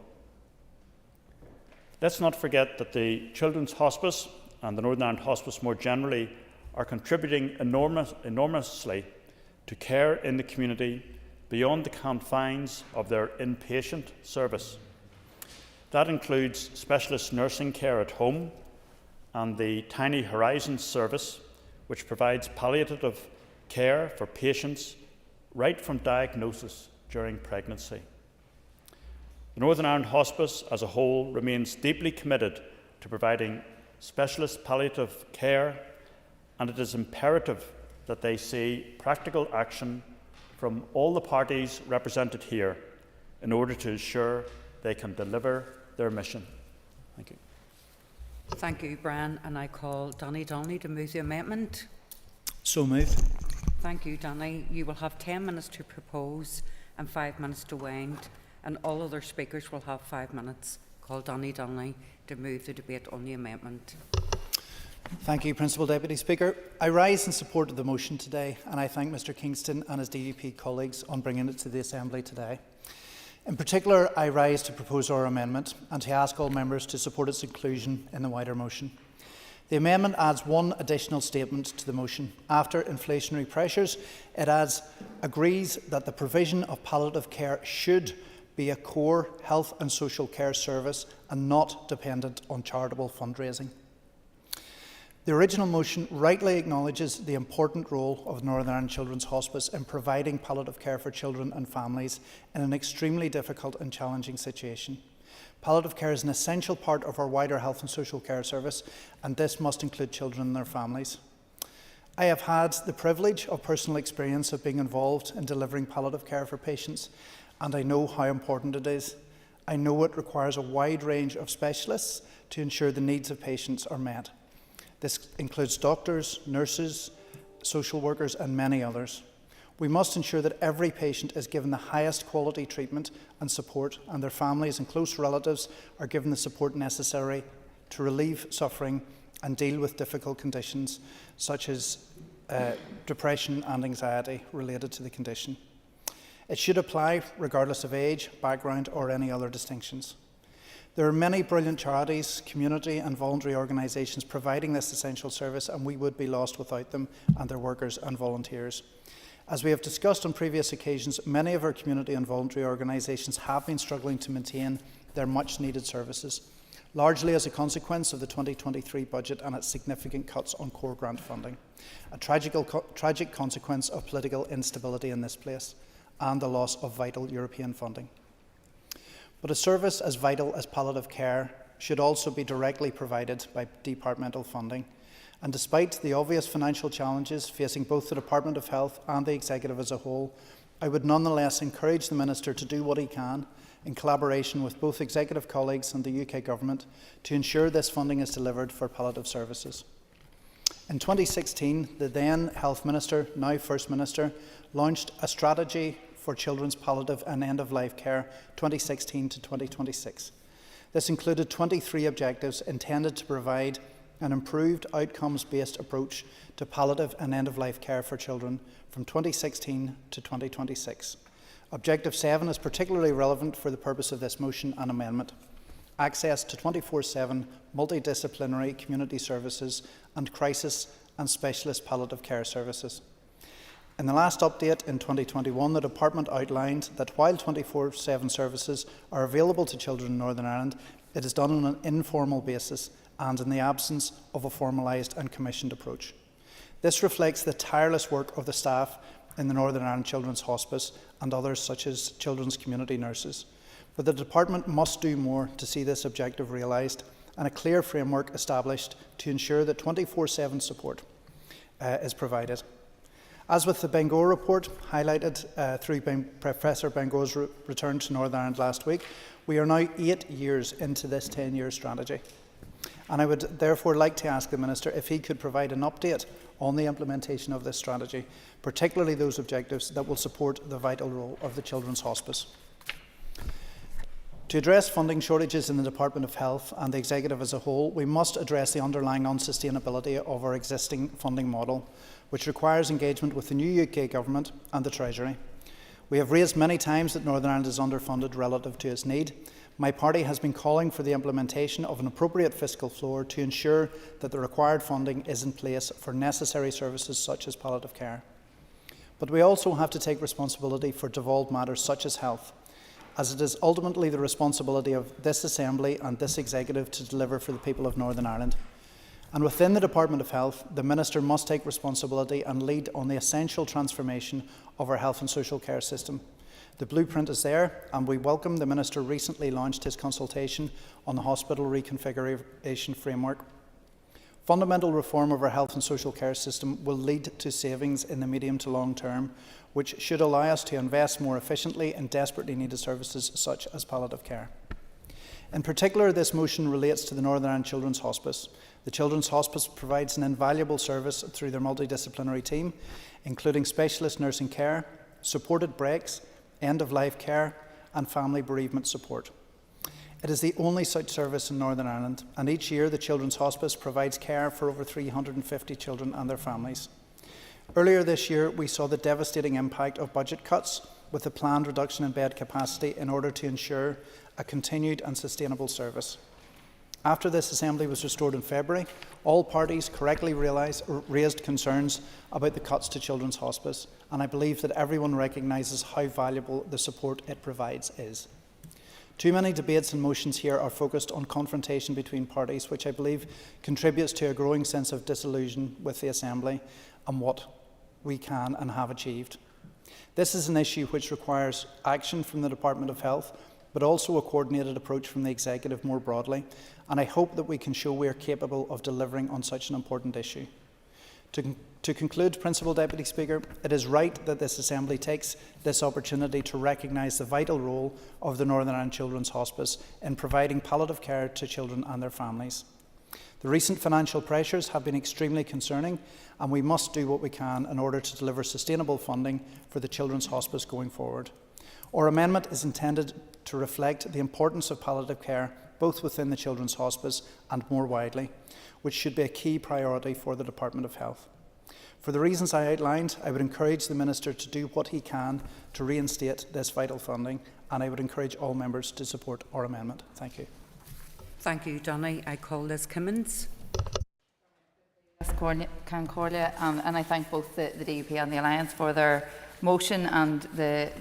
Let's not forget that the Children's Hospice and the Northern Ireland Hospice more generally are contributing enormously to care in the community beyond the confines of their inpatient service. That includes specialist nursing care at home and the Tiny Horizons service, which provides palliative care for patients right from diagnosis during pregnancy. The Northern Ireland Hospice as a whole remains deeply committed to providing specialist palliative care, and it is imperative that they see practical action from all the parties represented here in order to ensure they can deliver their mission. Thank you. Thank you, Brian. And I call Danny Donnelly to move the amendment. So moved. Thank you, Danny. You will have 10 minutes to propose and 5 minutes to wind, and all other speakers will have 5 minutes. Call Danny Donnelly to move the debate on the amendment. Thank you, Principal Deputy Speaker. I rise in support of the motion today, and I thank Mr Kingston and his DUP colleagues on bringing it to the Assembly today. In particular, I rise to propose our amendment and to ask all members to support its inclusion in the wider motion. The amendment adds one additional statement to the motion. After inflationary pressures, it agrees that the provision of palliative care should be a core health and social care service and not dependent on charitable fundraising. The original motion rightly acknowledges the important role of Northern Ireland Children's Hospice in providing palliative care for children and families in an extremely difficult and challenging situation. Palliative care is an essential part of our wider health and social care service, and this must include children and their families. I have had the privilege of personal experience of being involved in delivering palliative care for patients, and I know how important it is. I know it requires a wide range of specialists to ensure the needs of patients are met. This includes doctors, nurses, social workers, and many others. We must ensure that every patient is given the highest quality treatment and support, and their families and close relatives are given the support necessary to relieve suffering and deal with difficult conditions such as depression and anxiety related to the condition. It should apply regardless of age, background, or any other distinctions. There are many brilliant charities, community and voluntary organisations providing this essential service, and we would be lost without them and their workers and volunteers. As we have discussed on previous occasions, many of our community and voluntary organisations have been struggling to maintain their much needed services, largely as a consequence of the 2023 budget and its significant cuts on core grant funding, a tragic consequence of political instability in this place and the loss of vital European funding. But a service as vital as palliative care should also be directly provided by departmental funding. And despite the obvious financial challenges facing both the Department of Health and the Executive as a whole, I would nonetheless encourage the Minister to do what he can, in collaboration with both Executive colleagues and the UK Government, to ensure this funding is delivered for palliative services. In 2016, the then Health Minister, now First Minister, launched a strategy for children's palliative and end-of-life care 2016 to 2026. This included 23 objectives intended to provide an improved outcomes-based approach to palliative and end-of-life care for children from 2016 to 2026. Objective 7 is particularly relevant for the purpose of this motion and amendment: access to 24/7 multidisciplinary community services and crisis and specialist palliative care services. In the last update in 2021, the Department outlined that while 24/7 services are available to children in Northern Ireland, it is done on an informal basis and in the absence of a formalised and commissioned approach. This reflects the tireless work of the staff in the Northern Ireland Children's Hospice and others such as children's community nurses. But the Department must do more to see this objective realised and a clear framework established to ensure that 24/7 support is provided. As with the Bangor report, highlighted through Professor Bangor's return to Northern Ireland last week, we are now 8 years into this 10-year strategy. And I would therefore like to ask the Minister if he could provide an update on the implementation of this strategy, particularly those objectives that will support the vital role of the Children's Hospice. To address funding shortages in the Department of Health and the Executive as a whole, we must address the underlying unsustainability of our existing funding model, which requires engagement with the new UK Government and the Treasury. We have raised many times that Northern Ireland is underfunded relative to its need. My party has been calling for the implementation of an appropriate fiscal floor to ensure that the required funding is in place for necessary services such as palliative care. But we also have to take responsibility for devolved matters such as health, as it is ultimately the responsibility of this Assembly and this Executive to deliver for the people of Northern Ireland. And within the Department of Health, the Minister must take responsibility and lead on the essential transformation of our health and social care system. The blueprint is there, and we welcome the Minister recently launched his consultation on the hospital reconfiguration framework. Fundamental reform of our health and social care system will lead to savings in the medium to long term, which should allow us to invest more efficiently in desperately needed services such as palliative care. In particular, this motion relates to the Northern Ireland Children's Hospice. The Children's Hospice provides an invaluable service through their multidisciplinary team, including specialist nursing care, supported breaks, end-of-life care and family bereavement support. It is the only such service in Northern Ireland, and each year the Children's Hospice provides care for over 350 children and their families. Earlier this year, we saw the devastating impact of budget cuts with a planned reduction in bed capacity in order to ensure a continued and sustainable service. After this assembly was restored in February, all parties correctly raised concerns about the cuts to Children's Hospice, and I believe that everyone recognises how valuable the support it provides is. Too many debates and motions here are focused on confrontation between parties, which I believe contributes to a growing sense of disillusion with the Assembly and what we can and have achieved. This is an issue which requires action from the Department of Health, but also a coordinated approach from the Executive more broadly, and I hope that we can show we are capable of delivering on such an important issue. To conclude, Principal Deputy Speaker, it is right that this Assembly takes this opportunity to recognise the vital role of the Northern Ireland Children's Hospice in providing palliative care to children and their families. The recent financial pressures have been extremely concerning, and we must do what we can in order to deliver sustainable funding for the Children's Hospice going forward. Our amendment is intended to reflect the importance of palliative care both within the Children's Hospice and more widely, which should be a key priority for the Department of Health. For the reasons I outlined, I would encourage the Minister to do what he can to reinstate this vital funding, and I would encourage all members to support our amendment. Thank you. Thank you, Donny. I call Liz Kimmins. Concordia, and I thank both the DUP and the Alliance for their motion and the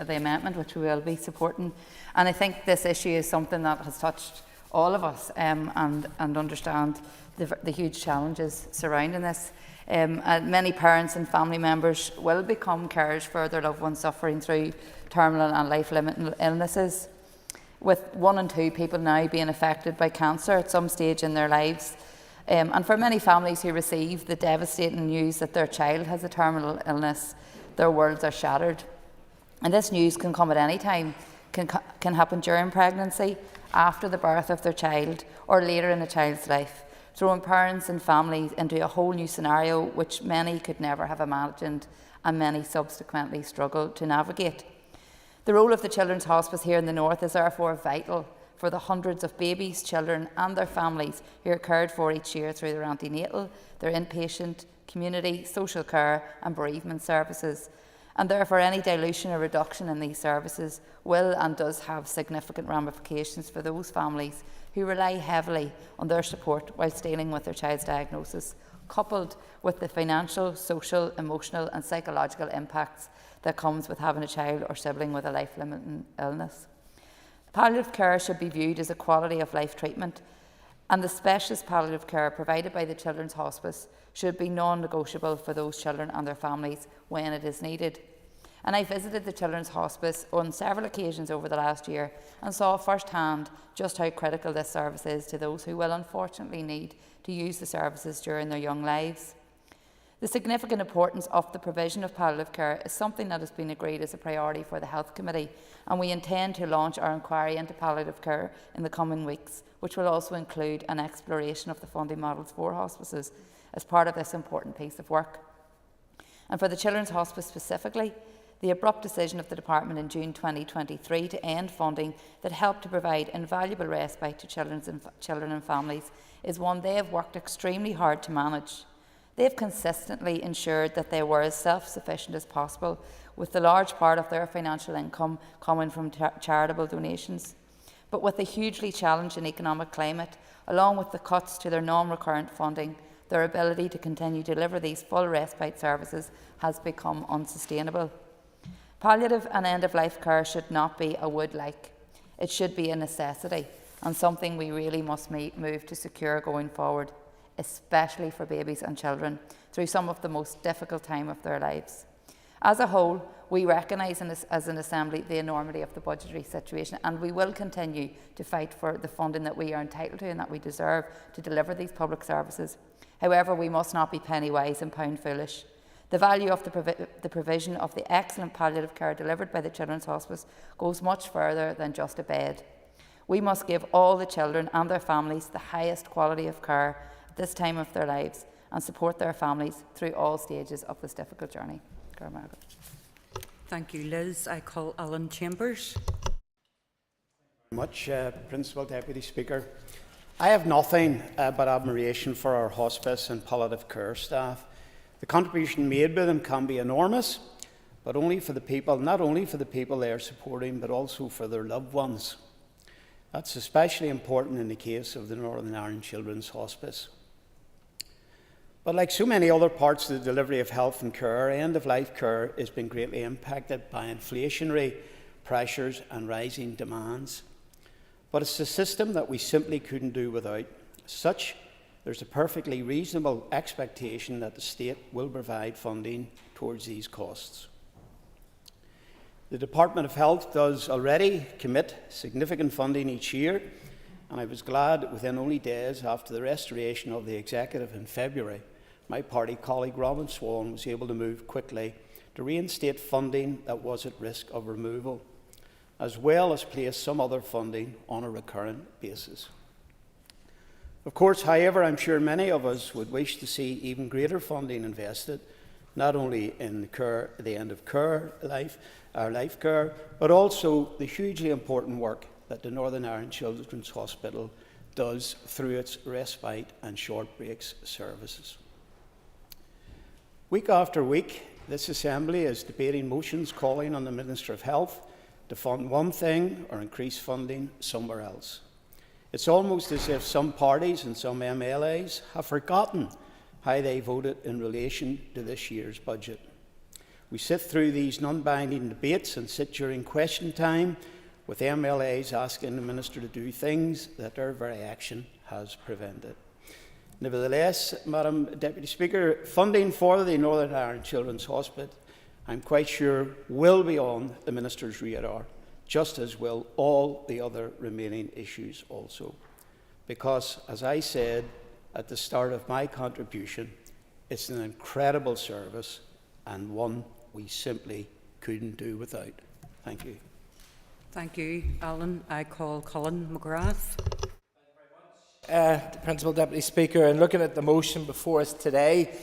amendment, which we will be supporting. And I think this issue is something that has touched all of us and understand the huge challenges surrounding this. Many parents and family members will become carers for their loved ones suffering through terminal and life-limiting illnesses, with 1 in 2 people now being affected by cancer at some stage in their lives. And for many families who receive the devastating news that their child has a terminal illness, their worlds are shattered. And this news can come at any time, can happen during pregnancy, after the birth of their child, or later in a child's life, throwing parents and families into a whole new scenario which many could never have imagined and many subsequently struggle to navigate. The role of the Children's Hospice here in the North is therefore vital for the hundreds of babies, children and their families who are cared for each year through their antenatal, their inpatient, community, social care and bereavement services. And therefore any dilution or reduction in these services will and does have significant ramifications for those families who rely heavily on their support whilst dealing with their child's diagnosis, coupled with the financial, social, emotional and psychological impacts that comes with having a child or sibling with a life-limiting illness. Palliative care should be viewed as a quality of life treatment, and the specialist palliative care provided by the Children's Hospice should be non-negotiable for those children and their families when it is needed. And I visited the Children's Hospice on several occasions over the last year and saw firsthand just how critical this service is to those who will unfortunately need to use the services during their young lives. The significant importance of the provision of palliative care is something that has been agreed as a priority for the Health Committee, and we intend to launch our inquiry into palliative care in the coming weeks, which will also include an exploration of the funding models for hospices as part of this important piece of work. And for the Children's Hospice specifically, the abrupt decision of the Department in June 2023 to end funding that helped to provide invaluable respite to children and families is one they have worked extremely hard to manage. They have consistently ensured that they were as self-sufficient as possible, with the large part of their financial income coming from charitable donations. But with the hugely challenging economic climate, along with the cuts to their non-recurrent funding, their ability to continue to deliver these full respite services has become unsustainable. Palliative and end-of-life care should not be a would-like. It should be a necessity and something we really must move to secure going forward, especially for babies and children through some of the most difficult time of their lives. As a whole, we recognise as an Assembly the enormity of the budgetary situation, and we will continue to fight for the funding that we are entitled to and that we deserve to deliver these public services. However, we must not be penny wise and pound foolish. The value of the provision of the excellent palliative care delivered by the Children's Hospice goes much further than just a bed. We must give all the children and their families the highest quality of care at this time of their lives and support their families through all stages of this difficult journey. Thank you, Liz. I call Alan Chambers. Much, Principal Deputy Speaker. I have nothing but admiration for our hospice and palliative care staff. The contribution made by them can be enormous, but only for the people, not only for the people they are supporting, but also for their loved ones. That's especially important in the case of the Northern Ireland Children's Hospice. But like so many other parts of the delivery of health and care, end-of-life care has been greatly impacted by inflationary pressures and rising demands. But it's a system that we simply couldn't do without. As such, there's a perfectly reasonable expectation that the state will provide funding towards these costs. The Department of Health does already commit significant funding each year, and I was glad that within only days after the restoration of the executive in February, my party colleague Robin Swan was able to move quickly to reinstate funding that was at risk of removal, as well as place some other funding on a recurrent basis. Of course, however, I'm sure many of us would wish to see even greater funding invested, not only in the end of care life, our life care, but also the hugely important work that the Northern Ireland Children's Hospital does through its respite and short breaks services. Week after week, this Assembly is debating motions calling on the Minister of Health to fund one thing or increase funding somewhere else. It's almost as if some parties and some MLAs have forgotten how they voted in relation to this year's budget. We sit through these non-binding debates and sit during question time with MLAs asking the Minister to do things that their very action has prevented. Nevertheless, Madam Deputy Speaker, funding for the Northern Ireland Children's Hospice, I'm quite sure, will be on the Minister's radar, just as will all the other remaining issues also. Because, as I said at the start of my contribution, it's an incredible service and one we simply couldn't do without. Thank you. Thank you, Alan. I call Colin McGrath. Principal Deputy Speaker, and looking at the motion before us today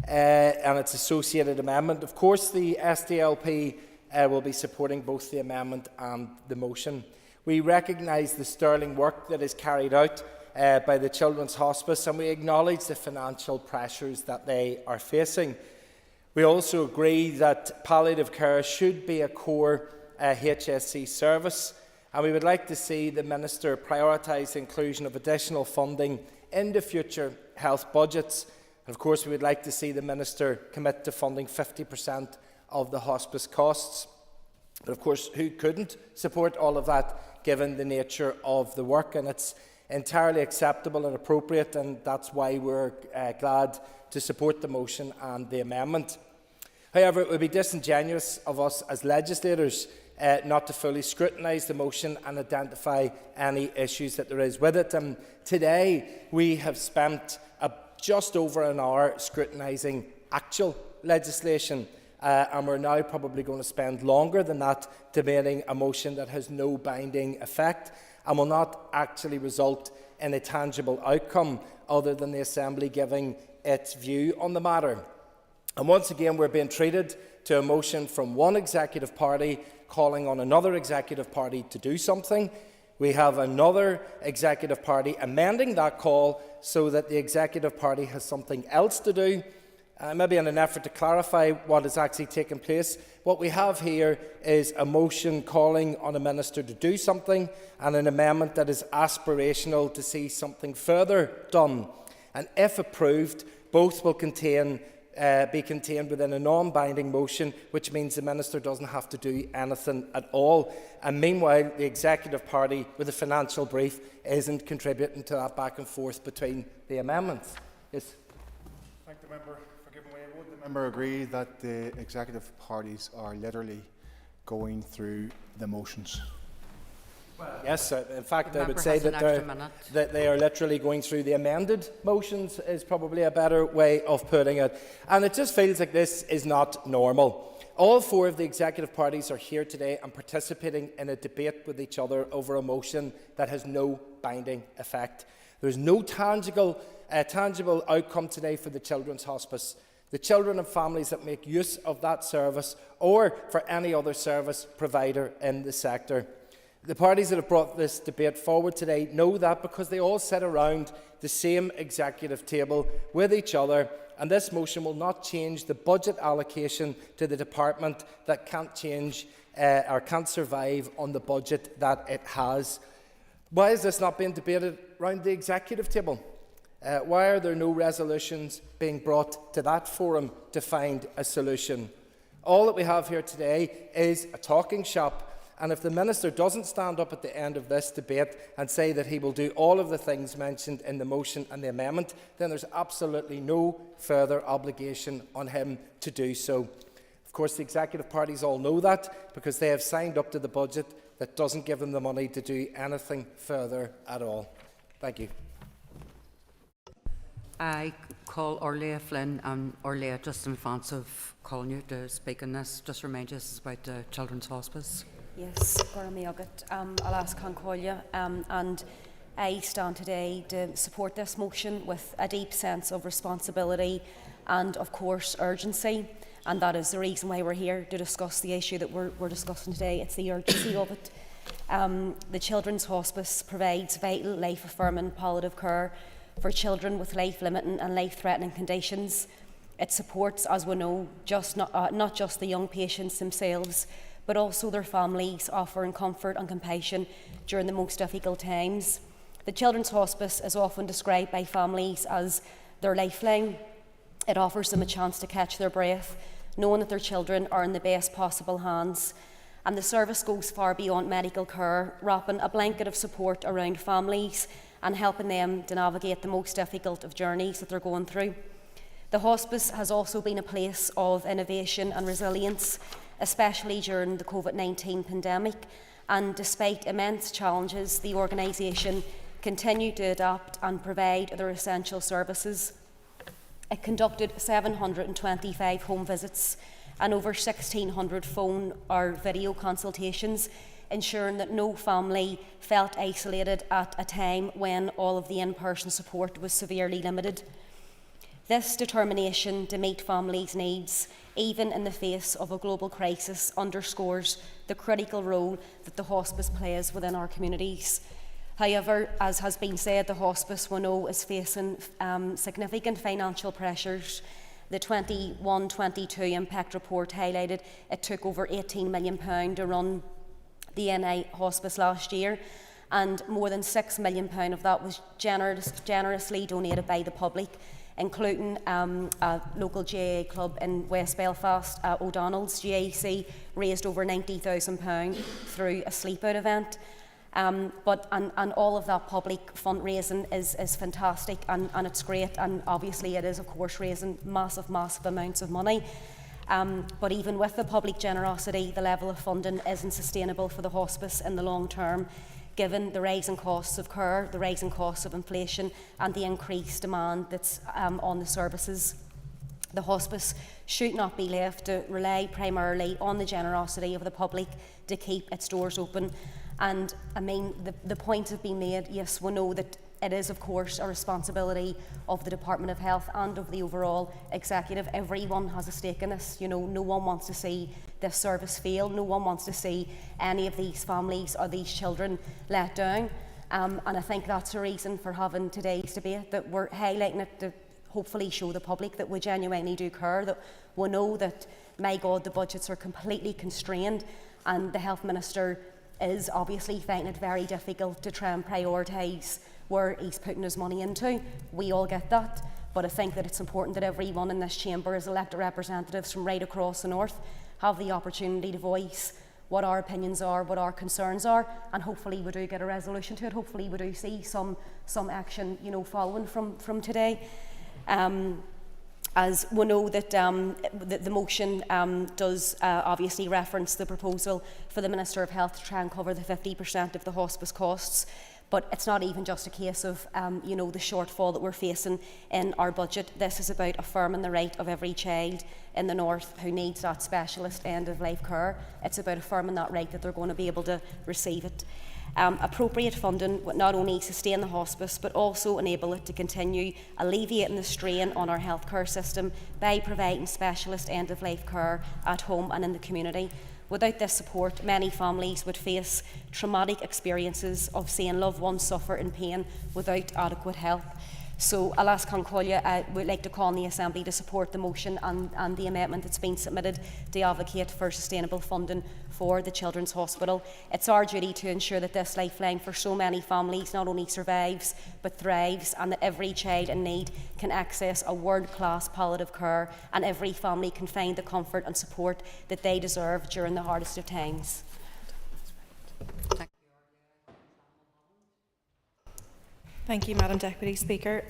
and its associated amendment, of course the SDLP will be supporting both the amendment and the motion. We recognise the sterling work that is carried out by the Children's Hospice, and we acknowledge the financial pressures that they are facing. We also agree that palliative care should be a core HSC service, and we would like to see the Minister prioritise the inclusion of additional funding in the future health budgets. And of course, we would like to see the Minister commit to funding 50% of the hospice costs. But of course, who couldn't support all of that given the nature of the work? And it's entirely acceptable and appropriate, and that's why we're glad to support the motion and the amendment. However, it would be disingenuous of us as legislators not to fully scrutinise the motion and identify any issues that there is with it. Today, we have spent just over an hour scrutinising actual legislation, and we're now probably going to spend longer than that debating a motion that has no binding effect and will not actually result in a tangible outcome other than the Assembly giving its view on the matter. And once again, we're being treated to a motion from one executive party calling on another executive party to do something. We have another executive party amending that call so that the executive party has something else to do. Maybe in an effort to clarify what is actually taking place, what we have here is a motion calling on a minister to do something and an amendment that is aspirational to see something further done. And if approved, both will be contained within a non-binding motion, which means the Minister doesn't have to do anything at all. And meanwhile, the Executive Party, with a financial brief, isn't contributing to that back and forth between the amendments. Yes. Thank the member for giving way. Would the member agree that the executive parties are literally going through the motions? Yes, in fact, I would say that they are literally going through the amended motions is probably a better way of putting it. And it just feels like this is not normal. All four of the executive parties are here today and participating in a debate with each other over a motion that has no binding effect. There is no tangible outcome today for the Children's Hospice, the children and families that make use of that service, or for any other service provider in the sector. The parties that have brought this debate forward today know that because they all sit around the same executive table with each other, and this motion will not change the budget allocation to the department that can't change or can't survive on the budget that it has. Why is this not being debated around the executive table? Why are there no resolutions being brought to that forum to find a solution? All that we have here today is a talking shop. And if the Minister doesn't stand up at the end of this debate and say that he will do all of the things mentioned in the motion and the amendment, then there's absolutely no further obligation on him to do so. Of course, the executive parties all know that because they have signed up to the budget that doesn't give them the money to do anything further at all. Thank you. I call Orlea Flynn and Orlea just in advance of calling you to speak on this. Just remind you this is about the Children's Hospice. Yes, I'll ask Concolia, and I stand today to support this motion with a deep sense of responsibility and, of course, urgency. And that is the reason why we're here to discuss the issue that we're discussing today. It's the urgency of it. The Children's Hospice provides vital, life-affirming palliative care for children with life-limiting and life-threatening conditions. It supports, as we know, not just the young patients themselves, but also their families, offering comfort and compassion during the most difficult times. The Children's Hospice is often described by families as their lifeline. It offers them a chance to catch their breath, knowing that their children are in the best possible hands. And the service goes far beyond medical care, wrapping a blanket of support around families and helping them to navigate the most difficult of journeys that they're going through. The hospice has also been a place of innovation and resilience, especially during the COVID-19 pandemic, and despite immense challenges, the organisation continued to adapt and provide their essential services. It conducted 725 home visits and over 1,600 phone or video consultations, ensuring that no family felt isolated at a time when all of the in-person support was severely limited. This determination to meet families' needs, even in the face of a global crisis, underscores the critical role that the hospice plays within our communities. However, as has been said, the hospice, we know, is facing significant financial pressures. The 21-22 impact report highlighted it took over £18 million to run the NI hospice last year, and more than £6 million of that was generously donated by the public, including a local GAA club in West Belfast, O'Donnell's GAC, raised over £90,000 through a sleep-out event. And all of that public fundraising is fantastic, and it's great, and obviously it is, of course, raising massive amounts of money. But even with the public generosity, the level of funding isn't sustainable for the hospice in the long term, given the rising costs of care, the rising costs of inflation, and the increased demand that's on the services. The hospice should not be left to rely primarily on the generosity of the public to keep its doors open. And I mean, the point has been made, yes, we know that it is, of course, a responsibility of the Department of Health and of the overall executive. Everyone has a stake in this. You know, no one wants to see this service fail. No one wants to see any of these families or these children let down. And I think that's a reason for having today's debate, that we're highlighting it to hopefully show the public that we genuinely do care, that we know that, my God, the budgets are completely constrained, and the Health Minister is obviously finding it very difficult to try and prioritise where he's putting his money into. We all get that, but I think that it's important that everyone in this chamber, as elected representatives from right across the north, have the opportunity to voice what our opinions are, what our concerns are, and hopefully we do get a resolution to it. Hopefully we do see some action, you know, following from today. As we know that the motion does obviously reference the proposal for the Minister of Health to try and cover the 50% of the hospice costs. But it's not even just a case of you know, the shortfall that we're facing in our budget. This is about affirming the right of every child in the north who needs that specialist end-of-life care. It's about affirming that right, that they're going to be able to receive it. Appropriate funding would not only sustain the hospice but also enable it to continue alleviating the strain on our healthcare system by providing specialist end-of-life care at home and in the community. Without this support, many families would face traumatic experiences of seeing loved ones suffer in pain without adequate help. So I'll ask Concollia, I would like to call on the Assembly to support the motion and the amendment that's been submitted to advocate for sustainable funding for the Children's Hospital. It's our duty to ensure that this lifeline for so many families not only survives but thrives, and that every child in need can access a world-class palliative care, and every family can find the comfort and support that they deserve during the hardest of times. Thank you, Madam Deputy Speaker.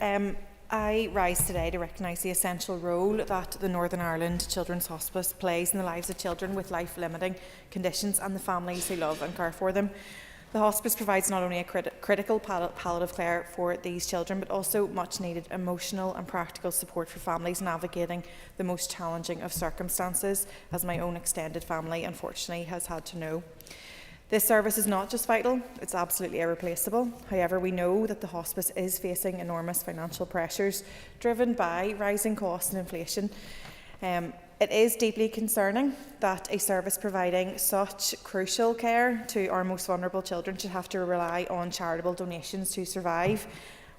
I rise today to recognise the essential role that the Northern Ireland Children's Hospice plays in the lives of children with life-limiting conditions and the families who love and care for them. The hospice provides not only a critical palliative care for these children, but also much-needed emotional and practical support for families navigating the most challenging of circumstances, as my own extended family unfortunately has had to know. This service is not just vital, it's absolutely irreplaceable. However, we know that the hospice is facing enormous financial pressures driven by rising costs and inflation. It is deeply concerning that a service providing such crucial care to our most vulnerable children should have to rely on charitable donations to survive.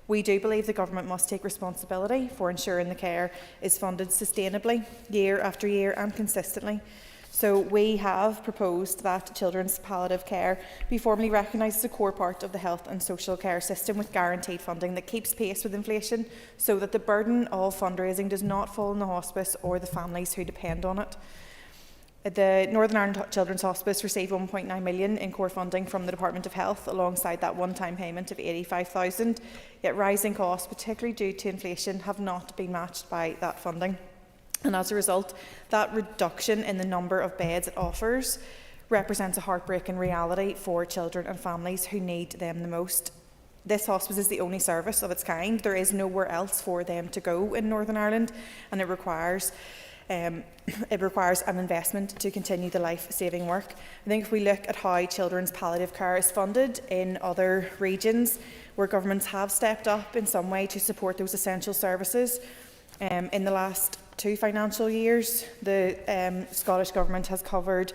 We do believe the government must take responsibility for ensuring the care is funded sustainably, year after year and consistently. So we have proposed that children's palliative care be formally recognised as a core part of the health and social care system, with guaranteed funding that keeps pace with inflation, so that the burden of fundraising does not fall on the hospice or the families who depend on it. The Northern Ireland Children's Hospice received £1.9 million in core funding from the Department of Health, alongside that one-time payment of £85,000, yet rising costs, particularly due to inflation, have not been matched by that funding. And as a result, that reduction in the number of beds it offers represents a heartbreaking reality for children and families who need them the most. This hospice is the only service of its kind. There is nowhere else for them to go in Northern Ireland, and it requires an investment to continue the life-saving work. I think if we look at how children's palliative care is funded in other regions where governments have stepped up in some way to support those essential services, in the last 2 financial years, the Scottish Government has covered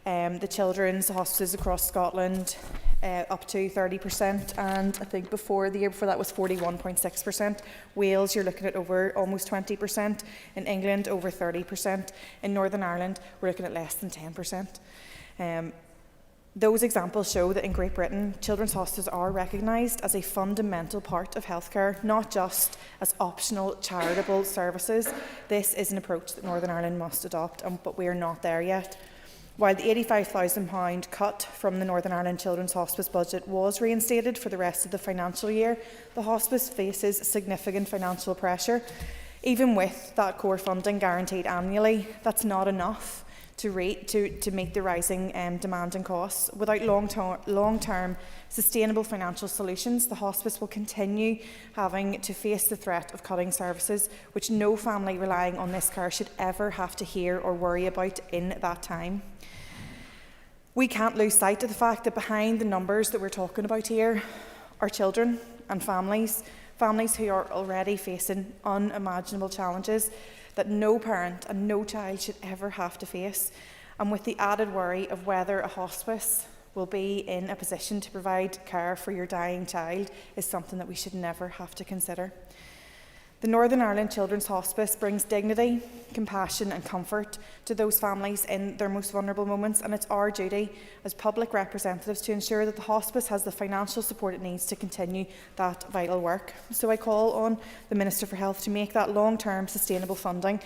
the children's hospices across Scotland up to 30%, and I think the year before that was 41.6%. Wales, you're looking at over almost 20%. In England, over 30%. In Northern Ireland, we're looking at less than 10%. Those examples show that in Great Britain, children's hospices are recognised as a fundamental part of healthcare, not just as optional charitable services. This is an approach that Northern Ireland must adopt, but we are not there yet. While the £85,000 cut from the Northern Ireland Children's Hospice budget was reinstated for the rest of the financial year, the hospice faces significant financial pressure. Even with that core funding guaranteed annually, that's not enough to meet the rising demand and costs. Without long-term sustainable financial solutions, the hospice will continue having to face the threat of cutting services, which no family relying on this care should ever have to hear or worry about in that time. We can't lose sight of the fact that behind the numbers that we're talking about here are children and families who are already facing unimaginable challenges that no parent and no child should ever have to face, and with the added worry of whether a hospice will be in a position to provide care for your dying child is something that we should never have to consider. The Northern Ireland Children's Hospice brings dignity, compassion and comfort to those families in their most vulnerable moments, and it's our duty as public representatives to ensure that the hospice has the financial support it needs to continue that vital work. So I call on the Minister for Health to make that long-term sustainable funding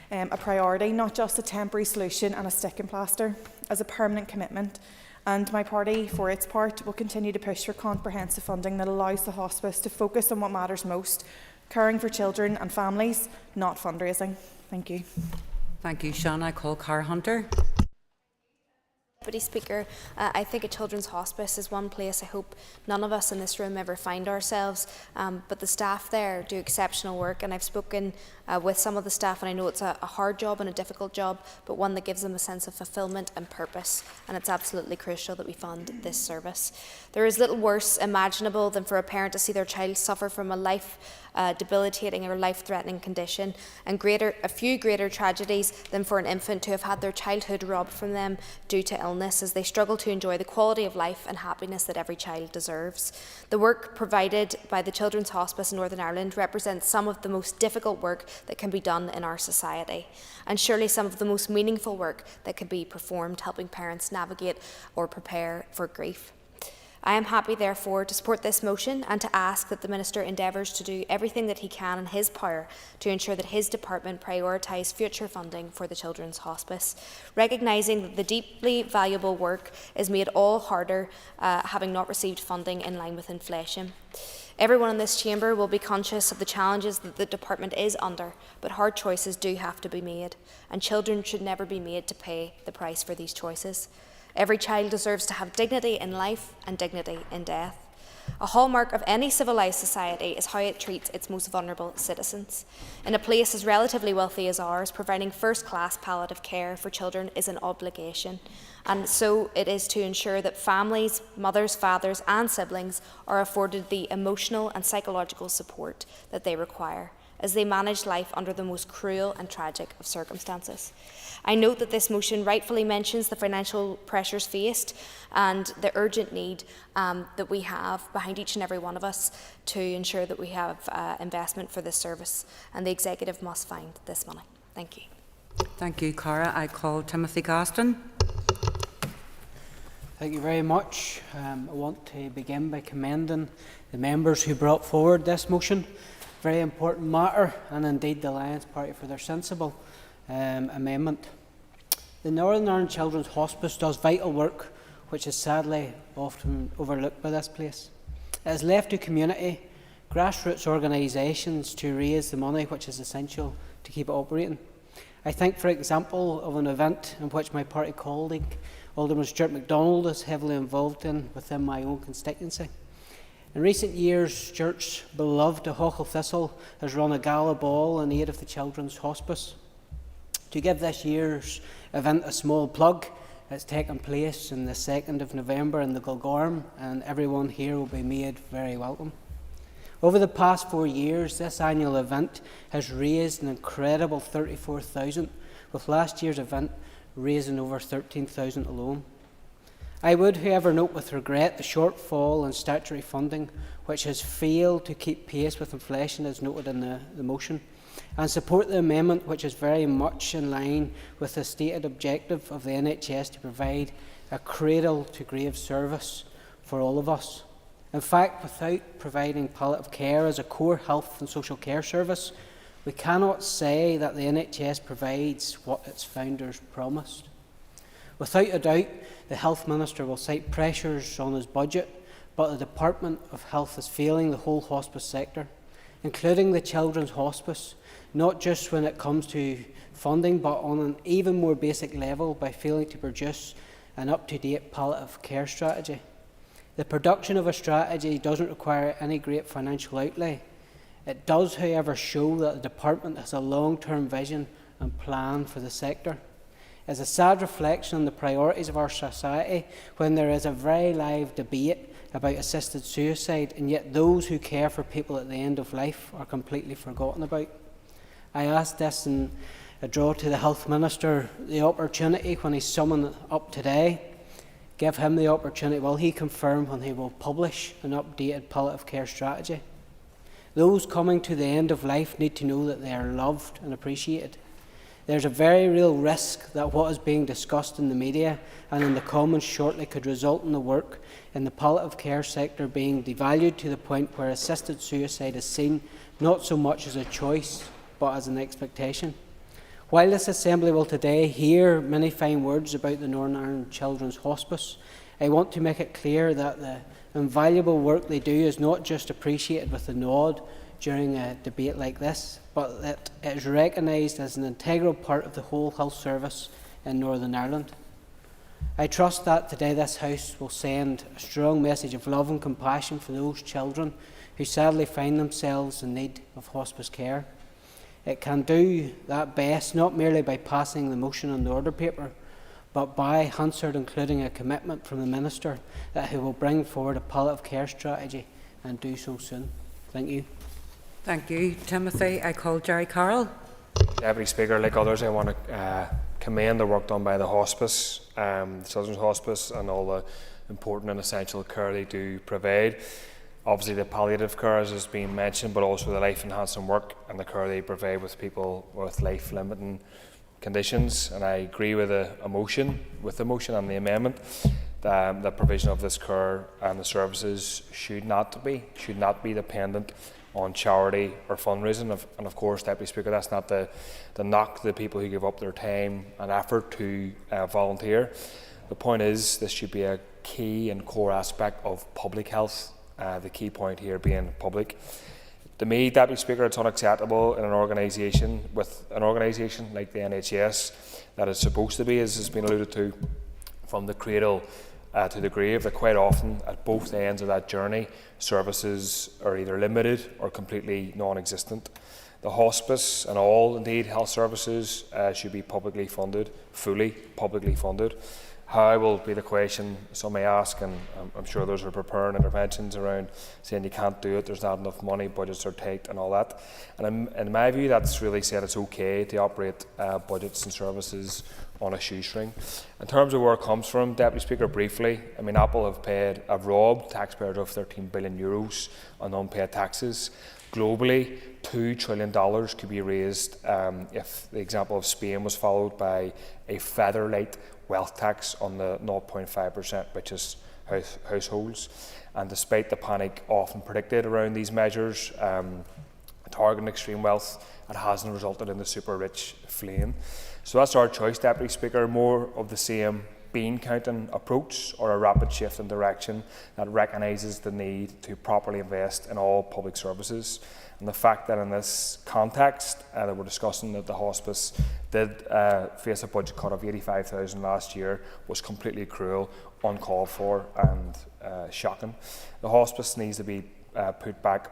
a priority, not just a temporary solution and a stick and plaster, as a permanent commitment. And my party, for its part, will continue to push for comprehensive funding that allows the hospice to focus on what matters most: caring for children and families, not fundraising. Thank you. Thank you, Sean. I call Car Hunter. Deputy Speaker, I think a children's hospice is one place I hope none of us in this room ever find ourselves, but the staff there do exceptional work, and I've spoken with some of the staff, and I know it's a hard job and a difficult job, but one that gives them a sense of fulfilment and purpose, and it's absolutely crucial that we fund this service. There is little worse imaginable than for a parent to see their child suffer from a life debilitating or life-threatening condition, and a few greater tragedies than for an infant to have had their childhood robbed from them due to illness, as they struggle to enjoy the quality of life and happiness that every child deserves. The work provided by the Children's Hospice in Northern Ireland represents some of the most difficult work that can be done in our society, and surely some of the most meaningful work that can be performed, helping parents navigate or prepare for grief. I am happy, therefore, to support this motion and to ask that the Minister endeavours to do everything that he can in his power to ensure that his department prioritise future funding for the Children's Hospice, recognising that the deeply valuable work is made all harder having not received funding in line with inflation. Everyone in this chamber will be conscious of the challenges that the department is under, but hard choices do have to be made, and children should never be made to pay the price for these choices. Every child deserves to have dignity in life and dignity in death. A hallmark of any civilised society is how it treats its most vulnerable citizens. In a place as relatively wealthy as ours, providing first-class palliative care for children is an obligation, and so it is to ensure that families, mothers, fathers and siblings are afforded the emotional and psychological support that they require as they manage life under the most cruel and tragic of circumstances. I note that this motion rightfully mentions the financial pressures faced and the urgent need that we have behind each and every one of us to ensure that we have investment for this service, and the Executive must find this money. Thank you. Thank you, Cara. I call Timothy Gaston. Thank you very much. I want to begin by commending the members who brought forward this motion. Very important matter, and indeed the Alliance Party for their sensible amendment. The Northern Ireland Children's Hospice does vital work, which is sadly often overlooked by this place. It is left to community, grassroots organisations to raise the money which is essential to keep it operating. I think, for example, of an event in which my party colleague, Alderman Stuart MacDonald, is heavily involved in within my own constituency. In recent years, Stuart's beloved Hochel Thistle has run a gala ball in aid of the Children's Hospice. To give this year's event a small plug, it's taking place on the 2nd of November in the Gulgorm, and everyone here will be made very welcome. Over the past 4 years, this annual event has raised an incredible $34,000, with last year's event raising over $13,000 alone. I would, however, note with regret the shortfall in statutory funding, which has failed to keep pace with inflation, as noted in the motion, and support the amendment, which is very much in line with the stated objective of the NHS to provide a cradle-to-grave service for all of us. In fact, without providing palliative care as a core health and social care service, we cannot say that the NHS provides what its founders promised. Without a doubt, the Health Minister will cite pressures on his budget, but the Department of Health is failing the whole hospice sector, including the Children's Hospice, not just when it comes to funding, but on an even more basic level by failing to produce an up-to-date palliative care strategy. The production of a strategy doesn't require any great financial outlay. It does, however, show that the Department has a long-term vision and plan for the sector. It's a sad reflection on the priorities of our society when there is a very live debate about assisted suicide, and yet those who care for people at the end of life are completely forgotten about. I ask this and draw to the Health Minister the opportunity when he's summoned up today. Give him the opportunity. Will he confirm when he will publish an updated palliative care strategy? Those coming to the end of life need to know that they are loved and appreciated. There's a very real risk that what is being discussed in the media and in the Commons shortly could result in the work in the palliative care sector being devalued to the point where assisted suicide is seen not so much as a choice but as an expectation. While this Assembly will today hear many fine words about the Northern Ireland Children's Hospice, I want to make it clear that the invaluable work they do is not just appreciated with a nod during a debate like this, but that it is recognised as an integral part of the whole health service in Northern Ireland. I trust that today this House will send a strong message of love and compassion for those children who sadly find themselves in need of hospice care. It can do that best not merely by passing the motion on the order paper, but by Hansard including a commitment from the Minister that he will bring forward a palliative care strategy and do so soon. Thank you. Thank you, Timothy. I call Jerry Carroll. Deputy Speaker, like others, I want to commend the work done by the Hospice, the Children's Hospice, and all the important and essential care they do provide. Obviously the palliative care, as has been mentioned, but also the life-enhancing work and the care they provide with people with life-limiting conditions. And I agree with the motion and the amendment that the provision of this care and the services should not be dependent on charity or fundraising. And of course, Deputy Speaker, that's not the knock the people who give up their time and effort to volunteer. The point is, this should be a key and core aspect of public health. The key point here being public. To me, Deputy Speaker, it's unacceptable in an organisation like the NHS that is supposed to be, as has been alluded to, from the cradle to the grave, that quite often at both ends of that journey, services are either limited or completely non-existent. The hospice and all, indeed, health services should be publicly funded, fully publicly funded. How will be the question some may ask, and I'm sure those are preparing interventions around saying you can't do it, there's not enough money, budgets are tight and all that. And in my view, that's really said it's okay to operate budgets and services on a shoestring. In terms of where it comes from, Deputy Speaker, briefly, I mean, Apple have robbed taxpayers of €13 billion on unpaid taxes. Globally, $2 trillion could be raised if the example of Spain was followed by a feather-light wealth tax on the 0.5% richest households. And despite the panic often predicted around these measures, targeting extreme wealth, it hasn't resulted in the super rich fleeing. So that's our choice, Deputy Speaker: more of the same bean counting approach, or a rapid shift in direction that recognises the need to properly invest in all public services. And the fact that in this context that we're discussing, that the hospice did face a budget cut of $85,000 last year was completely cruel, uncalled for and shocking. The hospice needs to be put back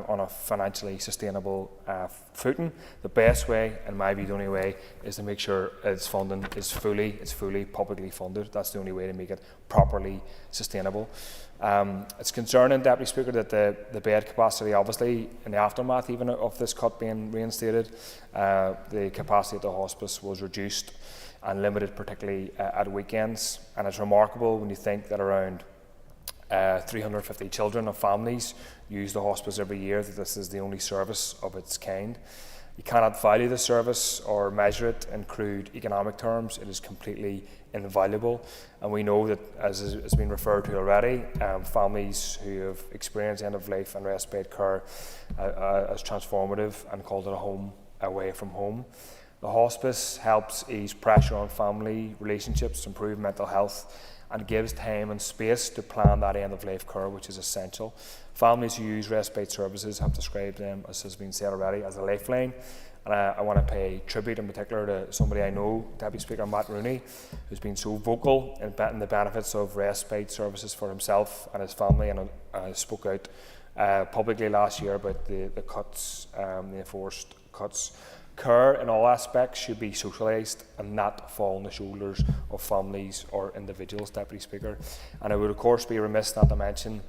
on a financially sustainable footing. The best way, in my view the only way, is to make sure its funding is fully publicly funded. That's the only way to make it properly sustainable. It's concerning, Deputy Speaker, that the bed capacity, obviously in the aftermath even of this cut being reinstated, the capacity of the hospice was reduced and limited, particularly at weekends. And it's remarkable when you think that around 350 children and families use the hospice every year, that this is the only service of its kind. You cannot value the service or measure it in crude economic terms. It is completely invaluable. And we know that, as has been referred to already, families who have experienced end-of-life and respite care as transformative and called it a home away from home. The hospice helps ease pressure on family relationships, improve mental health, and gives time and space to plan that end-of-life care, which is essential. Families who use respite services have described them, as has been said already, as a lifeline. And I want to pay tribute in particular to somebody I know, Deputy Speaker Matt Rooney, who's been so vocal in the benefits of respite services for himself and his family, and spoke out publicly last year about the cuts, the enforced cuts. Care in all aspects should be socialised and not fall on the shoulders of families or individuals, Deputy Speaker. And I would of course be remiss not to mention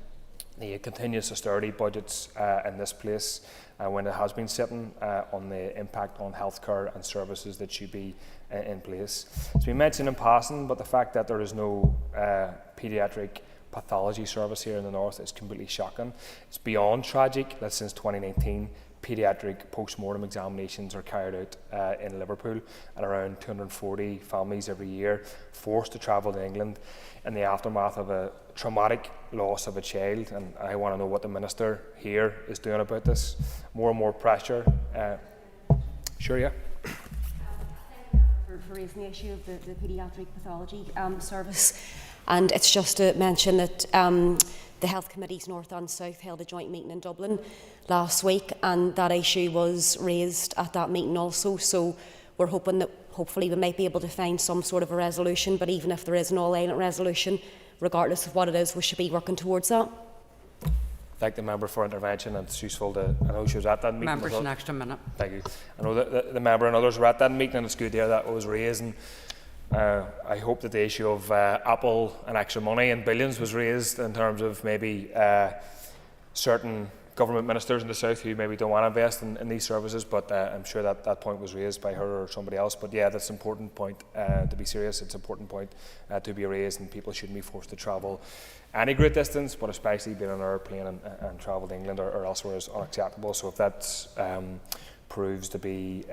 the continuous austerity budgets in this place when it has been sitting on the impact on healthcare and services that should be in place. It's been mentioned in passing, but the fact that there is no paediatric pathology service here in the north is completely shocking. It's beyond tragic that since 2019 paediatric post-mortem examinations are carried out in Liverpool, and around 240 families every year forced to travel to England in the aftermath of a traumatic loss of a child. And I want to know what the Minister here is doing about this. More and more pressure. Sure, yeah. For raising the issue of the paediatric pathology service, and it's just to mention that the Health Committees North and South held a joint meeting in Dublin last week, and that issue was raised at that meeting also. So we're hoping that hopefully we might be able to find some sort of a resolution, but even if there is an all-Ireland resolution, regardless of what it is, we should be working towards that. Thank the member for intervention, and it's useful to, I know she was at that meeting. Members, an extra minute. Thank you. I know that the member and others were at that meeting, and it's good to hear that was raised. And I hope that the issue of Apple and extra money and billions was raised in terms of maybe certain government ministers in the south who maybe don't want to invest in these services, but I'm sure that point was raised by her or somebody else. But yeah, that's an important point to be serious. It's an important point to be raised, and people shouldn't be forced to travel any great distance, but especially being on an airplane and travel to England or elsewhere is unacceptable. So if that's proves to be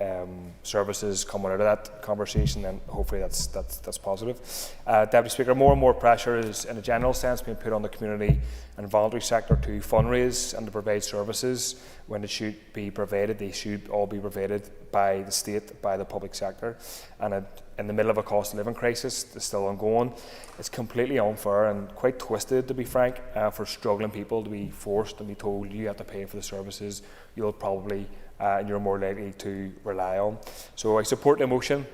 services coming out of that conversation, then hopefully that's positive. Deputy Speaker, more and more pressure is, in a general sense, being put on the community and voluntary sector to fundraise and to provide services when it should be provided. They should all be provided by the state, by the public sector. And in the middle of a cost of living crisis that's still ongoing, it's completely unfair and quite twisted, to be frank, for struggling people to be forced and be told you have to pay for the services you'll probably and you're more likely to rely on. So I support the motion.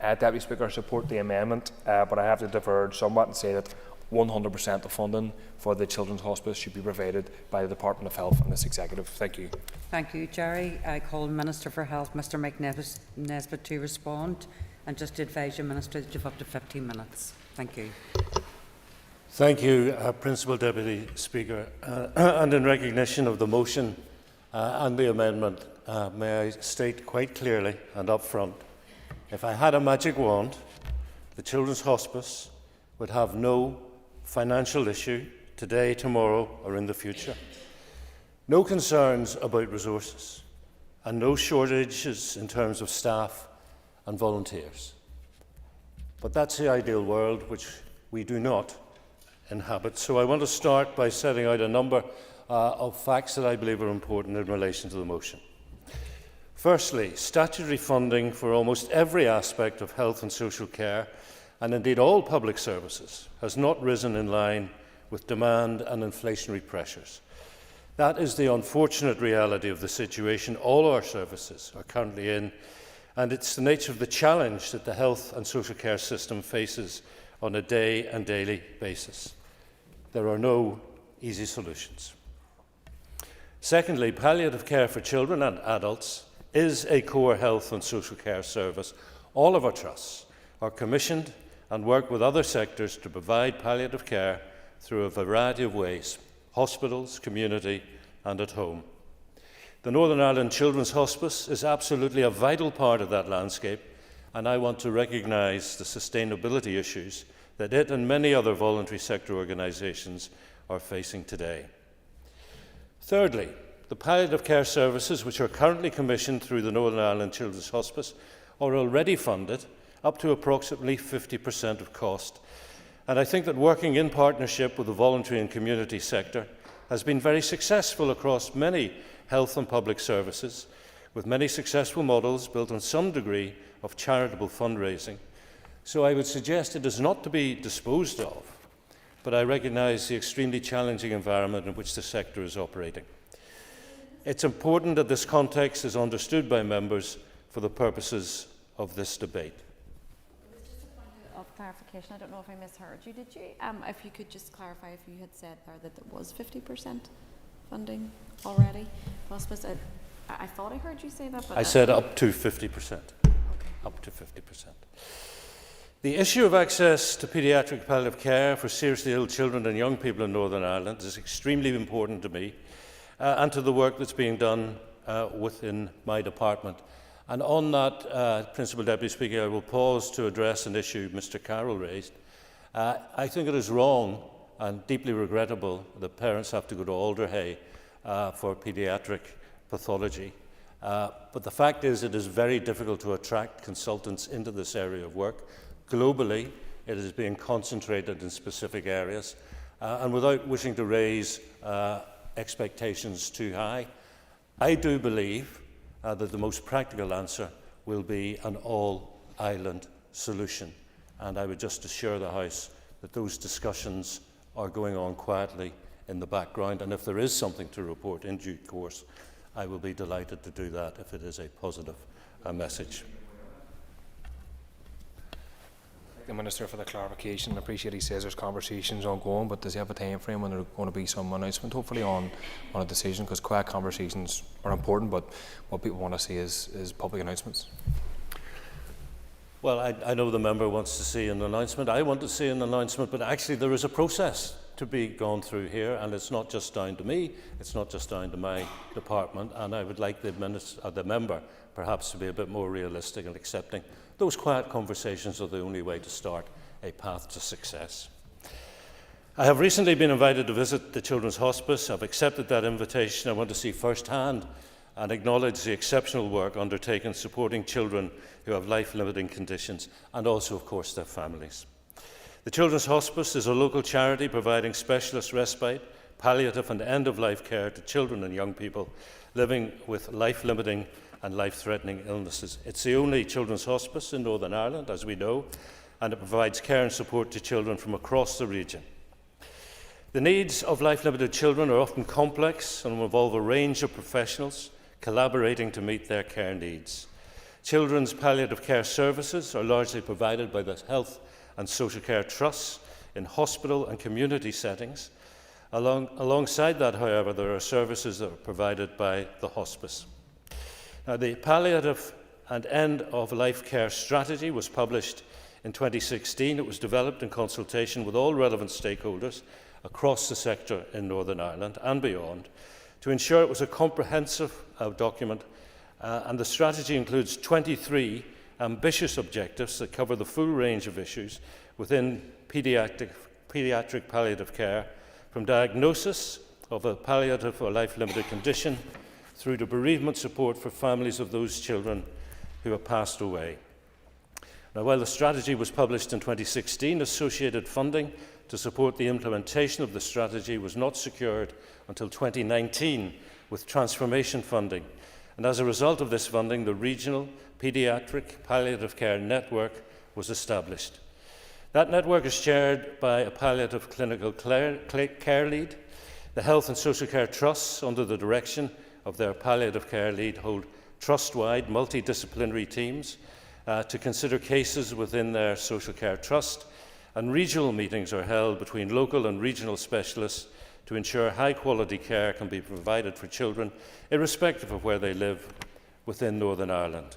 Deputy Speaker, I support the amendment, but I have to diverge somewhat and say that 100% of funding for the Children's Hospice should be provided by the Department of Health and this Executive. Thank you. Thank you, Jerry. I call Minister for Health, Mr Mike Nesbitt, to respond, and just to advise you, Minister, that you have up to 15 minutes. Thank you. Thank you, Principal Deputy Speaker. And in recognition of the motion and the amendment, may I state quite clearly and up front, if I had a magic wand, the Children's Hospice would have no financial issue today, tomorrow or in the future. No concerns about resources and no shortages in terms of staff and volunteers. But that's the ideal world which we do not inhabit. So I want to start by setting out a number of facts that I believe are important in relation to the motion. Firstly, statutory funding for almost every aspect of health and social care, and indeed all public services, has not risen in line with demand and inflationary pressures. That is the unfortunate reality of the situation all our services are currently in, and it's the nature of the challenge that the health and social care system faces on a day and daily basis. There are no easy solutions. Secondly, palliative care for children and adults is a core health and social care service. All of our trusts are commissioned and work with other sectors to provide palliative care through a variety of ways: hospitals, community and at home. The Northern Ireland Children's Hospice is absolutely a vital part of that landscape, and I want to recognise the sustainability issues that it and many other voluntary sector organisations are facing today. Thirdly, the palliative care services which are currently commissioned through the Northern Ireland Children's Hospice are already funded up to approximately 50% of cost. And I think that working in partnership with the voluntary and community sector has been very successful across many health and public services, with many successful models built on some degree of charitable fundraising. So I would suggest it is not to be disposed of, but I recognise the extremely challenging environment in which the sector is operating. It's important that this context is understood by members for the purposes of this debate. Of clarification, I don't know if I misheard you. Did you? If you could just clarify if you had said there that there was 50% funding already. Hospice. I thought I heard you say that, but I said up to 50%. Okay. Up to 50%. The issue of access to paediatric palliative care for seriously ill children and young people in Northern Ireland is extremely important to me and to the work that's being done within my department. And on that, Principal Deputy Speaker, I will pause to address an issue Mr Carroll raised. I think it is wrong and deeply regrettable that parents have to go to Alderhay for paediatric pathology. But the fact is it is very difficult to attract consultants into this area of work. Globally, it is being concentrated in specific areas. And without wishing to raise expectations too high, I do believe that the most practical answer will be an all-island solution. And I would just assure the House that those discussions are going on quietly in the background. And if there is something to report in due course, I will be delighted to do that if it is a positive message. Thank the Minister for the clarification. I appreciate he says there's conversations ongoing, but does he have a time frame when there's going to be some announcement, hopefully on a decision? Because quiet conversations are important, but what people want to see is public announcements. Well, I know the member wants to see an announcement. I want to see an announcement, but actually there is a process to be gone through here, and it's not just down to me, it's not just down to my department, and I would like the member perhaps to be a bit more realistic in accepting those quiet conversations are the only way to start a path to success. I have recently been invited to visit the Children's Hospice. I've accepted that invitation. I want to see firsthand and acknowledge the exceptional work undertaken supporting children who have life-limiting conditions, and also, of course, their families. The Children's Hospice is a local charity providing specialist respite, palliative and end-of-life care to children and young people living with life-limiting and life-threatening illnesses. It's the only children's hospice in Northern Ireland, as we know, and it provides care and support to children from across the region. The needs of life-limited children are often complex and involve a range of professionals collaborating to meet their care needs. Children's palliative care services are largely provided by the Health and Social Care Trusts in hospital and community settings. Alongside that, however, there are services that are provided by the hospice. Now, the Palliative and End-of-Life Care Strategy was published in 2016. It was developed in consultation with all relevant stakeholders across the sector in Northern Ireland and beyond to ensure it was a comprehensive document, and the strategy includes 23 ambitious objectives that cover the full range of issues within paediatric palliative care, from diagnosis of a palliative or life-limited condition through to bereavement support for families of those children who have passed away. Now, while the strategy was published in 2016, associated funding to support the implementation of the strategy was not secured until 2019 with transformation funding. And as a result of this funding, the Regional Paediatric Palliative Care Network was established. That network is chaired by a palliative clinical care lead. The Health and Social Care Trusts, under the direction of their palliative care lead, hold trust-wide multidisciplinary teams to consider cases within their social care trust, and regional meetings are held between local and regional specialists to ensure high-quality care can be provided for children, irrespective of where they live within Northern Ireland.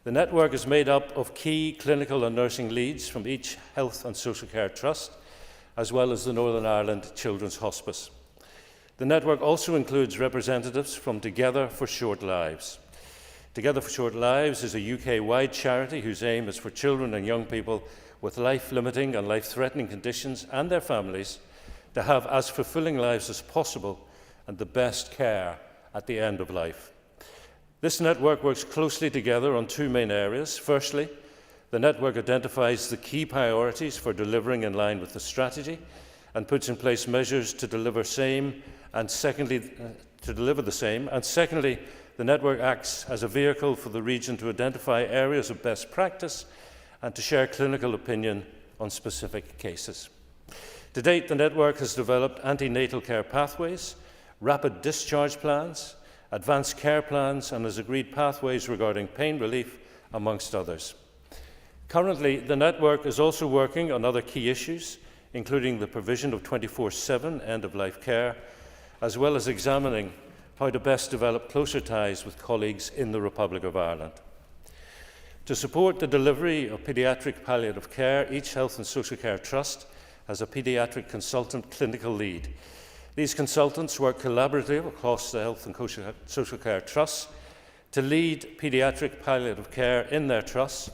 The network is made up of key clinical and nursing leads from each Health and Social Care Trust, as well as the Northern Ireland Children's Hospice. The network also includes representatives from Together for Short Lives. Together for Short Lives is a UK-wide charity whose aim is for children and young people with life-limiting and life-threatening conditions and their families to have as fulfilling lives as possible and the best care at the end of life. This network works closely together on two main areas. Firstly, the network identifies the key priorities for delivering in line with the strategy and puts in place measures to deliver the same. And secondly, the network acts as a vehicle for the region to identify areas of best practice and to share clinical opinion on specific cases. To date, the network has developed antenatal care pathways, rapid discharge plans, advanced care plans, and has agreed pathways regarding pain relief, amongst others. Currently, the network is also working on other key issues, including the provision of 24/7 end-of-life care, as well as examining how to best develop closer ties with colleagues in the Republic of Ireland. To support the delivery of paediatric palliative care, each Health and Social Care Trust has a paediatric consultant clinical lead. These consultants work collaboratively across the Health and Social Care Trusts to lead paediatric palliative care in their trusts,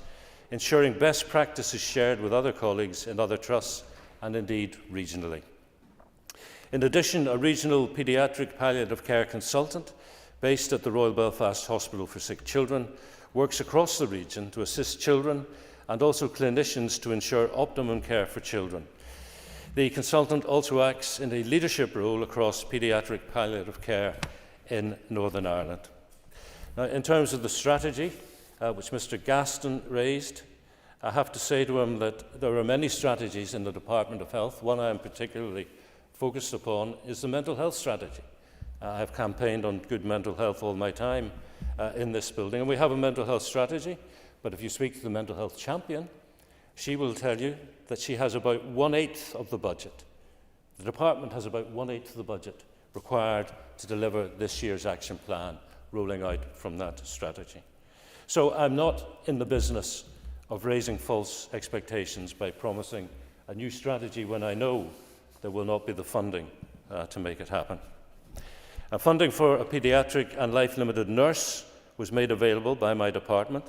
ensuring best practice is shared with other colleagues in other trusts and indeed regionally. In addition, a regional paediatric palliative care consultant based at the Royal Belfast Hospital for Sick Children works across the region to assist children and also clinicians to ensure optimum care for children. The consultant also acts in a leadership role across paediatric palliative care in Northern Ireland. Now, in terms of the strategy, which Mr Gaston raised, I have to say to him that there are many strategies in the Department of Health. One I am particularly focused upon is the mental health strategy. I have campaigned on good mental health all my time in this building, and we have a mental health strategy, but if you speak to the mental health champion, she will tell you that she has about 1/8 of the budget. The department has about 1/8 of the budget required to deliver this year's action plan, rolling out from that strategy. So I'm not in the business of raising false expectations by promising a new strategy when I know there will not be the funding to make it happen. Funding for a paediatric and life-limited nurse was made available by my department.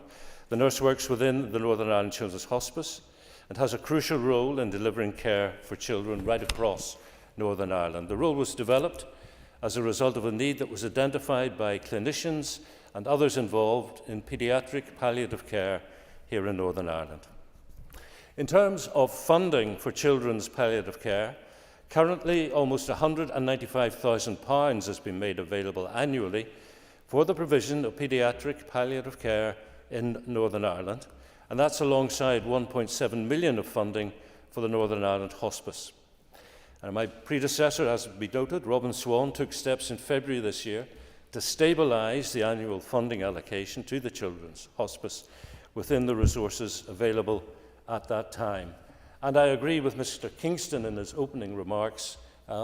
The nurse works within the Northern Ireland Children's Hospice and has a crucial role in delivering care for children right across Northern Ireland. The role was developed as a result of a need that was identified by clinicians and others involved in paediatric palliative care here in Northern Ireland. In terms of funding for children's palliative care, currently almost £195,000 has been made available annually for the provision of paediatric palliative care in Northern Ireland, and that's alongside £1.7 million of funding for the Northern Ireland Hospice. And my predecessor, as we noted, Robin Swan, took steps in February this year to stabilise the annual funding allocation to the Children's Hospice within the resources available at that time. And I agree with Mr Kingston in his opening remarks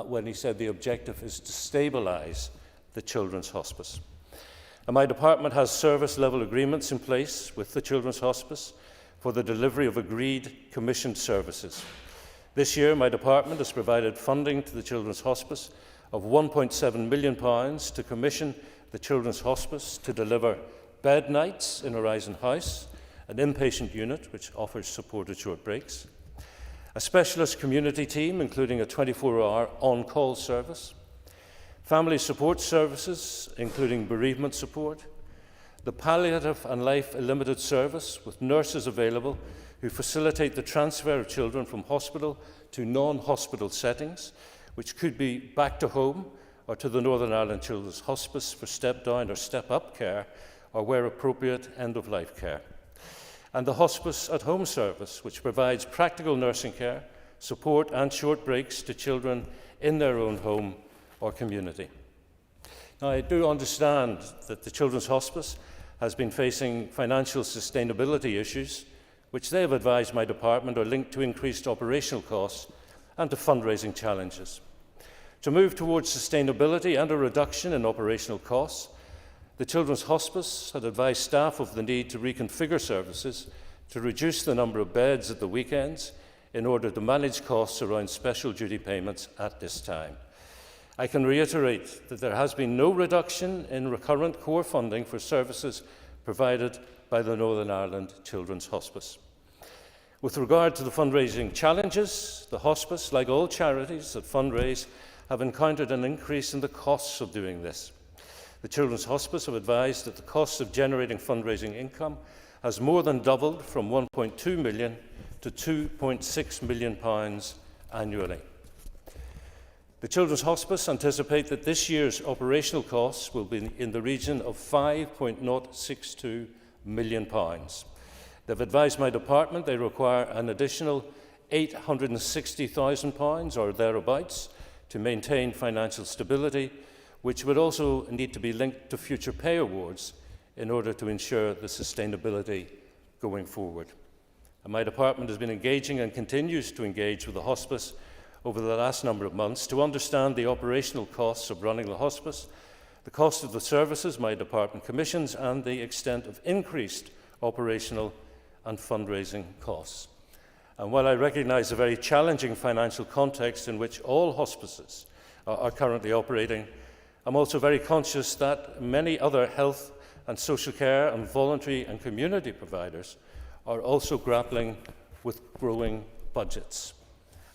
when he said the objective is to stabilise the Children's Hospice. And my department has service-level agreements in place with the Children's Hospice for the delivery of agreed commissioned services. This year, my department has provided funding to the Children's Hospice of £1.7 million to commission the Children's Hospice to deliver bed nights in Horizon House, an inpatient unit which offers supported short breaks, a specialist community team including a 24-hour on-call service, family support services including bereavement support, the palliative and life-limited service with nurses available who facilitate the transfer of children from hospital to non-hospital settings, which could be back to home or to the Northern Ireland Children's Hospice for step-down or step-up care, or where appropriate, end-of-life care. And the Hospice at Home service, which provides practical nursing care, support and short breaks to children in their own home or community. Now, I do understand that the Children's Hospice has been facing financial sustainability issues, which they have advised my department are linked to increased operational costs and to fundraising challenges. To move towards sustainability and a reduction in operational costs, the Children's Hospice had advised staff of the need to reconfigure services to reduce the number of beds at the weekends in order to manage costs around special duty payments at this time. I can reiterate that there has been no reduction in recurrent core funding for services provided by the Northern Ireland Children's Hospice. With regard to the fundraising challenges, the Hospice, like all charities that fundraise, have encountered an increase in the costs of doing this. The Children's Hospice have advised that the cost of generating fundraising income has more than doubled from £1.2 million to £2.6 million annually. The Children's Hospice anticipate that this year's operational costs will be in the region of £5.062 million. They've advised my department they require an additional £860,000 or thereabouts to maintain financial stability, which would also need to be linked to future pay awards in order to ensure the sustainability going forward. And my department has been engaging and continues to engage with the Hospice over the last number of months to understand the operational costs of running the Hospice, the cost of the services my department commissions, and the extent of increased operational and fundraising costs. And while I recognise the very challenging financial context in which all hospices are currently operating, I'm also very conscious that many other health and social care and voluntary and community providers are also grappling with growing budgets.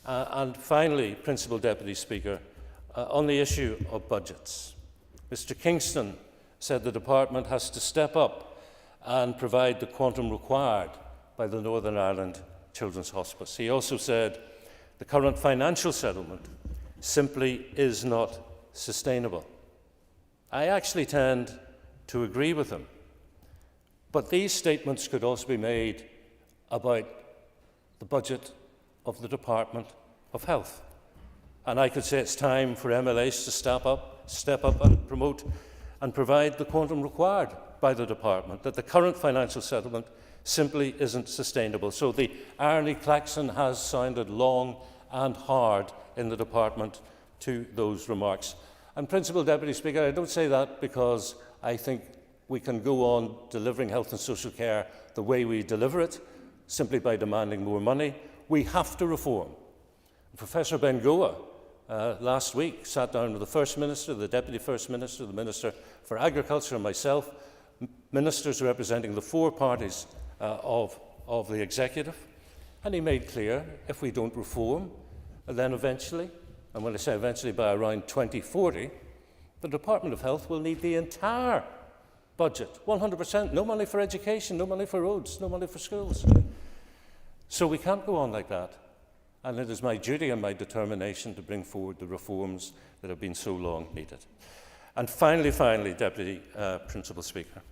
And finally, Principal Deputy Speaker, on the issue of budgets, Mr Kingston said the department has to step up and provide the quantum required by the Northern Ireland Children's Hospice. He also said the current financial settlement simply is not sustainable. I actually tend to agree with him, but these statements could also be made about the budget of the Department of Health. And I could say it's time for MLAs to step up and promote and provide the quantum required by the department, that the current financial settlement simply isn't sustainable. So the irony klaxon has sounded long and hard in the department to those remarks. And Principal Deputy Speaker, I don't say that because I think we can go on delivering health and social care the way we deliver it, simply by demanding more money. We have to reform. Professor Bengoa last week, sat down with the First Minister, the Deputy First Minister, the Minister for Agriculture and myself, ministers representing the 4 parties of the Executive, and he made clear if we don't reform, then eventually, and when I say eventually by around 2040, the Department of Health will need the entire budget, 100%, no money for education, no money for roads, no money for schools. So we can't go on like that. And it is my duty and my determination to bring forward the reforms that have been so long needed. And finally, Deputy Principal Speaker,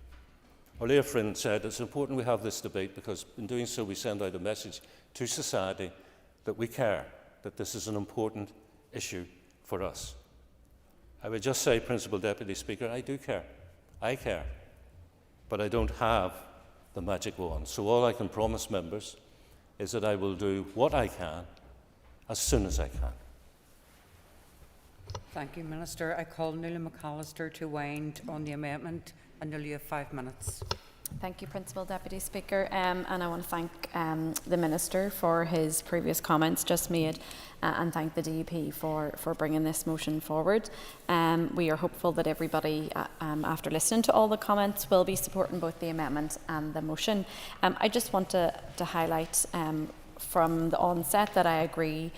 our dear friend said it's important we have this debate because in doing so we send out a message to society that we care, that this is an important issue for us. I would just say, Principal Deputy Speaker, I do care. I care. But I don't have the magic wand. So all I can promise members is that I will do what I can as soon as I can. Thank you, Minister. I call Nuala McAllister to wind on the amendment, and Nuala, you have 5 minutes. Thank you, Principal Deputy Speaker, and I want to thank the Minister for his previous comments just made and thank the DUP for bringing this motion forward. We are hopeful that everybody, after listening to all the comments, will be supporting both the amendment and the motion. I just want to highlight from the onset that I agree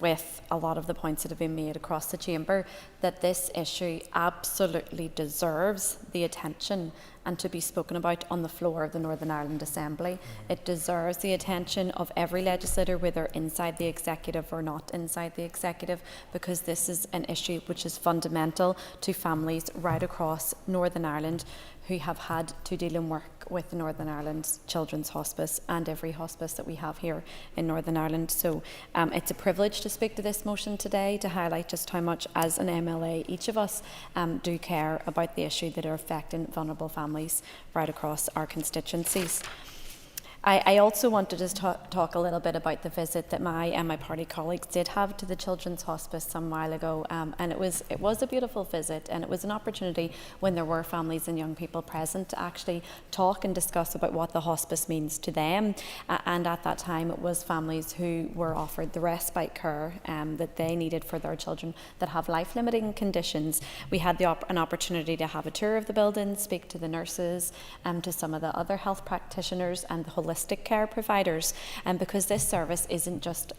with a lot of the points that have been made across the chamber, that this issue absolutely deserves the attention and to be spoken about on the floor of the Northern Ireland Assembly. It deserves the attention of every legislator, whether inside the executive or not inside the executive, because this is an issue which is fundamental to families right across Northern Ireland who have had to deal and work with Northern Ireland Children's Hospice and every hospice that we have here in Northern Ireland. So it's a privilege to speak to this motion today, to highlight just how much as an MLA each of us do care about the issue that are affecting vulnerable families right across our constituencies. I also wanted to talk a little bit about the visit that my and my party colleagues did have to the Children's Hospice some while ago, and it was a beautiful visit, and it was an opportunity when there were families and young people present to actually talk and discuss about what the hospice means to them. And at that time, it was families who were offered the respite care that they needed for their children that have life-limiting conditions. We had an opportunity to have a tour of the building, speak to the nurses, to some of the other health practitioners and the holistic care providers, and because this service isn't just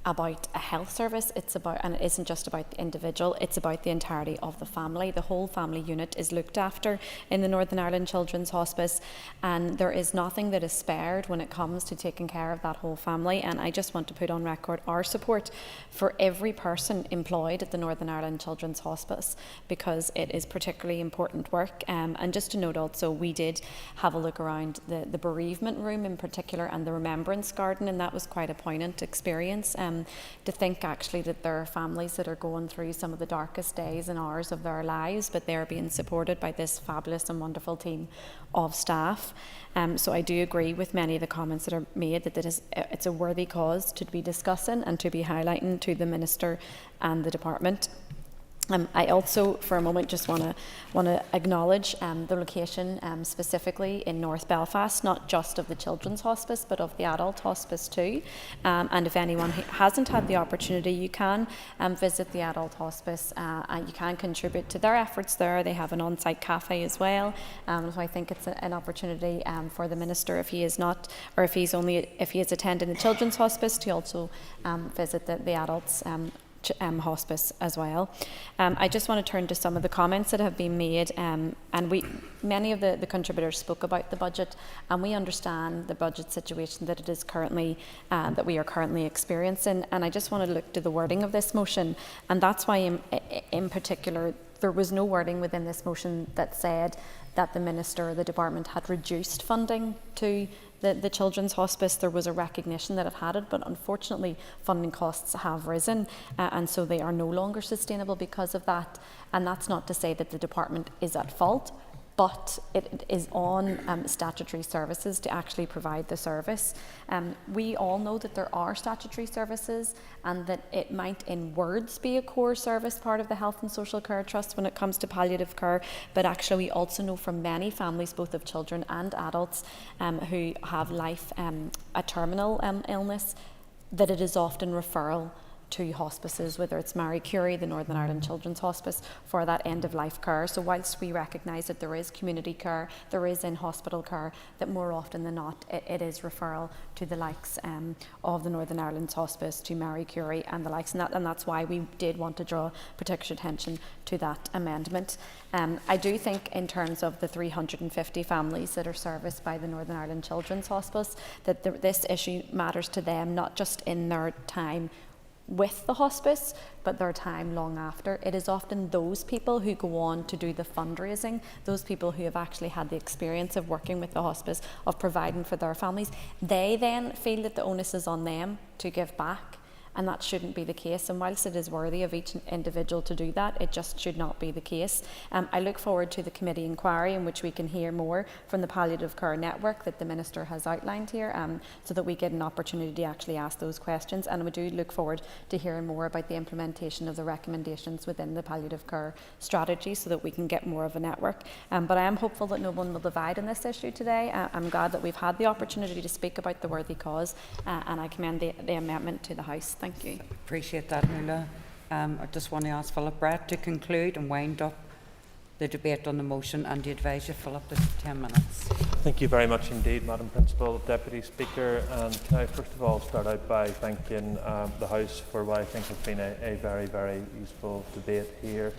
about a health service, and it isn't just about the individual, it's about the entirety of the family. The whole family unit is looked after in the Northern Ireland Children's Hospice, and there is nothing that is spared when it comes to taking care of that whole family. And I just want to put on record our support for every person employed at the Northern Ireland Children's Hospice, because it is particularly important work. And just to note also, we did have a look around the bereavement room in particular and the remembrance garden, and that was quite a poignant experience. To think actually that there are families that are going through some of the darkest days and hours of their lives, but they're being supported by this fabulous and wonderful team of staff. So I do agree with many of the comments that are made that it's a worthy cause to be discussing and to be highlighting to the Minister and the Department. I also, for a moment, just want to acknowledge the location specifically in North Belfast, not just of the Children's Hospice, but of the Adult Hospice too. And if anyone hasn't had the opportunity, you can visit the Adult Hospice and you can contribute to their efforts there. They have an on-site cafe as well. So I think it's an opportunity for the Minister, if he is not, or if he is attending the Children's Hospice, to also visit the Adults Hospice as well. I just want to turn to some of the comments that have been made, and many of the contributors spoke about the budget, and we understand the budget situation that it is currently that we are currently experiencing. And I just want to look to the wording of this motion, and that's why in particular there was no wording within this motion that said that the Minister or the Department had reduced funding to the Children's Hospice. There was a recognition that it had it, but unfortunately funding costs have risen, and so they are no longer sustainable because of that. And that's not to say that the Department is at fault, but it is on statutory services to actually provide the service. We all know that there are statutory services and that it might in words be a core service part of the Health and Social Care Trust when it comes to palliative care, but actually we also know from many families, both of children and adults who have a terminal illness, that it is often referral to hospices, whether it's Marie Curie, the Northern Ireland Children's Hospice, for that end-of-life care. So whilst we recognise that there is community care, there is in-hospital care, that more often than not it is referral to the likes of the Northern Ireland Hospice, to Marie Curie and the likes, and that's why we did want to draw particular attention to that amendment. I do think in terms of the 350 families that are serviced by the Northern Ireland Children's Hospice, that this issue matters to them, not just in their time with the hospice, but their time long after. It is often those people who go on to do the fundraising, those people who have actually had the experience of working with the hospice, of providing for their families. They then feel that the onus is on them to give back, and that shouldn't be the case. And whilst it is worthy of each individual to do that, it just should not be the case. I look forward to the committee inquiry in which we can hear more from the palliative care network that the Minister has outlined here, so that we get an opportunity to actually ask those questions. And we do look forward to hearing more about the implementation of the recommendations within the palliative care strategy, so that we can get more of a network. But I am hopeful that no one will divide on this issue today. I'm glad that we've had the opportunity to speak about the worthy cause, and I commend the amendment to the House. Thank you. Appreciate that, Nuala. I just want to ask Philip Brett to conclude and wind up the debate on the motion, and to advise you, Philip, to 10 minutes. Thank you very much indeed, Madam Principal Deputy Speaker. And can I first of all start out by thanking the House for what I think has been a very, very useful debate here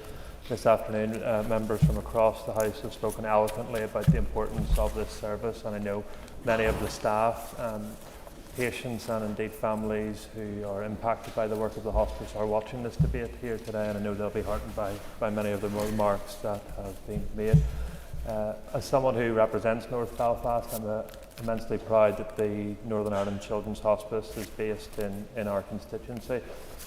this afternoon. Members from across the House have spoken eloquently about the importance of this service, and I know many of the staff, patients and indeed families who are impacted by the work of the hospice are watching this debate here today, and I know they'll be heartened by many of the remarks that have been made. As someone who represents North Belfast, I'm immensely proud that the Northern Ireland Children's Hospice is based in our constituency,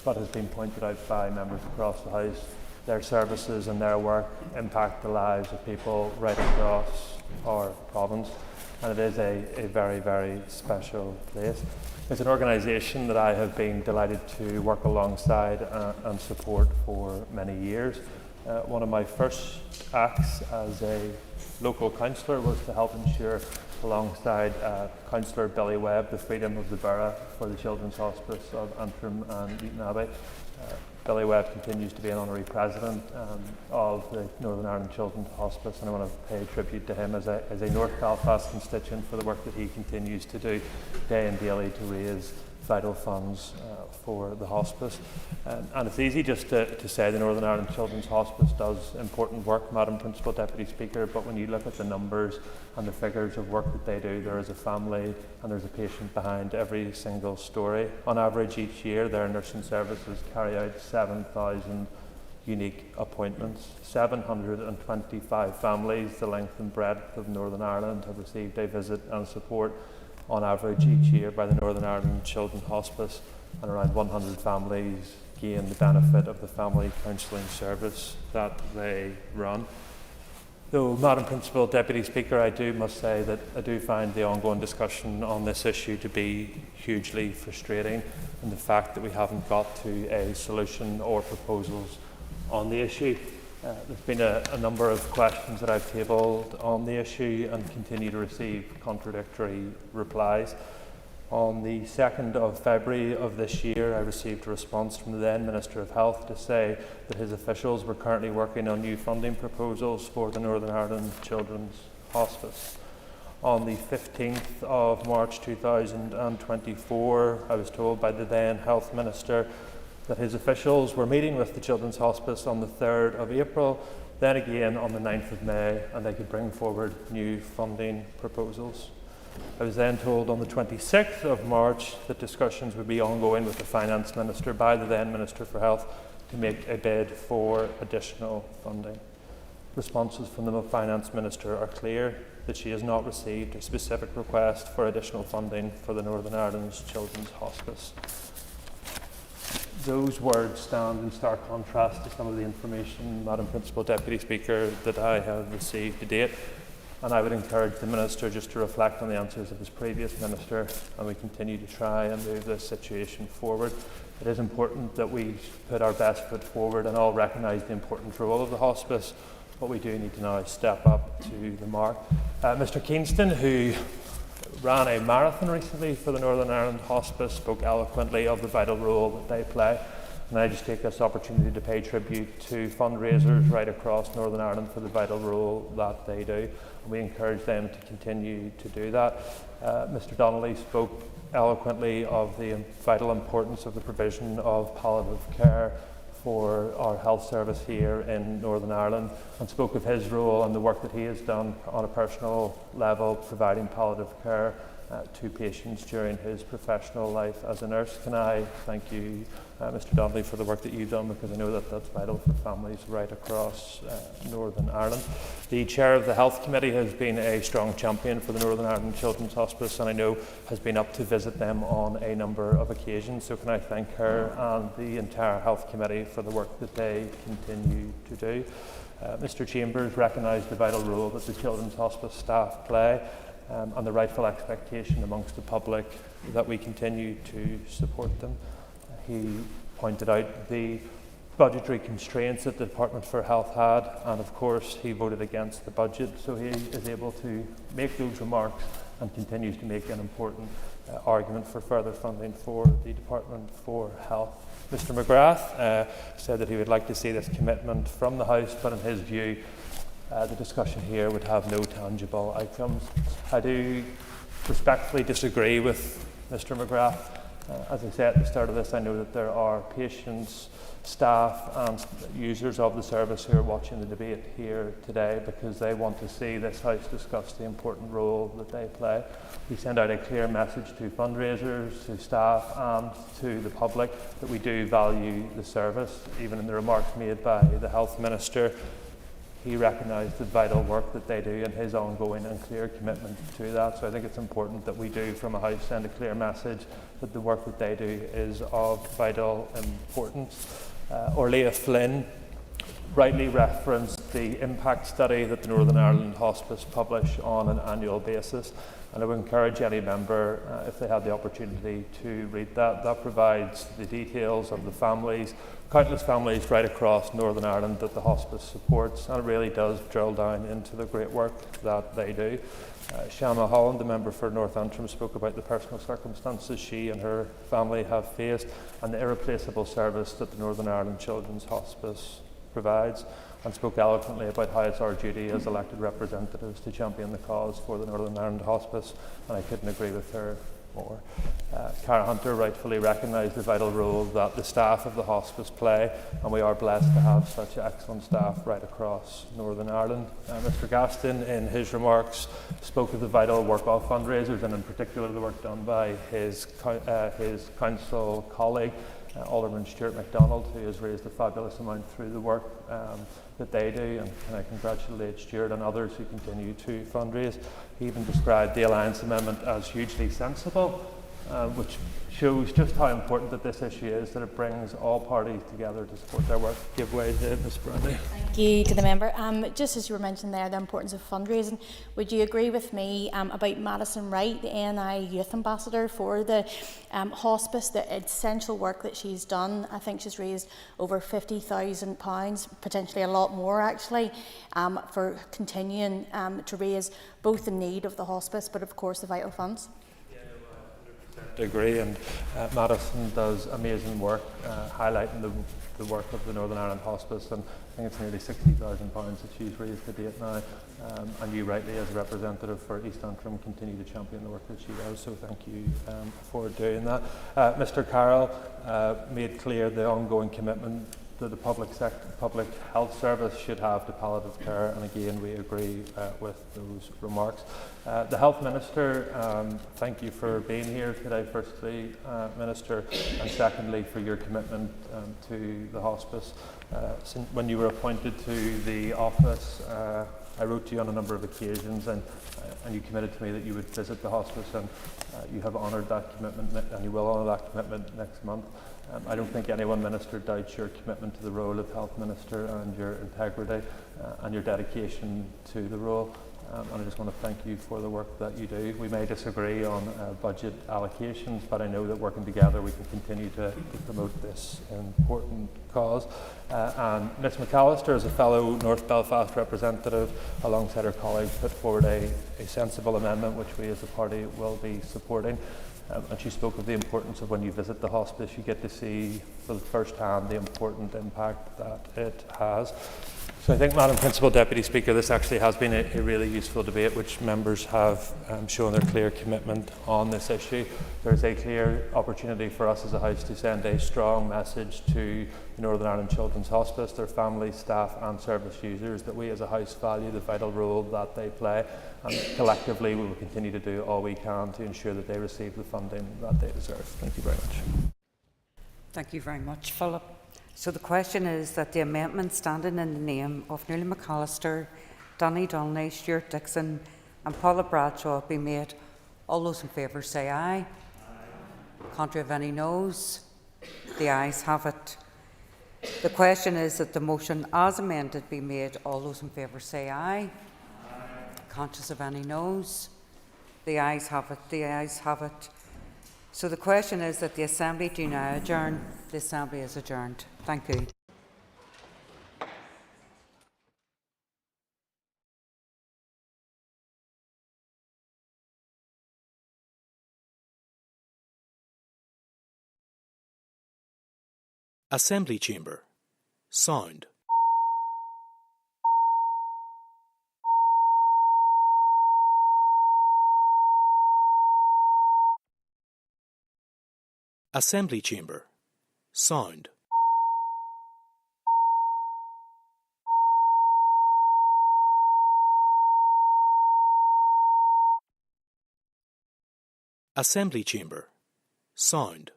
but has been pointed out by members across the House. Their services and their work impact the lives of people right across our province, and it is a very, very special place. It's an organisation that I have been delighted to work alongside and support for many years. One of my first acts as a local councillor was to help ensure, alongside Councillor Billy Webb, the freedom of the borough for the Children's Hospice of Antrim and Newton Abbey. Billy Webb continues to be an honorary president of the Northern Ireland Children's Hospice, and I want to pay tribute to him as a North Belfast constituent for the work that he continues to do day and daily to raise vital funds for the hospice. And it's easy just to say the Northern Ireland Children's Hospice does important work, Madam Principal Deputy Speaker, but when you look at the numbers and the figures of work that they do, there is a family and there's a patient behind every single story. On average each year, their nursing services carry out 7,000 unique appointments. 725 families, the length and breadth of Northern Ireland, have received a visit and support on average each year by the Northern Ireland Children's Hospice, and around 100 families gain the benefit of the family counselling service that they run. Though, Madam Principal Deputy Speaker, I must say that I do find the ongoing discussion on this issue to be hugely frustrating, and the fact that we haven't got to a solution or proposals on the issue. There's been a number of questions that I've tabled on the issue and continue to receive contradictory replies. On the 2nd of February of this year, I received a response from the then Minister of Health to say that his officials were currently working on new funding proposals for the Northern Ireland Children's Hospice. On the 15th of March 2024, I was told by the then Health Minister that his officials were meeting with the Children's Hospice on the 3rd of April, then again on the 9th of May, and they could bring forward new funding proposals. I was then told on the 26th of March that discussions would be ongoing with the Finance Minister by the then Minister for Health to make a bid for additional funding. Responses from the Finance Minister are clear that she has not received a specific request for additional funding for the Northern Ireland Children's Hospice. Those words stand in stark contrast to some of the information, Madam Principal Deputy Speaker, that I have received to date, and I would encourage the Minister just to reflect on the answers of his previous Minister, and we continue to try and move this situation forward. It is important that we put our best foot forward and all recognise the important role of the hospice, but we do need to now step up to the mark. Mr Kingston, who ran a marathon recently for the Northern Ireland Hospice, spoke eloquently of the vital role that they play. And I just take this opportunity to pay tribute to fundraisers right across Northern Ireland for the vital role that they do. And we encourage them to continue to do that. Mr Donnelly spoke eloquently of the vital importance of the provision of palliative care for our health service here in Northern Ireland, and spoke of his role and the work that he has done on a personal level providing palliative care to patients during his professional life as a nurse. Can I thank you, Mr Donnelly, for the work that you've done, because I know that that's vital for families right across Northern Ireland. The chair of the Health Committee has been a strong champion for the Northern Ireland Children's Hospice, and I know has been up to visit them on a number of occasions. So can I thank her and the entire Health Committee for the work that they continue to do. Mr Chambers recognised the vital role that the Children's Hospice staff play, and the rightful expectation amongst the public that we continue to support them. He pointed out the budgetary constraints that the Department for Health had, and of course he voted against the budget, so he is able to make those remarks and continues to make an important argument for further funding for the Department for Health. Mr McGrath said that he would like to see this commitment from the House, but in his view the discussion here would have no tangible outcomes. I do respectfully disagree with Mr McGrath. As I said at the start of this, I know that there are patients, staff and users of the service who are watching the debate here today because they want to see this House discuss the important role that they play. We send out a clear message to fundraisers, to staff and to the public that we do value the service. Even in the remarks made by the Health Minister, he recognised the vital work that they do and his ongoing and clear commitment to that. So I think it's important that we do, from a House, send a clear message that the work that they do is of vital importance. Orlea Flynn rightly referenced the impact study that the Northern Ireland Hospice publish on an annual basis. And I would encourage any member, if they had the opportunity, to read that. That provides the details of the families, countless families right across Northern Ireland that the hospice supports, and it really does drill down into the great work that they do. Shanna Holland, the member for North Antrim, spoke about the personal circumstances she and her family have faced and the irreplaceable service that the Northern Ireland Children's Hospice provides, and spoke eloquently about how it's our duty as elected representatives to champion the cause for the Northern Ireland Hospice, and I couldn't agree with her more. Cara Hunter rightfully recognised the vital role that the staff of the hospice play, and we are blessed to have such excellent staff right across Northern Ireland. Mr Gaston, in his remarks, spoke of the vital work of fundraisers, and in particular the work done by his council colleague, Alderman Stuart MacDonald, who has raised a fabulous amount through the work that they do, and I congratulate Stuart and others who continue to fundraise. He even described the Alliance Amendment as hugely sensible, which shows just how important that this issue is, that it brings all parties together to support their work. Give way to Ms Brandy. Thank you to the member. Just as you were mentioning there, the importance of fundraising, would you agree with me about Madison Wright, the ANI Youth Ambassador for the hospice, the essential work that she's done? I think she's raised over £50,000, potentially a lot more actually, for continuing to raise both the need of the hospice, but of course the vital funds. Agree, and Madison does amazing work highlighting the work of the Northern Ireland Hospice, and I think it's nearly £60,000 that she's raised to date now, and you rightly, as a representative for East Antrim, continue to champion the work that she does, so thank you for doing that. Mr Carroll made clear the ongoing commitment that the public health service should have to palliative care, and again we agree with those remarks. The Health Minister, thank you for being here today, firstly, Minister, and secondly for your commitment to the hospice. When you were appointed to the office, I wrote to you on a number of occasions, and you committed to me that you would visit the hospice, and you have honoured that commitment, and you will honour that commitment next month. I don't think anyone, Minister, doubts your commitment to the role of Health Minister and your integrity and your dedication to the role. And I just want to thank you for the work that you do. We may disagree on budget allocations, but I know that working together we can continue to promote this important cause. And Ms McAllister, as a fellow North Belfast representative, alongside her colleagues, put forward a sensible amendment which we as a party will be supporting. And she spoke of the importance of when you visit the hospice, you get to see for the first hand the important impact that it has. So I think, Madam Principal Deputy Speaker, this actually has been a really useful debate, which members have shown their clear commitment on this issue. There's a clear opportunity for us as a House to send a strong message to the Northern Ireland Children's Hospice, their families, staff and service users, that we as a House value the vital role that they play, and collectively we will continue to do all we can to ensure that they receive the funding that they deserve. Thank you very much. Thank you very much, Philip. So the question is that the amendment standing in the name of Nuala McAllister, Danny Donnelly, Stuart Dixon and Paula Bradshaw be made. All those in favour say aye. Aye. Contrary of any noes? The ayes have it. The question is that the motion as amended be made. All those in favour say aye. Aye. Conscious of any noes? The ayes have it. The ayes have it. So the question is that the Assembly do now adjourn. The Assembly is adjourned. Thank you. Assembly Chamber. Sound. Assembly Chamber. Sound. Assembly Chamber. Sound.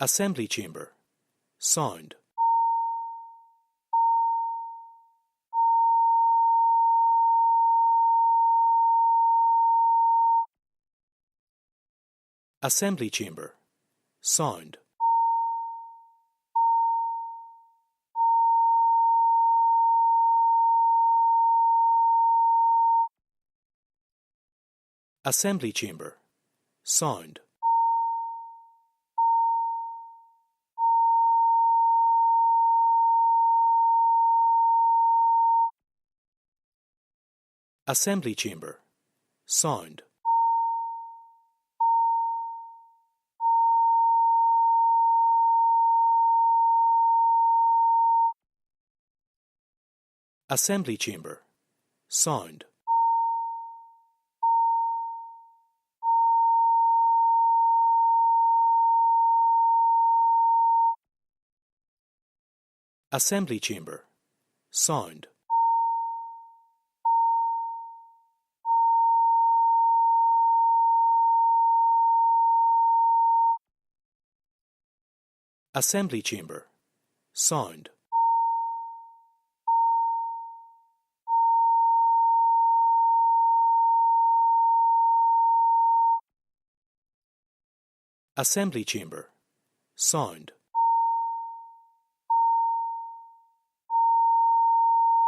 Assembly Chamber. Sound. Assembly Chamber. Sound. Assembly Chamber. Sound. Assembly Chamber. Sound. Assembly Chamber. Sound. Assembly Chamber. Sound. Assembly Chamber. Sound. Assembly Chamber. Sound. Assembly Chamber. Sound.